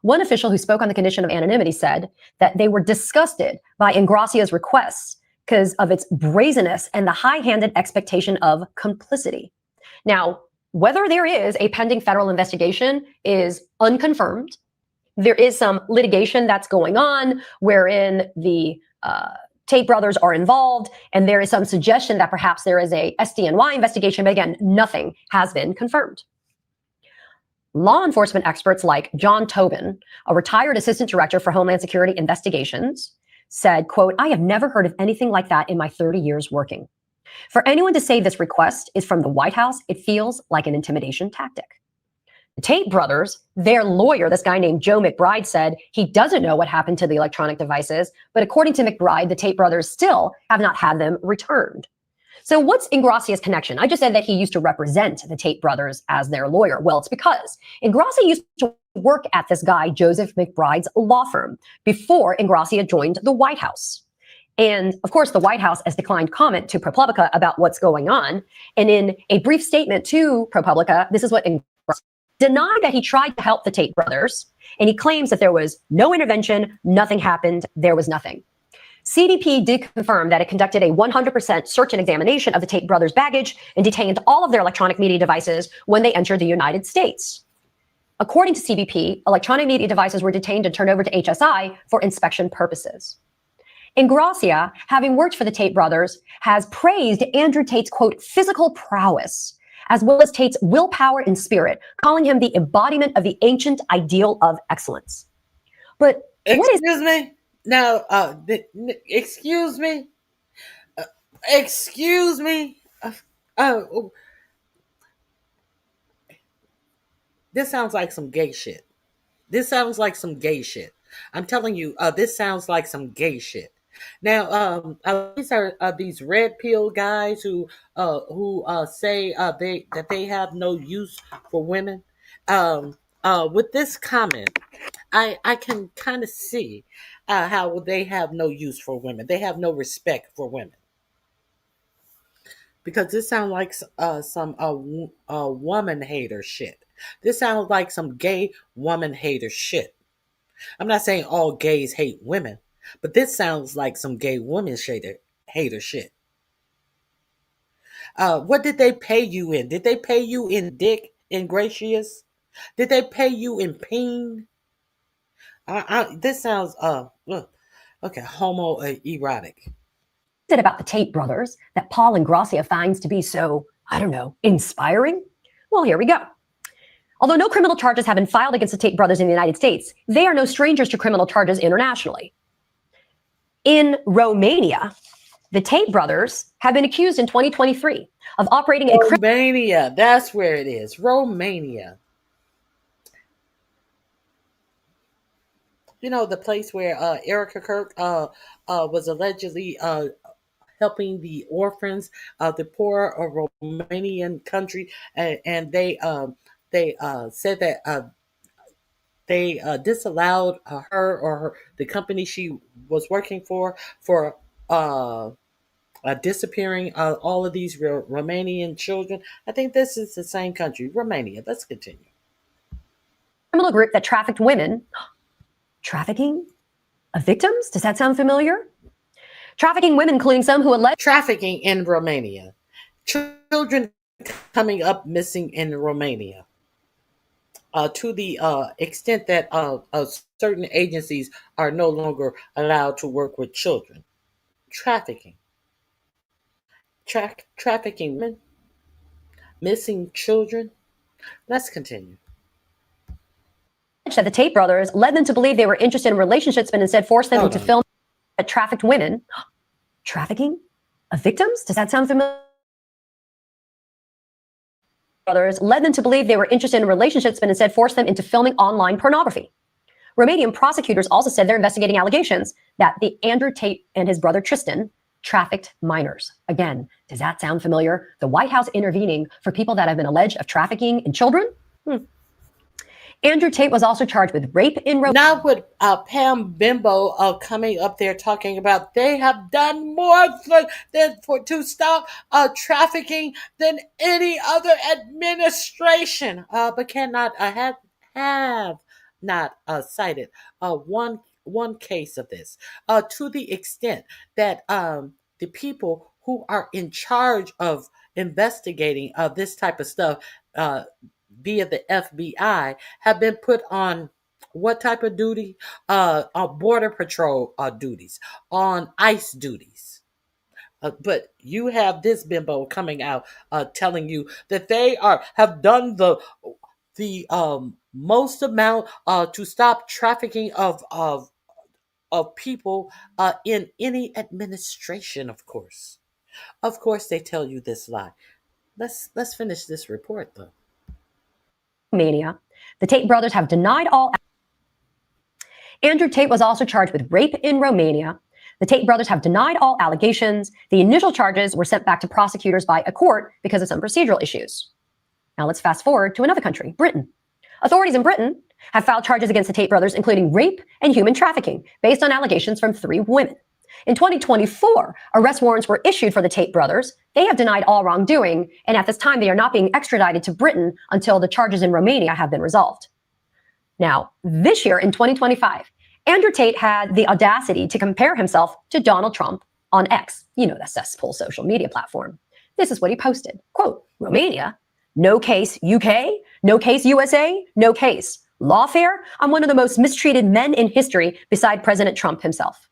One official who spoke on the condition of anonymity said that they were disgusted by Ingrassia's requests because of its brazenness and the high-handed expectation of complicity. Now, whether there is a pending federal investigation is unconfirmed. There is some litigation that's going on wherein the Tate brothers are involved, and there is some suggestion that perhaps there is a SDNY investigation, but again, nothing has been confirmed. Law enforcement experts like John Tobin, a retired assistant director for Homeland Security investigations, said, quote, I have never heard of anything like that in my 30 years working. For anyone to say this request is from the White House, it feels like an intimidation tactic. The Tate brothers, their lawyer, this guy named Joe McBride, said he doesn't know what happened to the electronic devices, but according to McBride, the Tate brothers still have not had them returned. So what's Ingrassia's connection? I just said that he used to represent the Tate brothers as their lawyer. Well, it's because Ingrassia used to work at this guy, Joseph McBride's law firm, before Ingrassia joined the White House. And of course, the White House has declined comment to ProPublica about what's going on. And in a brief statement to ProPublica, this is what Ingrassia denied, that he tried to help the Tate brothers, and he claims that there was no intervention, nothing happened, there was nothing. CBP did confirm that it conducted a 100% search and examination of the Tate brothers' baggage and detained all of their electronic media devices when they entered the United States. According to CBP, electronic media devices were detained and turned over to HSI for inspection purposes. Ingrassia, having worked for the Tate brothers, has praised Andrew Tate's, quote, physical prowess, as well as Tate's willpower and spirit, calling him the embodiment of the ancient ideal of excellence. But excuse me? Now, excuse me? Excuse me? This sounds like some gay shit. This sounds like some gay shit. I'm telling you, this sounds like some gay shit. Now, these are these red pill guys who say that they have no use for women. With this comment, I can kind of see how they have no use for women. They have no respect for women, because this sounds like some woman hater shit. This sounds like some gay woman hater shit. I'm not saying all gays hate women, but this sounds like some gay woman hater shit. What did they pay you in? Did they pay you in dick, ingratious? Did they pay you in peen? This sounds okay, homoerotic. Is it about the Tate brothers that Paul Ingrassia finds to be so, I don't know, inspiring? Well, here we go. Although no criminal charges have been filed against the Tate brothers in the United States, they are no strangers to criminal charges internationally. In Romania, the Tate brothers have been accused in 2023 of operating a Romania. That's where it is. Romania. You know, the place where Erica Kirk was allegedly helping the orphans, the poor of Romanian country, and they said that they disallowed her or the company she was working for disappearing all of these Romanian children. I think this is the same country, Romania. Let's continue. criminal group that trafficked women. Trafficking of victims? Does that sound familiar? Trafficking women, including some who alleged trafficking in Romania. Children coming up missing in Romania. To the extent that certain agencies are no longer allowed to work with children. Trafficking. Trafficking women. Missing children. Let's continue. that the Tate brothers led them to believe they were interested in relationships, but instead forced them into film that trafficked women. Trafficking of victims? Does that sound familiar? Brothers led them to believe they were interested in relationships, but instead forced them into filming online pornography. Romanian prosecutors also said they're investigating allegations that the Andrew Tate and his brother Tristan trafficked minors. Again, does that sound familiar? The White House intervening for people that have been alleged of trafficking in children? Andrew Tate was also charged with rape in Romania. Now with Pam Bimbo coming up there talking about they have done more to stop trafficking than any other administration, but cannot have not cited one case of this, to the extent that the people who are in charge of investigating this type of stuff via the FBI have been put on what type of duty? On border patrol duties, on ICE duties. But you have this bimbo coming out telling you that they have done the most amount to stop trafficking of people in any administration. Of course, they tell you this lie. Let's finish this report though. Romania. The Tate brothers have denied all. Andrew Tate was also charged with rape in Romania. The Tate brothers have denied all allegations. The initial charges were sent back to prosecutors by a court because of some procedural issues. Now let's fast forward to another country, Britain. Authorities in Britain have filed charges against the Tate brothers, including rape and human trafficking, based on allegations from 3 women. In 2024, arrest warrants were issued for the Tate brothers. They have denied all wrongdoing, and at this time, they are not being extradited to Britain until the charges in Romania have been resolved. Now, this year in 2025, Andrew Tate had the audacity to compare himself to Donald Trump on X, the cesspool social media platform. This is what he posted. Quote, Romania, no case UK, no case USA, no case. Lawfare, I'm one of the most mistreated men in history beside President Trump himself.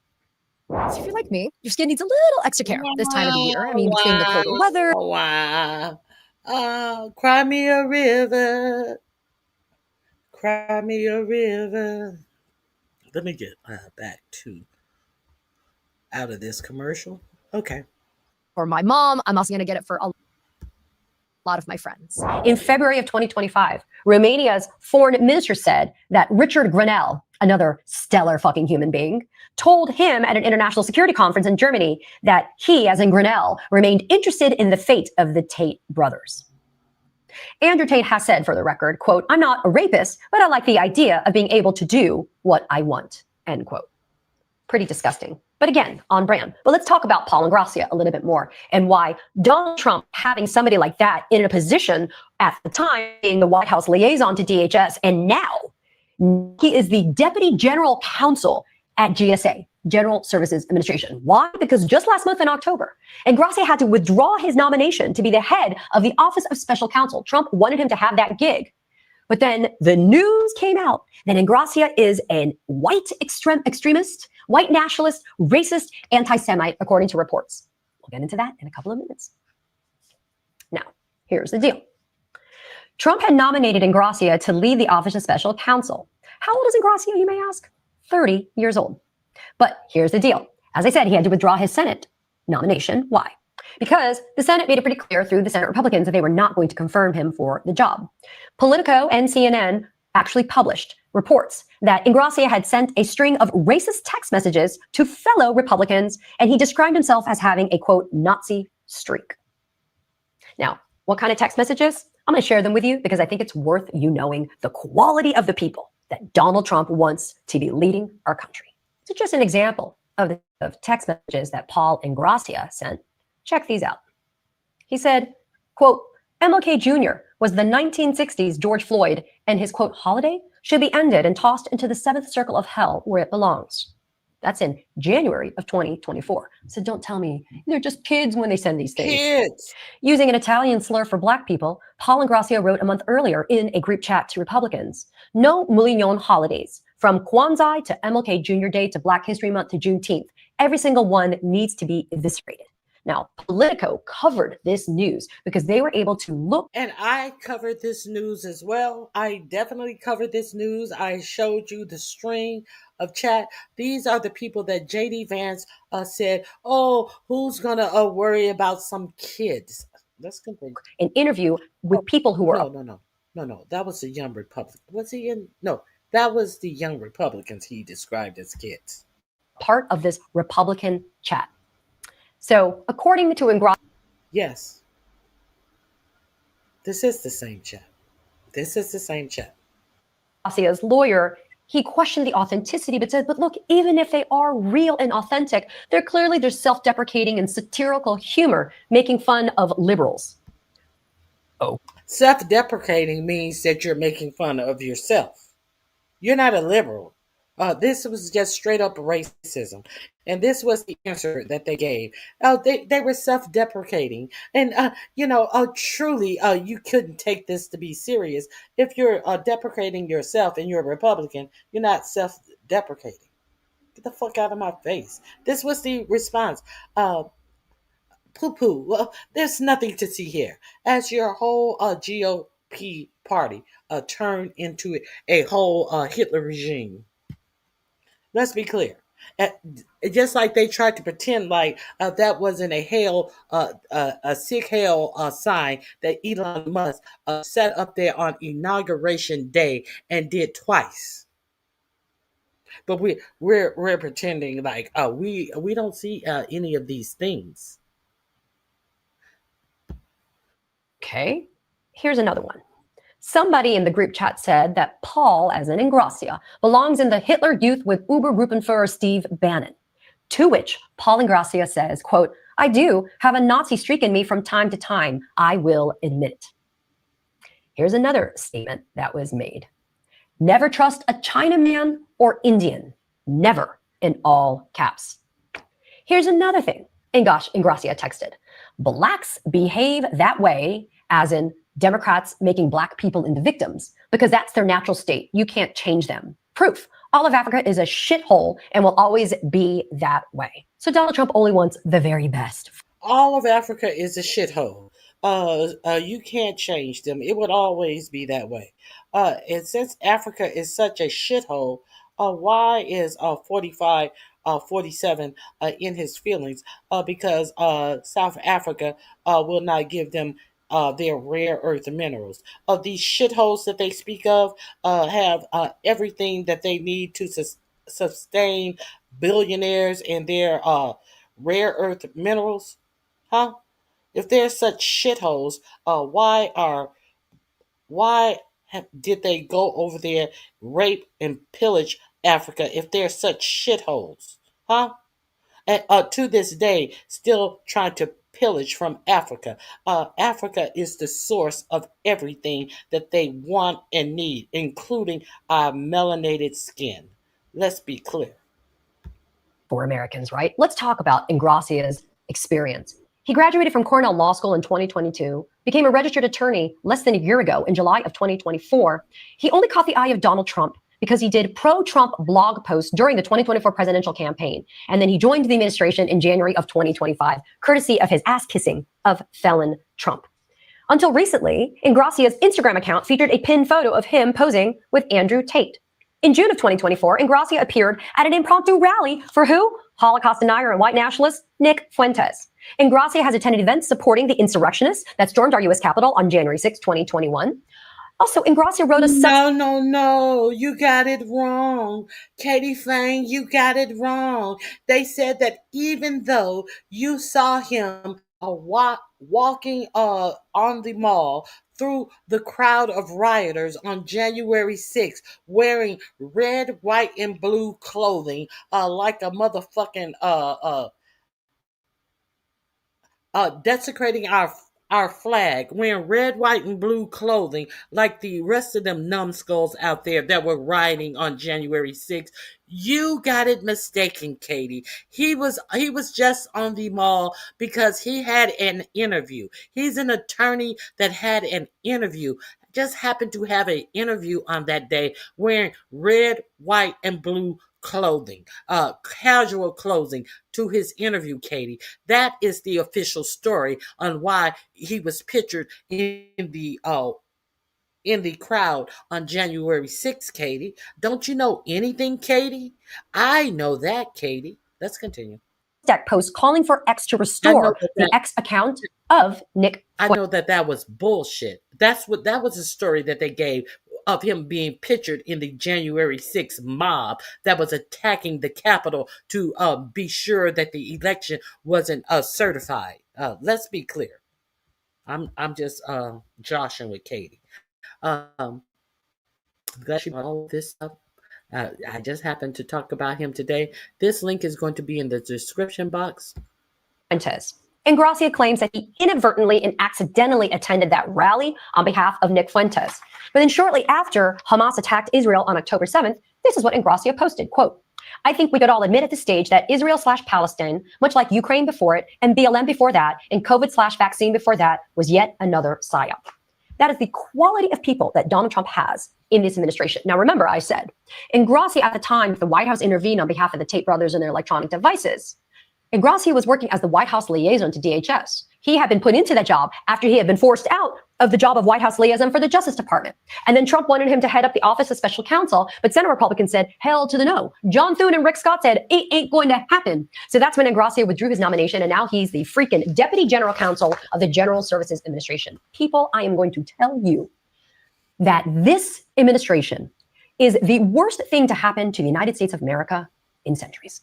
So if you're like me, your skin needs a little extra care this time of the year. I mean, between the colder weather. Wow. Cry me a river. Cry me a river. Let me get back to out of this commercial. Okay. For my mom, I'm also going to get it for a lot of my friends. In February of 2025, Romania's foreign minister said that Richard Grenell, another stellar fucking human being, told him at an international security conference in Germany that he, as in Grenell, remained interested in the fate of the Tate brothers. Andrew Tate has said, for the record, quote, I'm not a rapist, but I like the idea of being able to do what I want, end quote. Pretty disgusting. But again, on brand. But let's talk about Paul and Gracia a little bit more and why Donald Trump having somebody like that in a position at the time being the White House liaison to DHS, and now he is the Deputy General Counsel at GSA, General Services Administration. Why? Because just last month in October, Gracia had to withdraw his nomination to be the head of the Office of Special Counsel. Trump wanted him to have that gig. But then the news came out that Gracia is a white extremist, white nationalist, racist, anti-Semite, according to reports. We'll get into that in a couple of minutes. Now, here's the deal. Trump had nominated Ingracia to lead the Office of Special Counsel. How old is Ingracia, you may ask? 30 years old. But here's the deal. As I said, he had to withdraw his Senate nomination. Why? Because the Senate made it pretty clear through the Senate Republicans that they were not going to confirm him for the job. Politico and CNN actually published reports that Ingracia had sent a string of racist text messages to fellow Republicans, and he described himself as having a, quote, Nazi streak. Now, what kind of text messages? I'm going to share them with you because I think it's worth you knowing the quality of the people that Donald Trump wants to be leading our country. So just an example of text messages that Paul Ingracia sent. Check these out. He said, quote, MLK Jr. was the 1960s George Floyd, and his, quote, holiday should be ended and tossed into the seventh circle of hell where it belongs. That's in January of 2024. So don't tell me they're just kids when they send these things. Kids. Using an Italian slur for black people, Paul Ingracia wrote a month earlier in a group chat to Republicans, no Mullignon holidays. From Kwanzaa to MLK Jr. Day to Black History Month to Juneteenth, every single one needs to be eviscerated. Now, Politico covered this news because they were able to look. And I covered this news as well. I definitely covered this news. I showed you the string of chat. These are the people that J.D. Vance said, oh, who's going to worry about some kids? That's good. An interview with people who were. No. That was the young Republican. Was he in? No, that was the young Republicans he described as kids. Part of this Republican chat. So, according to Ingracia, yes, this is the same chat. Ingracia's lawyer, he questioned the authenticity, but said, but look, even if they are real and authentic, they're self-deprecating and satirical humor, making fun of liberals. Oh. Self-deprecating means that you're making fun of yourself. You're not a liberal. This was just straight up racism. And this was the answer that they gave. They were self-deprecating. And, truly, you couldn't take this to be serious. If you're deprecating yourself and you're a Republican, you're not self-deprecating. Get the fuck out of my face. This was the response. Poo-poo. Well, there's nothing to see here. As your whole GOP party turned into a whole Hitler regime. Let's be clear. Just like they tried to pretend like that wasn't a sick hail sign that Elon Musk set up there on Inauguration Day and did twice. But we're pretending like we don't see any of these things. Okay, here's another one. Somebody in the group chat said that Paul, as in Ingracia, belongs in the Hitler Youth with Ubergruppenführer Steve Bannon. To which Paul Ingracia says, quote, I do have a Nazi streak in me from time to time. I will admit it. Here's another statement that was made. Never trust a Chinaman or Indian. Never, in all caps. Here's another thing Ingracia texted. Blacks behave that way, as in Democrats making black people into victims, because that's their natural state. You can't change them. Proof. All of Africa is a shithole and will always be that way. So Donald Trump only wants the very best. All of Africa is a shithole. You can't change them. It would always be that way. And since Africa is such a shithole, why is 47 in his feelings? Because South Africa will not give them their rare earth minerals. These shitholes that they speak of have everything that they need to sustain billionaires and their rare earth minerals. Huh? If they're such shitholes, why did they go over there, rape and pillage Africa if they're such shitholes? Huh? And to this day, still trying to pillage from Africa. Africa is the source of everything that they want and need, including our melanated skin. Let's be clear. For Americans, right? Let's talk about Ingracia's experience. He graduated from Cornell Law School in 2022, became a registered attorney less than a year ago in July of 2024. He only caught the eye of Donald Trump because he did pro-Trump blog posts during the 2024 presidential campaign. And then he joined the administration in January of 2025, courtesy of his ass-kissing of felon Trump. Until recently, Ingracia's Instagram account featured a pinned photo of him posing with Andrew Tate. In June of 2024, Ingracia appeared at an impromptu rally for who? Holocaust denier and white nationalist Nick Fuentes. Ingracia has attended events supporting the insurrectionists that stormed our U.S. Capitol on January 6, 2021. Also, Ingracia wrote a No, you got it wrong. Katie Fang, you got it wrong. They said that even though you saw him walking on the mall through the crowd of rioters on January 6th wearing red, white, and blue clothing like a motherfucking desecrating our flag, wearing red, white, and blue clothing like the rest of them numbskulls out there that were rioting on January 6th. You got it mistaken, Katie. He was just on the mall because he had an interview. He's an attorney that had an interview. Just happened to have an interview on that day wearing red, white, and blue clothing, casual clothing to his interview, Katie. That is the official story on why he was pictured in the crowd on January 6th, Katie. Don't you know anything, Katie? I know that, Katie. Let's continue. Post calling for X to restore the X account of Nick. I know that was bullshit. That was a story that they gave of him being pictured in the January 6th mob that was attacking the Capitol to be sure that the election wasn't certified. Let's be clear. I'm just joshing with Katie. I'm glad you brought all this up. I just happened to talk about him today. This link is going to be in the description box. Fuentes. Ingracia claims that he inadvertently and accidentally attended that rally on behalf of Nick Fuentes. But then shortly after Hamas attacked Israel on October 7th, this is what Ingracia posted, quote, I think we could all admit at this stage that Israel/Palestine, much like Ukraine before it, and BLM before that, and COVID/vaccine before that, was yet another psyop. That is the quality of people that Donald Trump has in this administration. Now, remember, I said, Ingracia at the time, the White House intervened on behalf of the Tate brothers and their electronic devices. Ingracia was working as the White House liaison to DHS. He had been put into that job after he had been forced out of the job of White House liaison for the Justice Department. And then Trump wanted him to head up the Office of Special Counsel, but Senate Republicans said, hell to the no. John Thune and Rick Scott said, it ain't going to happen. So that's when Ingracia withdrew his nomination, and now he's the freaking Deputy General Counsel of the General Services Administration. People, I am going to tell you that this administration is the worst thing to happen to the United States of America in centuries.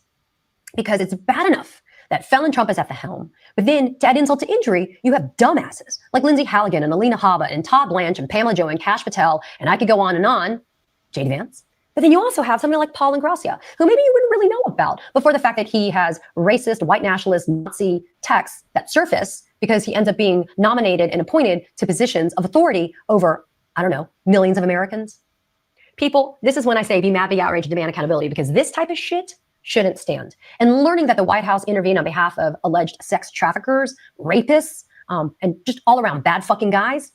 Because it's bad enough that felon Trump is at the helm, but then to add insult to injury, you have dumbasses like Lindsey Halligan and Alina Habba and Todd Blanche and Pamela Joe and Kash Patel, and I could go on, J.D. Vance. But then you also have somebody like Paul Ingracia, who maybe you wouldn't really know about before the fact that he has racist, white nationalist, Nazi texts that surface because he ends up being nominated and appointed to positions of authority over, I don't know, millions of Americans. People, this is when I say be mad, be outraged, demand accountability, because this type of shit shouldn't stand. And learning that the White House intervened on behalf of alleged sex traffickers, rapists, and just all around bad fucking guys.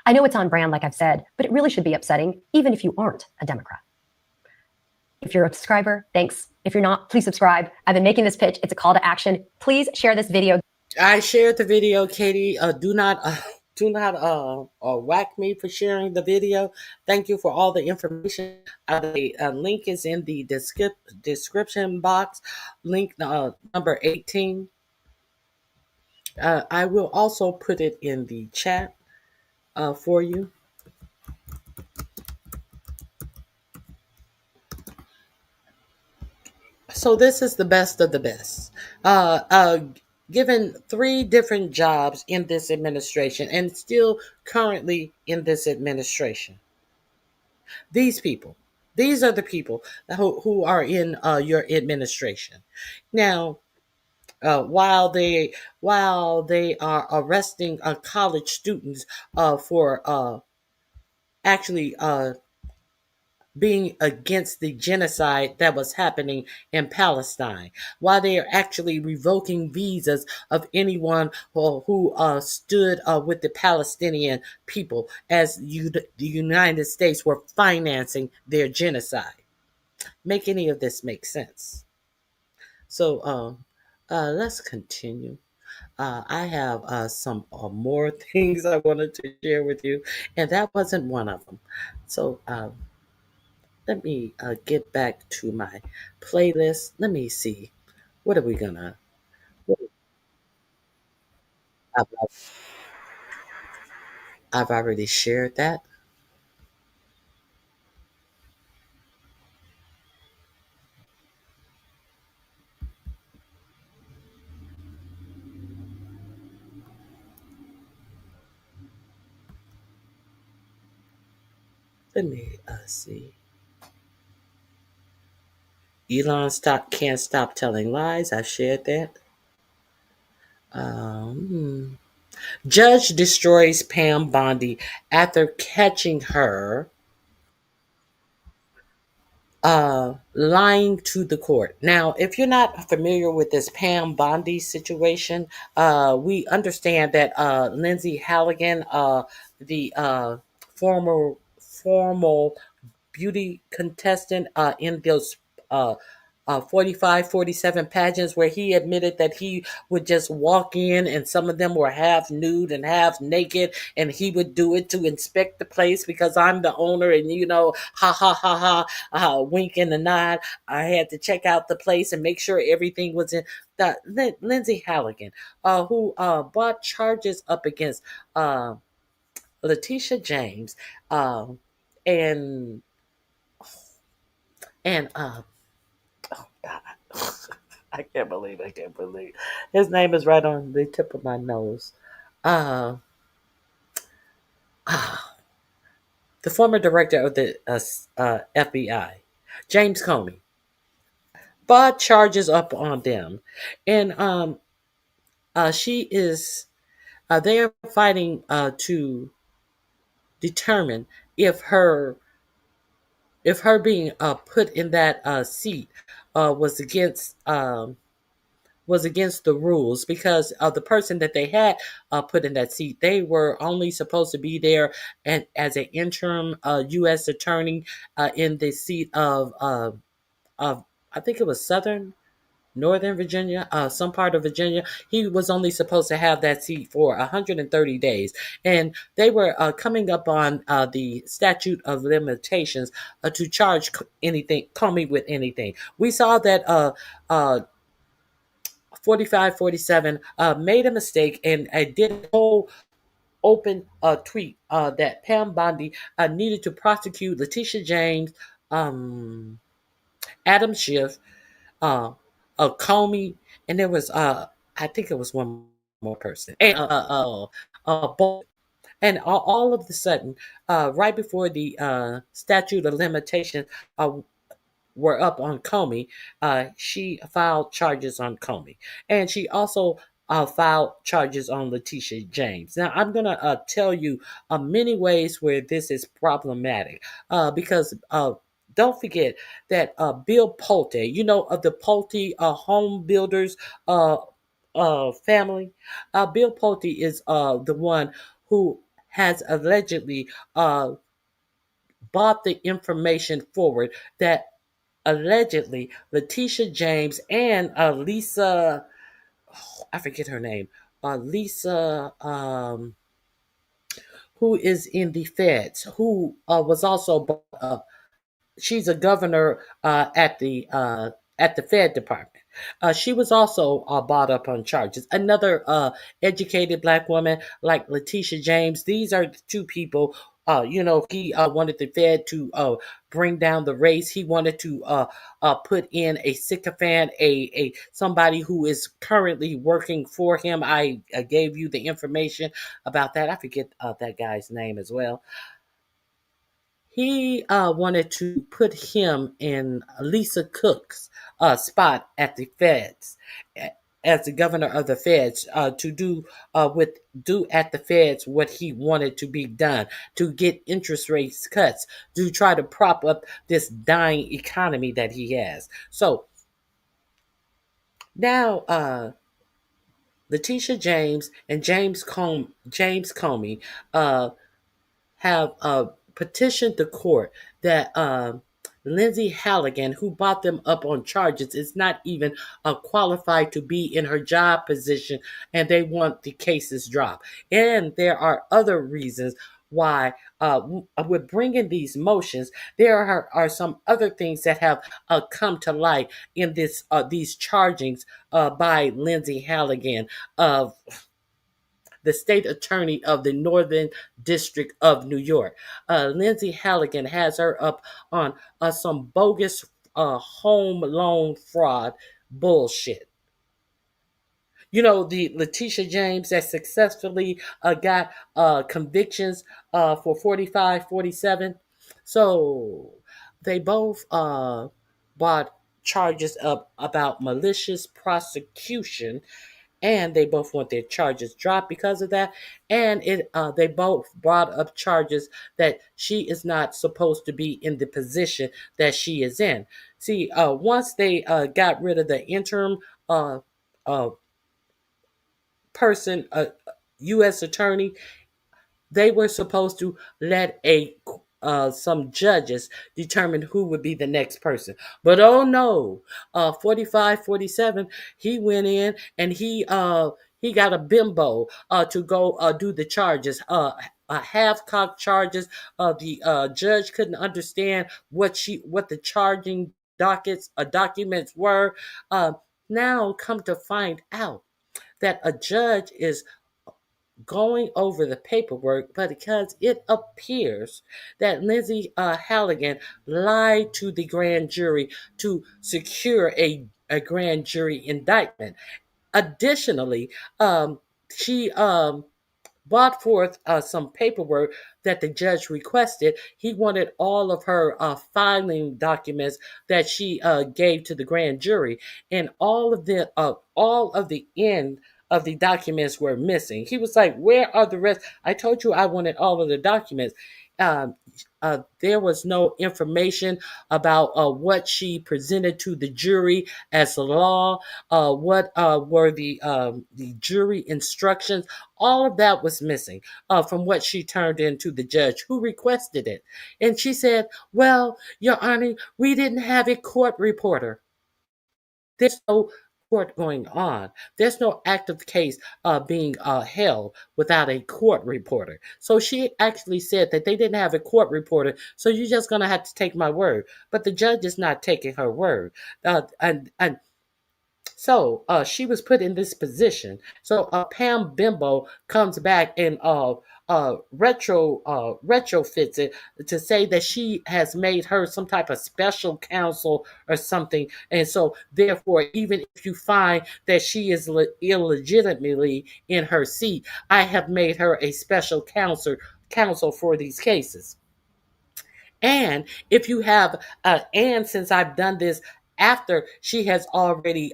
I know it's on brand, like I've said, but it really should be upsetting, even if you aren't a Democrat. If you're a subscriber, thanks. If you're not, please subscribe. I've been making this pitch. It's a call to action. Please share this video. I shared the video, Katie. Do not whack me for sharing the video. Thank you for all the information. The link is in the description box. Link number 18. I will also put it in the chat for you. So this is the best of the best. Given 3 different jobs in this administration and still currently in this administration. These are the people who are in your administration. Now, while they are arresting college students for actually being against the genocide that was happening in Palestine, while they are actually revoking visas of anyone who stood with the Palestinian people as the United States were financing their genocide. Make any of this make sense? So let's continue. I have some more things I wanted to share with you, and that wasn't one of them. So let me get back to my playlist. Let me see. What are we gonna? What, I've, I've already shared that. Let me see. Elon can't stop telling lies. I shared that. Judge destroys Pam Bondi after catching her lying to the court. Now, if you're not familiar with this Pam Bondi situation, we understand that Lindsay Halligan, the formal beauty contestant in those uh, 45, 47 pageants where he admitted that he would just walk in and some of them were half nude and half naked and he would do it to inspect the place because I'm the owner and ha ha ha ha, wink and a nod. I had to check out the place and make sure everything was in. Lindsay Halligan, who brought charges up against Letitia James, and and oh God, I can't believe his name is right on the tip of my nose. Uh, the former director of the FBI, James Comey, brought charges up on them, and she is. They are fighting to determine if her being put in that seat was against the rules because of the person that they had put in that seat. They were only supposed to be there and as an interim U.S. attorney in the seat of I think it was Northern Virginia, some part of Virginia. He was only supposed to have that seat for 130 days. And they were coming up on the statute of limitations to charge Comey with anything. We saw that 45, 47 made a mistake and did a whole open tweet that Pam Bondi needed to prosecute Letitia James, Adam Schiff, Comey, and there was I think it was one more person, and both. And all of a sudden, right before the statute of limitations were up on Comey, she filed charges on Comey. And she also filed charges on Letitia James. Now, I'm going to tell you many ways where this is problematic because don't forget that Bill Pulte, of the Pulte home builders family, Bill Pulte is the one who has allegedly brought the information forward that allegedly Letitia James and Lisa, I forget her name, Lisa, who is in the feds, who was also brought up. She's a governor at the Fed Department. She was also brought up on charges. Another educated black woman like Letitia James. These are the two people. He wanted the Fed to bring down the race. He wanted to put in a sycophant, a somebody who is currently working for him. I gave you the information about that. I forget that guy's name as well. He wanted to put him in Lisa Cook's spot at the Feds as the governor of the Feds to do at the Feds what he wanted to be done, to get interest rates cuts, to try to prop up this dying economy that he has. So now Letitia James and James Comey have petitioned the court that Lindsay Halligan, who brought them up on charges, is not even qualified to be in her job position, and they want the cases dropped. And there are other reasons why, with bringing these motions, there are some other things that have come to light in these chargings by Lindsay Halligan of the state attorney of the Northern District of New York. Lindsay Halligan has her up on some bogus home loan fraud bullshit. You know, the Letitia James that successfully got convictions for 45, 47. So they both brought charges up about malicious prosecution, and they both want their charges dropped because of that. And they both brought up charges that she is not supposed to be in the position that she is in. See, once they got rid of the interim person, U.S. attorney, they were supposed to let some judges determine who would be the next person. But oh no, 45, 47, he went in and he got a bimbo to go do the charges. Half-cocked charges. The judge couldn't understand what the charging documents were. Now come to find out that a judge is going over the paperwork, but because it appears that Lindsay Halligan lied to the grand jury to secure a grand jury indictment. Additionally, she brought forth some paperwork that the judge requested. He wanted all of her filing documents that she gave to the grand jury, and all of the end of the documents were missing. He was like, "Where are the rest? I told you I wanted all of the documents." There was no information about what she presented to the jury as law, what were the jury instructions. All of that was missing from what she turned in to the judge who requested it. And she said, "Well, Your Honor, we didn't have a court reporter." There's no court going on. There's no active case being held without a court reporter. So she actually said that they didn't have a court reporter, so you're just going to have to take my word. But the judge is not taking her word. And so she was put in this position. So Pam Bimbo comes back and retrofits it to say that she has made her some type of special counsel or something. And so therefore, even if you find that she is illegitimately in her seat, I have made her a special counsel for these cases. And if you have, and since I've done this after she has already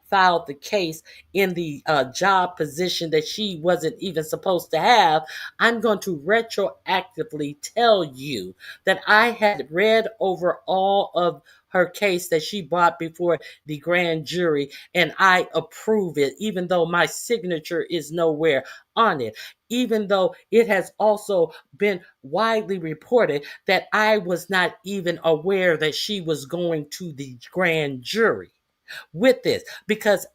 filed the case in the job position that she wasn't even supposed to have, I'm going to retroactively tell you that I had read over all of her case that she brought before the grand jury, and I approve it, even though my signature is nowhere on it, even though it has also been widely reported that I was not even aware that she was going to the grand jury with this, because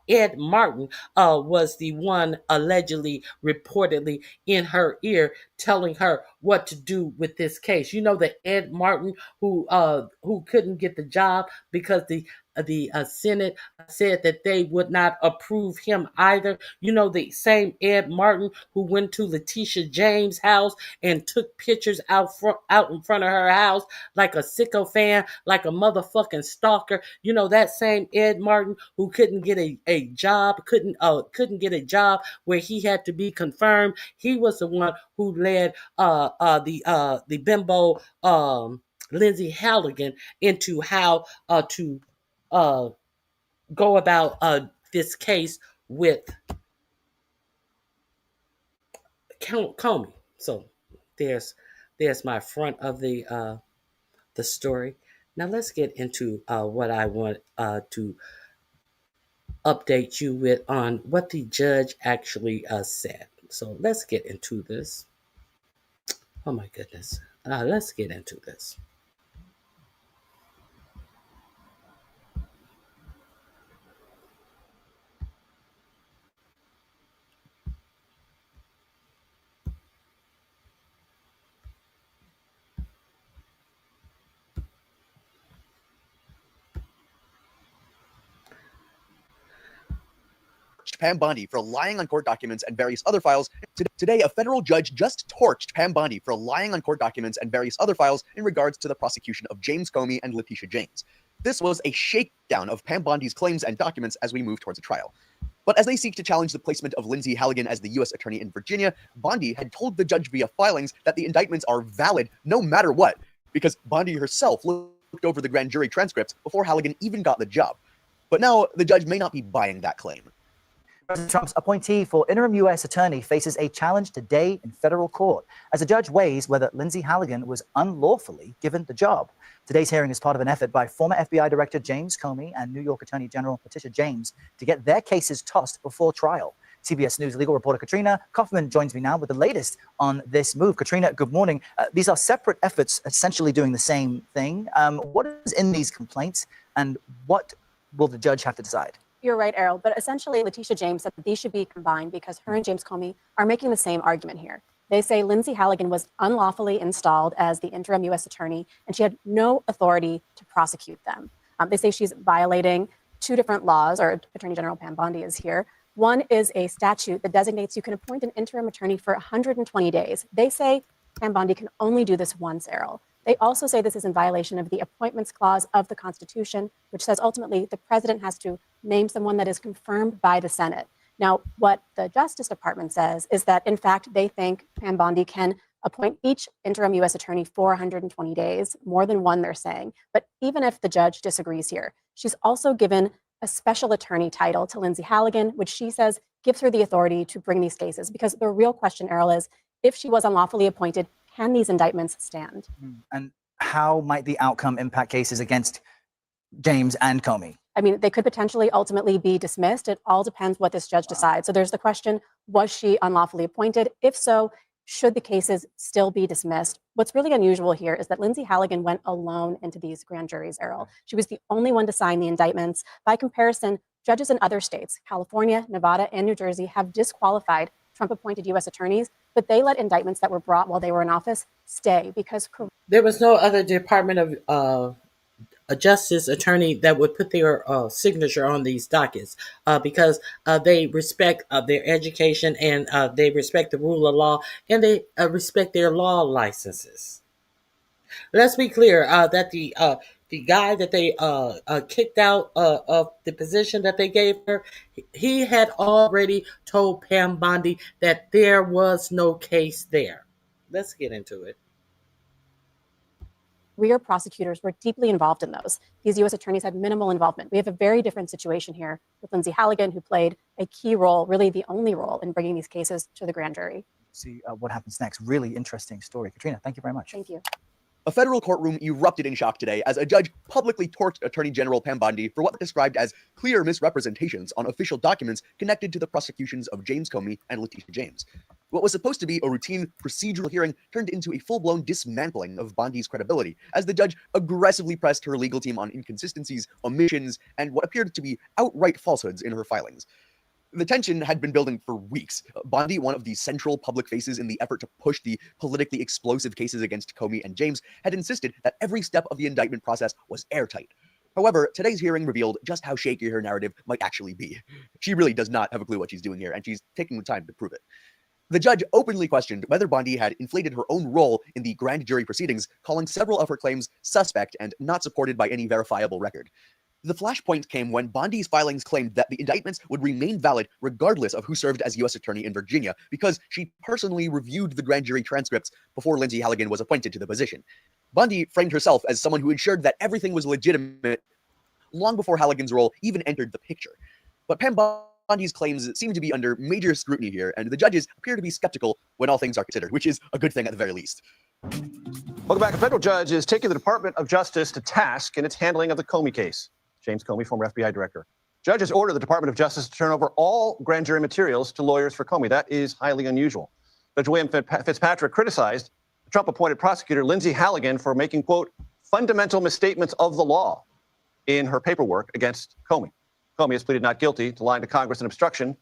Ed Martin was the one allegedly, reportedly in her ear telling her what to do with this case. You know, the Ed Martin who couldn't get the job because the Senate said that they would not approve him either. You know, the same Ed Martin who went to Letitia James' house and took pictures out in front of her house like a sycophant, like a motherfucking stalker. You know, that same Ed Martin who couldn't get a job, couldn't get a job where he had to be confirmed. He was the one who led the bimbo Lindsay Halligan into how to go about this case with Comey. So there's my front of the story. Now let's get into what I want to update you with on what the judge actually said. So let's get into this. Oh my goodness. Let's get into this. torched Pam Bondi for lying on court documents and various other files. Today, a federal judge just torched Pam Bondi for lying on court documents and various other files in regards to the prosecution of James Comey and Letitia James. This was a shakedown of Pam Bondi's claims and documents as we move towards a trial. But as they seek to challenge the placement of Lindsay Halligan as the U.S. Attorney in Virginia, Bondi had told the judge via filings that the indictments are valid no matter what, because Bondi herself looked over the grand jury transcripts before Halligan even got the job. But now the judge may not be buying that claim. President Trump's appointee for interim U.S. attorney faces a challenge today in federal court as a judge weighs whether Lindsay Halligan was unlawfully given the job. Today's hearing is part of an effort by former FBI Director James Comey and New York Attorney General Letitia James to get their cases tossed before trial. CBS News legal reporter Katrina Kaufman joins me now with the latest on this move. Katrina, good morning. These are separate efforts essentially doing the same thing. What is in these complaints and what will the judge have to decide? You're right, Errol, but essentially Letitia James said that these should be combined because her and James Comey are making the same argument here. They say Lindsay Halligan was unlawfully installed as the interim U.S. attorney and she had no authority to prosecute them. They say she's violating two different laws, or Attorney General Pam Bondi is here. One is a statute that designates you can appoint an interim attorney for 120 days. They say Pam Bondi can only do this once, Errol. They also say this is in violation of the Appointments Clause of the Constitution, which says ultimately the president has to name someone that is confirmed by the Senate. Now, what the Justice Department says is that, in fact, they think Pam Bondi can appoint each interim U.S. attorney for 120 days, more than one, they're saying. But even if the judge disagrees here, she's also given a special attorney title to Lindsay Halligan, which she says gives her the authority to bring these cases. Because the real question, Errol, is if she was unlawfully appointed, can these indictments stand? And how might the outcome impact cases against James and Comey? I mean, they could potentially ultimately be dismissed. It all depends what this judge decides. So there's the question, was she unlawfully appointed? If so, should the cases still be dismissed? What's really unusual here is that Lindsay Halligan went alone into these grand juries, Errol. She was the only one to sign the indictments. By comparison, judges in other states, California, Nevada, and New Jersey, have disqualified Trump-appointed U.S. attorneys, but they let indictments that were brought while they were in office stay because there was no other Department of Justice attorney that would put their signature on these dockets because they respect their education and they respect the rule of law and they respect their law licenses. Let's be clear that the guy that they kicked out of the position that they gave her, he had already told Pam Bondi that there was no case there. Let's get into it. Career prosecutors were deeply involved in those. These U.S. attorneys had minimal involvement. We have a very different situation here with Lindsay Halligan, who played a key role, really the only role in bringing these cases to the grand jury. See what happens next. Really interesting story. Katrina, thank you very much. Thank you. A federal courtroom erupted in shock today as a judge publicly torched Attorney General Pam Bondi for what was described as clear misrepresentations on official documents connected to the prosecutions of James Comey and Letitia James. What was supposed to be a routine procedural hearing turned into a full-blown dismantling of Bondi's credibility as the judge aggressively pressed her legal team on inconsistencies, omissions, and what appeared to be outright falsehoods in her filings. The tension had been building for weeks. Bondi, one of the central public faces in the effort to push the politically explosive cases against Comey and James, had insisted that every step of the indictment process was airtight. However, today's hearing revealed just how shaky her narrative might actually be. She really does not have a clue what she's doing here, and she's taking the time to prove it. The judge openly questioned whether Bondi had inflated her own role in the grand jury proceedings, calling several of her claims suspect and not supported by any verifiable record. The flashpoint came when Bondi's filings claimed that the indictments would remain valid regardless of who served as U.S. Attorney in Virginia because she personally reviewed the grand jury transcripts before Lindsay Halligan was appointed to the position. Bondi framed herself as someone who ensured that everything was legitimate long before Halligan's role even entered the picture. But Pam Bondi's claims seem to be under major scrutiny here, and the judges appear to be skeptical when all things are considered, which is a good thing at the very least. Welcome back. A federal judge is taking the Department of Justice to task in its handling of the Comey case. James Comey, former FBI director. Judge has ordered the Department of Justice to turn over all grand jury materials to lawyers for Comey. That is highly unusual. Judge William Fitzpatrick criticized Trump-appointed prosecutor Lindsay Halligan for making, quote, fundamental misstatements of the law in her paperwork against Comey. Comey has pleaded not guilty to lying to Congress and obstruction.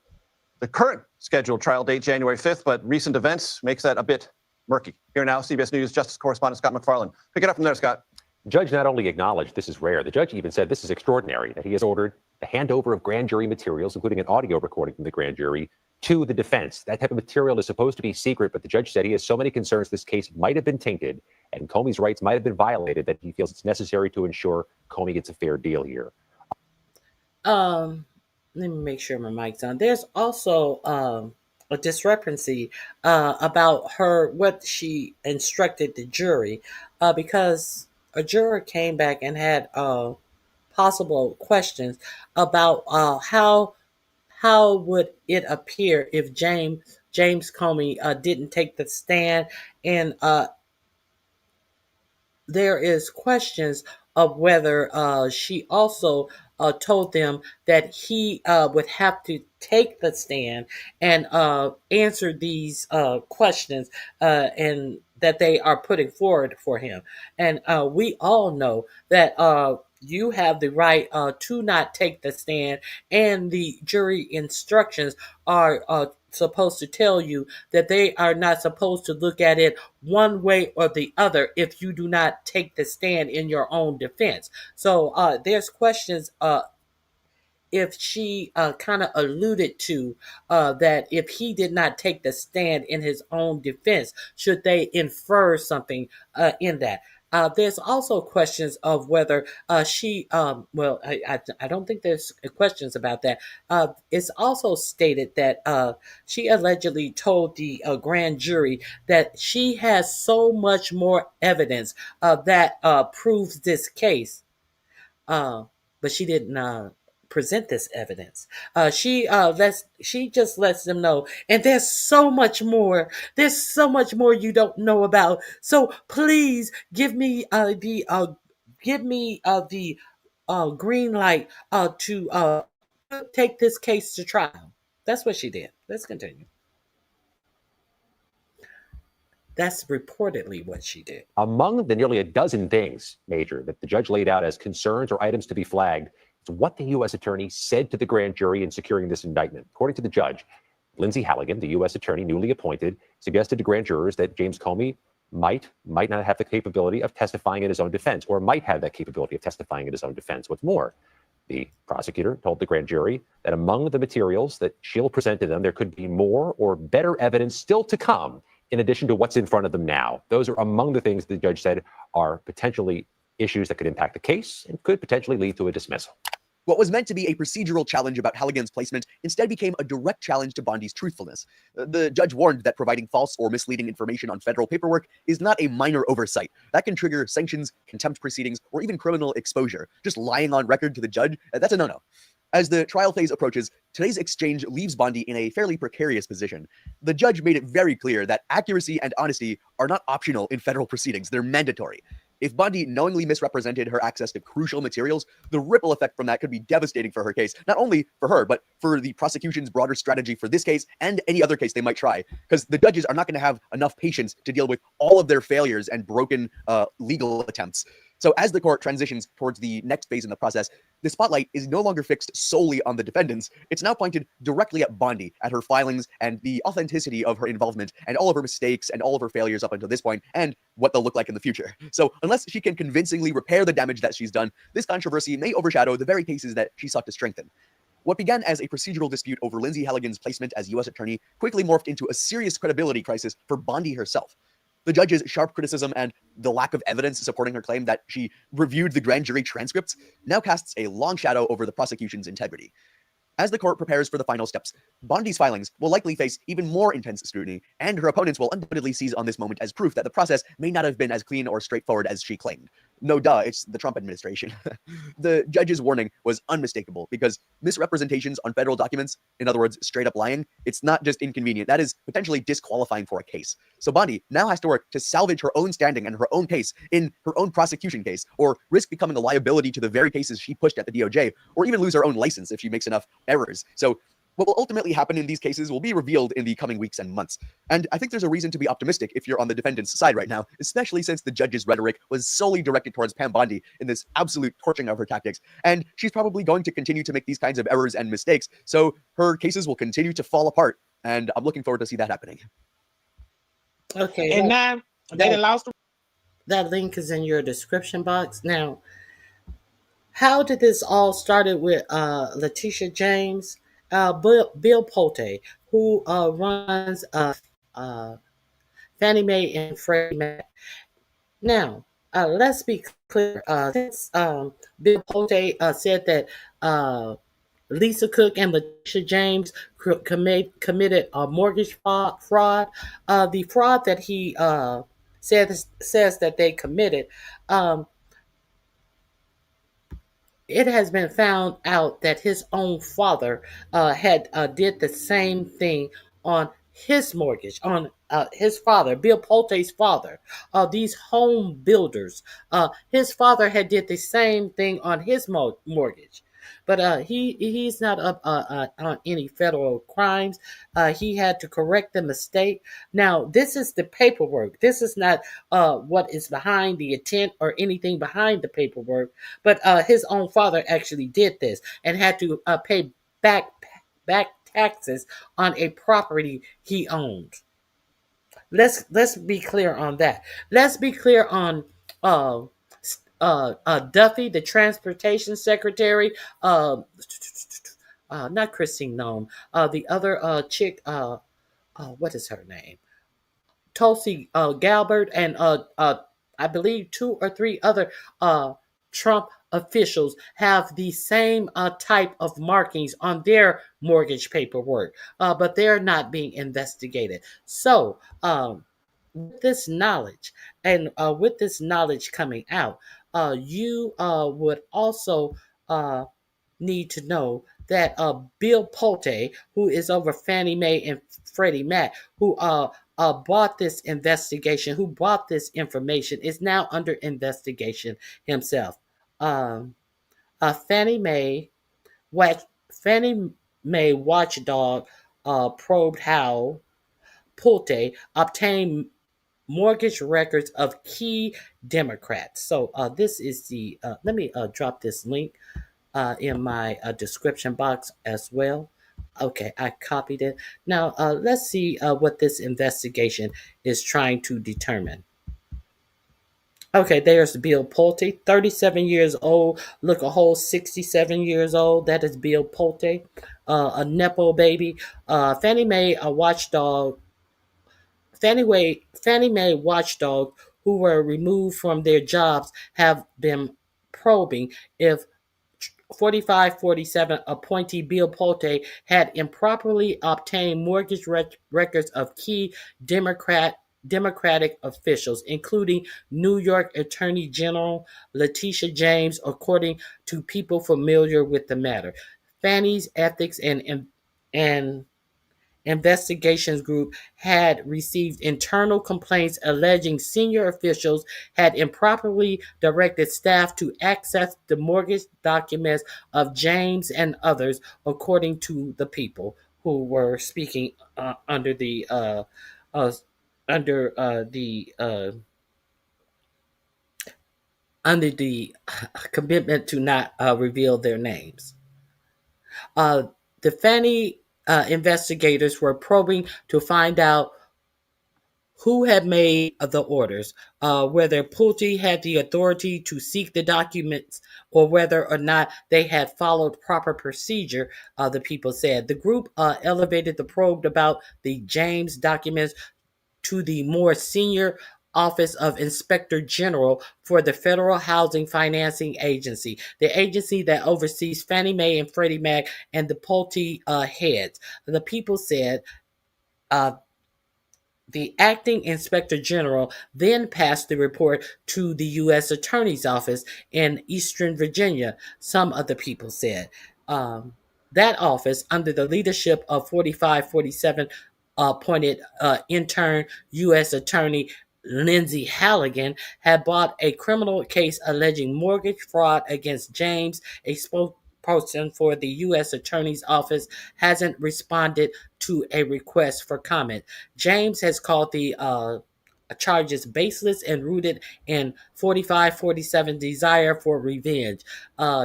The current scheduled trial date, January 5th, but recent events makes that a bit murky. Here now, CBS News Justice correspondent Scott McFarland. Pick it up from there, Scott. The judge not only acknowledged this is rare, the judge even said this is extraordinary, that he has ordered the handover of grand jury materials, including an audio recording from the grand jury, to the defense. That type of material is supposed to be secret, but the judge said he has so many concerns this case might have been tainted and Comey's rights might have been violated that he feels it's necessary to ensure Comey gets a fair deal here. Let me make sure my mic's on. There's also a discrepancy about what she instructed the jury, because a juror came back and had possible questions about how would it appear if James Comey didn't take the stand, and there is questions of whether she also told them that he would have to take the stand and answer these questions and that they are putting forward for him. And we all know that you have the right to not take the stand, and the jury instructions are supposed to tell you that they are not supposed to look at it one way or the other if you do not take the stand in your own defense. So there's questions if she kind of alluded to that if he did not take the stand in his own defense, should they infer something in that? There's also questions of whether she, well, I don't think there's questions about that. It's also stated that she allegedly told the grand jury that she has so much more evidence that proves this case, but she didn't present this evidence. She just lets them know, and there's so much more. There's so much more you don't know about. So please give me the green light to take this case to trial. That's what she did. Let's continue. That's reportedly what she did. Among the nearly a dozen things, Major, that the judge laid out as concerns or items to be flagged, is what the U.S. attorney said to the grand jury in securing this indictment. According to the judge, Lindsay Halligan, the U.S. attorney newly appointed, suggested to grand jurors that James Comey might not have the capability of testifying in his own defense, or might have that capability of testifying in his own defense. What's more, the prosecutor told the grand jury that among the materials that she'll present to them, there could be more or better evidence still to come in addition to what's in front of them now. Those are among the things the judge said are potentially issues that could impact the case and could potentially lead to a dismissal. What was meant to be a procedural challenge about Halligan's placement instead became a direct challenge to Bondi's truthfulness. The judge warned that providing false or misleading information on federal paperwork is not a minor oversight. That can trigger sanctions, contempt proceedings, or even criminal exposure. Just lying on record to the judge, that's a no-no. As the trial phase approaches, today's exchange leaves Bondi in a fairly precarious position. The judge made it very clear that accuracy and honesty are not optional in federal proceedings, they're mandatory. If Bondi knowingly misrepresented her access to crucial materials, the ripple effect from that could be devastating for her case, not only for her, but for the prosecution's broader strategy for this case and any other case they might try, because the judges are not going to have enough patience to deal with all of their failures and broken legal attempts. So as the court transitions towards the next phase in the process, the spotlight is no longer fixed solely on the defendants. It's now pointed directly at Bondi, at her filings and the authenticity of her involvement and all of her mistakes and all of her failures up until this point and what they'll look like in the future. So unless she can convincingly repair the damage that she's done, this controversy may overshadow the very cases that she sought to strengthen. What began as a procedural dispute over Lindsay Halligan's placement as U.S. attorney quickly morphed into a serious credibility crisis for Bondi herself. The judge's sharp criticism and the lack of evidence supporting her claim that she reviewed the grand jury transcripts now casts a long shadow over the prosecution's integrity. As the court prepares for the final steps, Bondi's filings will likely face even more intense scrutiny, and her opponents will undoubtedly seize on this moment as proof that the process may not have been as clean or straightforward as she claimed. No duh, it's the Trump administration. The judge's warning was unmistakable because misrepresentations on federal documents, in other words, straight up lying, it's not just inconvenient, that is potentially disqualifying for a case. So Bondi now has to work to salvage her own standing and her own case in her own prosecution case, or risk becoming a liability to the very cases she pushed at the DOJ, or even lose her own license if she makes enough errors. So what will ultimately happen in these cases will be revealed in the coming weeks and months. And I think there's a reason to be optimistic if you're on the defendant's side right now, especially since the judge's rhetoric was solely directed towards Pam Bondi in this absolute torching of her tactics. And she's probably going to continue to make these kinds of errors and mistakes. So her cases will continue to fall apart. And I'm looking forward to see that happening. Okay. And now they lost. That link is in your description box. Now, How did this all started with Letitia James, Bill Pulte, who runs Fannie Mae and Freddie Mac. Now, let's be clear. Since Bill Pulte said that Lisa Cook and Letitia James committed a mortgage fraud, the fraud that he says that they committed, it has been found out that his own father had did the same thing on his mortgage, on his father, Bill Pulte's father. These home builders, his father had did the same thing on his mortgage. But he's not up on any federal crimes. He had to correct the mistake. Now, this is the paperwork. This is not what is behind the intent or anything behind the paperwork. But his own father actually did this and had to pay back taxes on a property he owned. Let's be clear on that. Let's be clear on Duffy, the transportation secretary. Not Christine Nome. The other chick. What is her name? Tulsi Gabbard, and I believe 2 or 3 other Trump officials have the same type of markings on their mortgage paperwork, but they're not being investigated. So, with this knowledge and with this knowledge coming out, you would also need to know that Bill Pulte, who is over Fannie Mae and Freddie Mac, who bought this investigation, who bought this information, is now under investigation himself. Fannie Mae watchdog probed how Pulte obtained mortgage records of key Democrats. So this is the. Let me drop this link in my description box as well. Okay, I copied it. Now, let's see what this investigation is trying to determine. Okay, there's Bill Pulte, 37 years old, look a whole 67 years old. That is Bill Pulte, a Nepo baby. Fannie Mae, a watchdog. Fannie Mae watchdog who were removed from their jobs have been probing if 4547 appointee Bill Pulte had improperly obtained mortgage records of key Democratic officials, including New York Attorney General Letitia James, according to people familiar with the matter. Fannie's Ethics and Investigations Group had received internal complaints alleging senior officials had improperly directed staff to access the mortgage documents of James and others, according to the people who were speaking under the commitment to not reveal their names. The Fannie investigators were probing to find out who had made the orders, whether Pulte had the authority to seek the documents or whether or not they had followed proper procedure, the people said. The group elevated the probe about the James documents to the more senior Office of Inspector General for the Federal Housing Financing Agency, the agency that oversees Fannie Mae and Freddie Mac and the Pulte heads. The people said the acting inspector general then passed the report to the U.S. Attorney's Office in Eastern Virginia, some of the people said. That office, under the leadership of 4547 appointed intern U.S. Attorney Lindsay Halligan, had brought a criminal case alleging mortgage fraud against James. A spokesperson for the U.S. Attorney's Office hasn't responded to a request for comment. James has called the charges baseless and rooted in 4547 desire for revenge.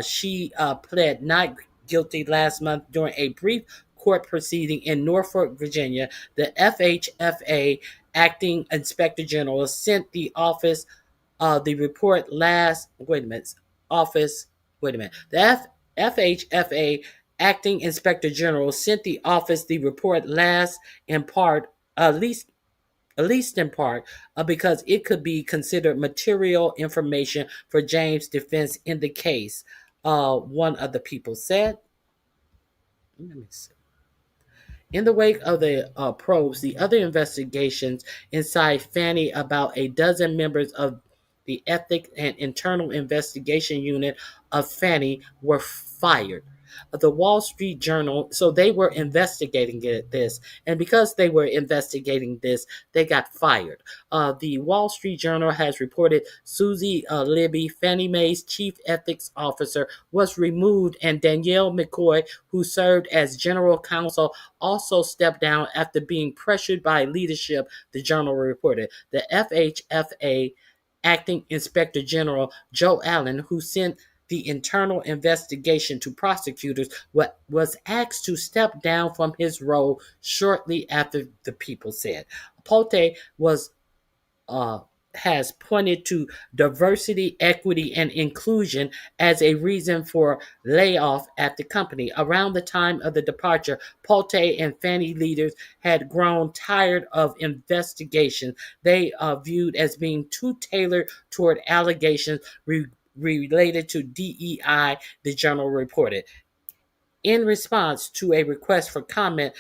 She pled not guilty last month during a brief court proceeding in Norfolk, Virginia. The FHFA acting inspector general sent the office the report office wait a minute. The FHFA acting inspector general sent the office the report at least in part, because it could be considered material information for James' defense in the case. One of the people said. Let me see. In the wake of the probes, the other investigations inside Fannie, about a dozen members of the Ethics and Internal Investigation Unit of Fannie were fired. The Wall Street Journal, so they were investigating this, and because they were investigating this, they got fired. The Wall Street Journal has reported Susie Libby, Fannie Mae's chief ethics officer, was removed, and Danielle McCoy, who served as general counsel, also stepped down after being pressured by leadership, the journal reported. The FHFA acting inspector general Joe Allen, who sent the internal investigation to prosecutors, was asked to step down from his role shortly after, the people said. Pote has pointed to diversity, equity, and inclusion as a reason for layoff at the company. Around the time of the departure, Pote and Fannie leaders had grown tired of investigations they viewed as being too tailored toward allegations related to DEI, the journal reported. In response to a request for comment,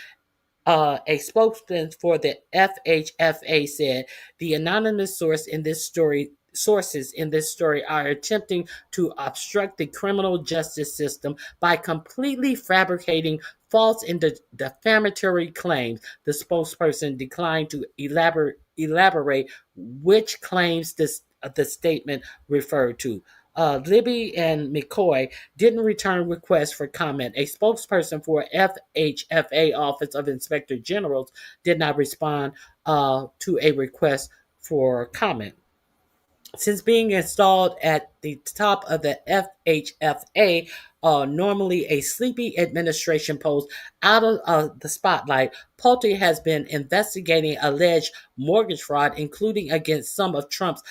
a spokesman for the FHFA said the anonymous sources in this story are attempting to obstruct the criminal justice system by completely fabricating false and defamatory claims. The spokesperson declined to elaborate which claims the statement referred to. Libby and McCoy didn't return requests for comment. A spokesperson for FHFA Office of Inspector Generals did not respond to a request for comment. Since being installed at the top of the FHFA, normally a sleepy administration post out of the spotlight, Pote has been investigating alleged mortgage fraud, including against some of Trump's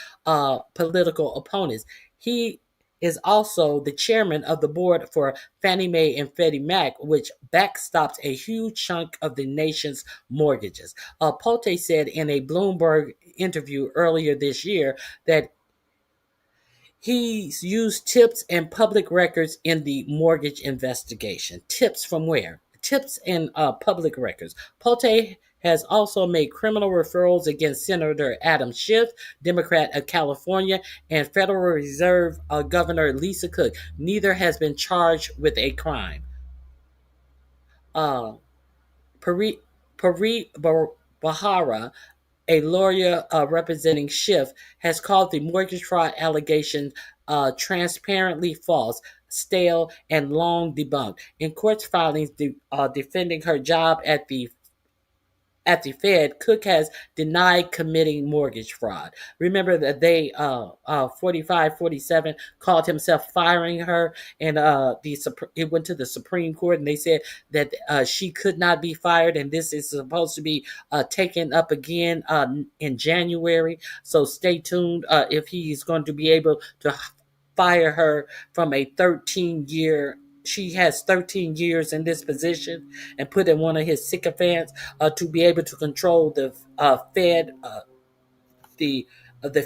political opponents. He is also the chairman of the board for Fannie Mae and Freddie Mac, which backstops a huge chunk of the nation's mortgages. Pote said in a Bloomberg interview earlier this year that he's used tips and public records in the mortgage investigation. Tips from where? Tips and public records. Pote has also made criminal referrals against Senator Adam Schiff, Democrat of California, and Federal Reserve Governor Lisa Cook. Neither has been charged with a crime. Pari Bahara, a lawyer representing Schiff, has called the mortgage fraud allegations transparently false, stale, and long debunked. In court filings defending her job at the Fed, Cook has denied committing mortgage fraud. Remember that they 4547 called himself firing her, and it went to the Supreme Court, and they said that she could not be fired, and this is supposed to be taken up again in January. So stay tuned if he's going to be able to fire her from a 13-year. She has 13 years in this position, and put in one of his sycophants to be able to control the Fed, the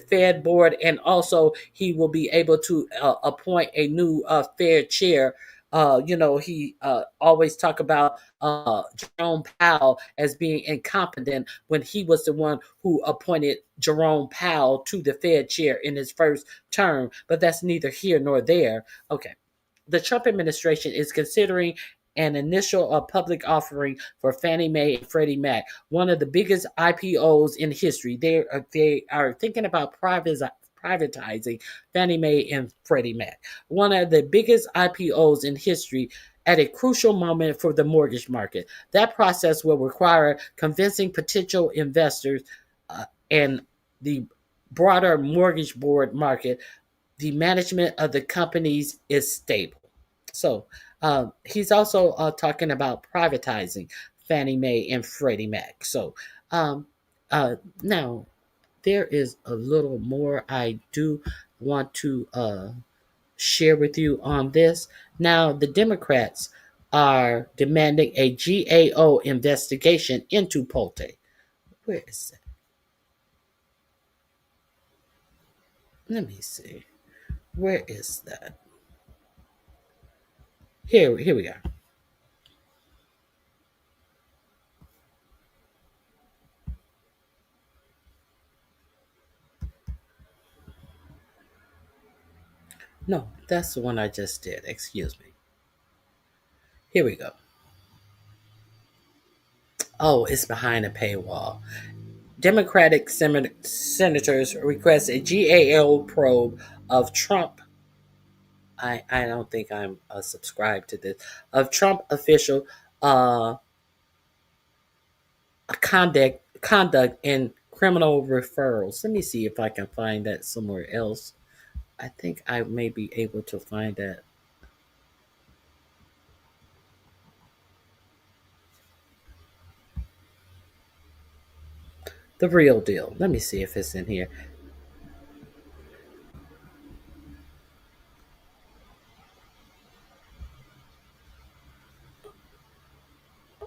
Fed board, and also he will be able to appoint a new Fed chair. He always talk about Jerome Powell as being incompetent when he was the one who appointed Jerome Powell to the Fed chair in his first term, but that's neither here nor there. Okay. The Trump administration is considering an initial public offering for Fannie Mae and Freddie Mac, one of the biggest IPOs in history. They are thinking about privatizing Fannie Mae and Freddie Mac, one of the biggest IPOs in history, at a crucial moment for the mortgage market. That process will require convincing potential investors and the broader mortgage board market the management of the companies is stable. So he's also talking about privatizing Fannie Mae and Freddie Mac. So now there is a little more I do want to share with you on this. Now, the Democrats are demanding a GAO investigation into Pulte. Where is that? Let me see. Where is that? Here we are. No, that's the one I just did. Excuse me. Here we go. Oh, it's behind a paywall. Democratic senators request a GAO probe of Trump. I don't think I'm subscribed to this. Of Trump official conduct in criminal referrals. Let me see if I can find that somewhere else. I think I may be able to find that. The real deal. Let me see if it's in here.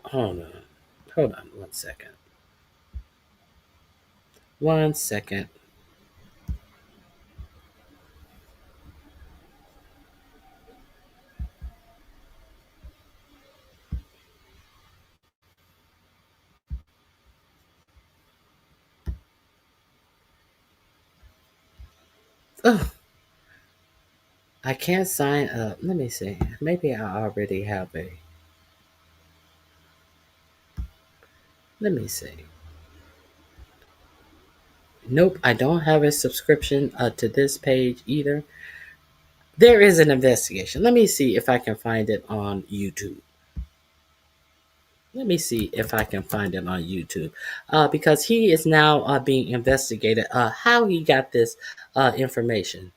Hold on 1 second. 1 second. Ugh. I can't sign up. Let me see. Maybe I already have a. Let me see. Nope, I don't have a subscription to this page either. There is an investigation. Let me see if I can find it on YouTube. Let me see if I can find it on YouTube. Because he is now being investigated. How he got this information.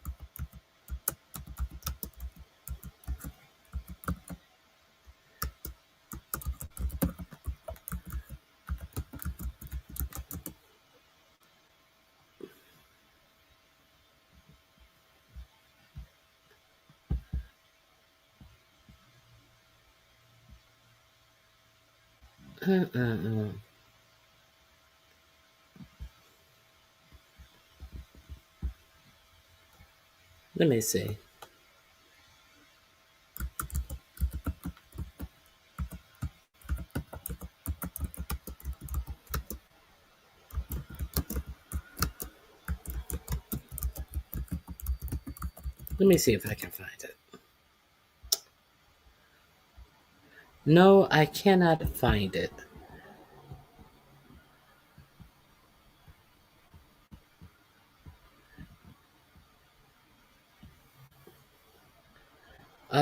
Let me see. Let me see if I can find it. No, I cannot find it.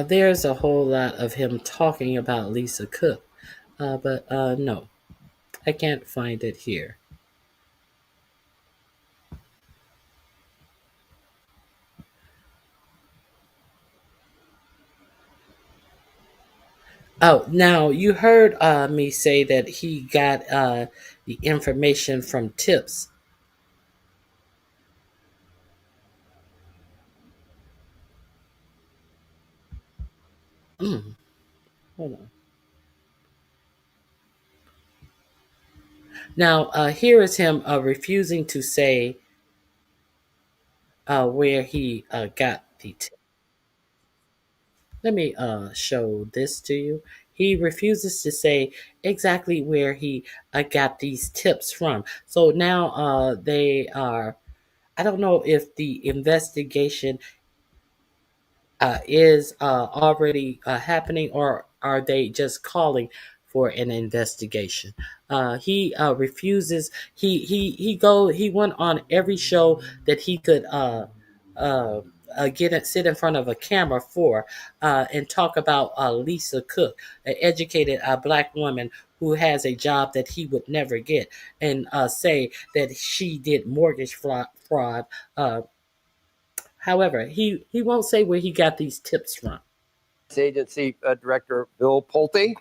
There's a whole lot of him talking about Lisa Cook, but no, I can't find it here. Oh, now you heard me say that he got the information from tips. Hold on. Now, here is him refusing to say where he got the tip. Let me show this to you. He refuses to say exactly where he got these tips from. So now they are, I don't know if the investigation is already happening, or are they just calling for an investigation? He refuses. He went on every show that he could sit in front of a camera for and talk about Lisa Cook, an educated black woman who has a job that he would never get, and say that she did mortgage fraud. However, he won't say where he got these tips from. Agency Director Bill Pulte,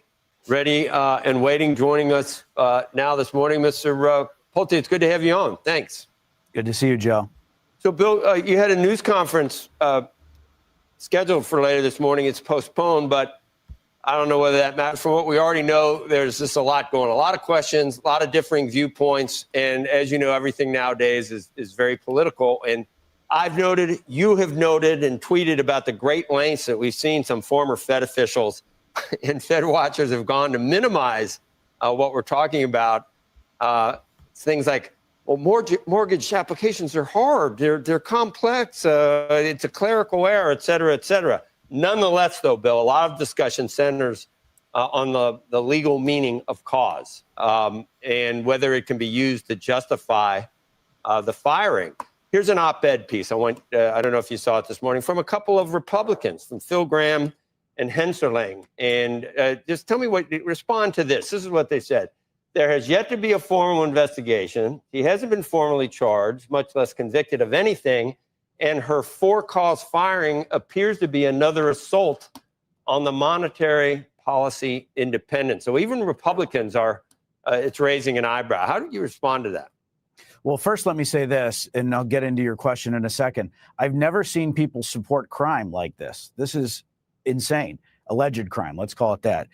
ready and waiting, joining us now this morning. Mr. Pulte, it's good to have you on. Thanks. Good to see you, Joe. So, Bill, you had a news conference scheduled for later this morning. It's postponed, but I don't know whether that matters. From what we already know, there's just a lot going on, a lot of questions, a lot of differing viewpoints. And as you know, everything nowadays is very political. And I've noted, you have noted and tweeted about the great lengths that we've seen some former Fed officials and Fed watchers have gone to minimize what we're talking about. Things like, well, mortgage applications are hard. They're complex. It's a clerical error, et cetera, et cetera. Nonetheless, though, Bill, a lot of discussion centers on the legal meaning of cause and whether it can be used to justify the firing. Here's an op-ed piece. I don't know if you saw it this morning, from a couple of Republicans, from Phil Gramm and Hensarling. And just tell me respond to this. This is what they said. There has yet to be a formal investigation. He hasn't been formally charged, much less convicted of anything. And her for-cause firing appears to be another assault on the monetary policy independence. So even Republicans it's raising an eyebrow. How do you respond to that? Well, first, let me say this, and I'll get into your question in a second. I've never seen people support crime like this. This is insane. Alleged crime, let's call it that.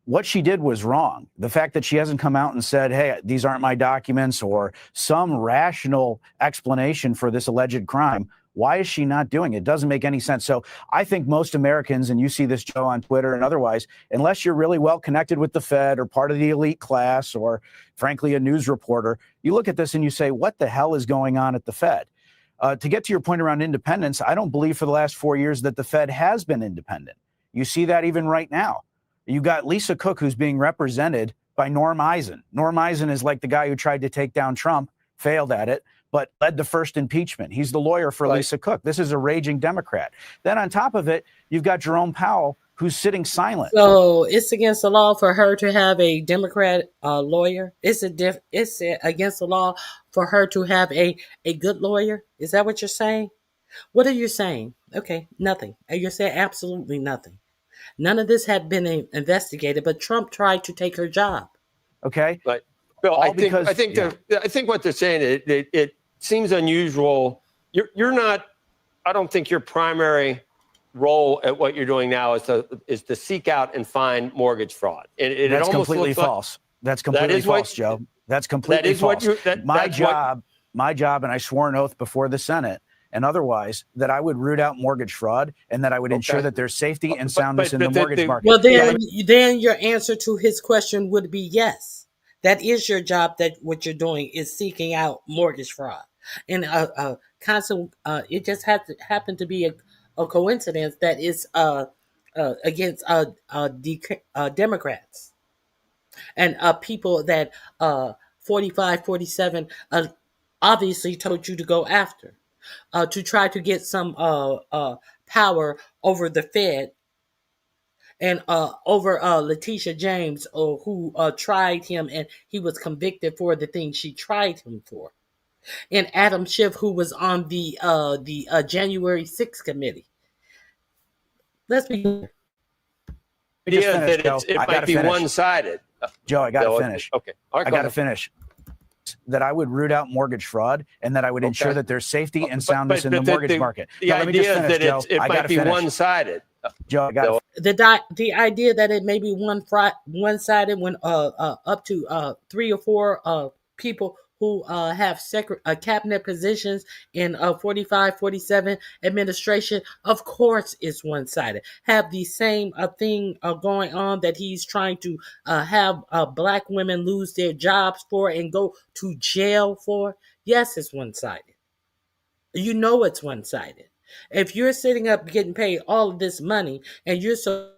What she did was wrong. The fact that she hasn't come out and said, hey, these aren't my documents, or some rational explanation for this alleged crime, why is she not doing it? It doesn't make any sense. So I think most Americans, and you see this, Joe, on Twitter and otherwise, unless you're really well connected with the Fed or part of the elite class or, frankly, a news reporter, you look at this and you say, what the hell is going on at the Fed? To get to your point around independence, I don't believe for the last 4 years that the Fed has been independent. You see that even right now. You got Lisa Cook, who's being represented by Norm Eisen. Norm Eisen is like the guy who tried to take down Trump, failed at it, but led the first impeachment. He's the lawyer for Lisa Cook. This is a raging Democrat. Then on top of it, you've got Jerome Powell, who's sitting silent. So it's against the law for her to have a Democrat lawyer? It's against the law for her to have a good lawyer? Is that what you're saying? What are you saying? Okay, nothing. You're saying absolutely nothing. None of this had been investigated, but Trump tried to take her job. Okay. Right. Bill, I think what they're saying, it seems unusual. You're not, I don't think your primary role at what you're doing now is to seek out and find mortgage fraud. That's completely false. That's completely false, Joe. That's completely false. My job, and I swore an oath before the Senate and otherwise, that I would root out mortgage fraud and that I would ensure that there's safety and soundness in the mortgage market. Well, then your answer to his question would be yes. That is your job. That what you're doing is seeking out mortgage fraud. And it just happened to be a coincidence that is against Democrats and people that 45, 47 obviously told you to go after. To try to get some power over the Fed and over Letitia James, who tried him, and he was convicted for the thing she tried him for. And Adam Schiff, who was on the January 6th committee. Let's be clear. It might be one-sided. Joe, I got to finish. Okay. All right, I got to finish. That I would root out mortgage fraud and that I would ensure that there's safety and soundness in the mortgage market. The idea that it might be one-sided. Joe, I got the idea that it may be one-sided when up to 3 or 4 people who have cabinet positions in 45, 47 administration, of course, is one-sided. Have the same thing going on that he's trying to have black women lose their jobs for and go to jail for. Yes, it's one-sided. You know it's one-sided. If you're sitting up getting paid all of this money and you're so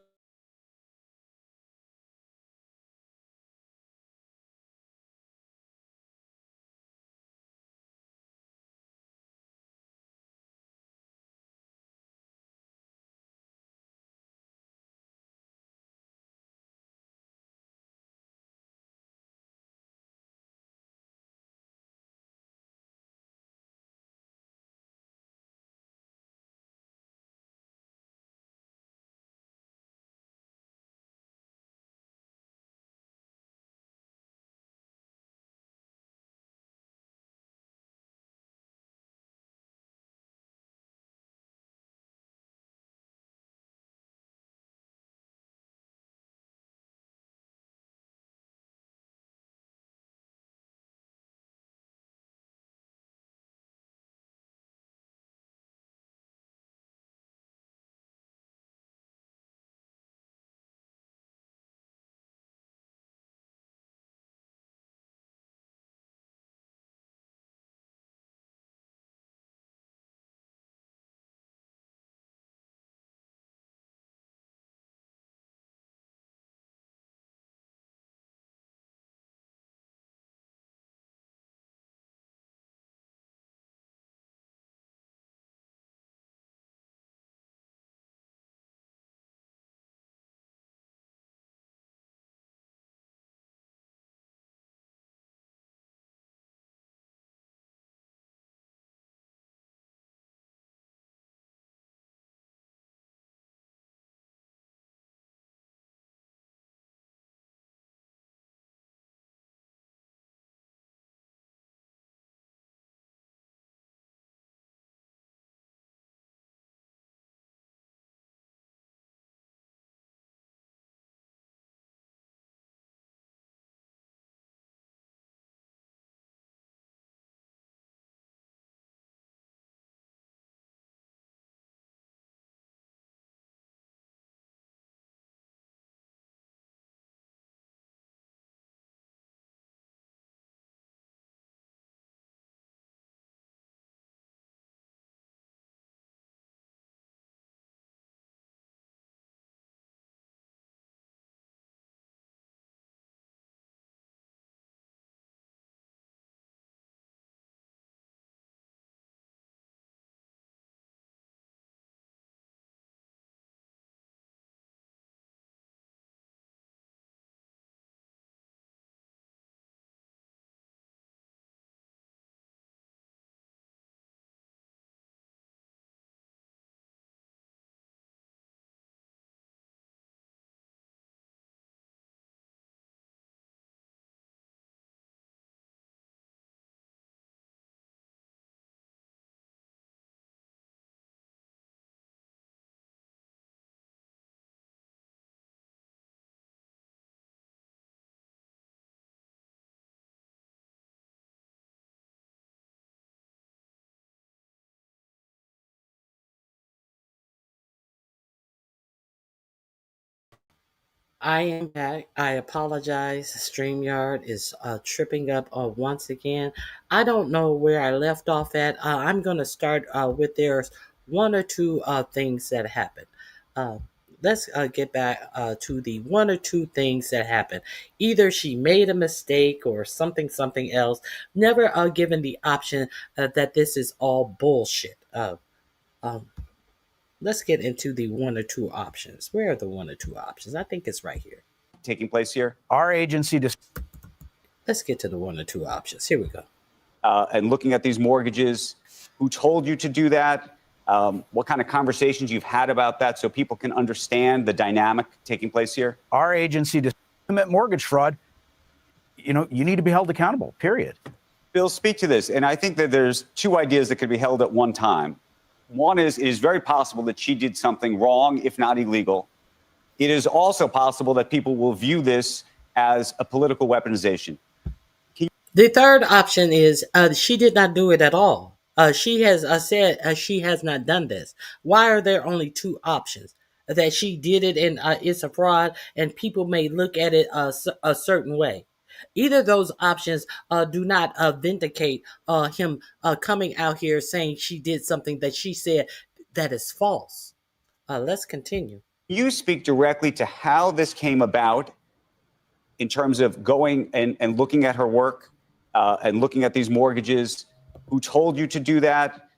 I am back. I apologize. StreamYard is tripping up once again. I don't know where I left off at. I'm going to start with there's one or two things that happened. Let's get back to the one or two things that happened. Either she made a mistake or something else. Never given the option that this is all bullshit. Um, let's get into the one or two options. Where are the one or two options? I think it's right here. Taking place here. Our agency Let's get to the one or two options. Here we go. And looking at these mortgages, who told you to do that? What kind of conversations you've had about that so people can understand the dynamic taking place here? Our agency to commit mortgage fraud, you need to be held accountable, period. Bill, speak to this. And I think that there's two ideas that could be held at one time. One is, it is very possible that she did something wrong, if not illegal. It is also possible that people will view this as a political weaponization. The third option is she did not do it at all. She has said she has not done this. Why are there only two options? That she did it and it's a fraud and people may look at it a certain way. Either of those options do not vindicate him coming out here saying she did something that she said that is false. Let's continue. You speak directly to how this came about in terms of going and looking at her work and looking at these mortgages. Who told you to do that?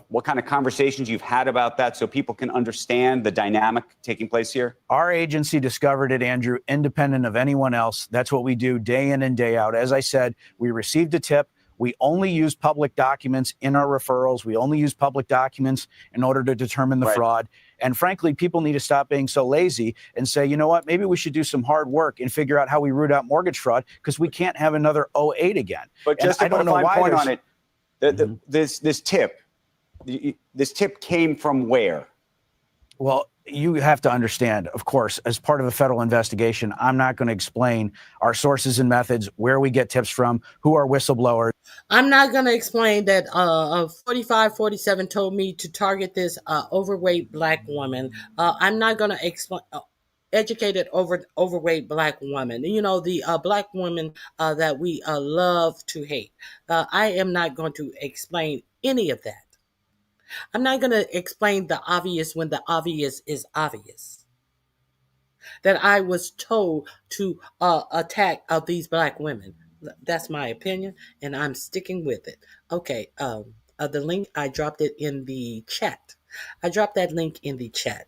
What kind of conversations you've had about that so people can understand the dynamic taking place here? Our agency discovered it, Andrew, independent of anyone else. That's what we do day in and day out. As I said, we received a tip. We only use public documents in our referrals. We only use public documents in order to determine the fraud. And frankly, people need to stop being so lazy and say, you know what, maybe we should do some hard work and figure out how we root out mortgage fraud because we can't have another 08 again. But just to put a fine point on it, this tip came from where? Well, you have to understand, of course, as part of a federal investigation, I'm not going to explain our sources and methods, where we get tips from, who are whistleblowers. I'm not going to explain that 4547 told me to target this overweight black woman. I'm not going to explain educated overweight black woman. The black women that we love to hate. I am not going to explain any of that. I'm not going to explain the obvious when the obvious is obvious. That I was told to attack these black women. That's my opinion, and I'm sticking with it. Okay, the link, I dropped it in the chat. I dropped that link in the chat.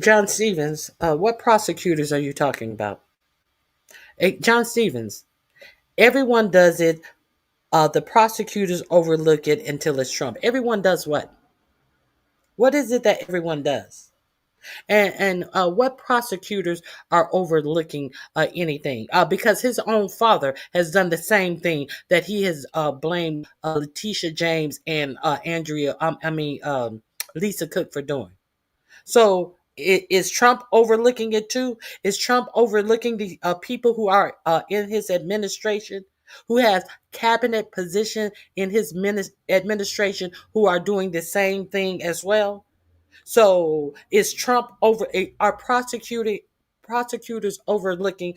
John Stevens, what prosecutors are you talking about? John Stevens, everyone does it. The prosecutors overlook it until it's Trump. Everyone does what? What is it that everyone does? And what prosecutors are overlooking anything? Because his own father has done the same thing that he has blamed Letitia James and Lisa Cook for doing. So is Trump overlooking it too? Is Trump overlooking the people who are in his administration, who has cabinet position in his administration, who are doing the same thing as well? So is Trump are prosecutors overlooking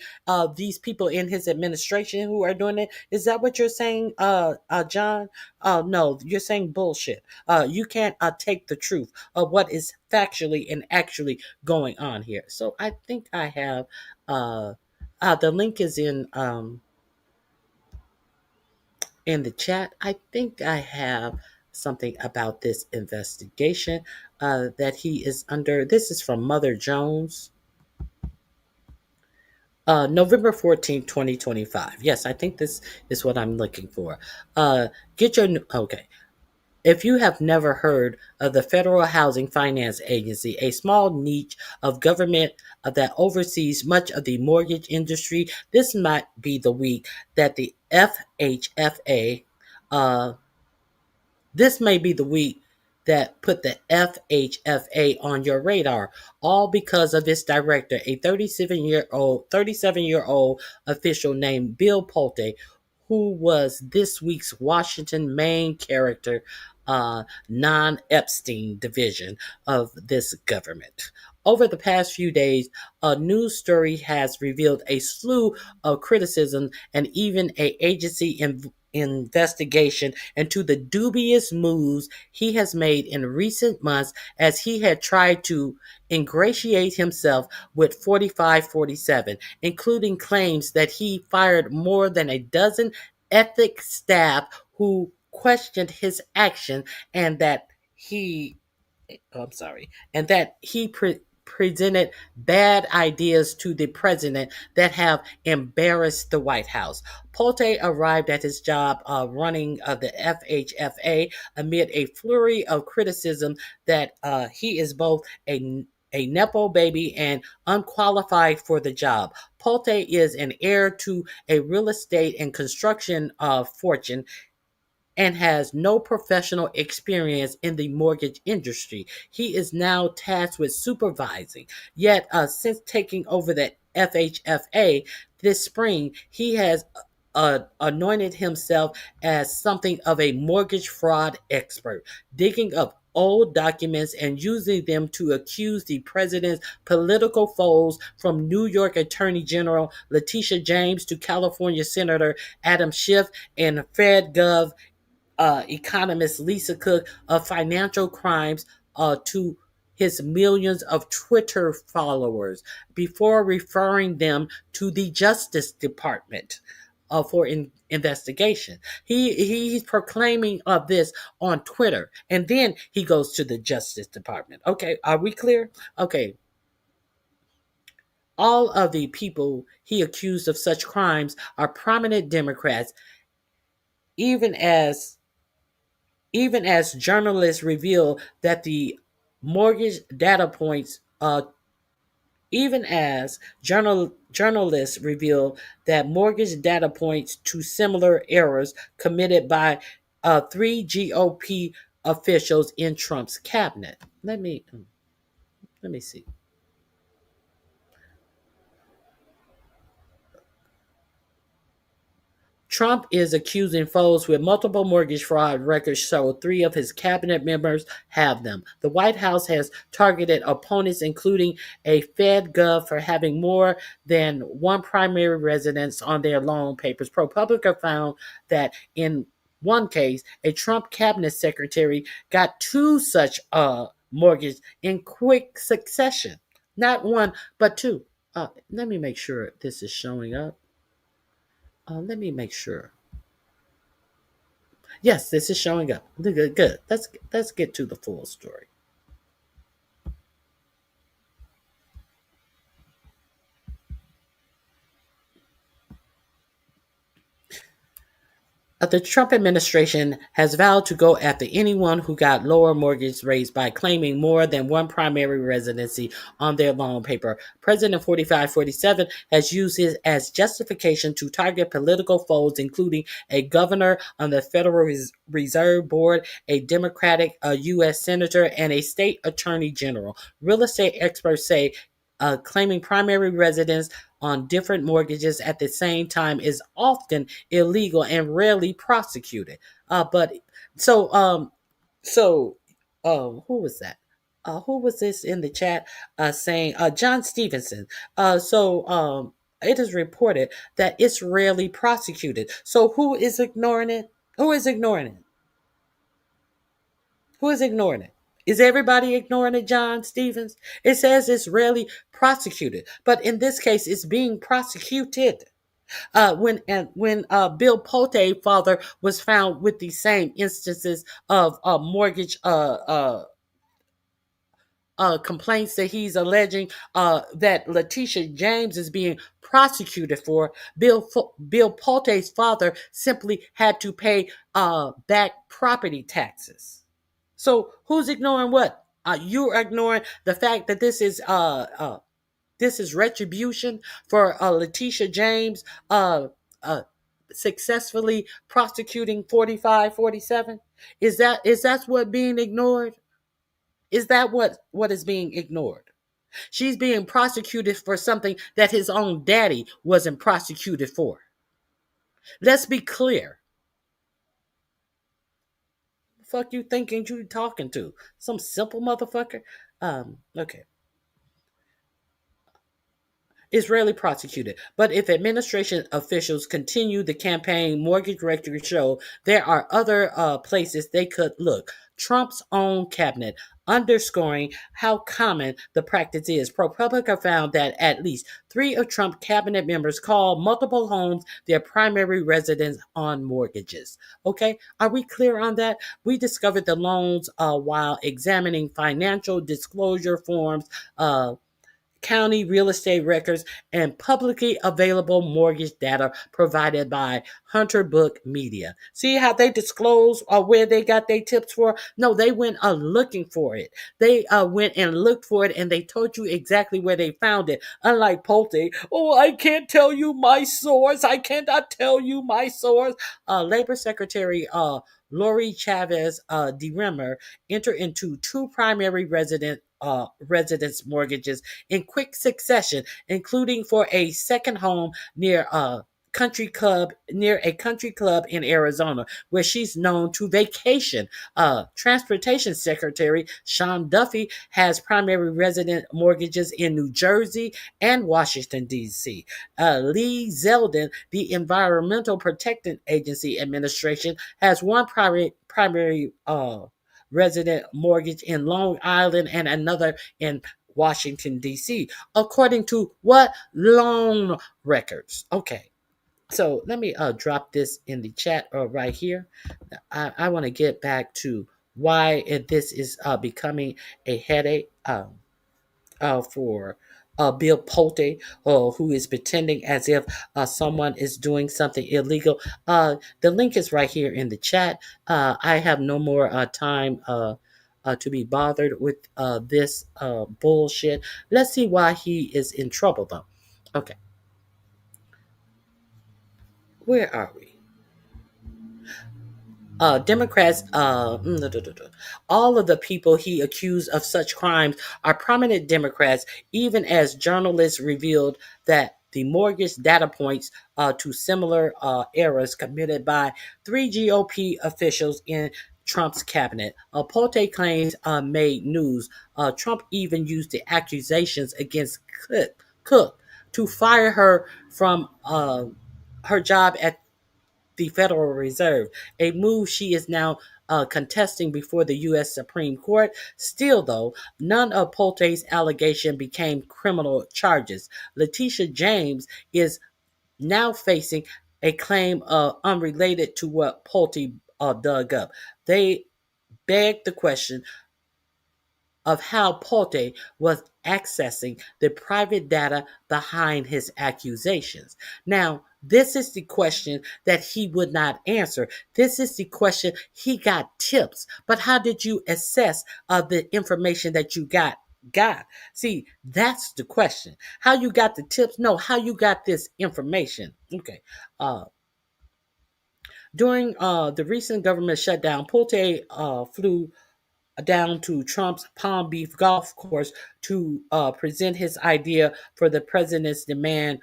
these people in his administration who are doing it? Is that what you're saying, John? No, you're saying bullshit. You can't take the truth of what is factually and actually going on here. So I think I have the link is in the chat. I think I have something about this investigation that he is under. This is from Mother Jones. November 14th, 2025. Yes, I think this is what I'm looking for. Okay. If you have never heard of the Federal Housing Finance Agency, a small niche of government that oversees much of the mortgage industry, this might be the week that the FHFA, this may be the week that put the FHFA on your radar, all because of its director, a 37-year-old official named Bill Pulte, who was this week's Washington main character, non-Epstein division of this government. Over the past few days, a news story has revealed a slew of criticism and even an agency investigation into the dubious moves he has made in recent months as he had tried to ingratiate himself with 4547, including claims that he fired more than a dozen ethics staff who questioned his action and that he presented bad ideas to the president that have embarrassed the White House. Pulte arrived at his job running the FHFA amid a flurry of criticism that he is both a Nepo baby and unqualified for the job. Pulte is an heir to a real estate and construction fortune and has no professional experience in the mortgage industry. He is now tasked with supervising. Yet, since taking over the FHFA this spring, he has anointed himself as something of a mortgage fraud expert, digging up old documents and using them to accuse the president's political foes, from New York Attorney General Letitia James to California Senator Adam Schiff and FedGov economist Lisa Cook, of financial crimes to his millions of Twitter followers, before referring them to the Justice Department for investigation. He's proclaiming of this on Twitter, and then he goes to the Justice Department. Okay, are we clear? Okay. All of the people he accused of such crimes are prominent Democrats, even as journalists reveal that the mortgage data points journalists reveal that mortgage data points to similar errors committed by 3 GOP officials in Trump's cabinet. Let me see. Trump is accusing foes with multiple mortgage fraud records, so 3 of his cabinet members have them. The White House has targeted opponents, including a FedGov, for having more than one primary residence on their loan papers. ProPublica found that in one case, a Trump cabinet secretary got 2 such mortgages in quick succession. Not 1, but 2. Let me make sure this is showing up. Let me make sure. Yes, this is showing up. Good. Let's get to the full story. The Trump administration has vowed to go after anyone who got lower mortgage rates by claiming more than one primary residency on their loan paper. President 4547 has used it as justification to target political foes, including a governor on the Federal Reserve Board, a Democratic U.S. senator, and a state attorney general. Real estate experts say claiming primary residence on different mortgages at the same time is often illegal and rarely prosecuted. Who was that? Who was this in the chat saying John Stevenson? It is reported that it's rarely prosecuted. So who is ignoring it? Who is ignoring it? Who is ignoring it? Is everybody ignoring it, John Stevens? It says it's rarely prosecuted, but in this case, it's being prosecuted. When Bill Pulte father was found with the same instances of mortgage complaints that he's alleging that Letitia James is being prosecuted for, Bill Pulte's father simply had to pay back property taxes. So who's ignoring what? You're ignoring the fact that this is retribution for Letitia James successfully prosecuting 45, 47? Is that what being ignored? Is that what is being ignored? She's being prosecuted for something that his own daddy wasn't prosecuted for. Let's be clear. The fuck you thinking you talking to? Some simple motherfucker? Okay. Is rarely prosecuted. But if administration officials continue the campaign, mortgage records show there are other places they could look. Trump's own cabinet, underscoring how common the practice is. ProPublica found that at least 3 of Trump cabinet members call multiple homes their primary residence on mortgages. Okay, are we clear on that? We discovered the loans while examining financial disclosure forms, county real estate records, and publicly available mortgage data provided by Hunter Book Media. See how they disclose where they got their tips for? No, they went looking for it. They went and looked for it, and they told you exactly where they found it. Unlike Pulte, I can't tell you my source. I cannot tell you my source. Labor Secretary Lori Chavez DeRemer entered into 2 primary residence mortgages in quick succession, including for a second home near a country club in Arizona, where she's known to vacation. Transportation Secretary Sean Duffy has primary resident mortgages in New Jersey and Washington, D.C. Lee Zeldin, the Environmental Protection Agency administration, has one primary resident mortgage in Long Island and another in Washington, D.C., according to what? Loan records. Okay. So let me drop this in the chat right here. I want to get back to why this is becoming a headache for Bill Pulte, who is pretending as if someone is doing something illegal. The link is right here in the chat. I have no more time to be bothered with this bullshit. Let's see why he is in trouble, though. Okay. Where are we? Democrats, all of the people he accused of such crimes are prominent Democrats, even as journalists revealed that the mortgage data points to similar errors committed by 3 GOP officials in Trump's cabinet. Pulte claims made news. Trump even used the accusations against Cook to fire her from her job at the Federal Reserve, a move she is now contesting before the U.S. Supreme Court. Still, though, none of Pulte's allegations became criminal charges. Letitia James is now facing a claim unrelated to what Pulte dug up. They beg the question of how Pulte was accessing the private data behind his accusations. Now, this is the question that he would not answer. This is the question he got tips. But how did you assess the information that you got? See, that's the question. How you got the tips? No, how you got this information. Okay. During the recent government shutdown, Pulte flew down to Trump's Palm Beach golf course to present his idea for the president's demand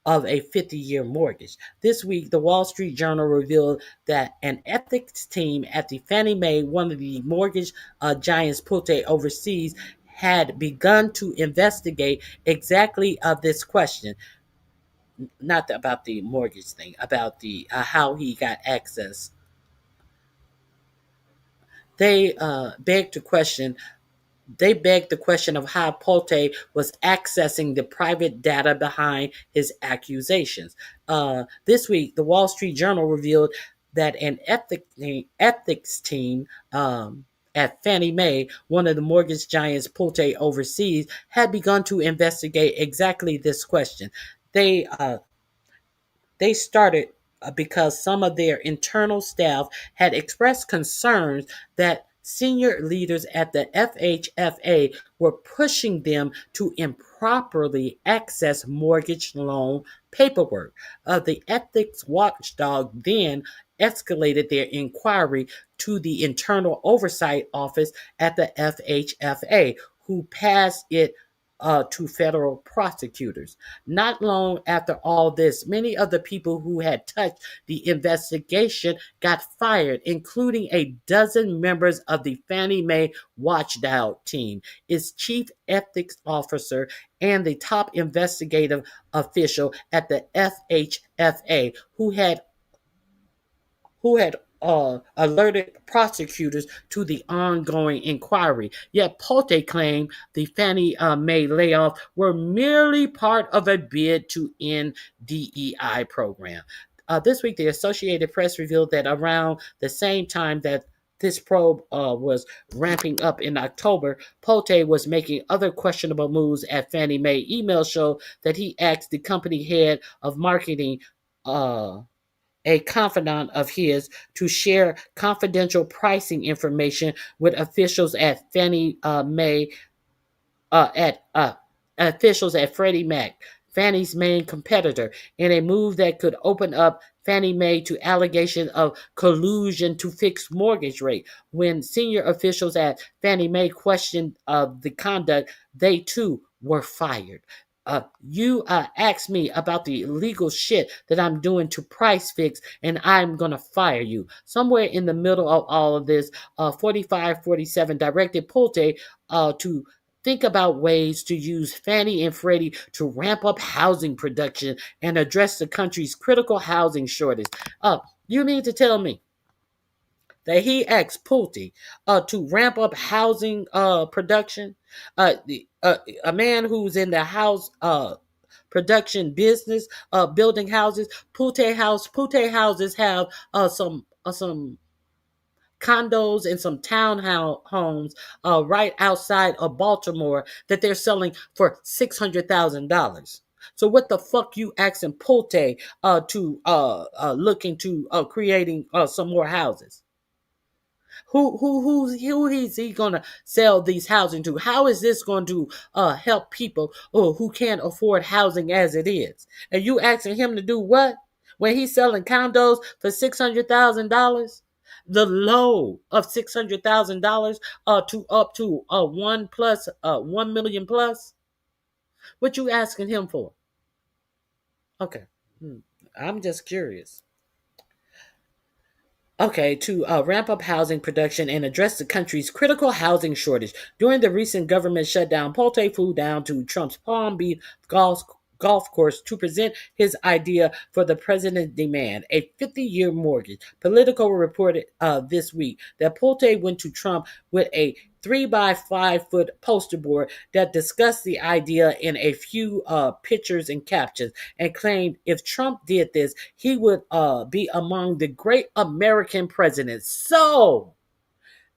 of a 50-year mortgage. This week, the Wall Street Journal revealed that an ethics team at the Fannie Mae, one of the mortgage giants Pulte oversees, had begun to investigate exactly this question. Not about the mortgage thing, about the how he got access. They begged the question of how Pulte was accessing the private data behind his accusations. This week, the Wall Street Journal revealed that an ethics team at Fannie Mae, one of the mortgage giants Pulte oversees, had begun to investigate exactly this question. They started because some of their internal staff had expressed concerns that Senior leaders at the FHFA were pushing them to improperly access mortgage loan paperwork. The ethics watchdog then escalated their inquiry to the Internal Oversight Office at the FHFA, who passed it to federal prosecutors. Not long after all this, many of the people who had touched the investigation got fired, including a dozen members of the Fannie Mae Watchdog team, its chief ethics officer, and the top investigative official at the FHFA, who had alerted prosecutors to the ongoing inquiry. Yet Pote claimed the Fannie Mae layoffs were merely part of a bid to end DEI program. This week, the Associated Press revealed that around the same time that this probe was ramping up in October, Pote was making other questionable moves at Fannie Mae. Emails show that he asked the company head of marketing, a confidant of his, to share confidential pricing information with officials at Fannie Mae, officials at Freddie Mac, Fannie's main competitor, in a move that could open up Fannie Mae to allegations of collusion to fix mortgage rate. When senior officials at Fannie Mae questioned the conduct, they too were fired. You asked me about the illegal shit that I'm doing to price fix, and I'm going to fire you. Somewhere in the middle of all of this, 4547 directed Pote to think about ways to use Fannie and Freddie to ramp up housing production and address the country's critical housing shortage. You mean to tell me that he asked Pulte to ramp up housing production? A man who's in the house production business, building houses. Pulte houses have some condos and some townhomes right outside of Baltimore that they're selling for $600,000. So what the fuck you asking Pulte to look into creating some more houses? Who is he going to sell these housing to? How is this going to help people who can't afford housing as it is? And you asking him to do what when he's selling condos for $600,000? The low of $600,000 to up to 1 million plus. What you asking him for? Okay, I'm just curious. Okay, to ramp up housing production and address the country's critical housing shortage. During the recent government shutdown, Pote flew down to Trump's Palm Beach golf course to present his idea for the president's demand, a 50-year mortgage. Politico reported this week that Pote went to Trump with a 3-by-5 foot poster board that discussed the idea in a few pictures and captions, and claimed if Trump did this, he would be among the great American presidents. So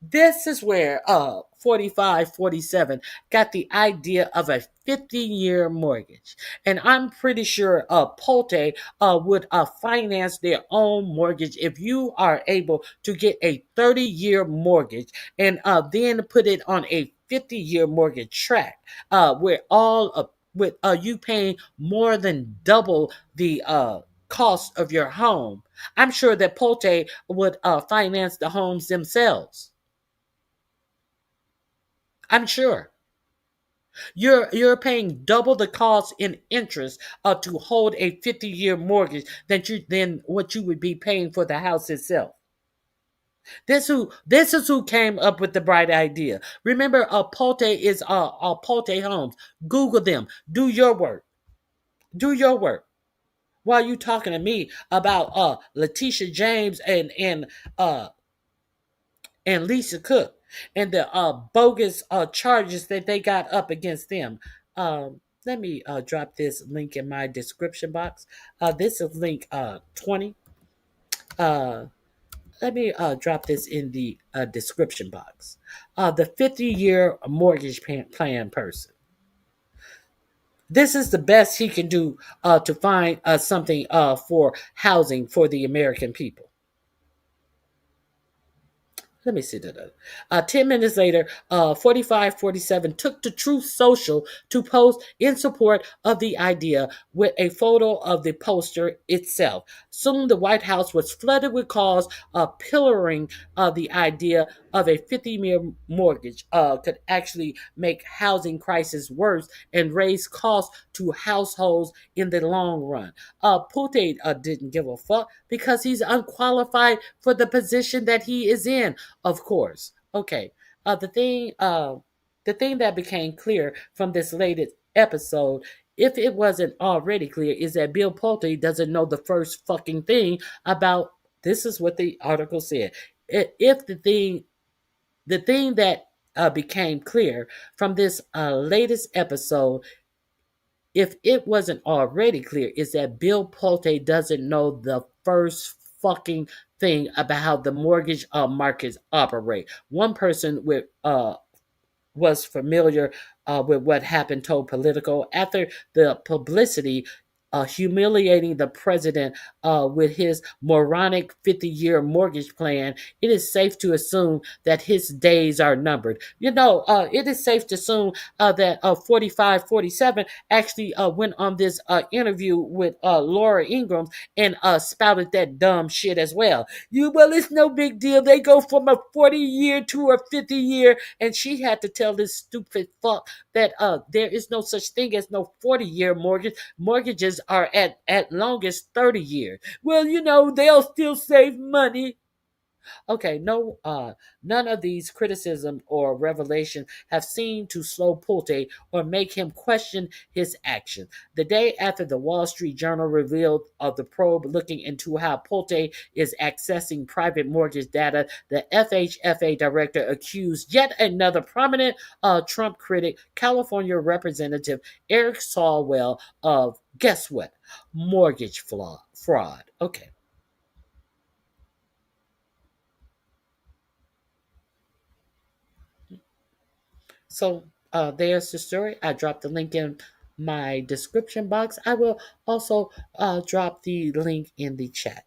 this is where 4547 got the idea of a 50-year mortgage. And I'm pretty sure Pote would finance their own mortgage if you are able to get a 30-year mortgage and then put it on a 50-year mortgage track where with you paying more than double the cost of your home. I'm sure that Pote would finance the homes themselves. I'm sure. You're paying double the cost in interest to hold a 50-year mortgage than what you would be paying for the house itself. This is who came up with the bright idea. Remember, Pote is Pote Homes. Google them. Do your work. Do your work. While you talking to me about Letitia James and Lisa Cook and the bogus charges that they got up against them. Let me drop this link in my description box. This is link 20. Let me drop this in the description box. The 50-year mortgage plan person. This is the best he can do to find something for housing for the American people. let me see that. 10 minutes later, 4547 took to Truth Social to post in support of the idea with a photo of the poster itself. Soon the White House was flooded with calls pillaring the idea of a 50-year mortgage could actually make housing crisis worse and raise costs to households in the long run. Putin didn't give a fuck because he's unqualified for the position that he is in. Of course. Okay. The thing that became clear from this latest episode, if it wasn't already clear, is that Bill Pulte doesn't know the first fucking thing about. This is what the article said. If the thing that became clear from this latest episode, if it wasn't already clear, is that Bill Pulte doesn't know the first fucking thing about how the mortgage markets operate. One person was familiar with what happened told Politico after the publicity humiliating the president with his moronic 50-year mortgage plan. It is safe to assume that his days are numbered. It is safe to assume that 4547 actually went on this interview with Laura Ingrams and spouted that dumb shit as well. Well, it's no big deal. They go from a 40-year to a 50-year, and she had to tell this stupid fuck that there is no such thing as no 40-year mortgage. Mortgages are at longest 30 years. Well, they'll still save money. Okay, none of these criticism or revelation have seemed to slow Pulte or make him question his action. The day after the Wall Street Journal revealed of the probe looking into how Pulte is accessing private mortgage data, the FHFA director accused yet another prominent Trump critic, California Representative Eric Swalwell, of, guess what? Mortgage fraud. Okay. So there's the story. I dropped the link in my description box. I will also drop the link in the chat.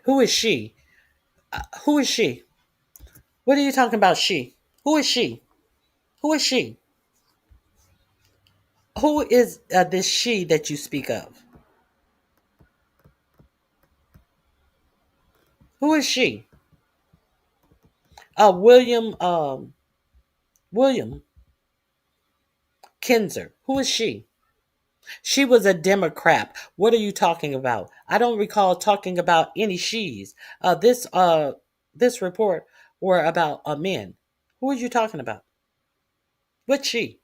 Who is she? Who is she? What are you talking about, she? Who is she? Who is she? Who is this she that you speak of? Who is she? William Kinzer. Who is she? She was a Democrat. What are you talking about? I don't recall talking about any she's. This report were about men. Who are you talking about? What she?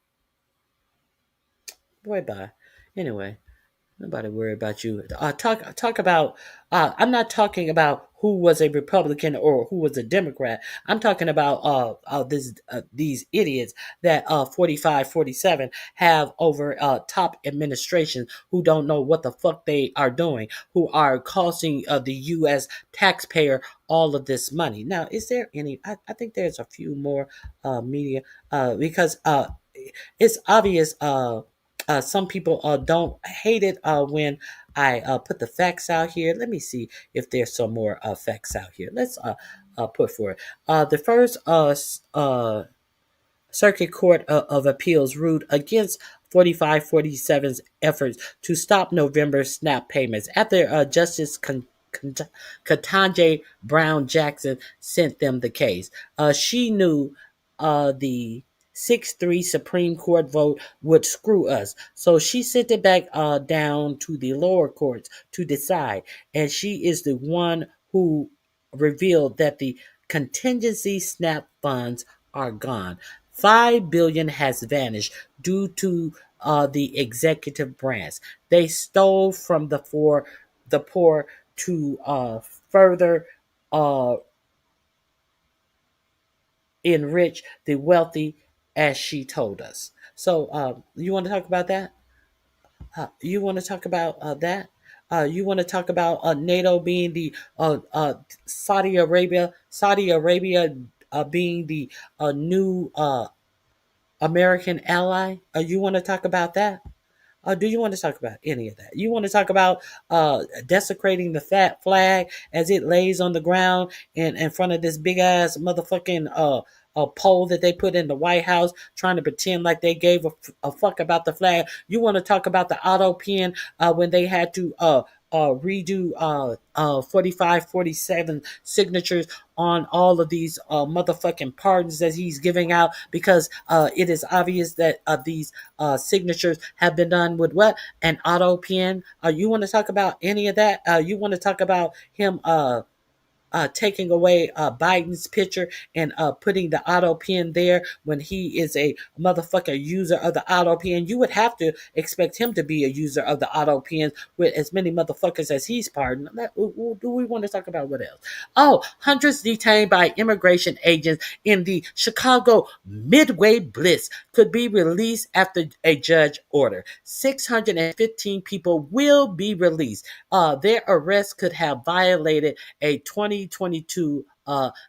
Boy, bye. Anyway, nobody worry about you. Talk about. I'm not talking about who was a Republican or who was a Democrat. I'm talking about these idiots that 4547 have over top administration who don't know what the fuck they are doing, who are costing the U.S. taxpayer all of this money. Now, is there any? I think there's a few more media because it's obvious. Some people don't hate it when I put the facts out here. Let me see if there's some more facts out here. Let's put forward. The first Circuit Court of Appeals ruled against 4547's efforts to stop November's SNAP payments after Justice Ketanji Brown Jackson sent them the case. She knew the 6-3 Supreme Court vote would screw us. So she sent it back down to the lower courts to decide. And she is the one who revealed that the contingency SNAP funds are gone. $5 billion has vanished due to the executive branch. They stole from the poor to further enrich the wealthy, as she told us. So you want to talk about that? You want to talk about that? You want to talk about NATO being the Saudi Arabia being the new American ally? You want to talk about that? Do you want to talk about any of that? You want to talk about desecrating the fat flag as it lays on the ground in front of this big ass motherfucking a pole that they put in the White House, trying to pretend like they gave a fuck about the flag? You want to talk about the auto pen when they had to redo 45, 47 signatures on all of these motherfucking pardons that he's giving out, because it is obvious that these signatures have been done with what? An auto pen. You want to talk about any of that? You want to talk about him taking away Biden's picture and putting the auto pen there when he is a motherfucker user of the auto pen? You would have to expect him to be a user of the auto pen with as many motherfuckers as he's pardoned. Do we want to talk about what else? Oh, hundreds detained by immigration agents in the Chicago Midway Blitz could be released after a judge order. 615 people will be released. Their arrest could have violated a 2022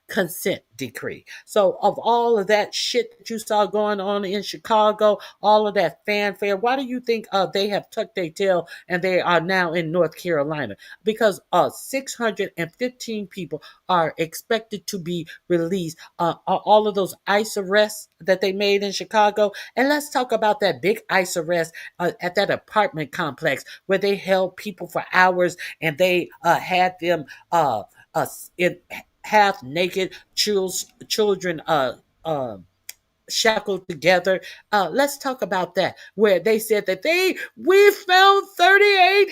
consent decree. So of all of that shit that you saw going on in Chicago, all of that fanfare, why do you think they have tucked their tail and they are now in North Carolina? Because 615 people are expected to be released. All of those ICE arrests that they made in Chicago. And let's talk about that big ICE arrest at that apartment complex where they held people for hours and they had them in half naked children shackled together. Let's talk about that, where they said that we found 38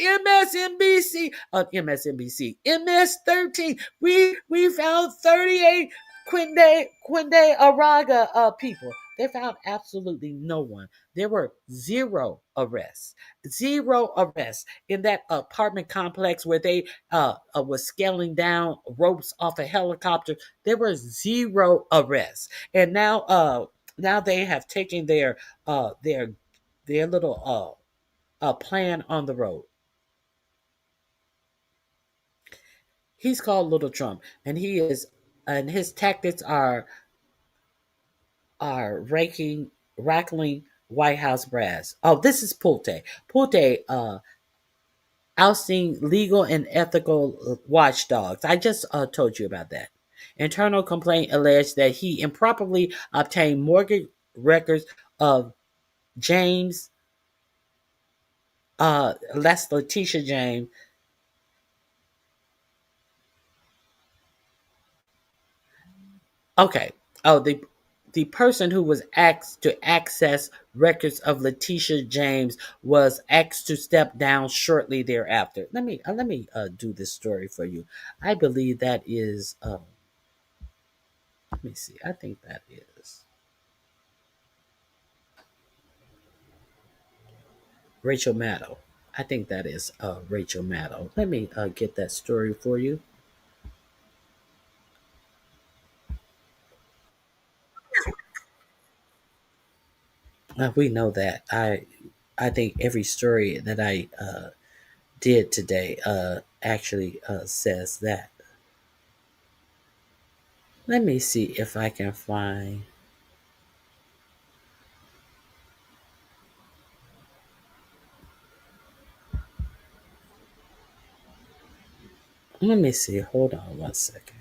MS-13. We found 38 Quinde Araga people. They found absolutely no one. There were zero arrests in that apartment complex where they was scaling down ropes off a helicopter. There were zero arrests, and now they have taken their little plan on the road. He's called Little Trump, and his tactics are rattling White House brass. Oh, this is Pulte. Pulte ousting legal and ethical watchdogs. I just told you about that. Internal complaint alleged that he improperly obtained mortgage records of James, that's Letitia James. Okay. Oh, the person who was asked to access records of Letitia James was asked to step down shortly thereafter. Let me do this story for you. I believe that is. Let me see. I think that is Rachel Maddow. I think that is Rachel Maddow. Let me get that story for you. We know that. I think every story that I did today actually says that. Let me see if I can find. Let me see. Hold on 1 second.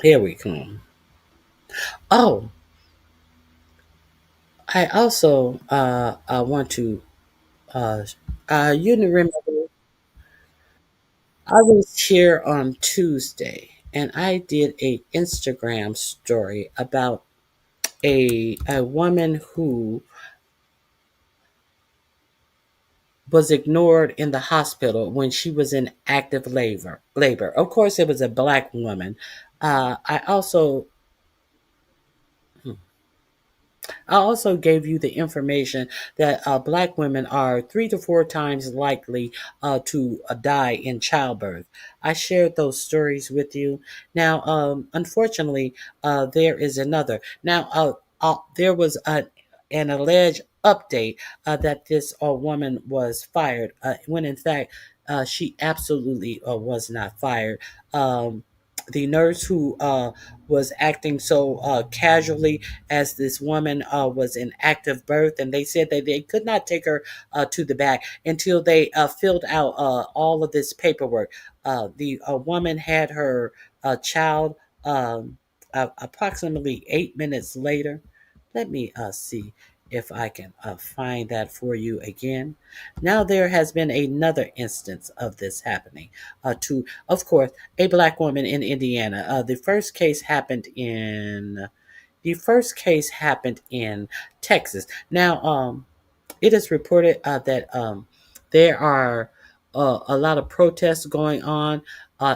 Here we come. Oh, I also I want to you remember I was here on Tuesday and I did a Instagram story about a woman who was ignored in the hospital when she was in active labor. Of course, it was a black woman. I also I also gave you the information that Black women are 3 to 4 times likely to die in childbirth. I shared those stories with you. Now, unfortunately, there is another. Now, there was an alleged update that this woman was fired, when in fact she absolutely was not fired. The nurse who was acting so casually as this woman was in active birth, and they said that they could not take her to the back until they filled out all of this paperwork. The woman had her child approximately 8 minutes later. Let me see if I can find that for you again. Now, there has been another instance of this happening to, of course, a Black woman in Indiana. The first case happened in Texas. Now, it is reported that there are a lot of protests going on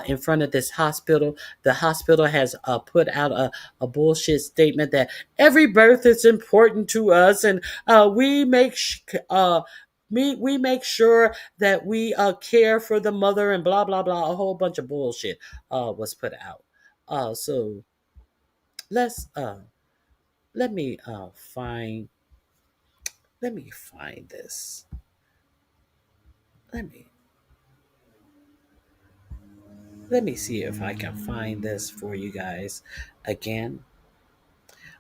in front of this hospital. The hospital has put out a bullshit statement that every birth is important to us, and we make we make sure that we care for the mother, and blah blah blah. A whole bunch of bullshit was put out. So let's let me find let me find this. Let me Let me see if I can find this for you guys again.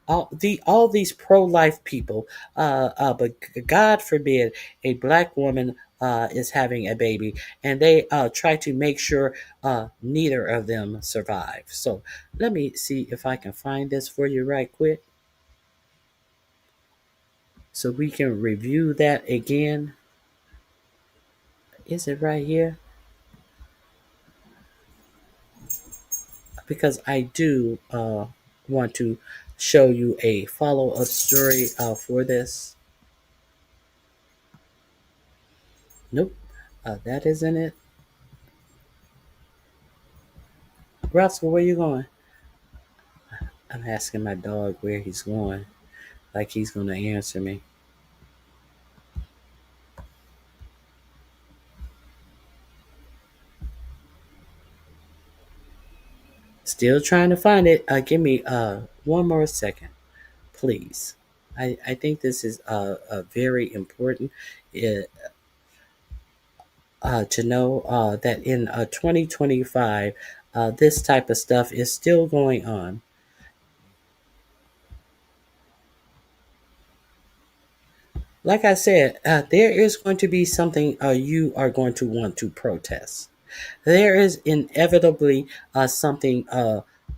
All these pro-life people, but God forbid a Black woman is having a baby, and they try to make sure neither of them survive. So let me see if I can find this for you right quick, so we can review that again. Is it right here? Because I do want to show you a follow-up story for this. Nope, that isn't it. Russell, where you going? I'm asking my dog where he's going, like he's going to answer me. Still trying to find it. Give me one more second, please. I think this is very important to know that in 2025, this type of stuff is still going on. Like I said, there is going to be something you are going to want to protest. There is inevitably something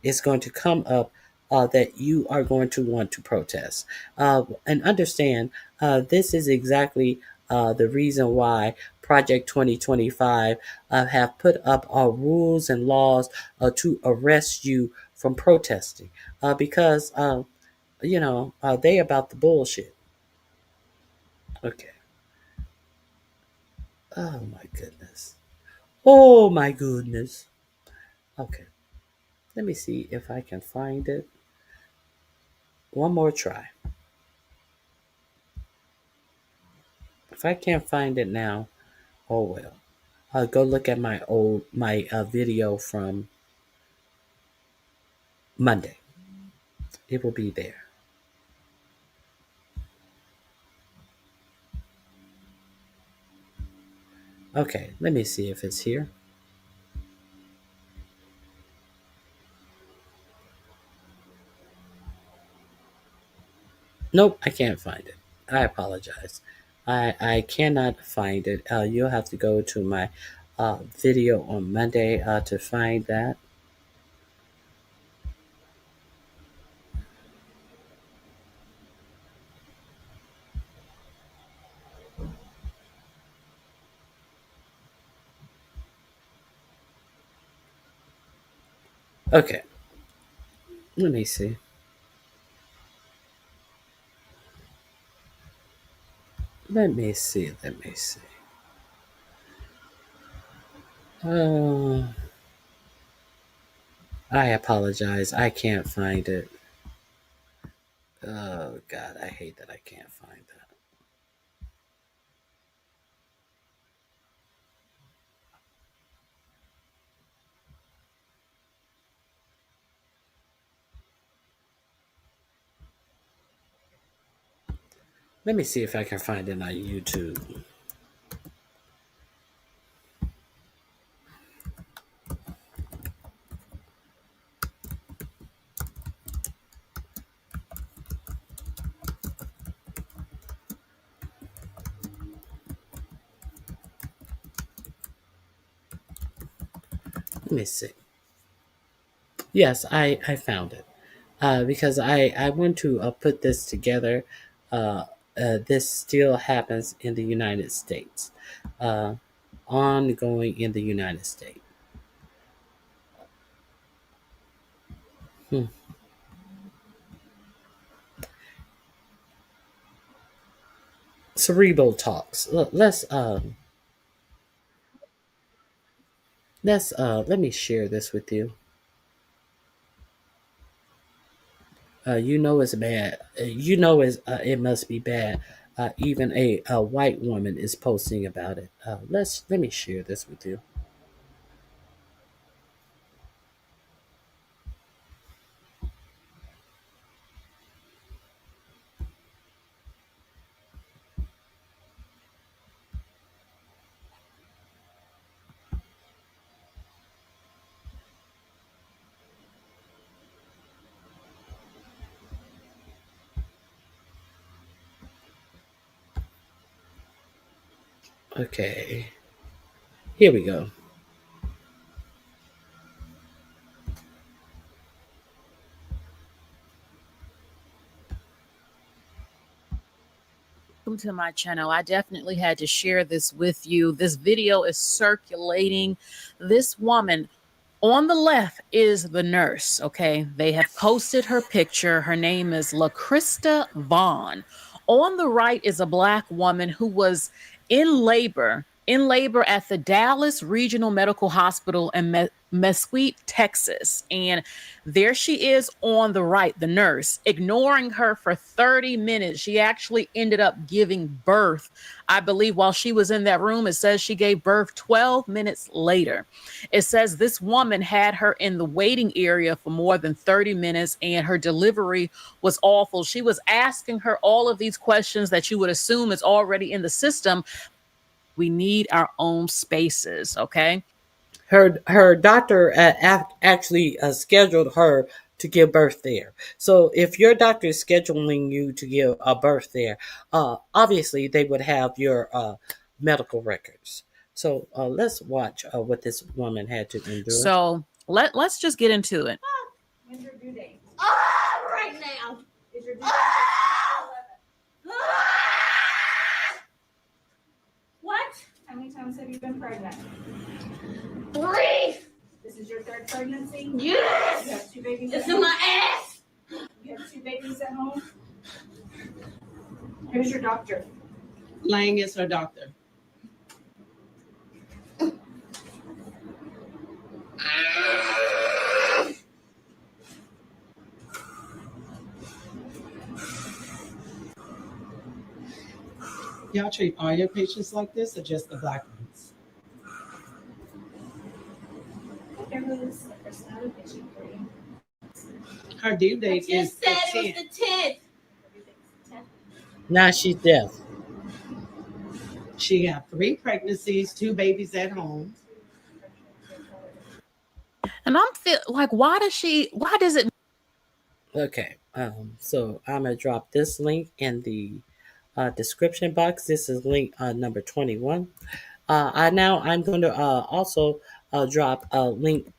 is going to come up that you are going to want to protest. And understand, this is exactly the reason why Project 2025 have put up rules and laws to arrest you from protesting, because they about the bullshit. Okay. Oh my goodness. Oh my goodness. Okay. Let me see if I can find it. One more try. If I can't find it now, oh well. Go look at my video from Monday. It will be there. Okay, let me see if it's here. Nope, I can't find it. I apologize. I cannot find it. You'll have to go to my video on Monday to find that. Okay. Let me see. Let me see. I apologize. I can't find it. Oh God, I hate that I can't find that. Let me see if I can find it on YouTube. Let me see. Yes, I found it. Because I want to put this together. This still happens in the United States. Ongoing in the United States. Hmm. Cerebral talks. Let me share this with you. You know it's bad. You know it must be bad. Even a white woman is posting about it. Let me share this with you. Okay, here we go. Welcome to my channel. I definitely had to share this with you. This video is circulating. This woman on the left is the nurse. Okay, they have posted her picture. Her name is LaCrista Vaughn. On the right is a black woman who was in labor at the Dallas Regional Medical Hospital in Mesquite, Texas. And there she is on the right, the nurse, ignoring her for 30 minutes. She actually ended up giving birth, I believe, while she was in that room. It says she gave birth 12 minutes later. It says this woman had her in the waiting area for more than 30 minutes and her delivery was awful. She was asking her all of these questions that you would assume is already in the system. We need our own spaces, okay? Her doctor actually scheduled her to give birth there. So if your doctor is scheduling you to give a birth there, obviously they would have your medical records. So let's watch what this woman had to endure. So let's just get into it. When's your due date? Right now. Is your due date? What? How many times have you been pregnant? 3. This is your 3rd pregnancy? Yes. You have 2 babies at home? It's in my ass. You have 2 babies at home? Who's your doctor? Lang is her doctor. Y'all treat all your patients like this or just the black ones? Everyone's the first time patient for you. Her due date is the 10th. It was the 10th. Now she's deaf. She got 3 pregnancies, 2 babies at home. And I'm like, why does it? Okay, so I'm gonna drop this link in the description box. This is link number 21. I'm going to also drop link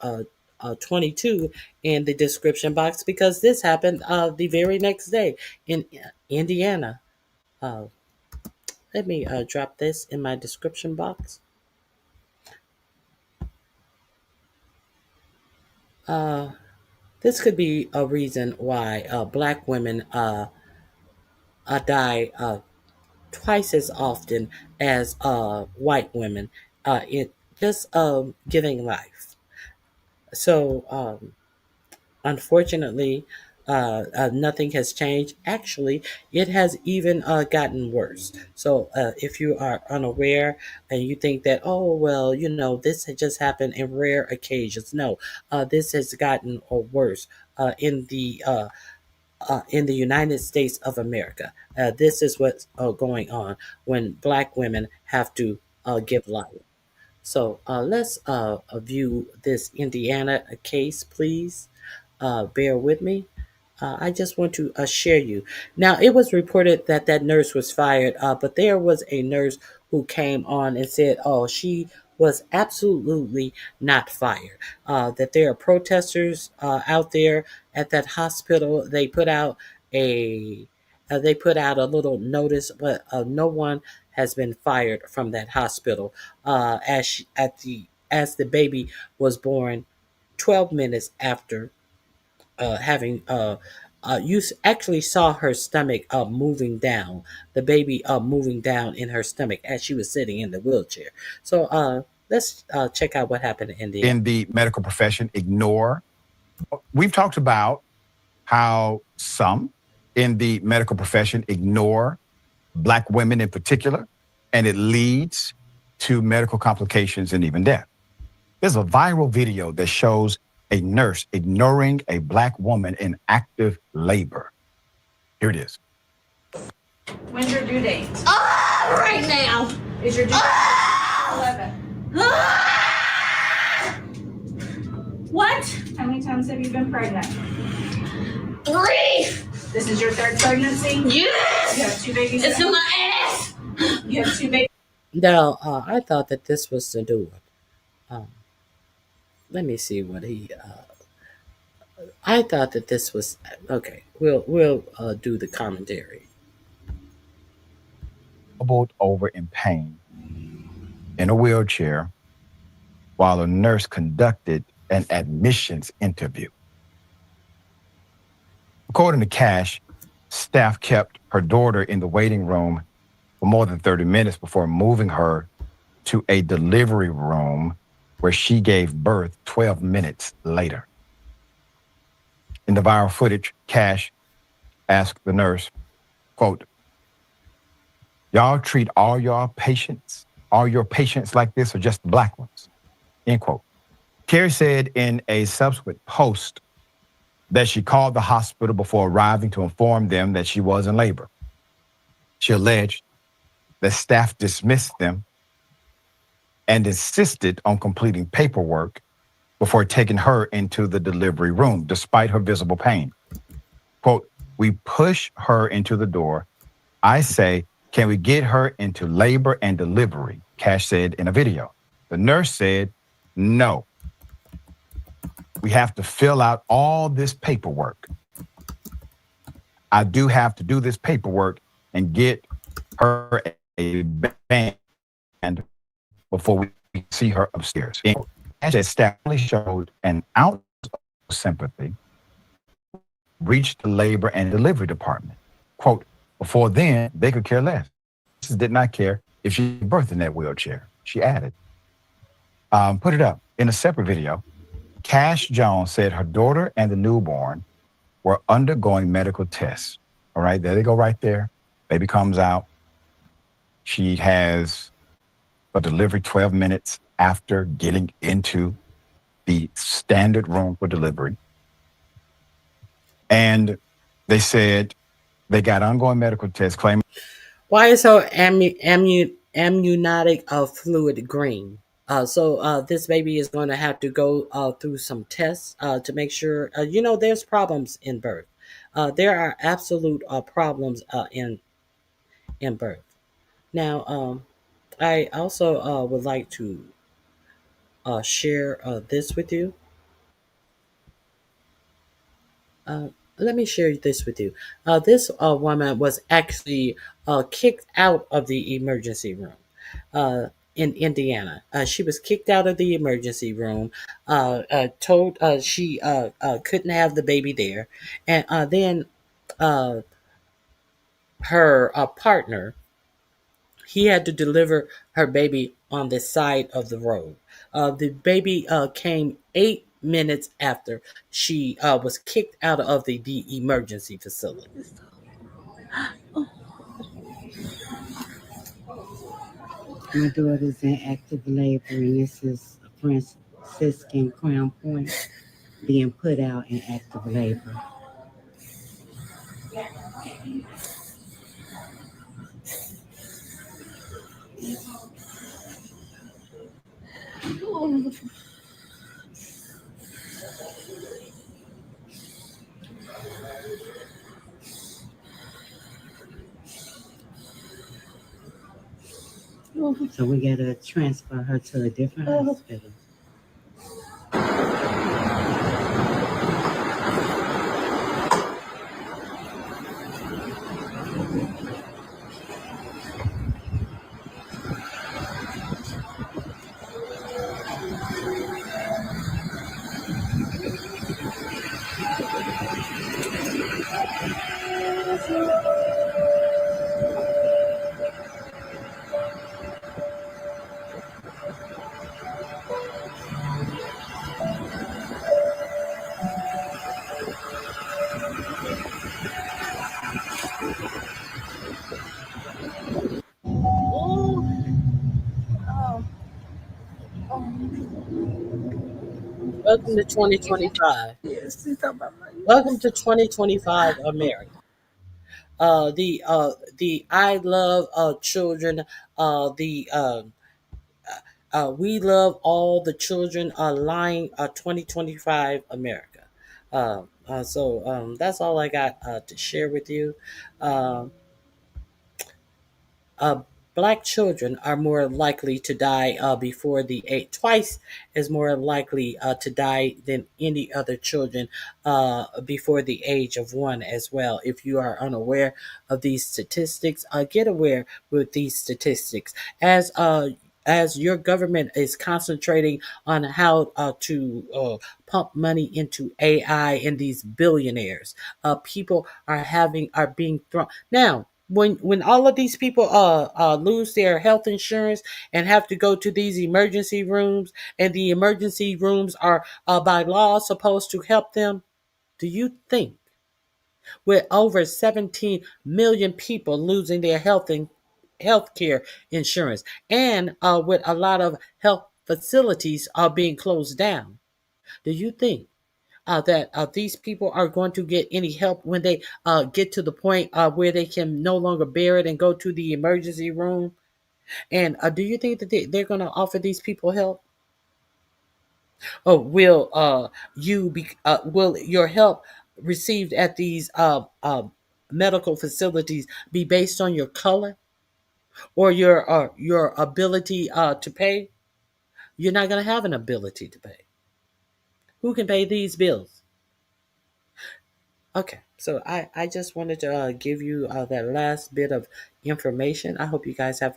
22 in the description box because this happened the very next day in Indiana. Let me drop this in my description box. This could be a reason why black women die twice as often as white women in just giving life. So unfortunately, Nothing has changed. Actually, it has even gotten worse. So if you are unaware and you think that, oh, well, this had just happened in rare occasions. No, this has gotten worse in the United States of America. This is what's going on when Black women have to give life. So let's view this Indiana case, please. Bear with me. I just want to share you. Now, it was reported that that nurse was fired, but there was a nurse who came on and said, oh, she was absolutely not fired. That there are protesters out there at that hospital. They put out a little notice, but no one has been fired from that hospital as the baby was born 12 minutes after having you actually saw her stomach moving down, the baby moving down in her stomach as she was sitting in the wheelchair. So let's check out what happened in India. In the medical profession ignore. We've talked about how some in the medical profession ignore Black women in particular, and it leads to medical complications and even death. There's a viral video that shows a nurse ignoring a Black woman in active labor. Here it is. When's your due date? Right now. Is your due date 11? What? How many times have you been pregnant? 3. This is your third pregnancy? Yes. You have 2 babies. It's in my ass. You have 2 babies. Now, I thought that this was the new one. Let me see what he. I thought that this was okay. We'll do the commentary. Doubled over in pain in a wheelchair while a nurse conducted an admissions interview. According to Cash, staff kept her daughter in the waiting room for more than 30 minutes before moving her to a delivery room where she gave birth 12 minutes later. In the viral footage, Cash asked the nurse, quote, "Y'all treat all your patients like this or just the Black ones?" End quote. Carrie said in a subsequent post that she called the hospital before arriving to inform them that she was in labor. She alleged that staff dismissed them and insisted on completing paperwork before taking her into the delivery room, despite her visible pain. Quote, "We push her into the door. I say, can we get her into labor and delivery?" Cash said in a video. The nurse said, "No. We have to fill out all this paperwork. I do have to do this paperwork and get her a band before we see her upstairs." As staff only showed an ounce of sympathy, reached the labor and delivery department. Quote, "Before then, they could care less. She did not care if she birthed in that wheelchair," she added. Put it up. In a separate video, Cash Jones said her daughter and the newborn were undergoing medical tests. All right, there they go right there. Baby comes out. She has a delivery 12 minutes after getting into the standard room for delivery. And they said they got ongoing medical tests claiming. Why is her amniotic fluid green? So this baby is going to have to go through some tests to make sure, there's problems in birth. There are absolute problems in birth. Now, I also would like to share this with you. Let me share this with you. This woman was actually kicked out of the emergency room in Indiana. She was kicked out of the emergency room, told she couldn't have the baby there. And then her partner, he had to deliver her baby on the side of the road. The baby came 8 minutes after she was kicked out of the emergency facility. My daughter's in active labor, and this is a Franciscan Crown Point being put out in active labor. So we got to transfer her to a different hospital. Welcome to 2025. Welcome to 2025 America. The I love children. We love all the children. Line 2025 America. So that's all I got to share with you. Uh, Black children are more likely to die before the age, twice as more likely to die than any other children before the age of 1 as well. If you are unaware of these statistics, get aware with these statistics as your government is concentrating on how to pump money into AI and these billionaires. People are being thrown now. When all of these people lose their health insurance and have to go to these emergency rooms, and the emergency rooms are by law supposed to help them, do you think with over 17 million people losing their health care insurance, and with a lot of health facilities being closed down, do you think that these people are going to get any help when they get to the point where they can no longer bear it and go to the emergency room? And do you think that they're going to offer these people help? Or will your help received at these medical facilities be based on your color or your ability to pay? You're not going to have an ability to pay. Who can pay these bills? Okay, so I just wanted to give you that last bit of information. I hope you guys have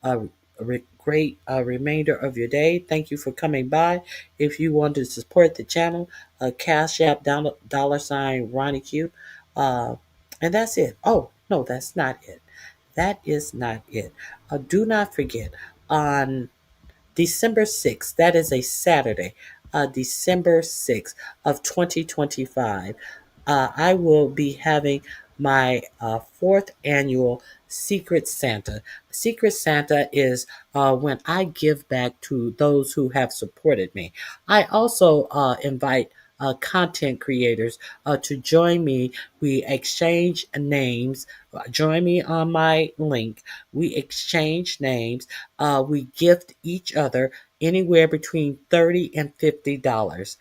a great remainder of your day. Thank you for coming by. If you want to support the channel, Cash App $ Ronnie Q. And that's it. Oh, no, that's not it. That is not it. Do not forget, on December 6th, that is a Saturday, December 6th of 2025, I will be having my 4th annual Secret Santa. Secret Santa is when I give back to those who have supported me. I also invite content creators to join me. We exchange names. Join me on my link. We exchange names. We gift each other anywhere between $30 and $50.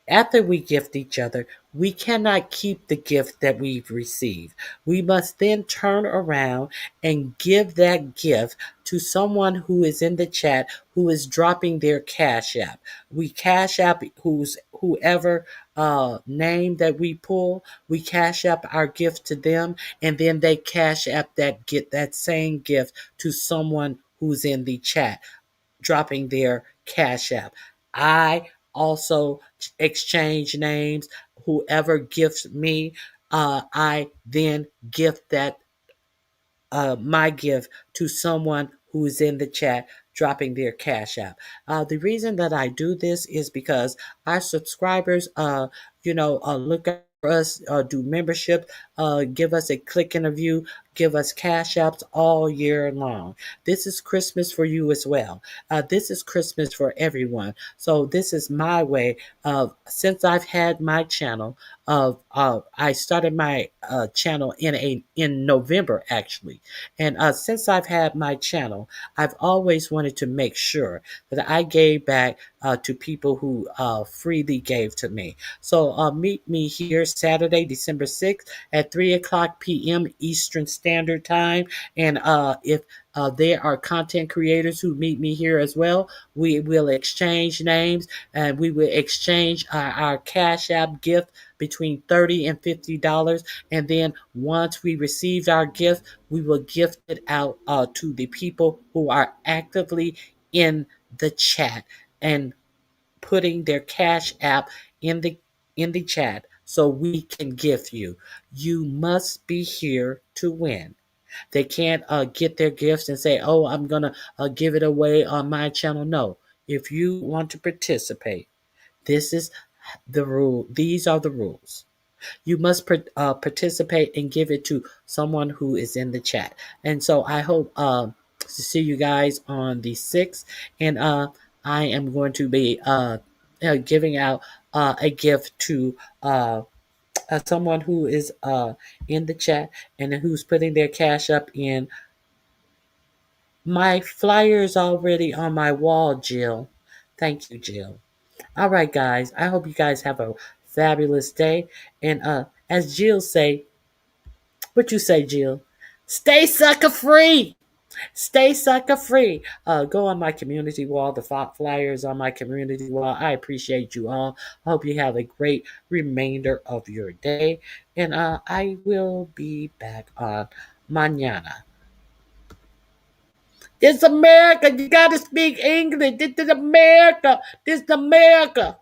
After we gift each other, we cannot keep the gift that we've received. We must then turn around and give that gift to someone who is in the chat who is dropping their Cash App. We Cash App whoever name that we pull, we Cash App our gift to them, and then they Cash App that same gift to someone who's in the chat, dropping their Cash App. I also exchange names. Whoever gifts me, I then gift that my gift to someone who is in the chat dropping their Cash App. The reason that I do this is because our subscribers, look at us, do membership, give us a click interview, give us Cash Apps all year long. This is Christmas for you as well. This is Christmas for everyone. So this is my way of, since I've had my channel, I started my channel in November actually, and since I've had my channel, I've always wanted to make sure that I gave back to people who freely gave to me. So meet me here Saturday, December 6th at 3:00 p.m. Eastern Standard Time. And if there are content creators who meet me here as well, we will exchange names and we will exchange our Cash App gift between $30 and $50. And then once we receive our gift, we will gift it out to the people who are actively in the chat and putting their Cash App in the chat so we can gift you. You must be here to win. They can't get their gifts and say, "Oh, I'm gonna give it away on my channel." No, if you want to participate, this is the rule. These are the rules. You must participate and give it to someone who is in the chat. And so I hope to see you guys on the 6th. And I am going to be giving out a gift to someone who is in the chat and who's putting their Cash Up in. My flyer is already on my wall, Jill. Thank you, Jill. All right, guys. I hope you guys have a fabulous day. And as Jill say, what you say, Jill? Stay sucker free. Stay sucker free. Go on my community wall. The flyers on my community wall. I appreciate you all. I hope you have a great remainder of your day. And I will be back on mañana. This America. You got to speak English. This is America. This is America.